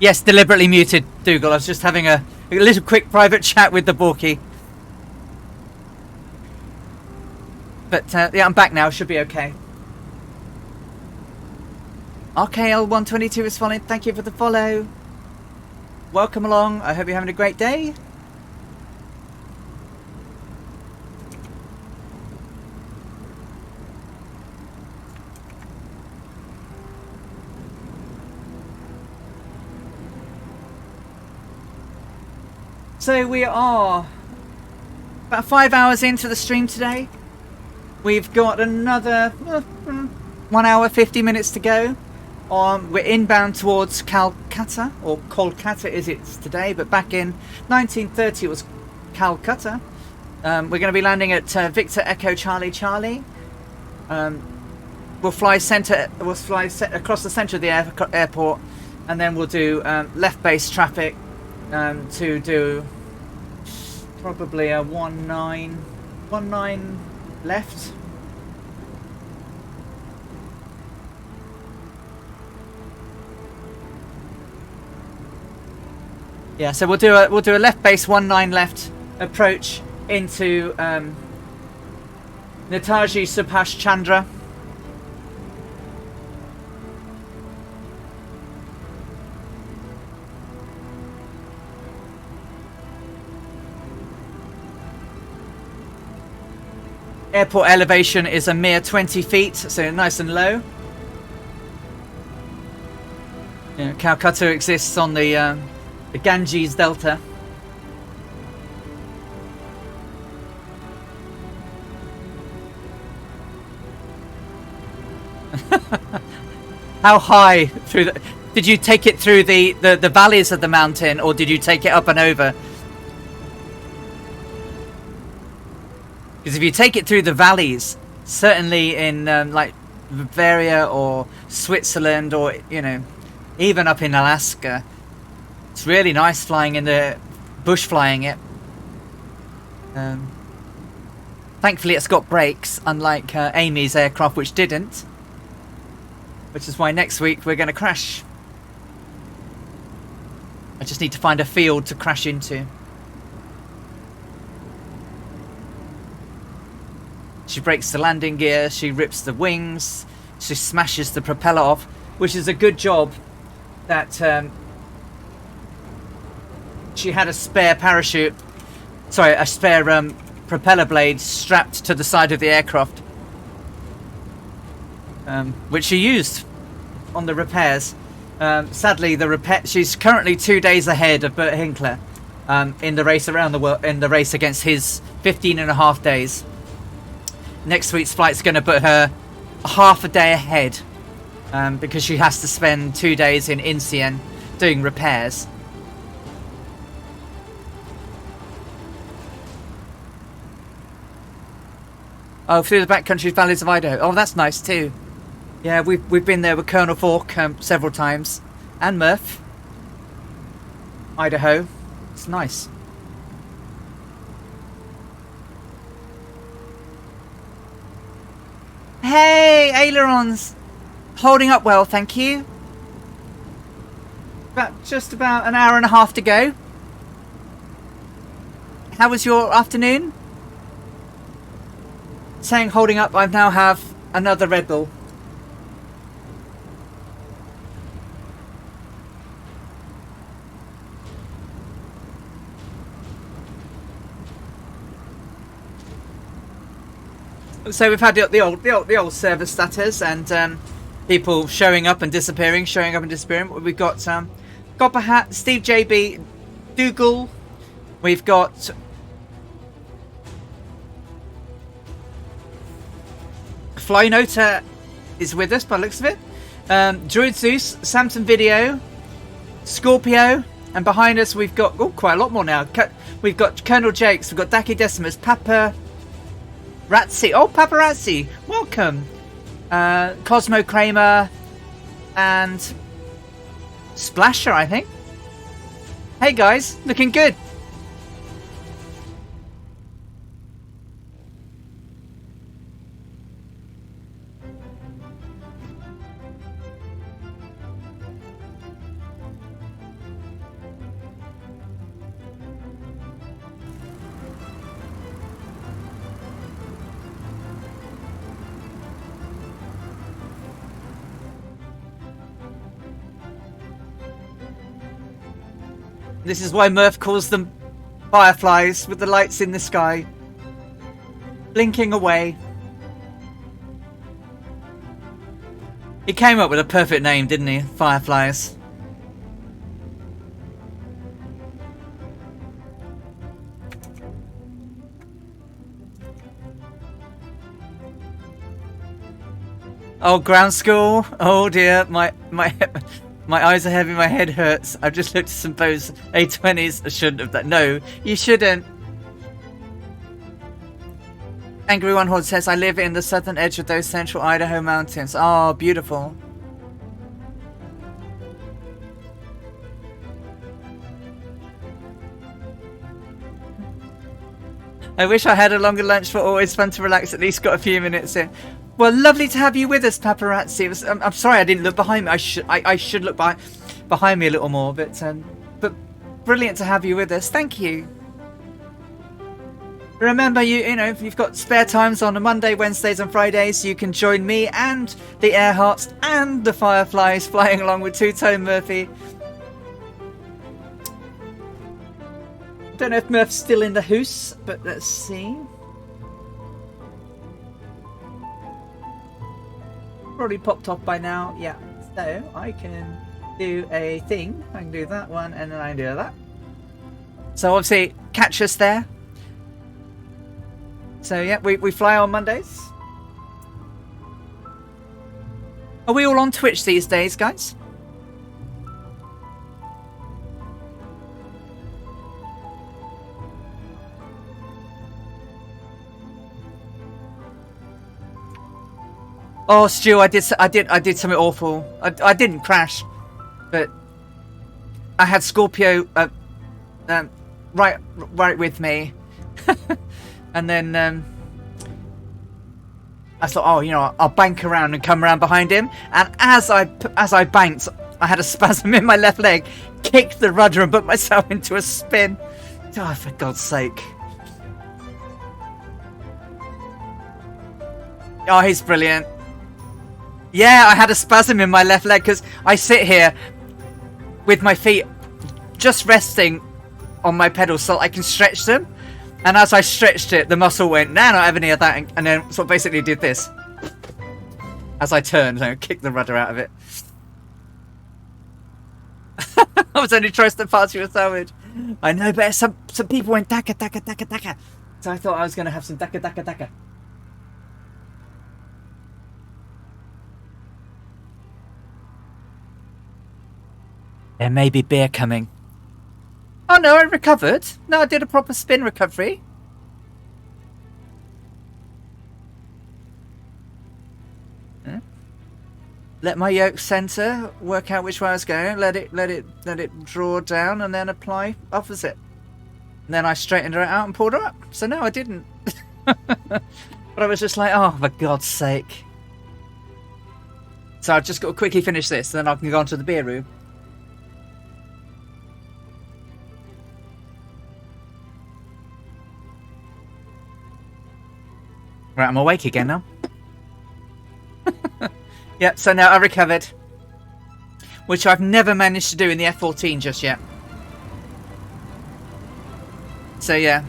Speaker 1: Yes, deliberately muted, Dougal. I was just having a little quick private chat with the Borky. But yeah, I'm back now. Should be okay. RKL122 is following. Thank you for the follow. Welcome along. I hope you're having a great day. So we are about 5 hours into the stream today. We've got another 1 hour 50 minutes to go. We're inbound towards Calcutta, or Kolkata is it today, but back in 1930 it was Calcutta. We're going to be landing at Victor Echo Charlie Charlie. We'll fly across the centre of the airport, and then we'll do left base traffic to do probably a 19 left. Yeah, so we'll do a left base 19 left approach into Netaji Subhash Chandra. Airport elevation is a mere 20 feet, so nice and low. Yeah, Calcutta exists on the Ganges Delta. How high through the... Did you take it through the valleys of the mountain, or did you take it up and over? Because if you take it through the valleys, certainly in like Bavaria or Switzerland, or even up in Alaska, it's really nice flying in the bush, flying it. Thankfully, it's got brakes, unlike Amy's aircraft, which didn't. Which is why next week we're going to crash. I just need to find a field to crash into. She breaks the landing gear, she rips the wings, she smashes the propeller off, which is a good job that she had a spare parachute, sorry, a spare propeller blade strapped to the side of the aircraft, which she used on the repairs. Sadly, she's currently 2 days ahead of Bert Hinkler in the race around the world, in the race against his 15.5 days. Next week's flight's going to put her half a day ahead because she has to spend 2 days in Incheon doing repairs. Oh, through the backcountry valleys of Idaho. Oh, that's nice too. Yeah, we've been there with Colonel Falk several times, and Murph. Idaho, it's nice. Hey, ailerons! Holding up well, thank you. Just about an hour and a half to go. How was your afternoon? Saying holding up, I now have another Red Bull. So we've had the old service status and people showing up and disappearing, We've got Copper Hat, Steve JB, Dougal. We've got Flynota is with us by the looks of it. Druid Zeus, Samson Video, Scorpio, and behind us we've got quite a lot more now. We've got Colonel Jakes, we've got Daki Decimus, Papa Razzi. Oh, Paparazzi, welcome. Cosmo Kramer and Splasher, I think. Hey guys, looking good. This is why Murph calls them fireflies, with the lights in the sky, blinking away. He came up with a perfect name, didn't he? Fireflies. Oh, ground school. Oh dear, my eyes are heavy, my head hurts. I've just looked at some Bose A20s. I shouldn't have done. No, you shouldn't. Angry One Horde says, I live in the southern edge of those central Idaho mountains. Oh, beautiful. I wish I had a longer lunch, but always fun to relax. At least got a few minutes in. Well, lovely to have you with us, Paparazzi. It was, I'm sorry I didn't look behind me. I should look behind me a little more, but brilliant to have you with us. Thank you. Remember, you know, if you've got spare times on a Monday, Wednesdays and Fridays, you can join me and the Airhearts and the Fireflies flying along with Two-Tone Murphy. Don't know if Murph's still in the house, but let's see. Probably popped off by now. Yeah, so I can do a thing. I can do that one and then I can do that. So obviously catch us there. So yeah, we fly on Mondays. Are we all on Twitch these days, guys? Oh, Stu, I did something awful. I didn't crash, but I had Scorpio right with me, and then I thought, oh, you know, I'll bank around and come around behind him. And as I banked, I had a spasm in my left leg, kicked the rudder, and put myself into a spin. Oh, for God's sake! Oh, he's brilliant. Yeah, I had a spasm in my left leg because I sit here with my feet just resting on my pedals so I can stretch them. And as I stretched it, the muscle went, nah, not having any of that. And then sort of basically did this. As I turned, I kicked the rudder out of it. I was only trying to pass you a sandwich. I know, but some people went daka, daka, daka, daka. So I thought I was going to have some daka, daka, daka. There may be beer coming. Oh no, I recovered. No, I did a proper spin recovery. Let my yoke center work out which way I was going. Let it draw down and then apply opposite. And then I straightened her out and pulled her up. So no, I didn't. But I was just like, oh, for God's sake. So I've just got to quickly finish this, then I can go on to the beer room. Right, I'm awake again now. Yeah, so now I recovered. Which I've never managed to do in the F-14 just yet. So yeah.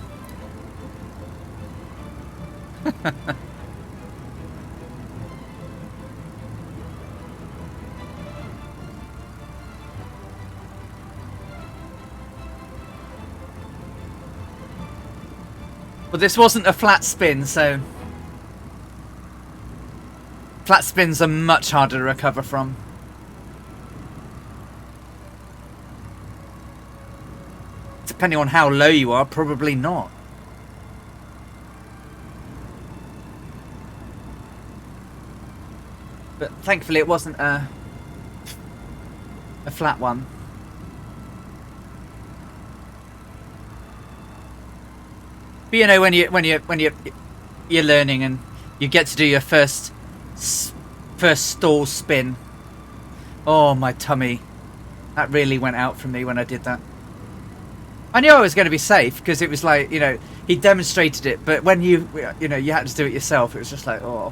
Speaker 1: Well, this wasn't a flat spin, so... Flat spins are much harder to recover from. Depending on how low you are, probably not. But thankfully it wasn't a flat one. But you know, when you're learning and you get to do your first stall spin, oh, my tummy, that really went out from me when I did that. I knew I was going to be safe because it was like, you know, he demonstrated it, but when you know, you had to do it yourself, it was just like, oh.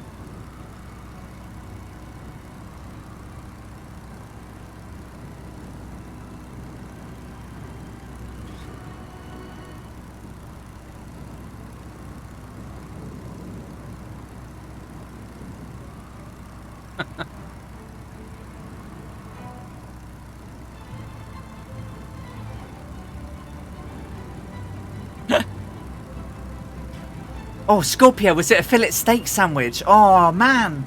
Speaker 1: Oh, Scorpio, was it a fillet steak sandwich? Oh, man.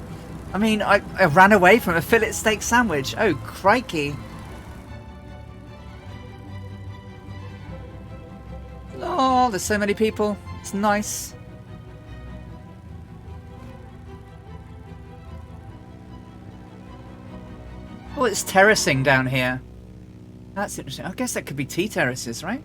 Speaker 1: I mean, I ran away from a fillet steak sandwich. Oh, crikey. Oh, there's so many people. It's nice. Oh, it's terracing down here. That's interesting. I guess that could be tea terraces, right?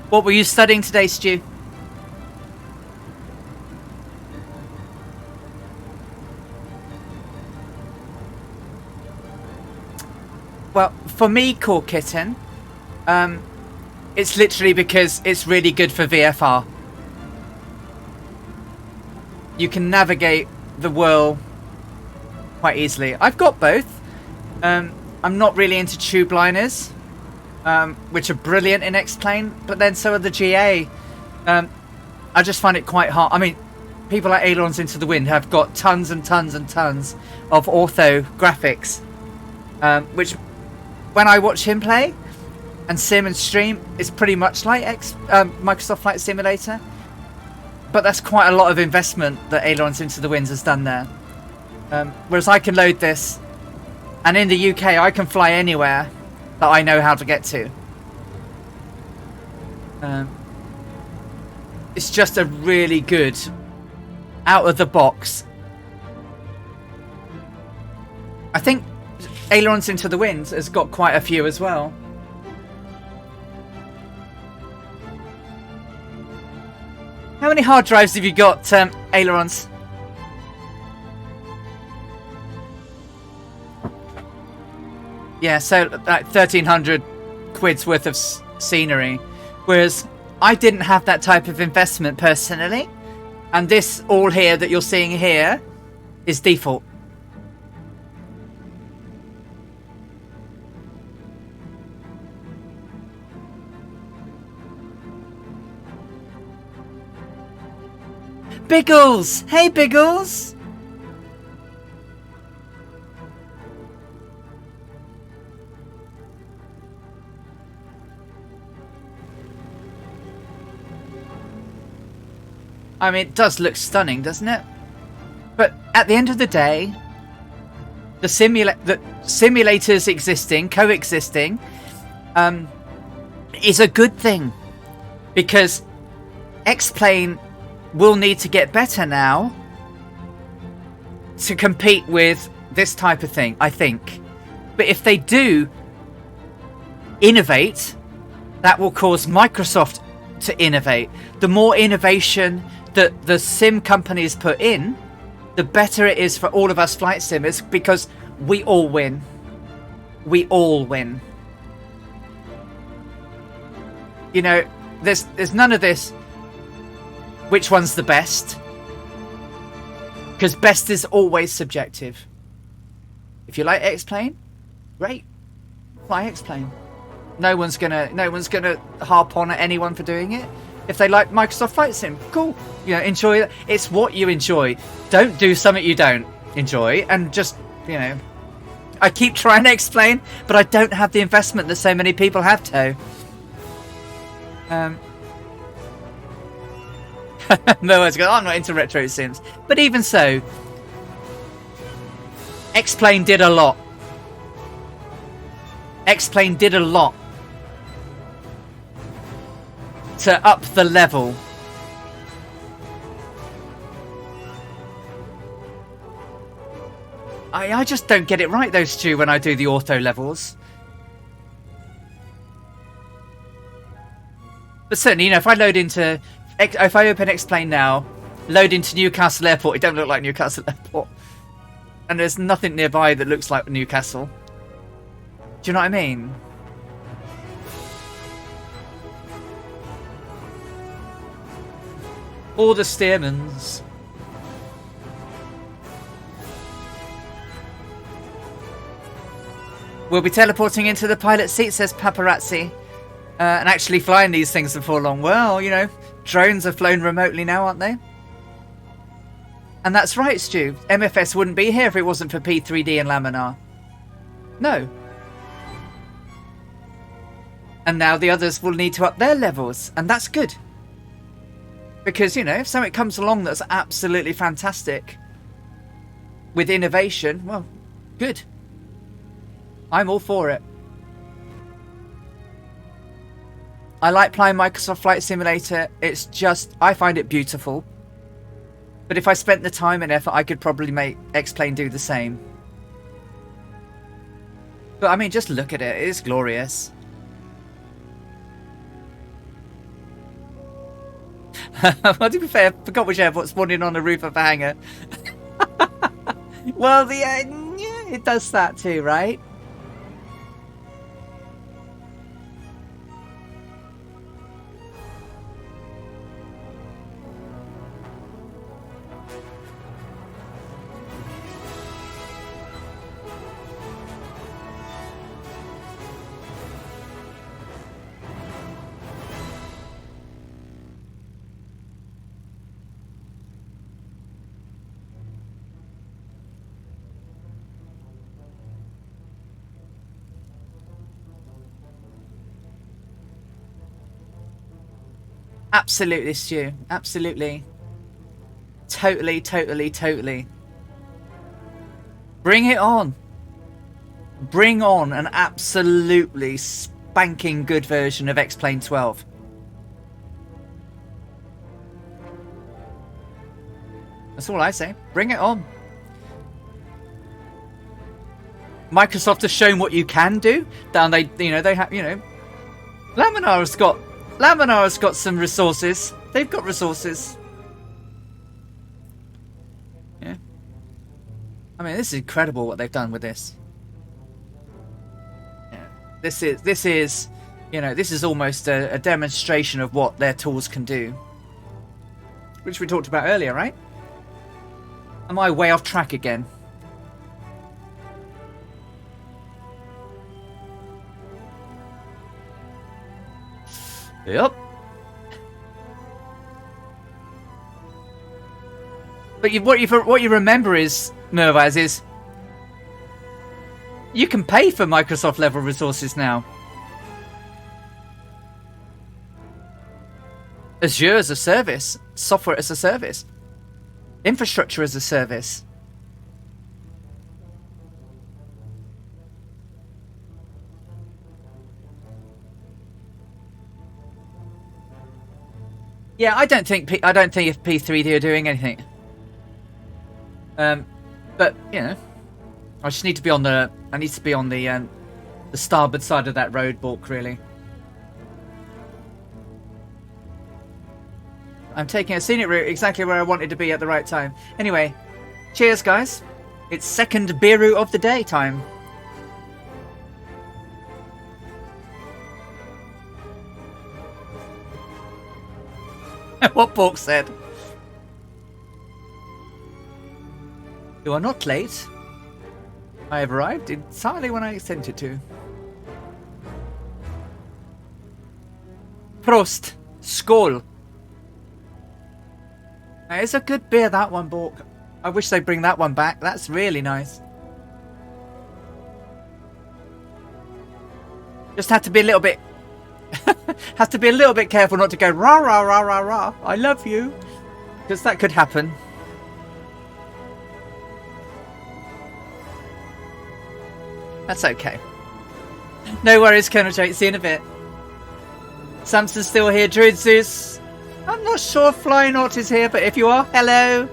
Speaker 1: What were you studying today, Stu? Well, for me, Core Kitten, it's literally because it's really good for VFR. You can navigate the whirl quite easily. I've got both. I'm not really into tube liners, which are brilliant in X-Plane, but then so are the GA. I just find it quite hard. I mean, people like Ailerons Into the Wind have got tons and tons and tons of ortho graphics, which when I watch him play and sim and stream, it's pretty much like Microsoft Flight Simulator. But that's quite a lot of investment that Ailerons Into the Wind has done there. Whereas I can load this, and in the UK I can fly anywhere that I know how to get to. It's just a really good out of the box. I think Ailerons Into the Wind has got quite a few as well. How many hard drives have you got, Ailerons? Yeah, so like 1,300 quid's worth of scenery. Whereas I didn't have that type of investment personally. And this all here that you're seeing here is default. Biggles! Hey, Biggles! I mean, it does look stunning, doesn't it? But at the end of the day, the simulators existing, coexisting, is a good thing. Because X-Plane will need to get better now to compete with this type of thing, I think. But if they do innovate, that will cause Microsoft to innovate. The more innovation that the sim companies put in, the better it is for all of us flight simmers, because we all win. We all win. You know, there's none of this which one's the best, because best is always subjective. If you like X-Plane, great, fly X-Plane. No one's gonna harp on at anyone for doing it. If they like Microsoft Flight Sim, cool. You know, enjoy it. It's what you enjoy. Don't do something you don't enjoy, and just, you know. I keep trying to explain, but I don't have the investment that so many people have, Toe. No one's going, I'm not into retro sims. But even so, X-Plane did a lot. X-Plane did a lot to up the level. I just don't get it right, though, Stu, when I do the auto levels. But certainly, you know, if I open X-Plane now, load into Newcastle Airport, it don't look like Newcastle Airport. And there's nothing nearby that looks like Newcastle. Do you know what I mean? All the Stearmans. We'll be teleporting into the pilot seat, says Paparazzi. And actually flying these things before long. Well, you know, drones are flown remotely now, aren't they? And that's right, Stu. MFS wouldn't be here if it wasn't for P3D and Laminar. No. And now the others will need to up their levels, and that's good. Because, you know, if something comes along that's absolutely fantastic with innovation, well, good. I'm all for it. I like playing Microsoft Flight Simulator. It's just, I find it beautiful. But if I spent the time and effort, I could probably make X-Plane do the same. But I mean, just look at it. It is glorious. Well, to be fair, I forgot which airport spawned in on the roof of a hangar. Well, yeah, it does that too, right? Absolutely, Stu. Absolutely. Totally, totally, totally. Bring it on. Bring on an absolutely spanking good version of X-Plane 12. That's all I say. Bring it on. Microsoft has shown what you can do. Down they have, Laminar has got some resources. They've got resources. Yeah. I mean, this is incredible what they've done with this. Yeah. This is almost a demonstration of what their tools can do. Which we talked about earlier, right? Am I way off track again? Yep. But what you remember is, Mervaz, is you can pay for Microsoft level resources now. Azure as a service, software as a service, infrastructure as a service. Yeah, I don't think if P3D are doing anything. But you know, I just need to be on the the starboard side of that road, Bork. Really, I'm taking a scenic route exactly where I wanted to be at the right time. Anyway, cheers, guys. It's second beer route of the day time. What Bork said. You are not late. I have arrived entirely when I intended to. Prost. Skål. It's a good beer, that one, Bork. I wish they'd bring that one back. That's really nice. Just have to be a little bit... have to be a little bit careful not to go rah rah rah rah rah. I love you, because that could happen. That's okay. No worries, Colonel Jake. See you in a bit. Samson's still here. Druid Zeus. I'm not sure if Flynaut is here, but if you are, hello.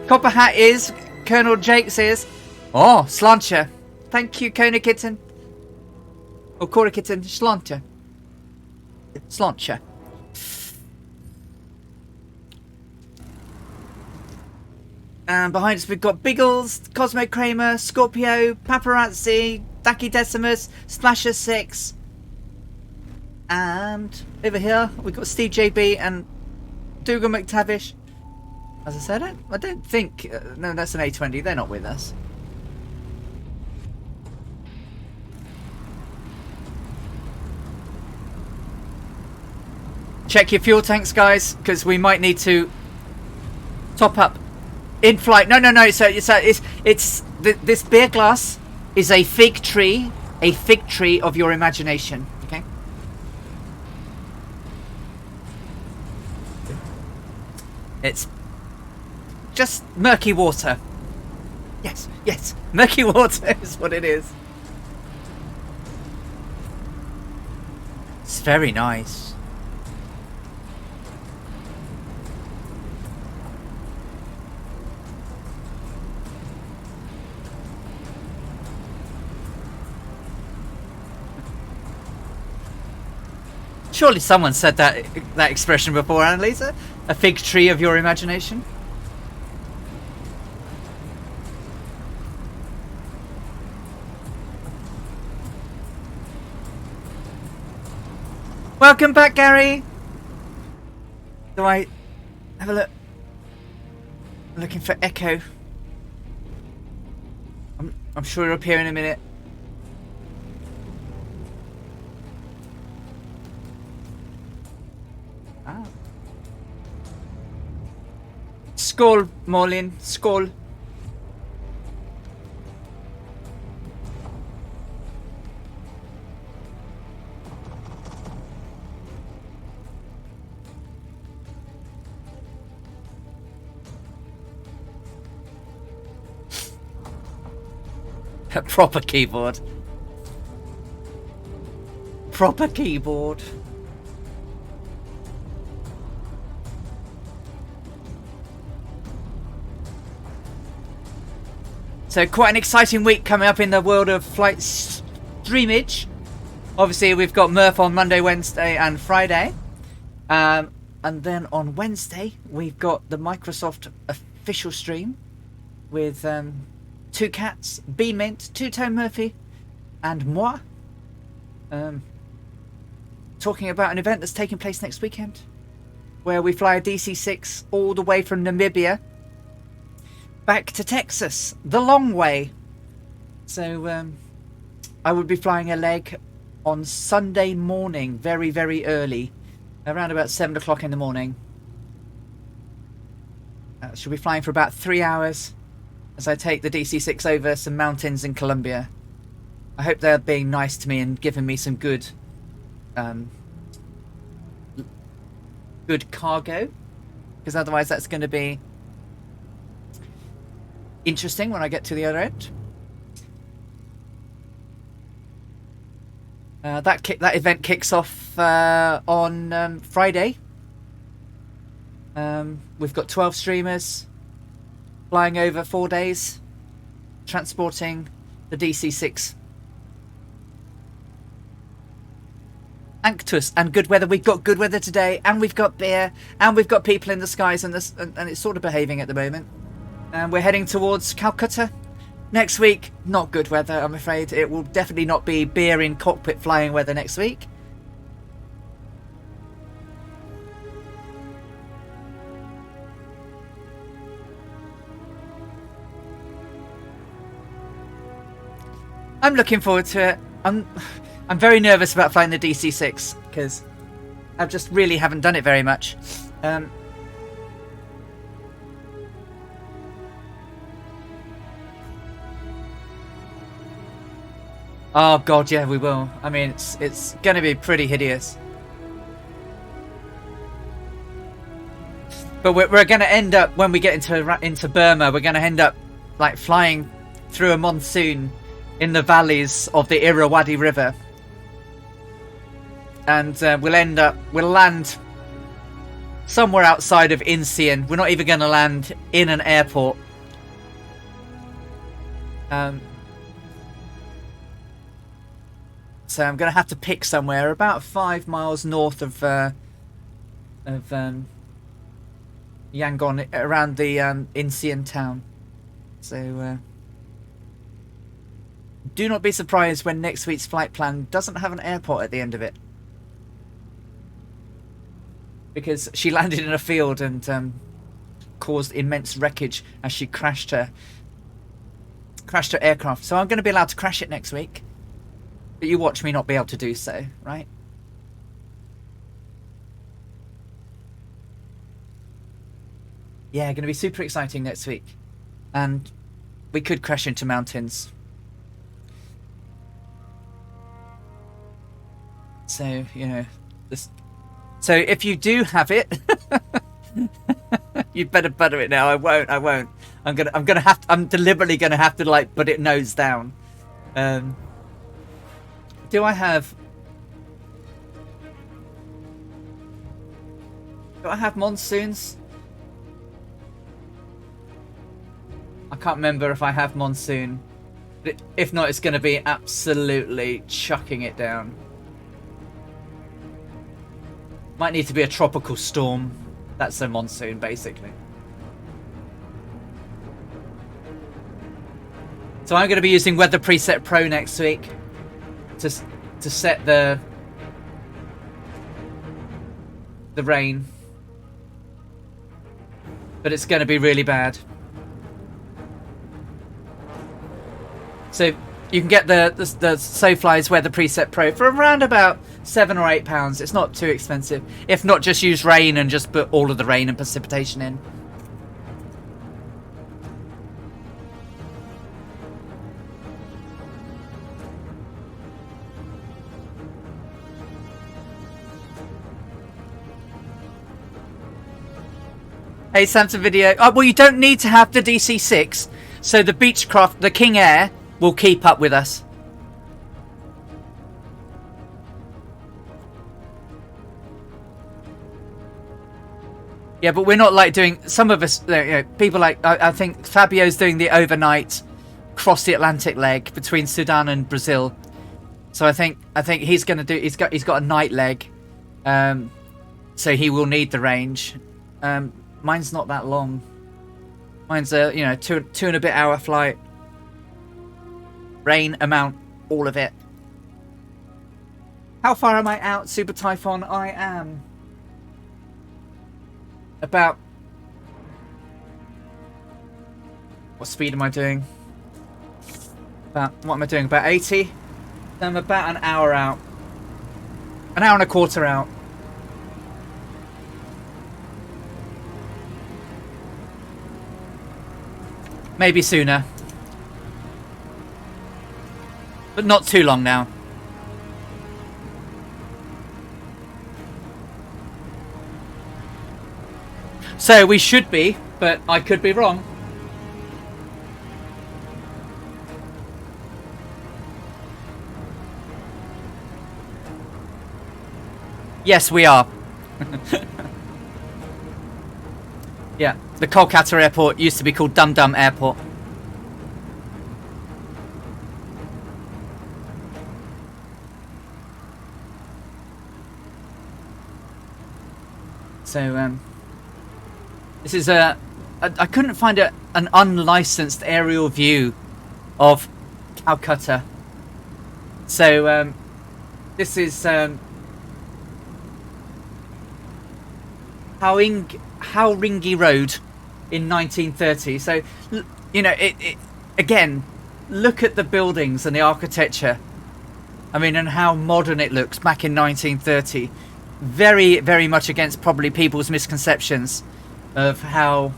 Speaker 1: Copper Hat is. Colonel Jakes is. Oh, Slancher. Thank you, Kona Kitten. Or Cora Kitten. Slancher. Slancher. And behind us we've got Biggles, Cosmo Kramer, Scorpio, Paparazzi, Daki Decimus, Splasher 6. And over here we've got Steve JB and Dougal McTavish. As I said, I don't think... no, that's an A20. They're not with us. Check your fuel tanks, guys, because we might need to top up in flight. No. So this beer glass is a fig tree of your imagination. Okay. It's just murky water. Yes, murky water is what it is. It's very nice. Surely someone said that expression before, Annalisa? A fig tree of your imagination? Welcome back, Gary! Do I have a look? I'm looking for Echo. I'm sure it'll appear in a minute. Ah. Skål, Molin. Skål. A proper keyboard. Proper keyboard. So quite an exciting week coming up in the world of flight streamage. Obviously we've got Murph on Monday, Wednesday and Friday. And then on Wednesday we've got the Microsoft official stream with Two Cats, B Mint, Two Tone Murphy and moi. Talking about an event that's taking place next weekend where we fly a DC-6 all the way from Namibia back to Texas, the long way. So I would be flying a leg on Sunday morning, very, very early, around about 7 o'clock in the morning. Should be flying for about 3 hours as I take the DC-6 over some mountains in Colombia. I hope they're being nice to me and giving me some good cargo, because otherwise that's going to be interesting when I get to the other end. That event kicks off on Friday. We've got 12 streamers flying over 4 days, transporting the DC-6. Anctus and good weather. We've got good weather today, and we've got beer, and we've got people in the skies, and it's sort of behaving at the moment. And we're heading towards Calcutta next week. Not good weather, I'm afraid. It will definitely not be beer in cockpit flying weather next week. I'm looking forward to it. I'm very nervous about flying the DC-6 because I just really haven't done it very much. Oh god, yeah, we will. I mean, it's going to be pretty hideous. But we're going to end up, when we get into Burma, we're going to end up like flying through a monsoon in the valleys of the Irrawaddy River. And we'll land somewhere outside of Incheon. We're not even going to land in an airport. So I'm going to have to pick somewhere about 5 miles north of Yangon, around the Incheon town. So do not be surprised when next week's flight plan doesn't have an airport at the end of it, because she landed in a field and caused immense wreckage as she crashed her aircraft. So I'm going to be allowed to crash it next week, but you watch me not be able to do so, right? Yeah, going to be super exciting next week. And we could crash into mountains. So, you know, this. So if you do have it, you better butter it now. I won't. I'm deliberately gonna have to like put it nose down. Do I have monsoons? I can't remember if I have monsoon. But if not, it's going to be absolutely chucking it down. Might need to be a tropical storm. That's a monsoon, basically. So I'm going to be using Weather Preset Pro next week to set the rain. But it's going to be really bad. So you can get the SoFly's Weather Preset Pro for around about £7 or £8. It's not too expensive. If not, just use rain and just put all of the rain and precipitation in. Hey, Samson Video. Oh, well, you don't need to have the DC-6. So the Beechcraft, the King Air, will keep up with us. Yeah, but we're not like doing. Some of us, you know, people like I think Fabio's doing the overnight cross the Atlantic leg between Sudan and Brazil. So I think he's going to do. He's got a night leg, so he will need the range. Mine's not that long. Mine's a two and a bit hour flight. Rain amount, all of it. How far am I out, Super Typhon? I am about. What speed am I doing? What am I doing? About 80. I'm about an hour out. An hour and a quarter out. Maybe sooner. But not too long now. So we should be, but I could be wrong. Yes, we are. Yeah, the Kolkata airport used to be called Dum Dum Airport. So, this is I couldn't find an unlicensed aerial view of Calcutta. So, this is Howringi Road in 1930. So, you know, it again, look at the buildings and the architecture. I mean, and how modern it looks back in 1930. Very, very much against probably people's misconceptions of how,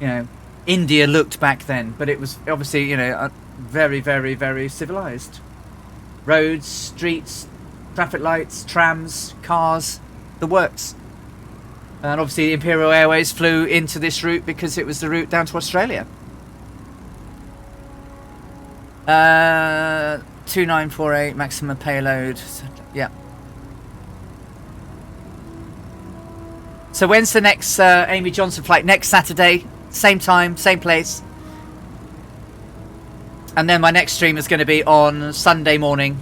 Speaker 1: you know, India looked back then. But it was obviously, you know, very, very, very civilized. Roads, streets, traffic lights, trams, cars, the works. And obviously Imperial Airways flew into this route because it was the route down to Australia. 2948 maximum payload. Yeah. So when's the next Amy Johnson flight? Next Saturday, same time, same place. And then my next stream is going to be on Sunday morning,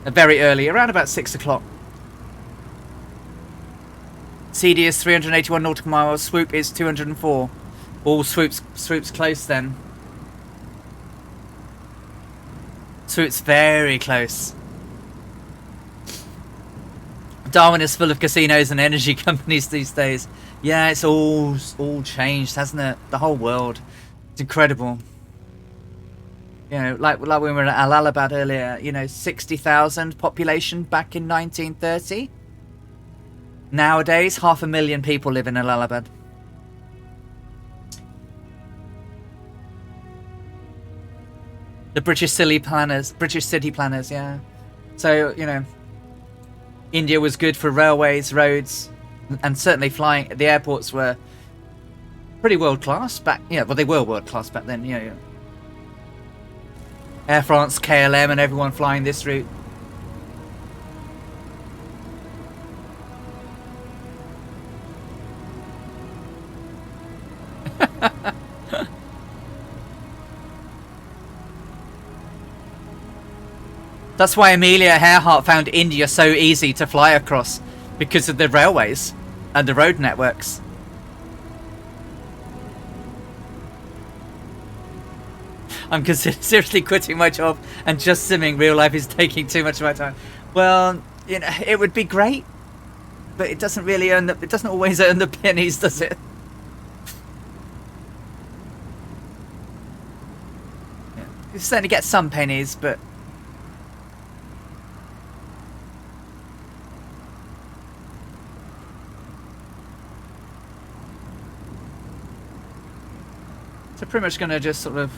Speaker 1: very early, around about 6 o'clock. CD is 381 nautical miles. Swoop is 204. All swoops close then. Swoop's very close. Darwin is full of casinos and energy companies these days. Yeah, it's all changed, hasn't it? The whole world. It's incredible. You know, like when we were at Allahabad earlier, you know, 60,000 population back in 1930. Nowadays, 500,000 people live in Allahabad. The British city planners, yeah. So, you know, India was good for railways, roads, and certainly flying. The airports were pretty world class back. Yeah, well, they were world class back then. Yeah. Air France, KLM, and everyone flying this route. That's why Amelia Earhart found India so easy to fly across, because of the railways and the road networks. I'm seriously quitting my job and just simming. Real life is taking too much of my time. Well, you know, it would be great, but it doesn't really earn it doesn't always earn the pennies, does it? Yeah. You certainly get some pennies, but so pretty much going to just sort of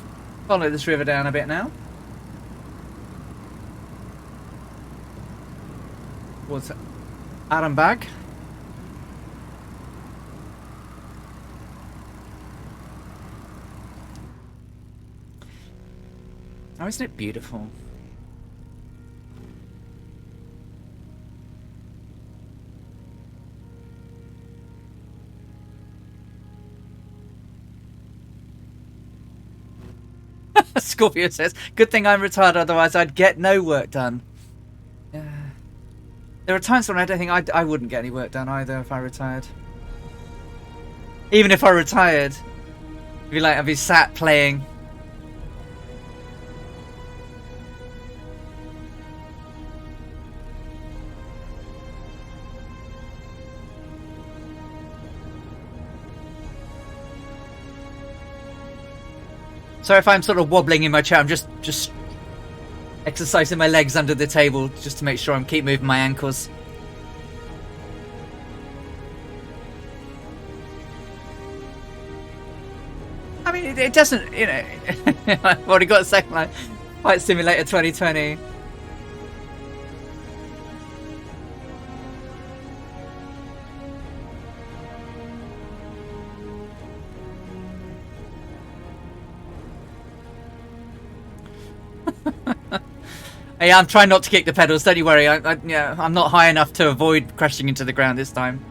Speaker 1: follow this river down a bit now. Towards Allahabad. Oh, isn't it beautiful? Scorpio says, good thing I'm retired, otherwise I'd get no work done. Yeah. There are times when I don't think I wouldn't get any work done either if I retired. Even if I retired, I'd be sat playing. So if I'm sort of wobbling in my chair, I'm just exercising my legs under the table just to make sure I keep moving my ankles. I mean, it doesn't, you know. I've already got a second line. Flight Simulator 2020. Hey, I'm trying not to kick the pedals. Don't you worry. I'm not high enough to avoid crashing into the ground this time.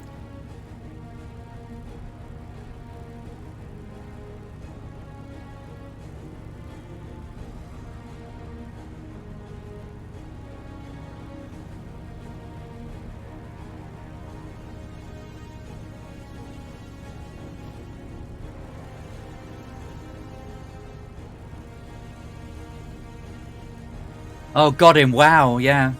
Speaker 1: Oh, got him. Wow, yeah.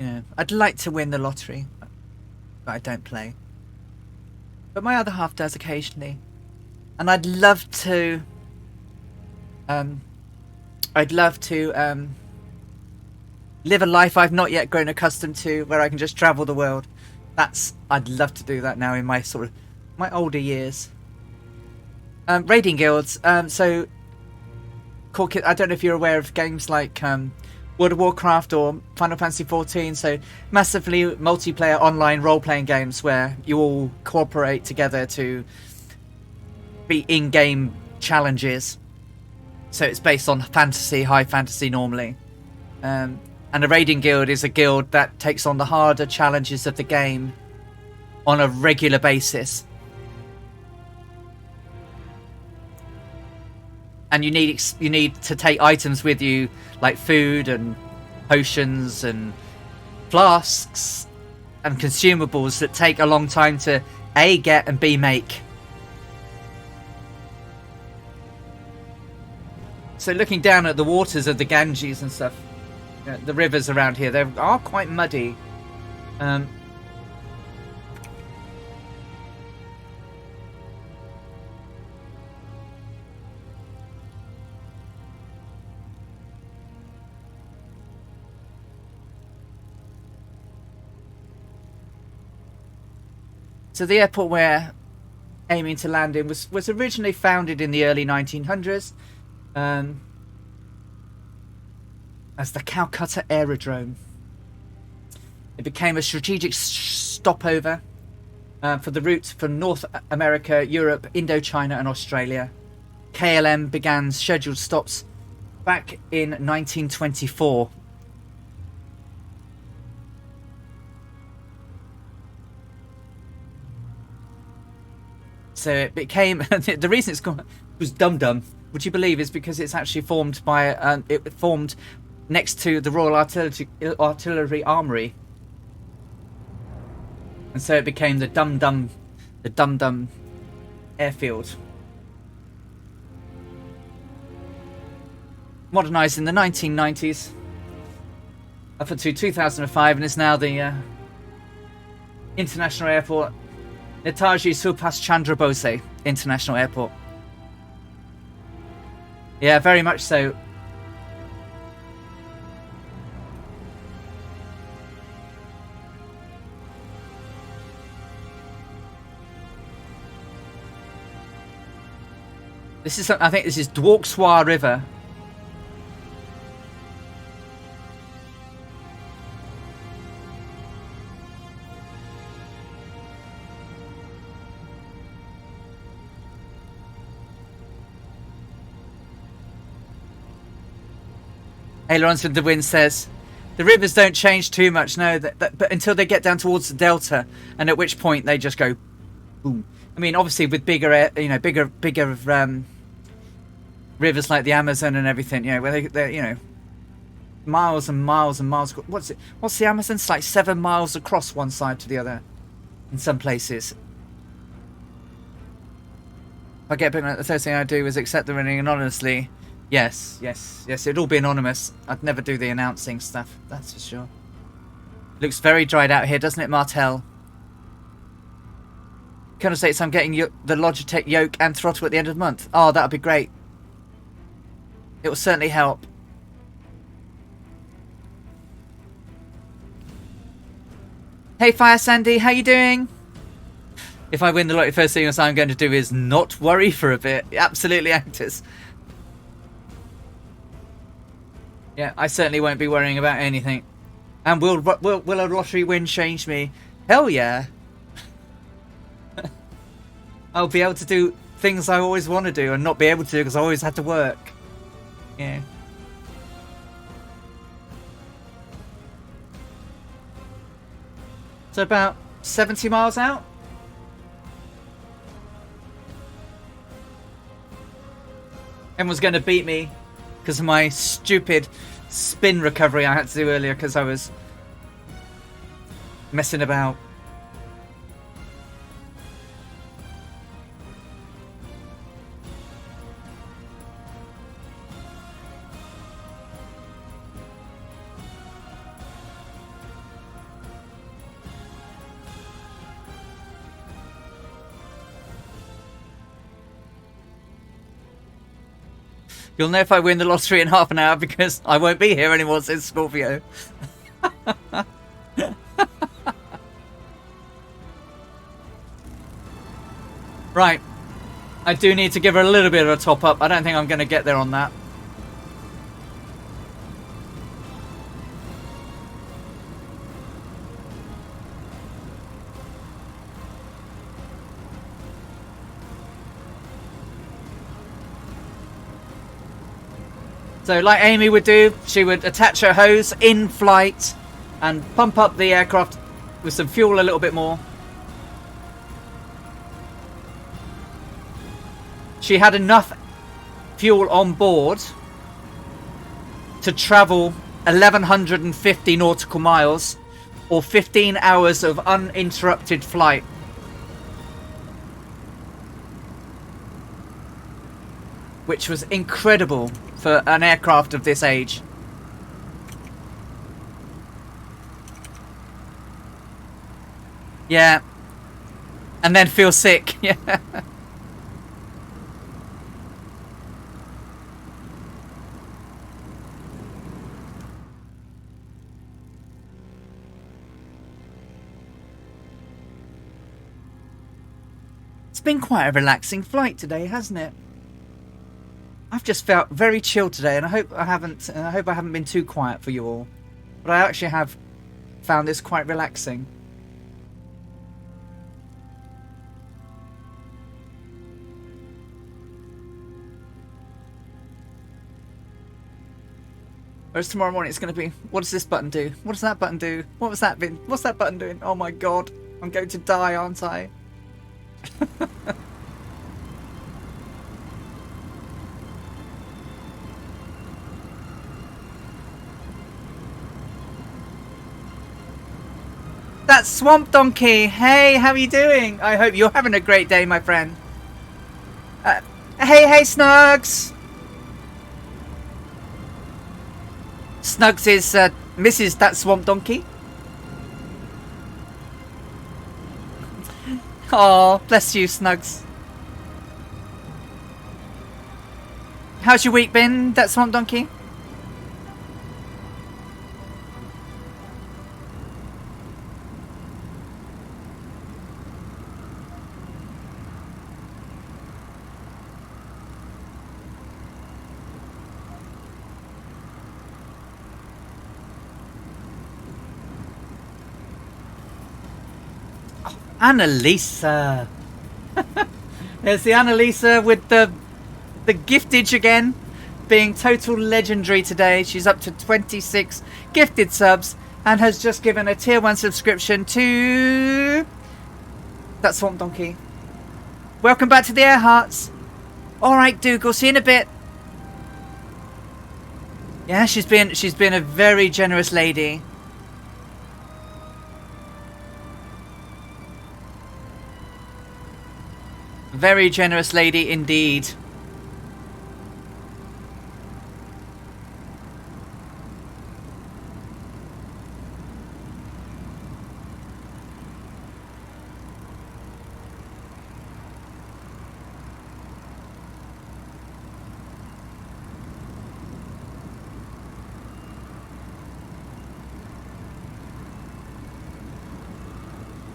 Speaker 1: Yeah, I'd like to win the lottery, but I don't play. But my other half does occasionally, and I'd love to. I'd love to live a life I've not yet grown accustomed to, where I can just travel the world. I'd love to do that now in my sort of my older years. Raiding guilds. So, I don't know if you're aware of games like World of Warcraft or Final Fantasy XIV, so massively multiplayer online role-playing games where you all cooperate together to be in-game challenges. So it's based on fantasy, high fantasy normally. And a raiding guild is a guild that takes on the harder challenges of the game on a regular basis. And you need to take items with you, like food and potions and flasks and consumables that take a long time to A, get, and B, make. So looking down at the waters of the Ganges and stuff, the rivers around here, they are quite muddy. So the airport we're aiming to land in was originally founded in the early 1900s as the Calcutta Aerodrome. It became a strategic stopover for the route from North America, Europe, Indochina and Australia. KLM began scheduled stops back in 1924. So it became the reason it's called was Dum Dum. Would you believe is because it's actually formed by it formed next to the Royal Artillery Armoury, and so it became the Dum Dum airfield. Modernised in the 1990s up until 2005, and is now the international airport. Netaji Subhas Chandra Bose International Airport. Yeah, very much so. This is, I think this is Dwakswa River. Ailerons with the Wind says, the rivers don't change too much, no, but until they get down towards the delta, and at which point they just go boom. I mean, obviously with bigger, bigger rivers like the Amazon and everything, where they're, miles and miles and miles. What's the Amazon? It's like 7 miles across one side to the other in some places. If I get a bit, the first thing I do is accept the running anonymously. Yes, it'd all be anonymous. I'd never do the announcing stuff, that's for sure. Looks very dried out here, doesn't it, Martel? Colonel states I'm getting the Logitech yoke and throttle at the end of the month. Oh, that would be great. It will certainly help. Hey, Fire Sandy, how you doing? If I win the lottery, first thing I'm going to do is not worry for a bit. Absolutely, Actors. Yeah, I certainly won't be worrying about anything. And will a lottery win change me? Hell yeah. I'll be able to do things I always want to do and not be able to because I always had to work. Yeah. So about 70 miles out. Everyone's going to beat me because of my stupid spin recovery I had to do earlier because I was messing about. You'll know if I win the lottery in half an hour because I won't be here anymore, says Scorpio. Right. I do need to give her a little bit of a top up. I don't think I'm going to get there on that. So like Amy would do, she would attach her hose in flight and pump up the aircraft with some fuel a little bit more. She had enough fuel on board to travel 1,150 nautical miles or 15 hours of uninterrupted flight. which was incredible for an aircraft of this age. Yeah. And then feel sick. Yeah. It's been quite a relaxing flight today, hasn't it? I've just felt very chilled today, and I hope I haven't been too quiet for you all. But I actually have found this quite relaxing. Whereas tomorrow morning it's going to be, what does this button do? What does that button do? What was that been? What's that button doing? Oh my god, I'm going to die, aren't I? That's Swamp Donkey. Hey, how are you doing? I hope you're having a great day, my friend. Hey, Snugs. Snugs is Mrs. That Swamp Donkey. Oh, bless you, Snugs. How's your week been, That Swamp Donkey? Annalisa. There's the Annalisa with the giftage again, being total legendary today. She's up to 26 gifted subs and has just given a tier 1 subscription to That Swamp Donkey. Welcome back to the Air Hearts. Alright, Dougal, see you in a bit. Yeah, she's been a very generous lady. Very generous lady indeed.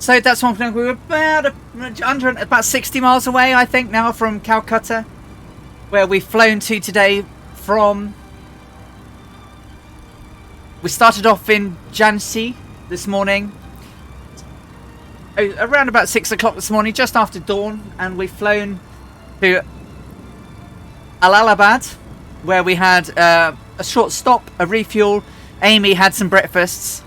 Speaker 1: So that's one thing. We were about 60 miles away, I think, now from Calcutta, where we've flown to today from. We started off in Jhansi this morning, around about 6 o'clock this morning, just after dawn, and we've flown to Allahabad, where we had a short stop, a refuel. Amy had some breakfasts.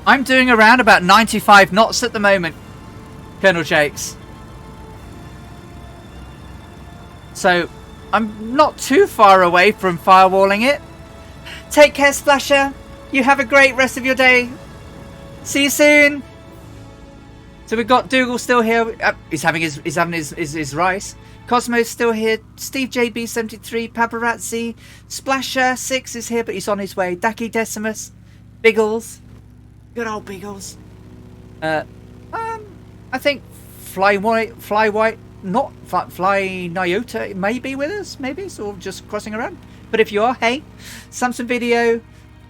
Speaker 1: I'm doing around about 95 knots at the moment, Colonel Jakes. So, I'm not too far away from firewalling it. Take care, Splasher. You have a great rest of your day. See you soon. So we've got Dougal still here. He's having his rice. Cosmo's still here. Steve JB73, Paparazzi, Splasher 6 is here, but he's on his way. Daki Decimus, Biggles. Good old Biggles. I think Fly Nyota may be with us, maybe, sort of just crossing around. But if you are, hey, Samson Video,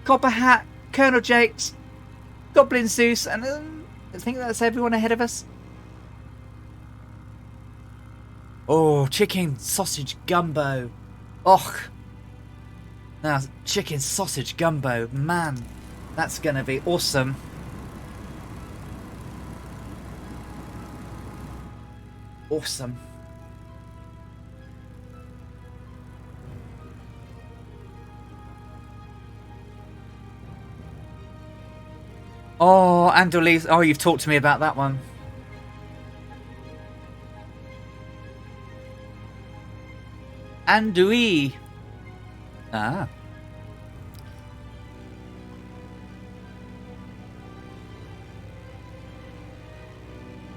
Speaker 1: Copper Hat, Colonel Jakes, Goblin Zeus, and I think that's everyone ahead of us. Oh, chicken sausage gumbo. Och. Now, chicken sausage gumbo, man. That's going to be awesome. Awesome. Oh, Andalise. Oh, you've talked to me about that one. Andouille. Ah.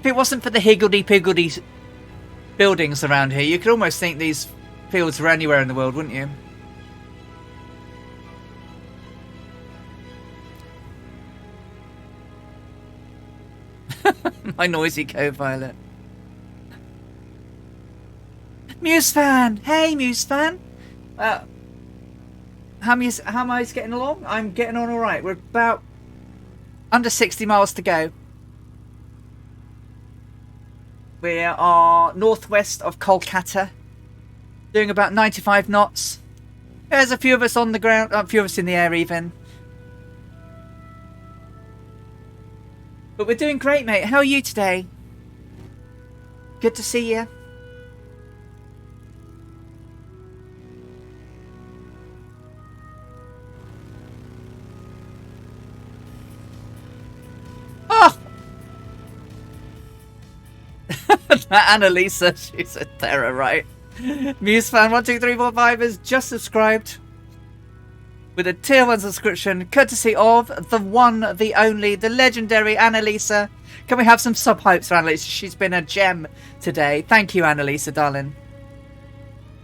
Speaker 1: If it wasn't for the higgledy-piggledy buildings around here, you could almost think these fields were anywhere in the world, wouldn't you? My noisy co-pilot. Muse fan! Hey, Muse fan! How am I getting along? I'm getting on alright. We're about under 60 miles to go. We are northwest of Calcutta, doing about 95 knots. There's a few of us on the ground, a few of us in the air even. But we're doing great, mate. How are you today? Good to see you. Oh! That Annalisa, she's a terror, right? Muse fan 12345 has just subscribed with a tier 1 subscription, courtesy of the one, the only, the legendary Annalisa. Can we have some sub hypes for Annalisa? She's been a gem today. Thank you, Annalisa, darling.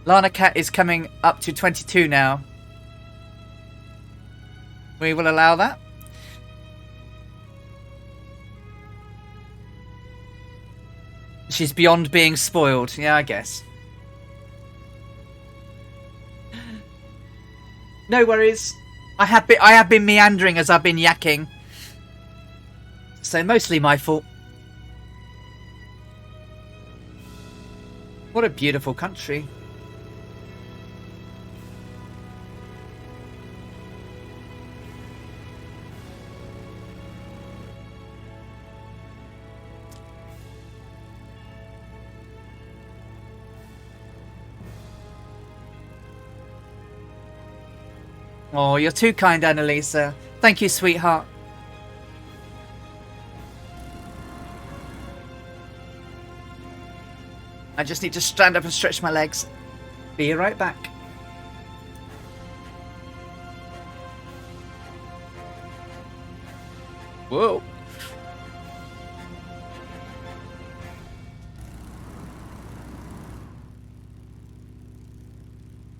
Speaker 1: Lana Cat is coming up to 22 now. We will allow that. She's beyond being spoiled. Yeah, I guess. No worries. I have been meandering as I've been yakking. So mostly my fault. What a beautiful country. Oh, you're too kind, Annalisa. Thank you, sweetheart. I just need to stand up and stretch my legs. Be right back. Whoa.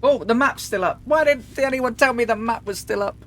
Speaker 1: Oh, the map's still up. Why didn't anyone tell me the map was still up?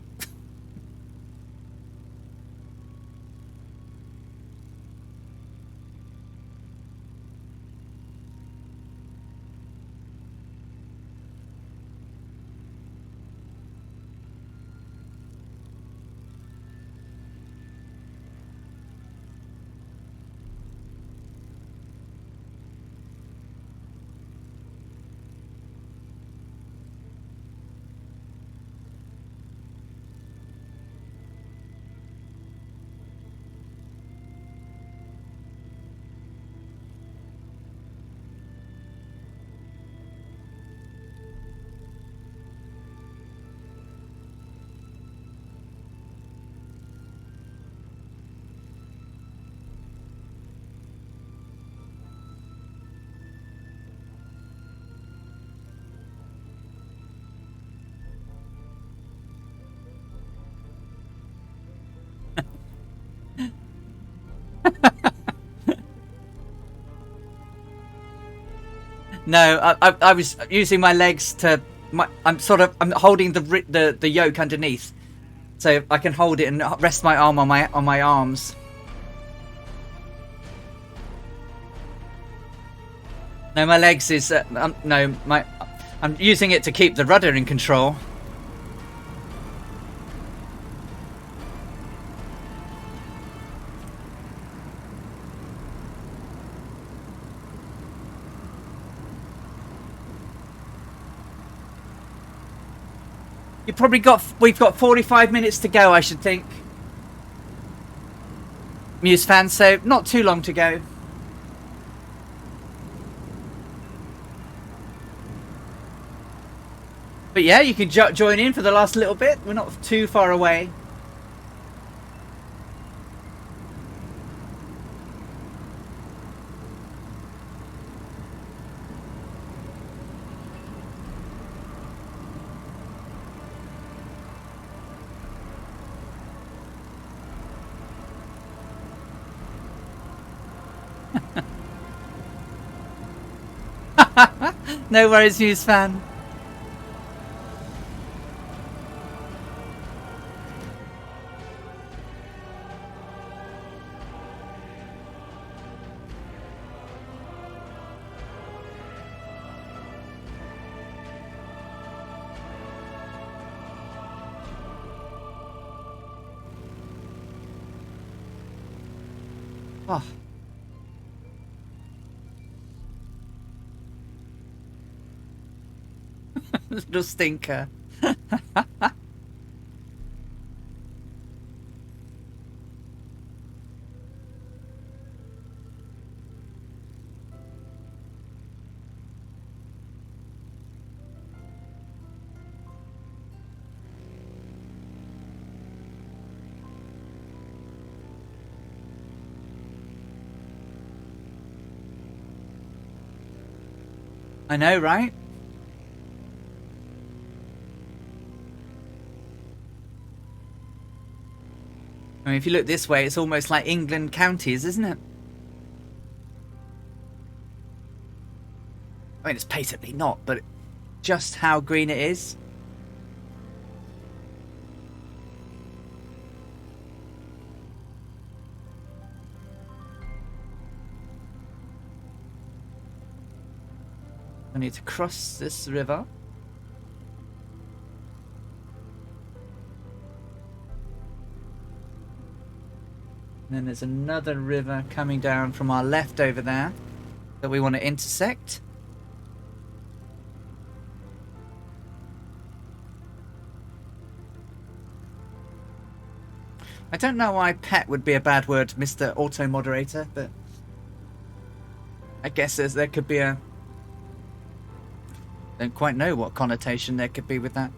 Speaker 1: No, I was using my legs to. I'm holding the yoke underneath, so I can hold it and rest my arm on my arms. No, my legs is no my. I'm using it to keep the rudder in control. We've got 45 minutes to go, I should think. Muse fans, so not too long to go. But yeah, you can join in for the last little bit. We're not too far away. No worries, news fan. Oh. Little stinker. I know, right? I mean, if you look this way, it's almost like England counties, isn't it? I mean, it's patently not, but just how green it is. I need to cross this river. And then there's another river coming down from our left over there that we want to intersect. I don't know why pet would be a bad word, Mr. Auto Moderator, but I guess there could be a... Don't quite know what connotation there could be with that.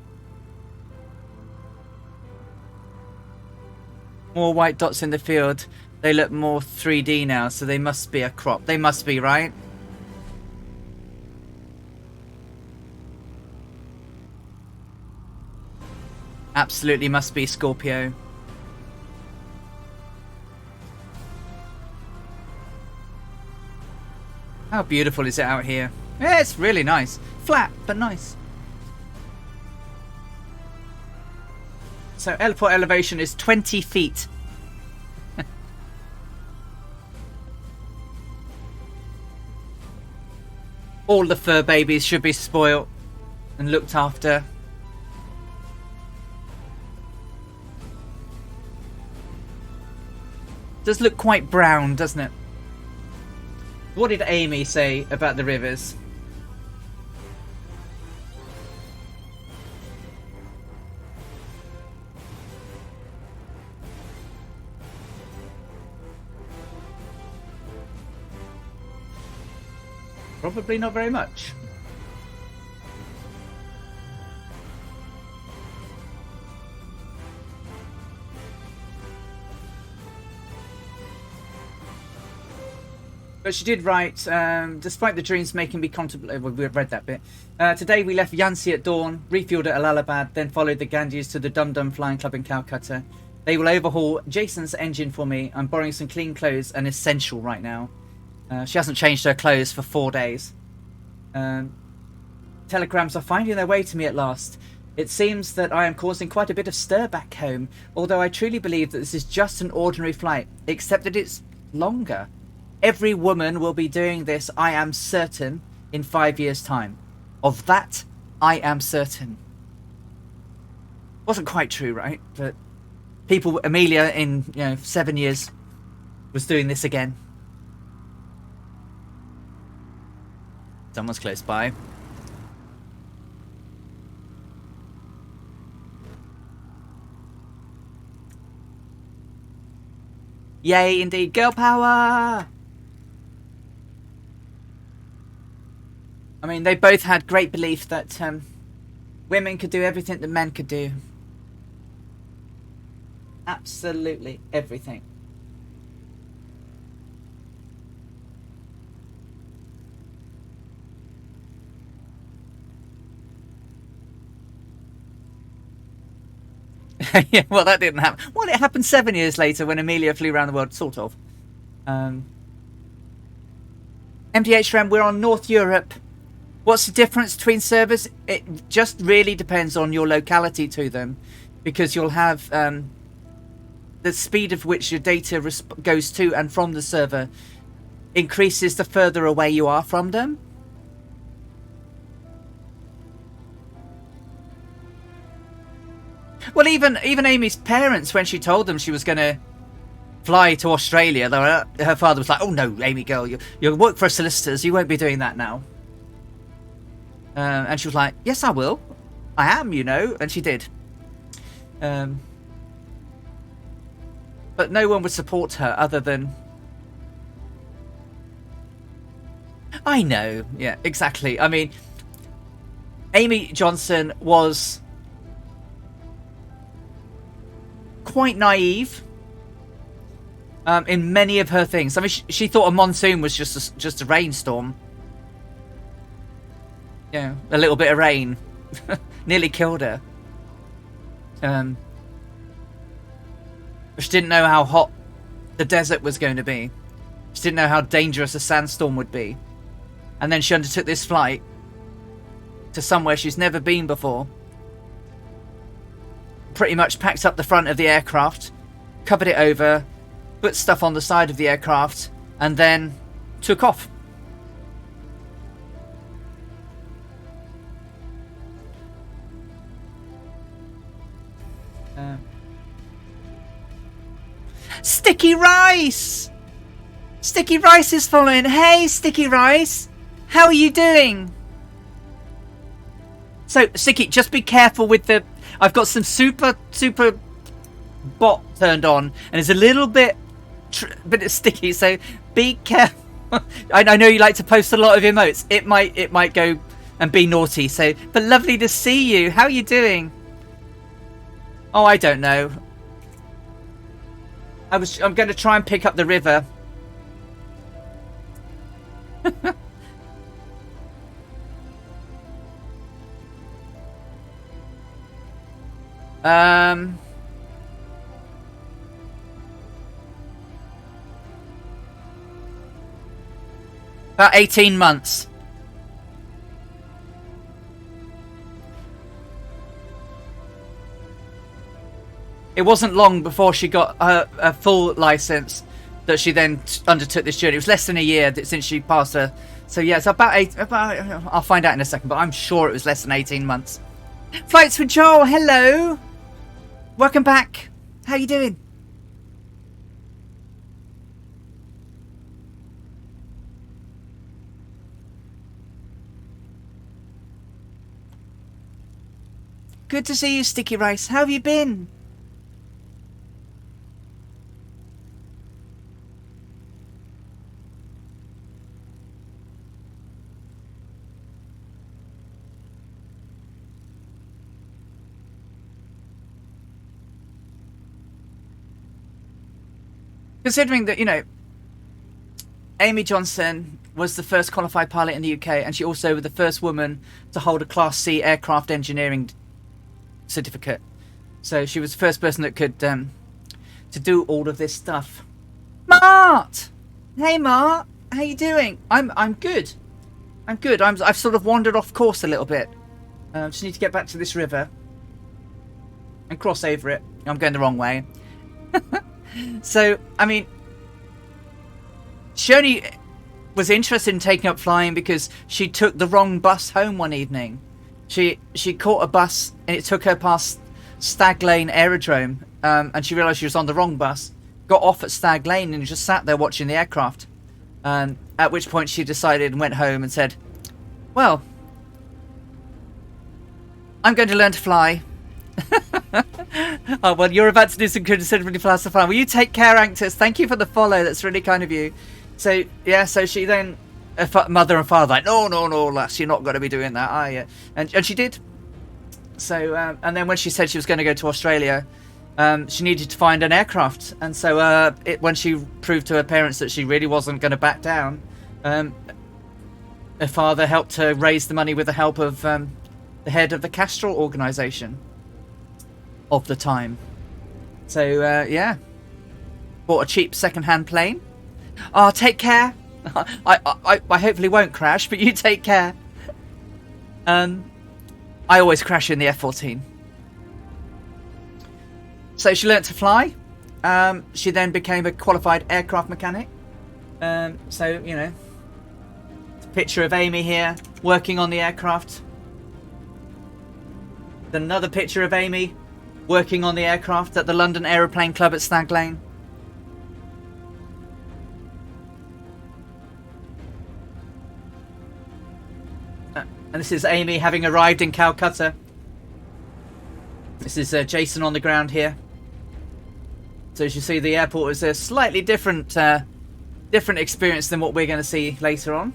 Speaker 1: More white dots in the field. They look more 3D now, so they must be a crop. They must be, right? Absolutely must be Scorpio. How beautiful is it out here? Yeah, it's really nice. Flat, but nice. So airport elevation is 20 feet. All the fur babies should be spoilt and looked after. Does look quite brown, doesn't it? What did Amy say about the rivers? Probably not very much. But she did write, despite the dreams making me contemplate... Well, we've read that bit. Today we left Jhansi at dawn, refueled at Allahabad, then followed the Ganges to the Dum Dum Flying Club in Calcutta. They will overhaul Jason's engine for me. I'm borrowing some clean clothes and essential right now. She hasn't changed her clothes for 4 days. Telegrams are finding their way to me at last. It seems that I am causing quite a bit of stir back home, although I truly believe that this is just an ordinary flight, except that it's longer. Every woman will be doing this, I am certain, in 5 years' time. Of that, I am certain. Wasn't quite true, right? But people, Amelia in 7 years was doing this again. Someone's close by. Yay, indeed. Girl power! I mean, they both had great belief that women could do everything that men could do. Absolutely everything. Yeah, well, that didn't happen. Well, it happened 7 years later when Amelia flew around the world, sort of. MDH Rem, we're on North Europe. What's the difference between servers? It just really depends on your locality to them, because you'll have the speed of which your data goes to and from the server increases the further away you are from them. Well, even Amy's parents, when she told them she was going to fly to Australia, her father was like, "Oh no, Amy girl, you work for solicitors, you won't be doing that now." And she was like, "Yes, I will. I am, you know," and she did. But no one would support her other than... I know, yeah, exactly. I mean, Amy Johnson was quite naive in many of her things. I mean, she thought a monsoon was just a rainstorm. Yeah, a little bit of rain nearly killed her. She didn't know how hot the desert was going to be. She didn't know how dangerous a sandstorm would be. And then she undertook this flight to somewhere she's never been before. Pretty much packed up the front of the aircraft, covered it over, put stuff on the side of the aircraft, and then took off. Sticky Rice! Sticky Rice is following. Hey, Sticky Rice! How are you doing? So, Sticky, just be careful with the... I've got some super bot turned on, and it's a little bit sticky, so be careful. I know you like to post a lot of emotes. It might go and be naughty, so... But lovely to see you. How are you doing? Oh, I don't know. I'm going to try and pick up the river. About 18 months. It wasn't long before she got a full license that she then undertook this journey. It was less than a year since she passed her. So yeah, it's about I'll find out in a second, but I'm sure it was less than 18 months. Flights with Joel, hello. Welcome back. How you doing? Good to see you, Sticky Rice. How have you been? Considering that, you know, Amy Johnson was the first qualified pilot in the UK, and she also was the first woman to hold a Class C aircraft engineering certificate. So she was the first person that could to do all of this stuff. Mart! Hey Mart, how you doing? I'm good. I'm good. I've sort of wandered off course a little bit. Just need to get back to this river and cross over it. I'm going the wrong way. So, I mean, she only was interested in taking up flying because she took the wrong bus home one evening. She caught a bus and it took her past Stag Lane Aerodrome, and she realised she was on the wrong bus, got off at Stag Lane and just sat there watching the aircraft. At which point she decided and went home and said, well, I'm going to learn to fly. Oh, well, you're about to do some considerably faster flying. Will you take care, Anctus? Thank you for the follow. That's really kind of you. So, yeah, so she then... Her mother and father like, no, lass, you're not going to be doing that, are you? And she did. So, and then when she said she was going to go to Australia, she needed to find an aircraft. And so when she proved to her parents that she really wasn't going to back down, her father helped her raise the money with the help of the head of the Castrol organisation of the time. So, yeah. Bought a cheap second-hand plane. Oh, take care. I hopefully won't crash, but you take care. I always crash in the F-14. So she learnt to fly. She then became a qualified aircraft mechanic. So, you know, it's a picture of Amy here working on the aircraft. Then another picture of Amy working on the aircraft at the London Aeroplane Club at Stag Lane. And this is Amy having arrived in Calcutta. This is Jason on the ground here. So as you see, the airport is a slightly different experience than what we're going to see later on.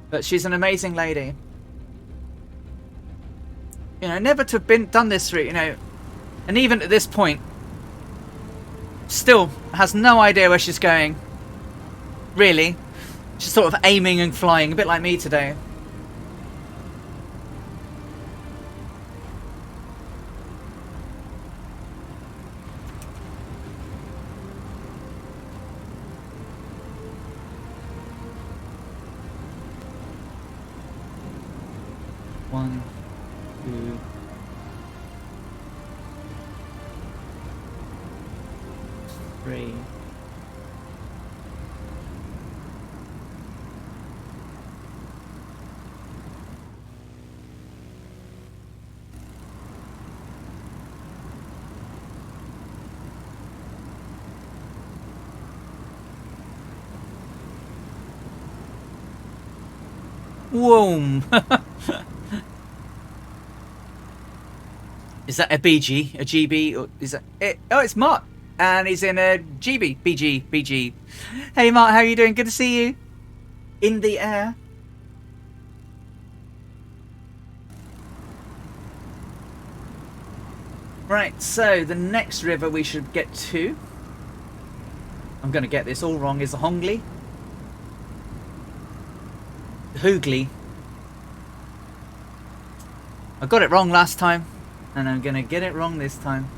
Speaker 1: But she's an amazing lady. You know, never to have done this route, you know. And even at this point, still has no idea where she's going. Really. She's sort of aiming and flying, a bit like me today. One, two, three. Whoa! Is that a BG? A GB? Or is that it? Oh, it's Mark. And he's in a GB. BG. Hey, Mark, how are you doing? Good to see you. In the air. Right, so the next river we should get to, I'm going to get this all wrong, is the Hongli. Hoogli. I got it wrong last time, and I'm going to get it wrong this time.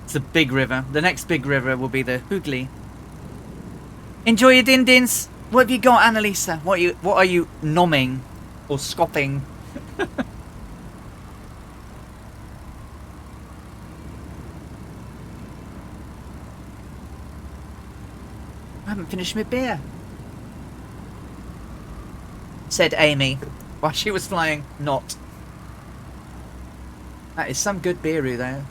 Speaker 1: It's a big river. The next big river will be the Hoogli. Enjoy your din-dins. What have you got, Annalisa? What are you nomming or scoffing? I haven't finished my beer, said Amy while she was flying. Not. That is some good beeroo though.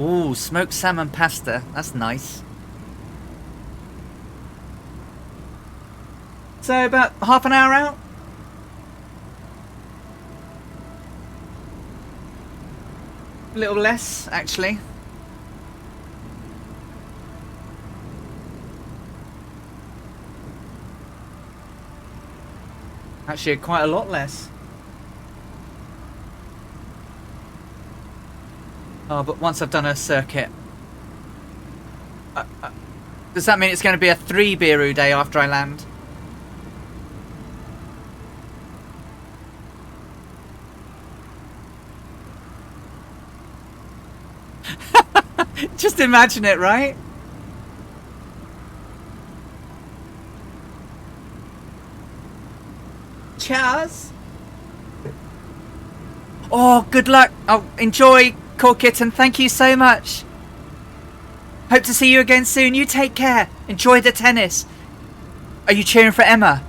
Speaker 1: Ooh, smoked salmon pasta. That's nice. So about half an hour out. A little less, actually. Actually, quite a lot less. Oh, but once I've done a circuit. Does that mean it's going to be a 3 beeroo day after I land? Just imagine it, right? Cheers. Oh, good luck. Oh, enjoy, Cool Kitten. Thank you so much. Hope to see you again soon. You take care. Enjoy the tennis. Are you cheering for Emma?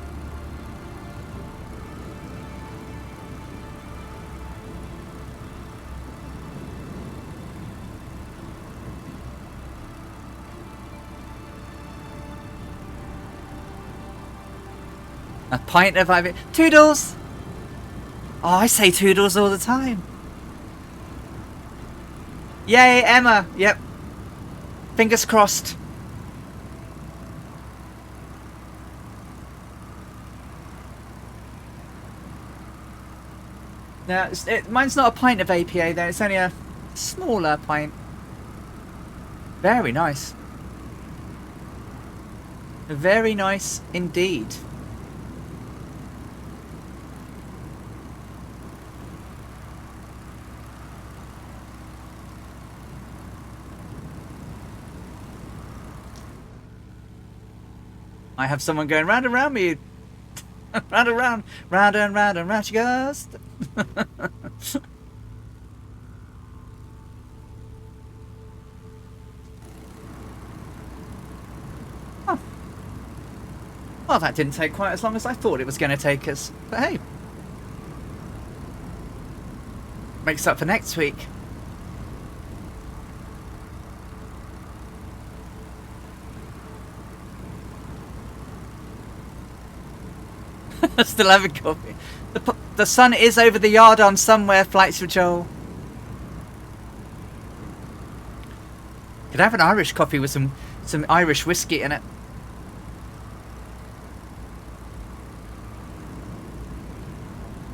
Speaker 1: A pint of IB. Toodles! Oh, I say toodles all the time. Yay, Emma. Yep. Fingers crossed. Now, mine's not a pint of APA though. It's only a smaller pint. Very nice. Very nice indeed. I have someone going round and round me. Round and round, round and round and round she goes. Oh. Well, that didn't take quite as long as I thought it was going to take us. But hey, makes up for next week. Still having coffee. The sun is over the yard arm somewhere, Flights for Joel. Could have an Irish coffee with some Irish whiskey in it.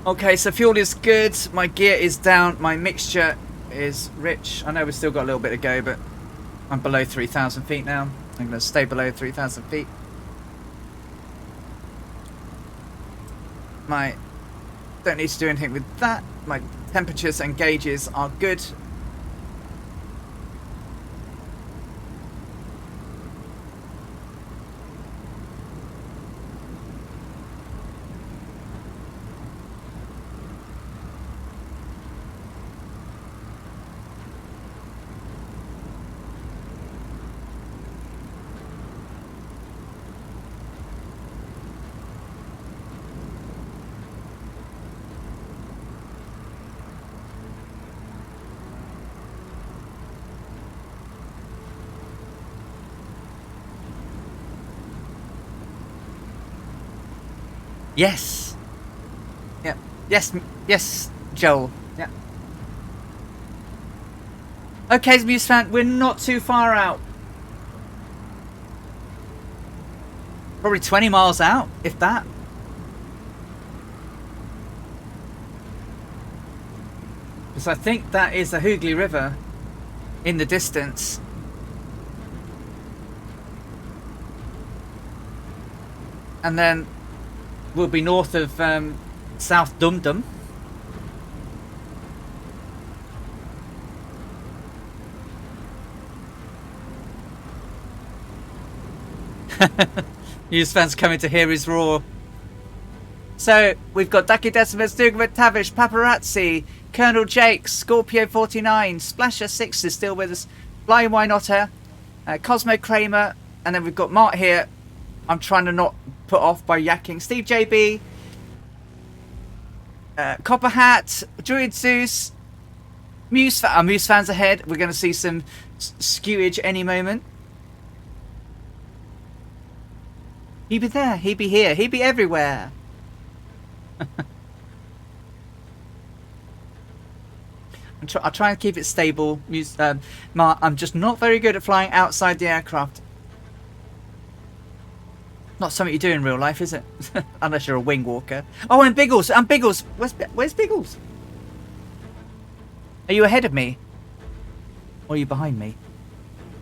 Speaker 1: Okay, so fuel is good. My gear is down. My mixture is rich. I know we've still got a little bit to go, but I'm below 3,000 feet now. I'm going to stay below 3,000 feet. Don't need to do anything with that. My temperatures and gauges are good. Yes. Yeah. Yes. Yes, Joel. Yeah. Okay, Muse fan, we're not too far out. Probably 20 miles out, if that. Because I think that is the Hooghly River in the distance. And then we'll be north of South Dum Dum. News fans coming to hear his roar. So we've got Ducky Decimus, Dugman Tavish, Paparazzi, Colonel Jake, Scorpio 49, Splasher 6 is still with us, Flying Wine Otter, Cosmo Kramer, and then we've got Mart here. I'm trying to not put off by yakking. Steve JB, Copper Hat, Druid Zeus, Muse fans ahead. We're going to see some skewage any moment. He be there, he be here, he be everywhere. I'll try and keep it stable. Mark, I'm just not very good at flying outside the aircraft. Not something you do in real life, is it? Unless you're a wing walker. Oh, and Biggles. And Biggles. Where's Biggles? Are you ahead of me? Or are you behind me?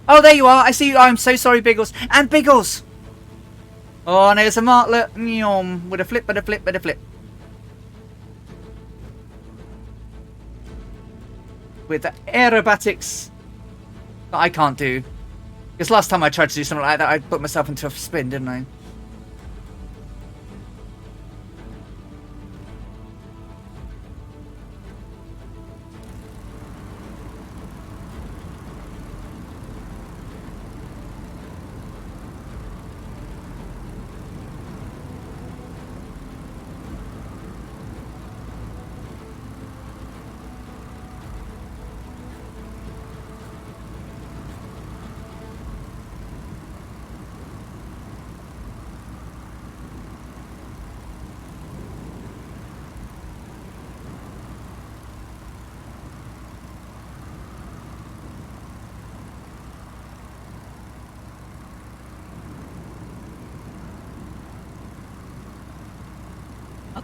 Speaker 1: Oh, there you are. I see you. I'm so sorry, Biggles. And Biggles. Oh, and there's a martlet. With a flip, but a flip, but a flip. With the aerobatics that I can't do. Because last time I tried to do something like that, I put myself into a spin, didn't I?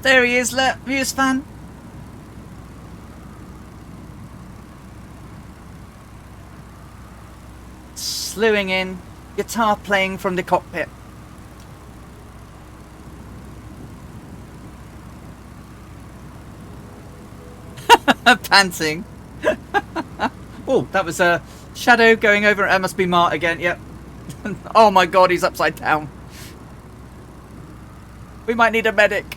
Speaker 1: There he is, look, Muse fan. slewing in, guitar playing from the cockpit. Panting. Oh, that was a shadow going over. That must be Mart again. Yep. Oh my god, he's upside down. We might need a medic.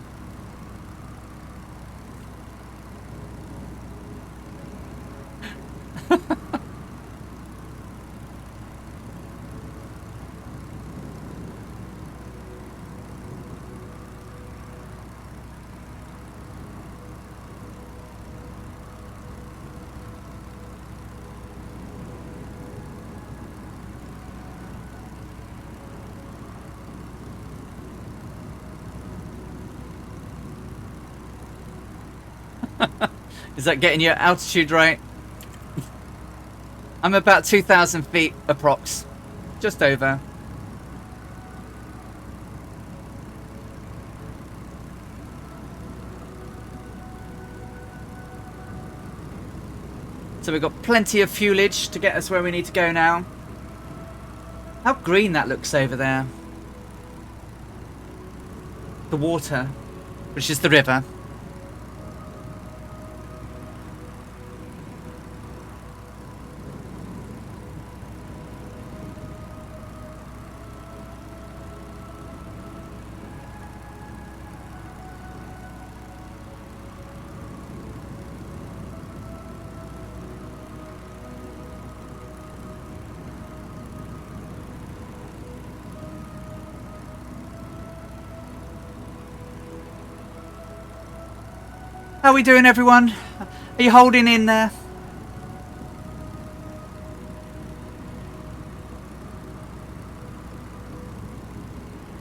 Speaker 1: Is that getting your altitude right? I'm about 2,000 feet approx. Just over. So we've got plenty of fuelage to get us where we need to go now. How green that looks over there. The water, which is the river. How are we doing, everyone? Are you holding in there?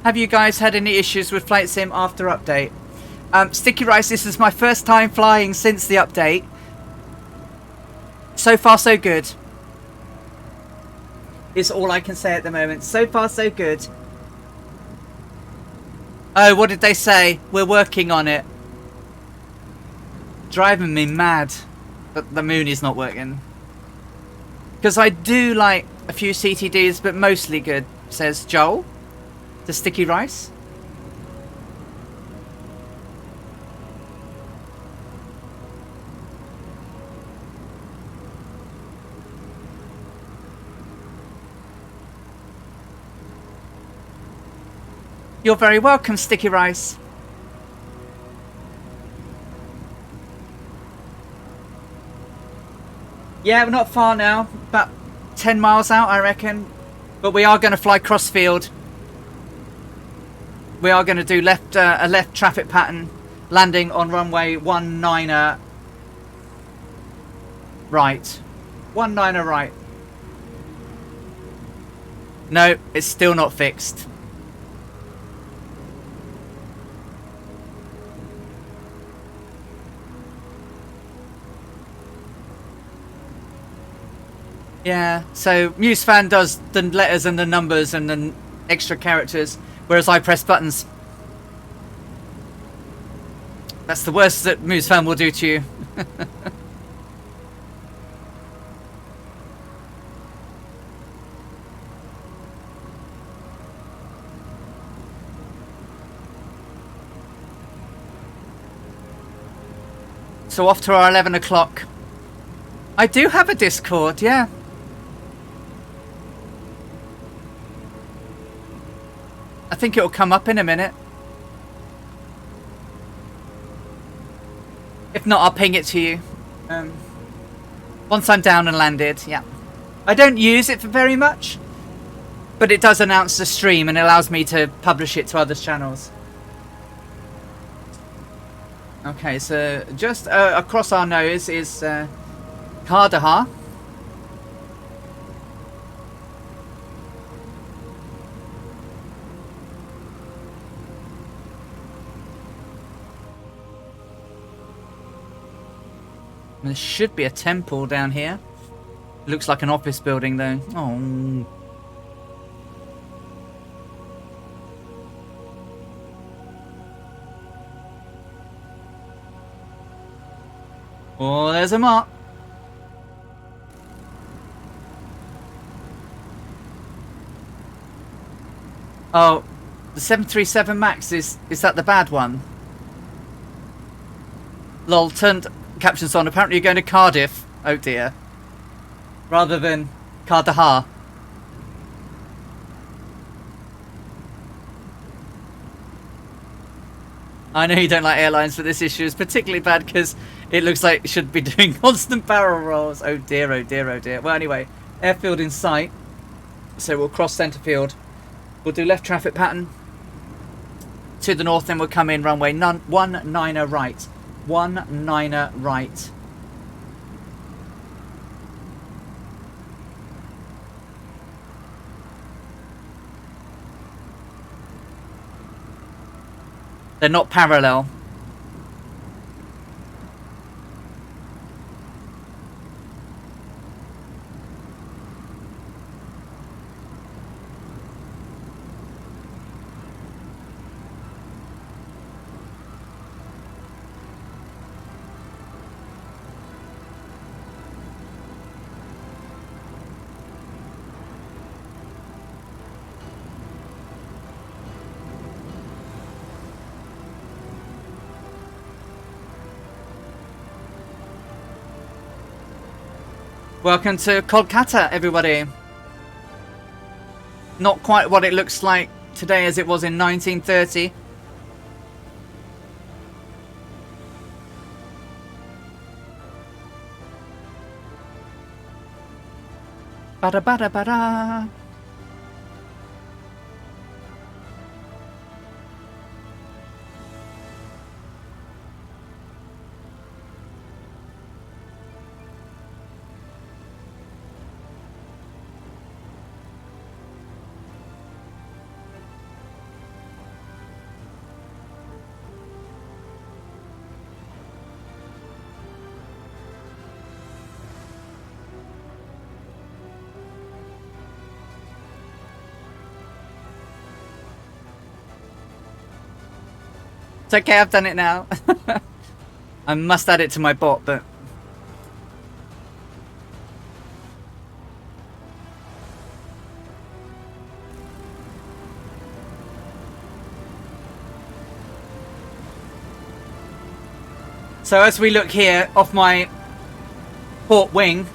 Speaker 1: Have you guys had any issues with Flight Sim after update? Sticky Rice, this is my first time flying since the update. So far, so good. Is all I can say at the moment. So far, so good. Oh, what did they say? We're working on it. Driving me mad that the moon is not working. Because I do like a few CTDs, but mostly good, says Joel. The Sticky Rice. You're very welcome, Sticky Rice. Yeah, we're not far now. About 10 miles out, I reckon. But we are going to fly crossfield. We are going to do a left traffic pattern, landing on runway 19er right. 19er right. No, it's still not fixed. Yeah, so MuseFan does the letters and the numbers and the extra characters, whereas I press buttons. That's the worst that MuseFan will do to you. So off to our 11 o'clock. I do have a Discord, yeah. I think it'll come up in a minute. If not, I'll ping it to you. Once I'm down and landed, yeah. I don't use it for very much, but it does announce the stream and allows me to publish it to other channels. Okay, so just across our nose is Kandahar. There should be a temple down here. It looks like an office building though. Oh. Oh, there's a mark. Oh, the 737 Max is that the bad one? Lol, turned captions on. Apparently you're going to Cardiff. Oh dear. Rather than Kandahar. I know you don't like airlines, but this issue is particularly bad because it looks like it should be doing constant barrel rolls. Oh dear, oh dear, oh dear. Well, anyway, airfield in sight. So we'll cross centre field. We'll do left traffic pattern to the north, then we'll come in runway 19 right. 19 right. They're not parallel. Welcome to Calcutta, everybody. Not quite what it looks like today as it was in 1930. Bada bada bada. It's okay, I've done it now. I must add it to my bot, but... So as we look here, off my port wing,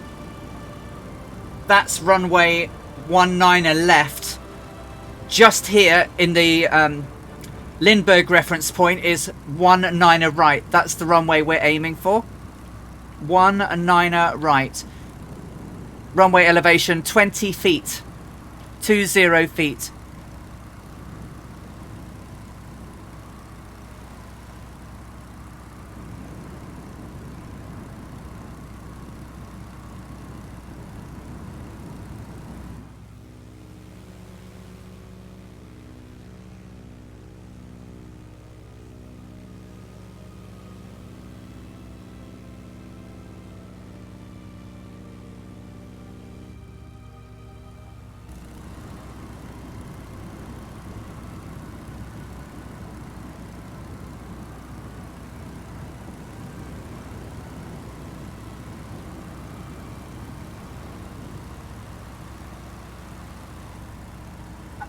Speaker 1: that's runway 19 left. Just here in the Lindbergh reference point is 19 right. That's the runway we're aiming for. 19 right. Runway elevation 20 feet. 20 feet.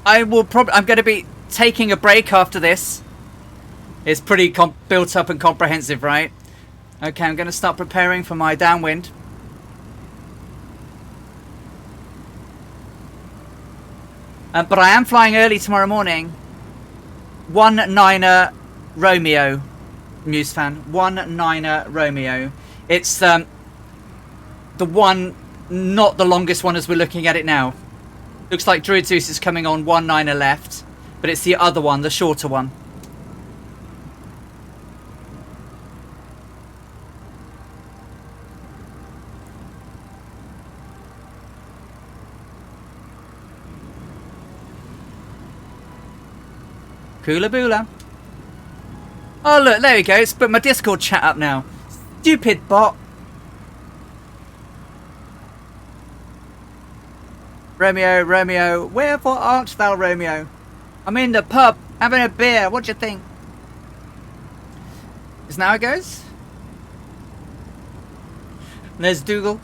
Speaker 1: I'm going to be taking a break after this. It's pretty built up and comprehensive, right? Okay, I'm going to start preparing for my downwind. But I am flying early tomorrow morning. 19 Romeo, Muse fan. 19 Romeo. It's the one, not the longest one as we're looking at it now. Looks like Druid Zeus is coming on 19 left, but it's the other one, the shorter one. Coola boola. Oh look, there we go. It's put my Discord chat up now. Stupid bot. Romeo, Romeo, wherefore art thou, Romeo? I'm in the pub, having a beer, what do you think? Is now it goes? There's Dougal.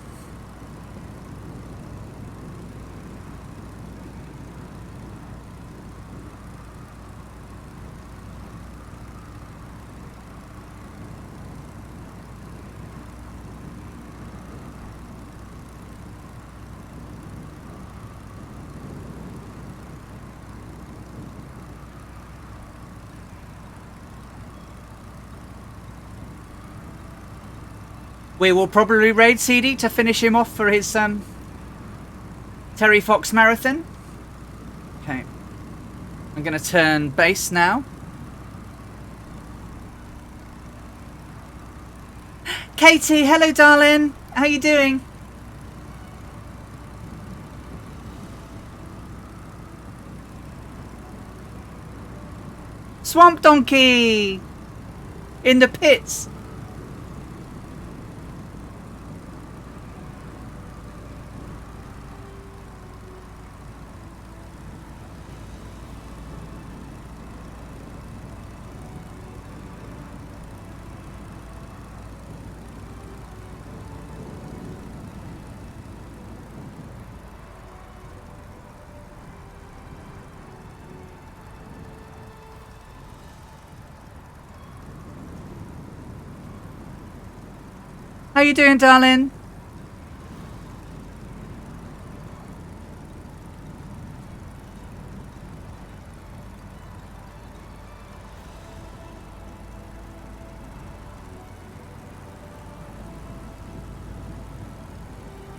Speaker 1: We will probably raid CD to finish him off for his Terry Fox marathon. Okay. I'm going to turn base now. Katie, hello darling. How you doing? Swamp Donkey! In the pits. How you doing, darling?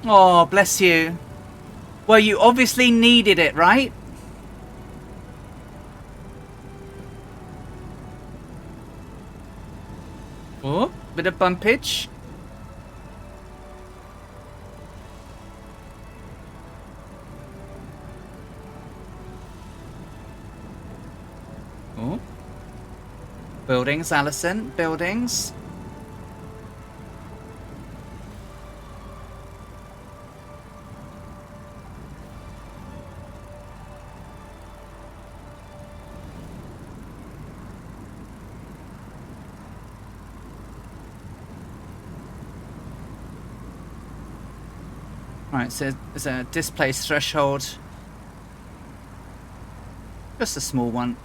Speaker 1: Oh, bless you. Well, you obviously needed it, right? Oh, bit of bumpage. Oh. Buildings, Alison. Buildings. Right, so there's a displace threshold. Just a small one.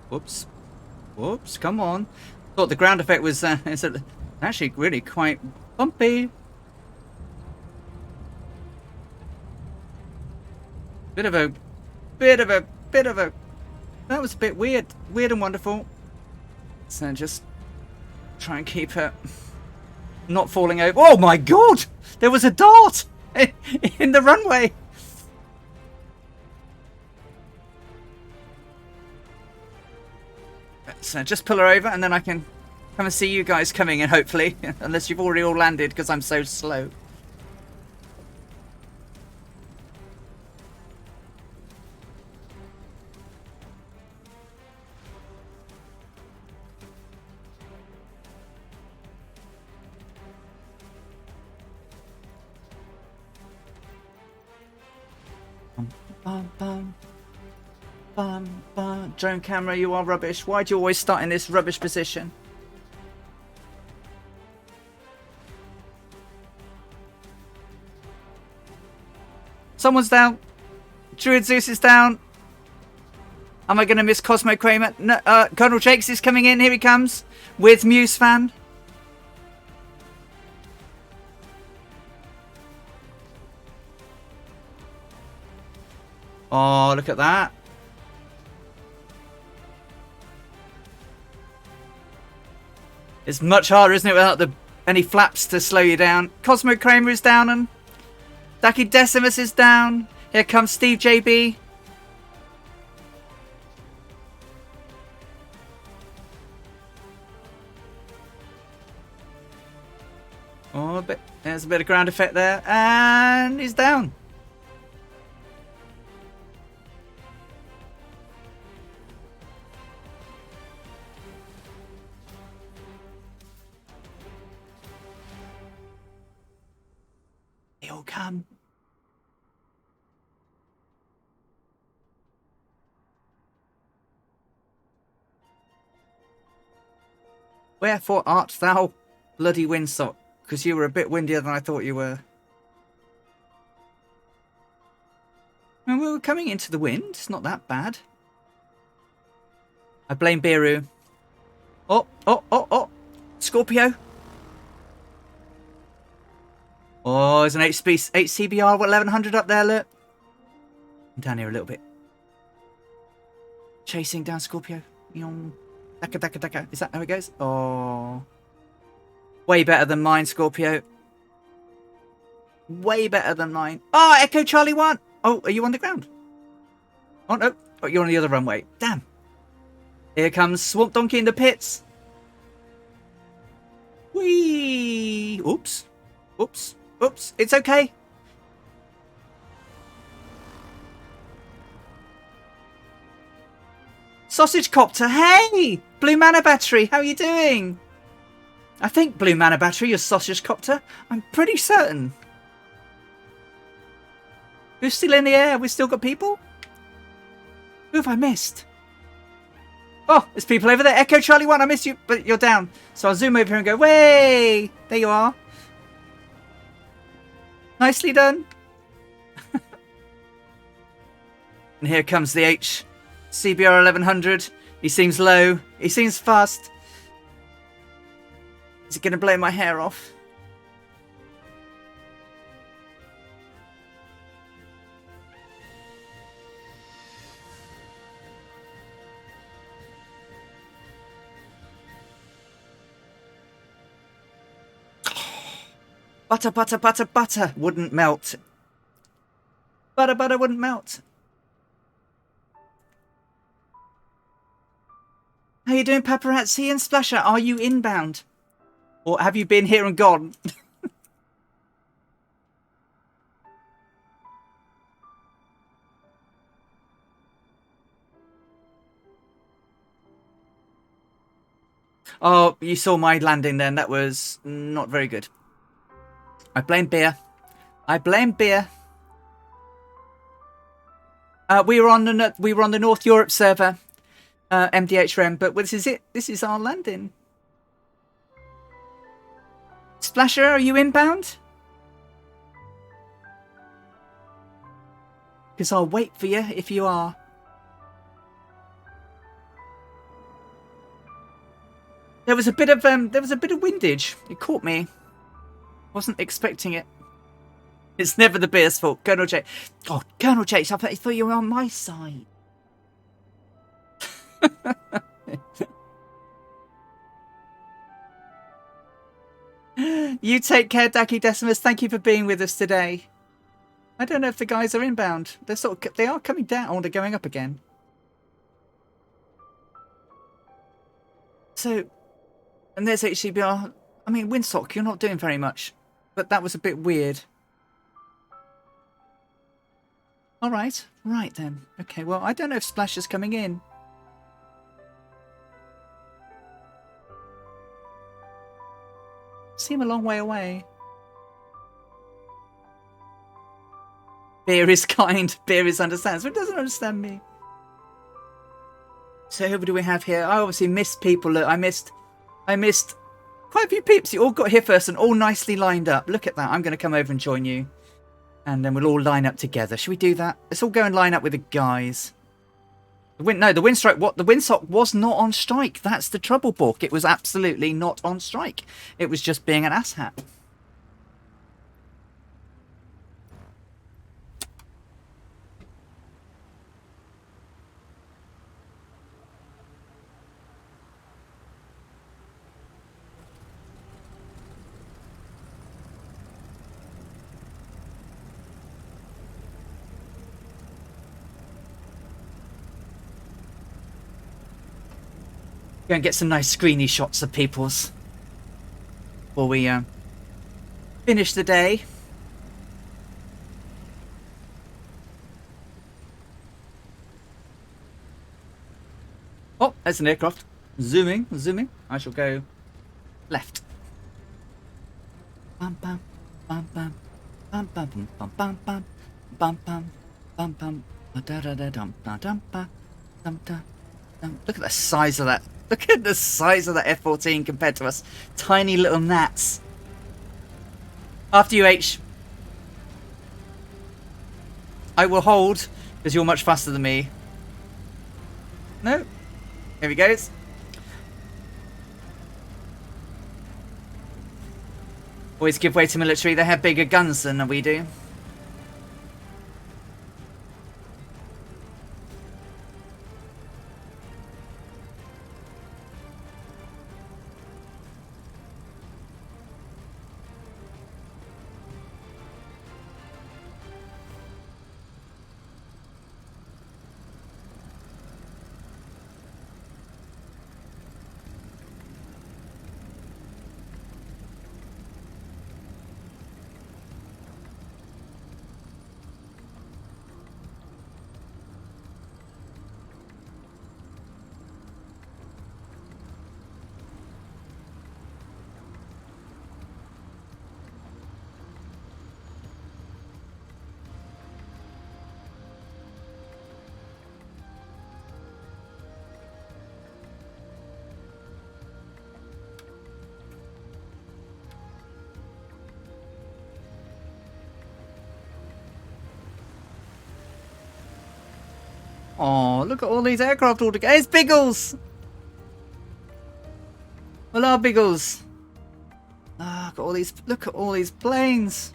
Speaker 1: Whoops. Whoops, come on. Thought the ground effect was it's actually really quite bumpy. Bit of a that was a bit weird. Weird and wonderful. So just try and keep it not falling over. Oh my god! There was a dart in the runway. So just pull her over and then I can come and see you guys coming in, hopefully. Unless you've already all landed because I'm so slow. Bum, bum. Bum, bum. Drone camera, you are rubbish. Why do you always start in this rubbish position? Someone's down. Druid Zeus is down. Am I going to miss Cosmo Kramer? No, Colonel Jakes is coming in. Here he comes with Muse Fan. Oh, look at that. It's much harder, isn't it, without any flaps to slow you down. Cosmo Kramer is down and Daki Decimus is down. Here comes Steve JB. Oh, there's a bit of ground effect there. And he's down. all come. Wherefore art thou, bloody windsock? Because you were a bit windier than I thought you were. And we were coming into the wind. It's not that bad. I blame Biru. Oh. Scorpio. Oh, there's an HCBR 1100 up there, look. I'm down here a little bit. Chasing down Scorpio. Daka. Is that how it goes? Oh. Way better than mine, Scorpio. Way better than mine. Oh, Echo Charlie 1. Oh, are you on the ground? Oh, no. Oh, you're on the other runway. Damn. Here comes Swamp Donkey in the pits. Whee! Oops. It's okay. Sausage Copter, hey! Blue Mana Battery, how are you doing? I think Blue Mana Battery is Sausage Copter. I'm pretty certain. Who's still in the air? We've still got people? Who have I missed? Oh, there's people over there. Echo Charlie 1, I missed you, but you're down. So I'll zoom over here and go, way! There you are. Nicely done. And here comes the CBR 1100. He seems low. He seems fast. Is it going to blow my hair off? Butter wouldn't melt. Butter wouldn't melt. How you doing, Paparazzi and Splasher? Are you inbound? Or have you been here and gone? Oh, you saw my landing then. That was not very good. I blame beer. We were on the North Europe server, MDHRM, but this is it. This is our landing. Splasher, are you inbound? Because I'll wait for you if you are. There was a bit of windage. It caught me. Wasn't expecting it. It's never the beer's fault. Colonel J. Oh, Colonel J. I thought you were on my side. You take care, Daki Decimus. Thank you for being with us today. I don't know if the guys are inbound. They are coming down, or they're going up again. So, and there's HCBR. I mean, Windsock, you're not doing very much. But that was a bit weird. Alright. Right then. Okay, well, I don't know if Splash is coming in. Seem a long way away. Beer is kind. Beer is understands. But it doesn't understand me. So who do we have here? I obviously missed people. Look, I missed quite a few peeps. You all got here first and all nicely lined up. Look at that. I'm going to come over and join you. And then we'll all line up together. Should we do that? Let's all go and line up with the guys. The Windsock was not on strike. That's the trouble, Bork. It was absolutely not on strike. It was just being an asshat. Go and get some nice screeny shots of people's before we finish the day. Oh, there's an aircraft. Zooming. I shall go left. Bam, bam, bam, bam. Bum bum bum bum bum bum bum bum bum da da da dum da dum ba dum da dum. Look at the size of that. Look at the size of that F-14 compared to us. Tiny little gnats. After you, H. I will hold, because you're much faster than me. No. Here he goes. Always give way to military. They have bigger guns than we do. Oh, look at all these aircraft all together. It's Biggles! Hello, Biggles. Ah, look at all these planes.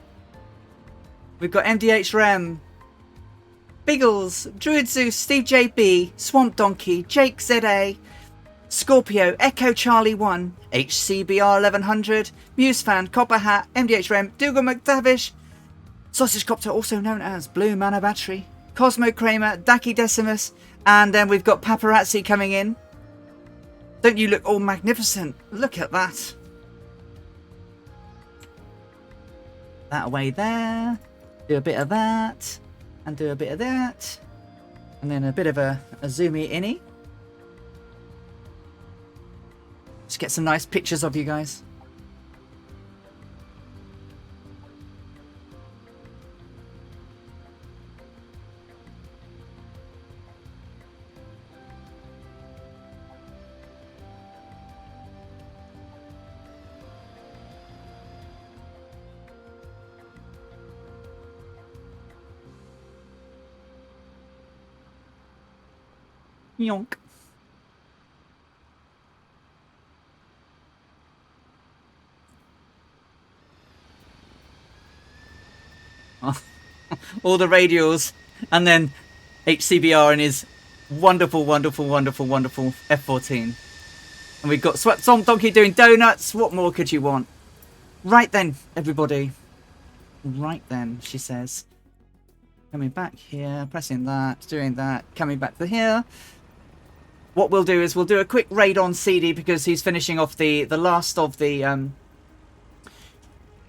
Speaker 1: We've got MDH Rem, Biggles, Druid Zeus, Steve JB, Swamp Donkey, Jake ZA, Scorpio, Echo Charlie 1, HCBR 1100, Muse Fan, Copper Hat, MDH Rem, Dougal McTavish, Sausage Copter, also known as Blue Mana Battery, Cosmo Kramer, Daki Decimus, and then we've got Paparazzi coming in. Don't you look all magnificent? Look at that. That away there. Do a bit of that. And do a bit of that. And then a bit of a zoomy innie. Just get some nice pictures of you guys. Yonk. All the radials, and then HCBR and his wonderful, wonderful, wonderful, wonderful F-14. And we've got Swamp Donkey doing donuts. What more could you want? Right then, everybody. Right then, she says. Coming back here, pressing that, doing that, coming back to here. What we'll do is we'll do a quick raid on CD because he's finishing off the last of the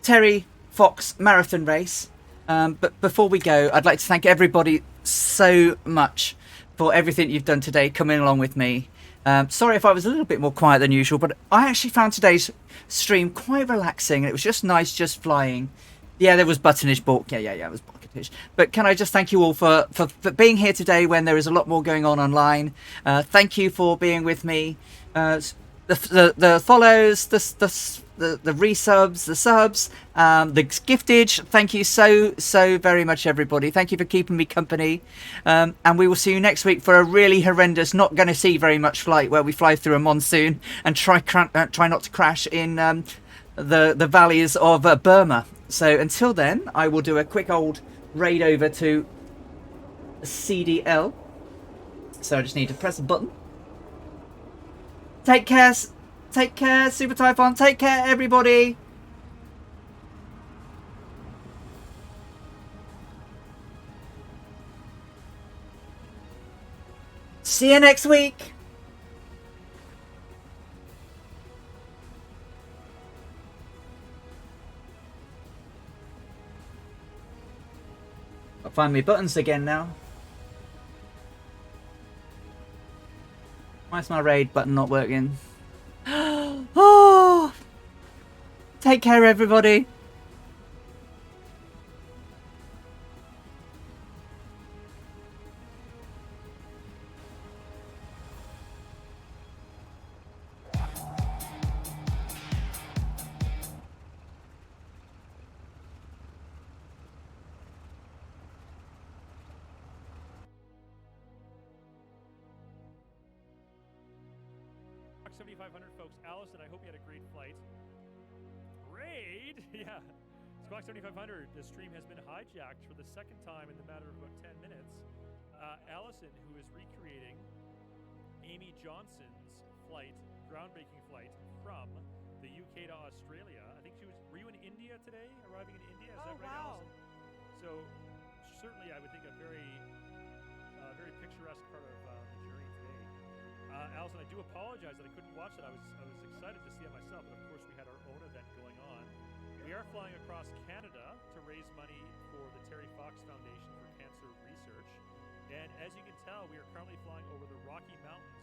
Speaker 1: Terry Fox marathon race. But before we go, I'd like to thank everybody so much for everything you've done today, coming along with me. Sorry if I was a little bit more quiet than usual, but I actually found today's stream quite relaxing. It was just nice just flying. Yeah, there was buttonage balk. Yeah, it was bucketage. But can I just thank you all for being here today when there is a lot more going on online. Thank you for being with me. The follows, the resubs, the subs, the giftage. Thank you so very much, everybody. Thank you for keeping me company. And we will see you next week for a really horrendous, not going to see very much flight where we fly through a monsoon and try not to crash in the valleys of Burma. So until then, I will do a quick old raid over to CDL. So I just need to press a button. Take care, Super Typhon. Take care, everybody. See you next week. I'll find my buttons again now. Why is my raid button not working? Oh! Take care, everybody.
Speaker 2: 7500 folks. Allison, I hope you had a great flight. Great! Yeah. Squawk 7500, the stream has been hijacked for the second time in the matter of about 10 minutes. Allison, who is recreating Amy Johnson's flight, groundbreaking flight from the UK to Australia. I think were you in India today, arriving in India? Is that right,
Speaker 3: wow.
Speaker 2: Allison? So certainly I would think a very picturesque part of the journey today. Allison, I do apologize that I couldn't watch it. I was excited to see it myself, but of course we had our own event going on. We are flying across Canada to raise money for the Terry Fox Foundation for Cancer Research. And as you can tell, we are currently flying over the Rocky Mountains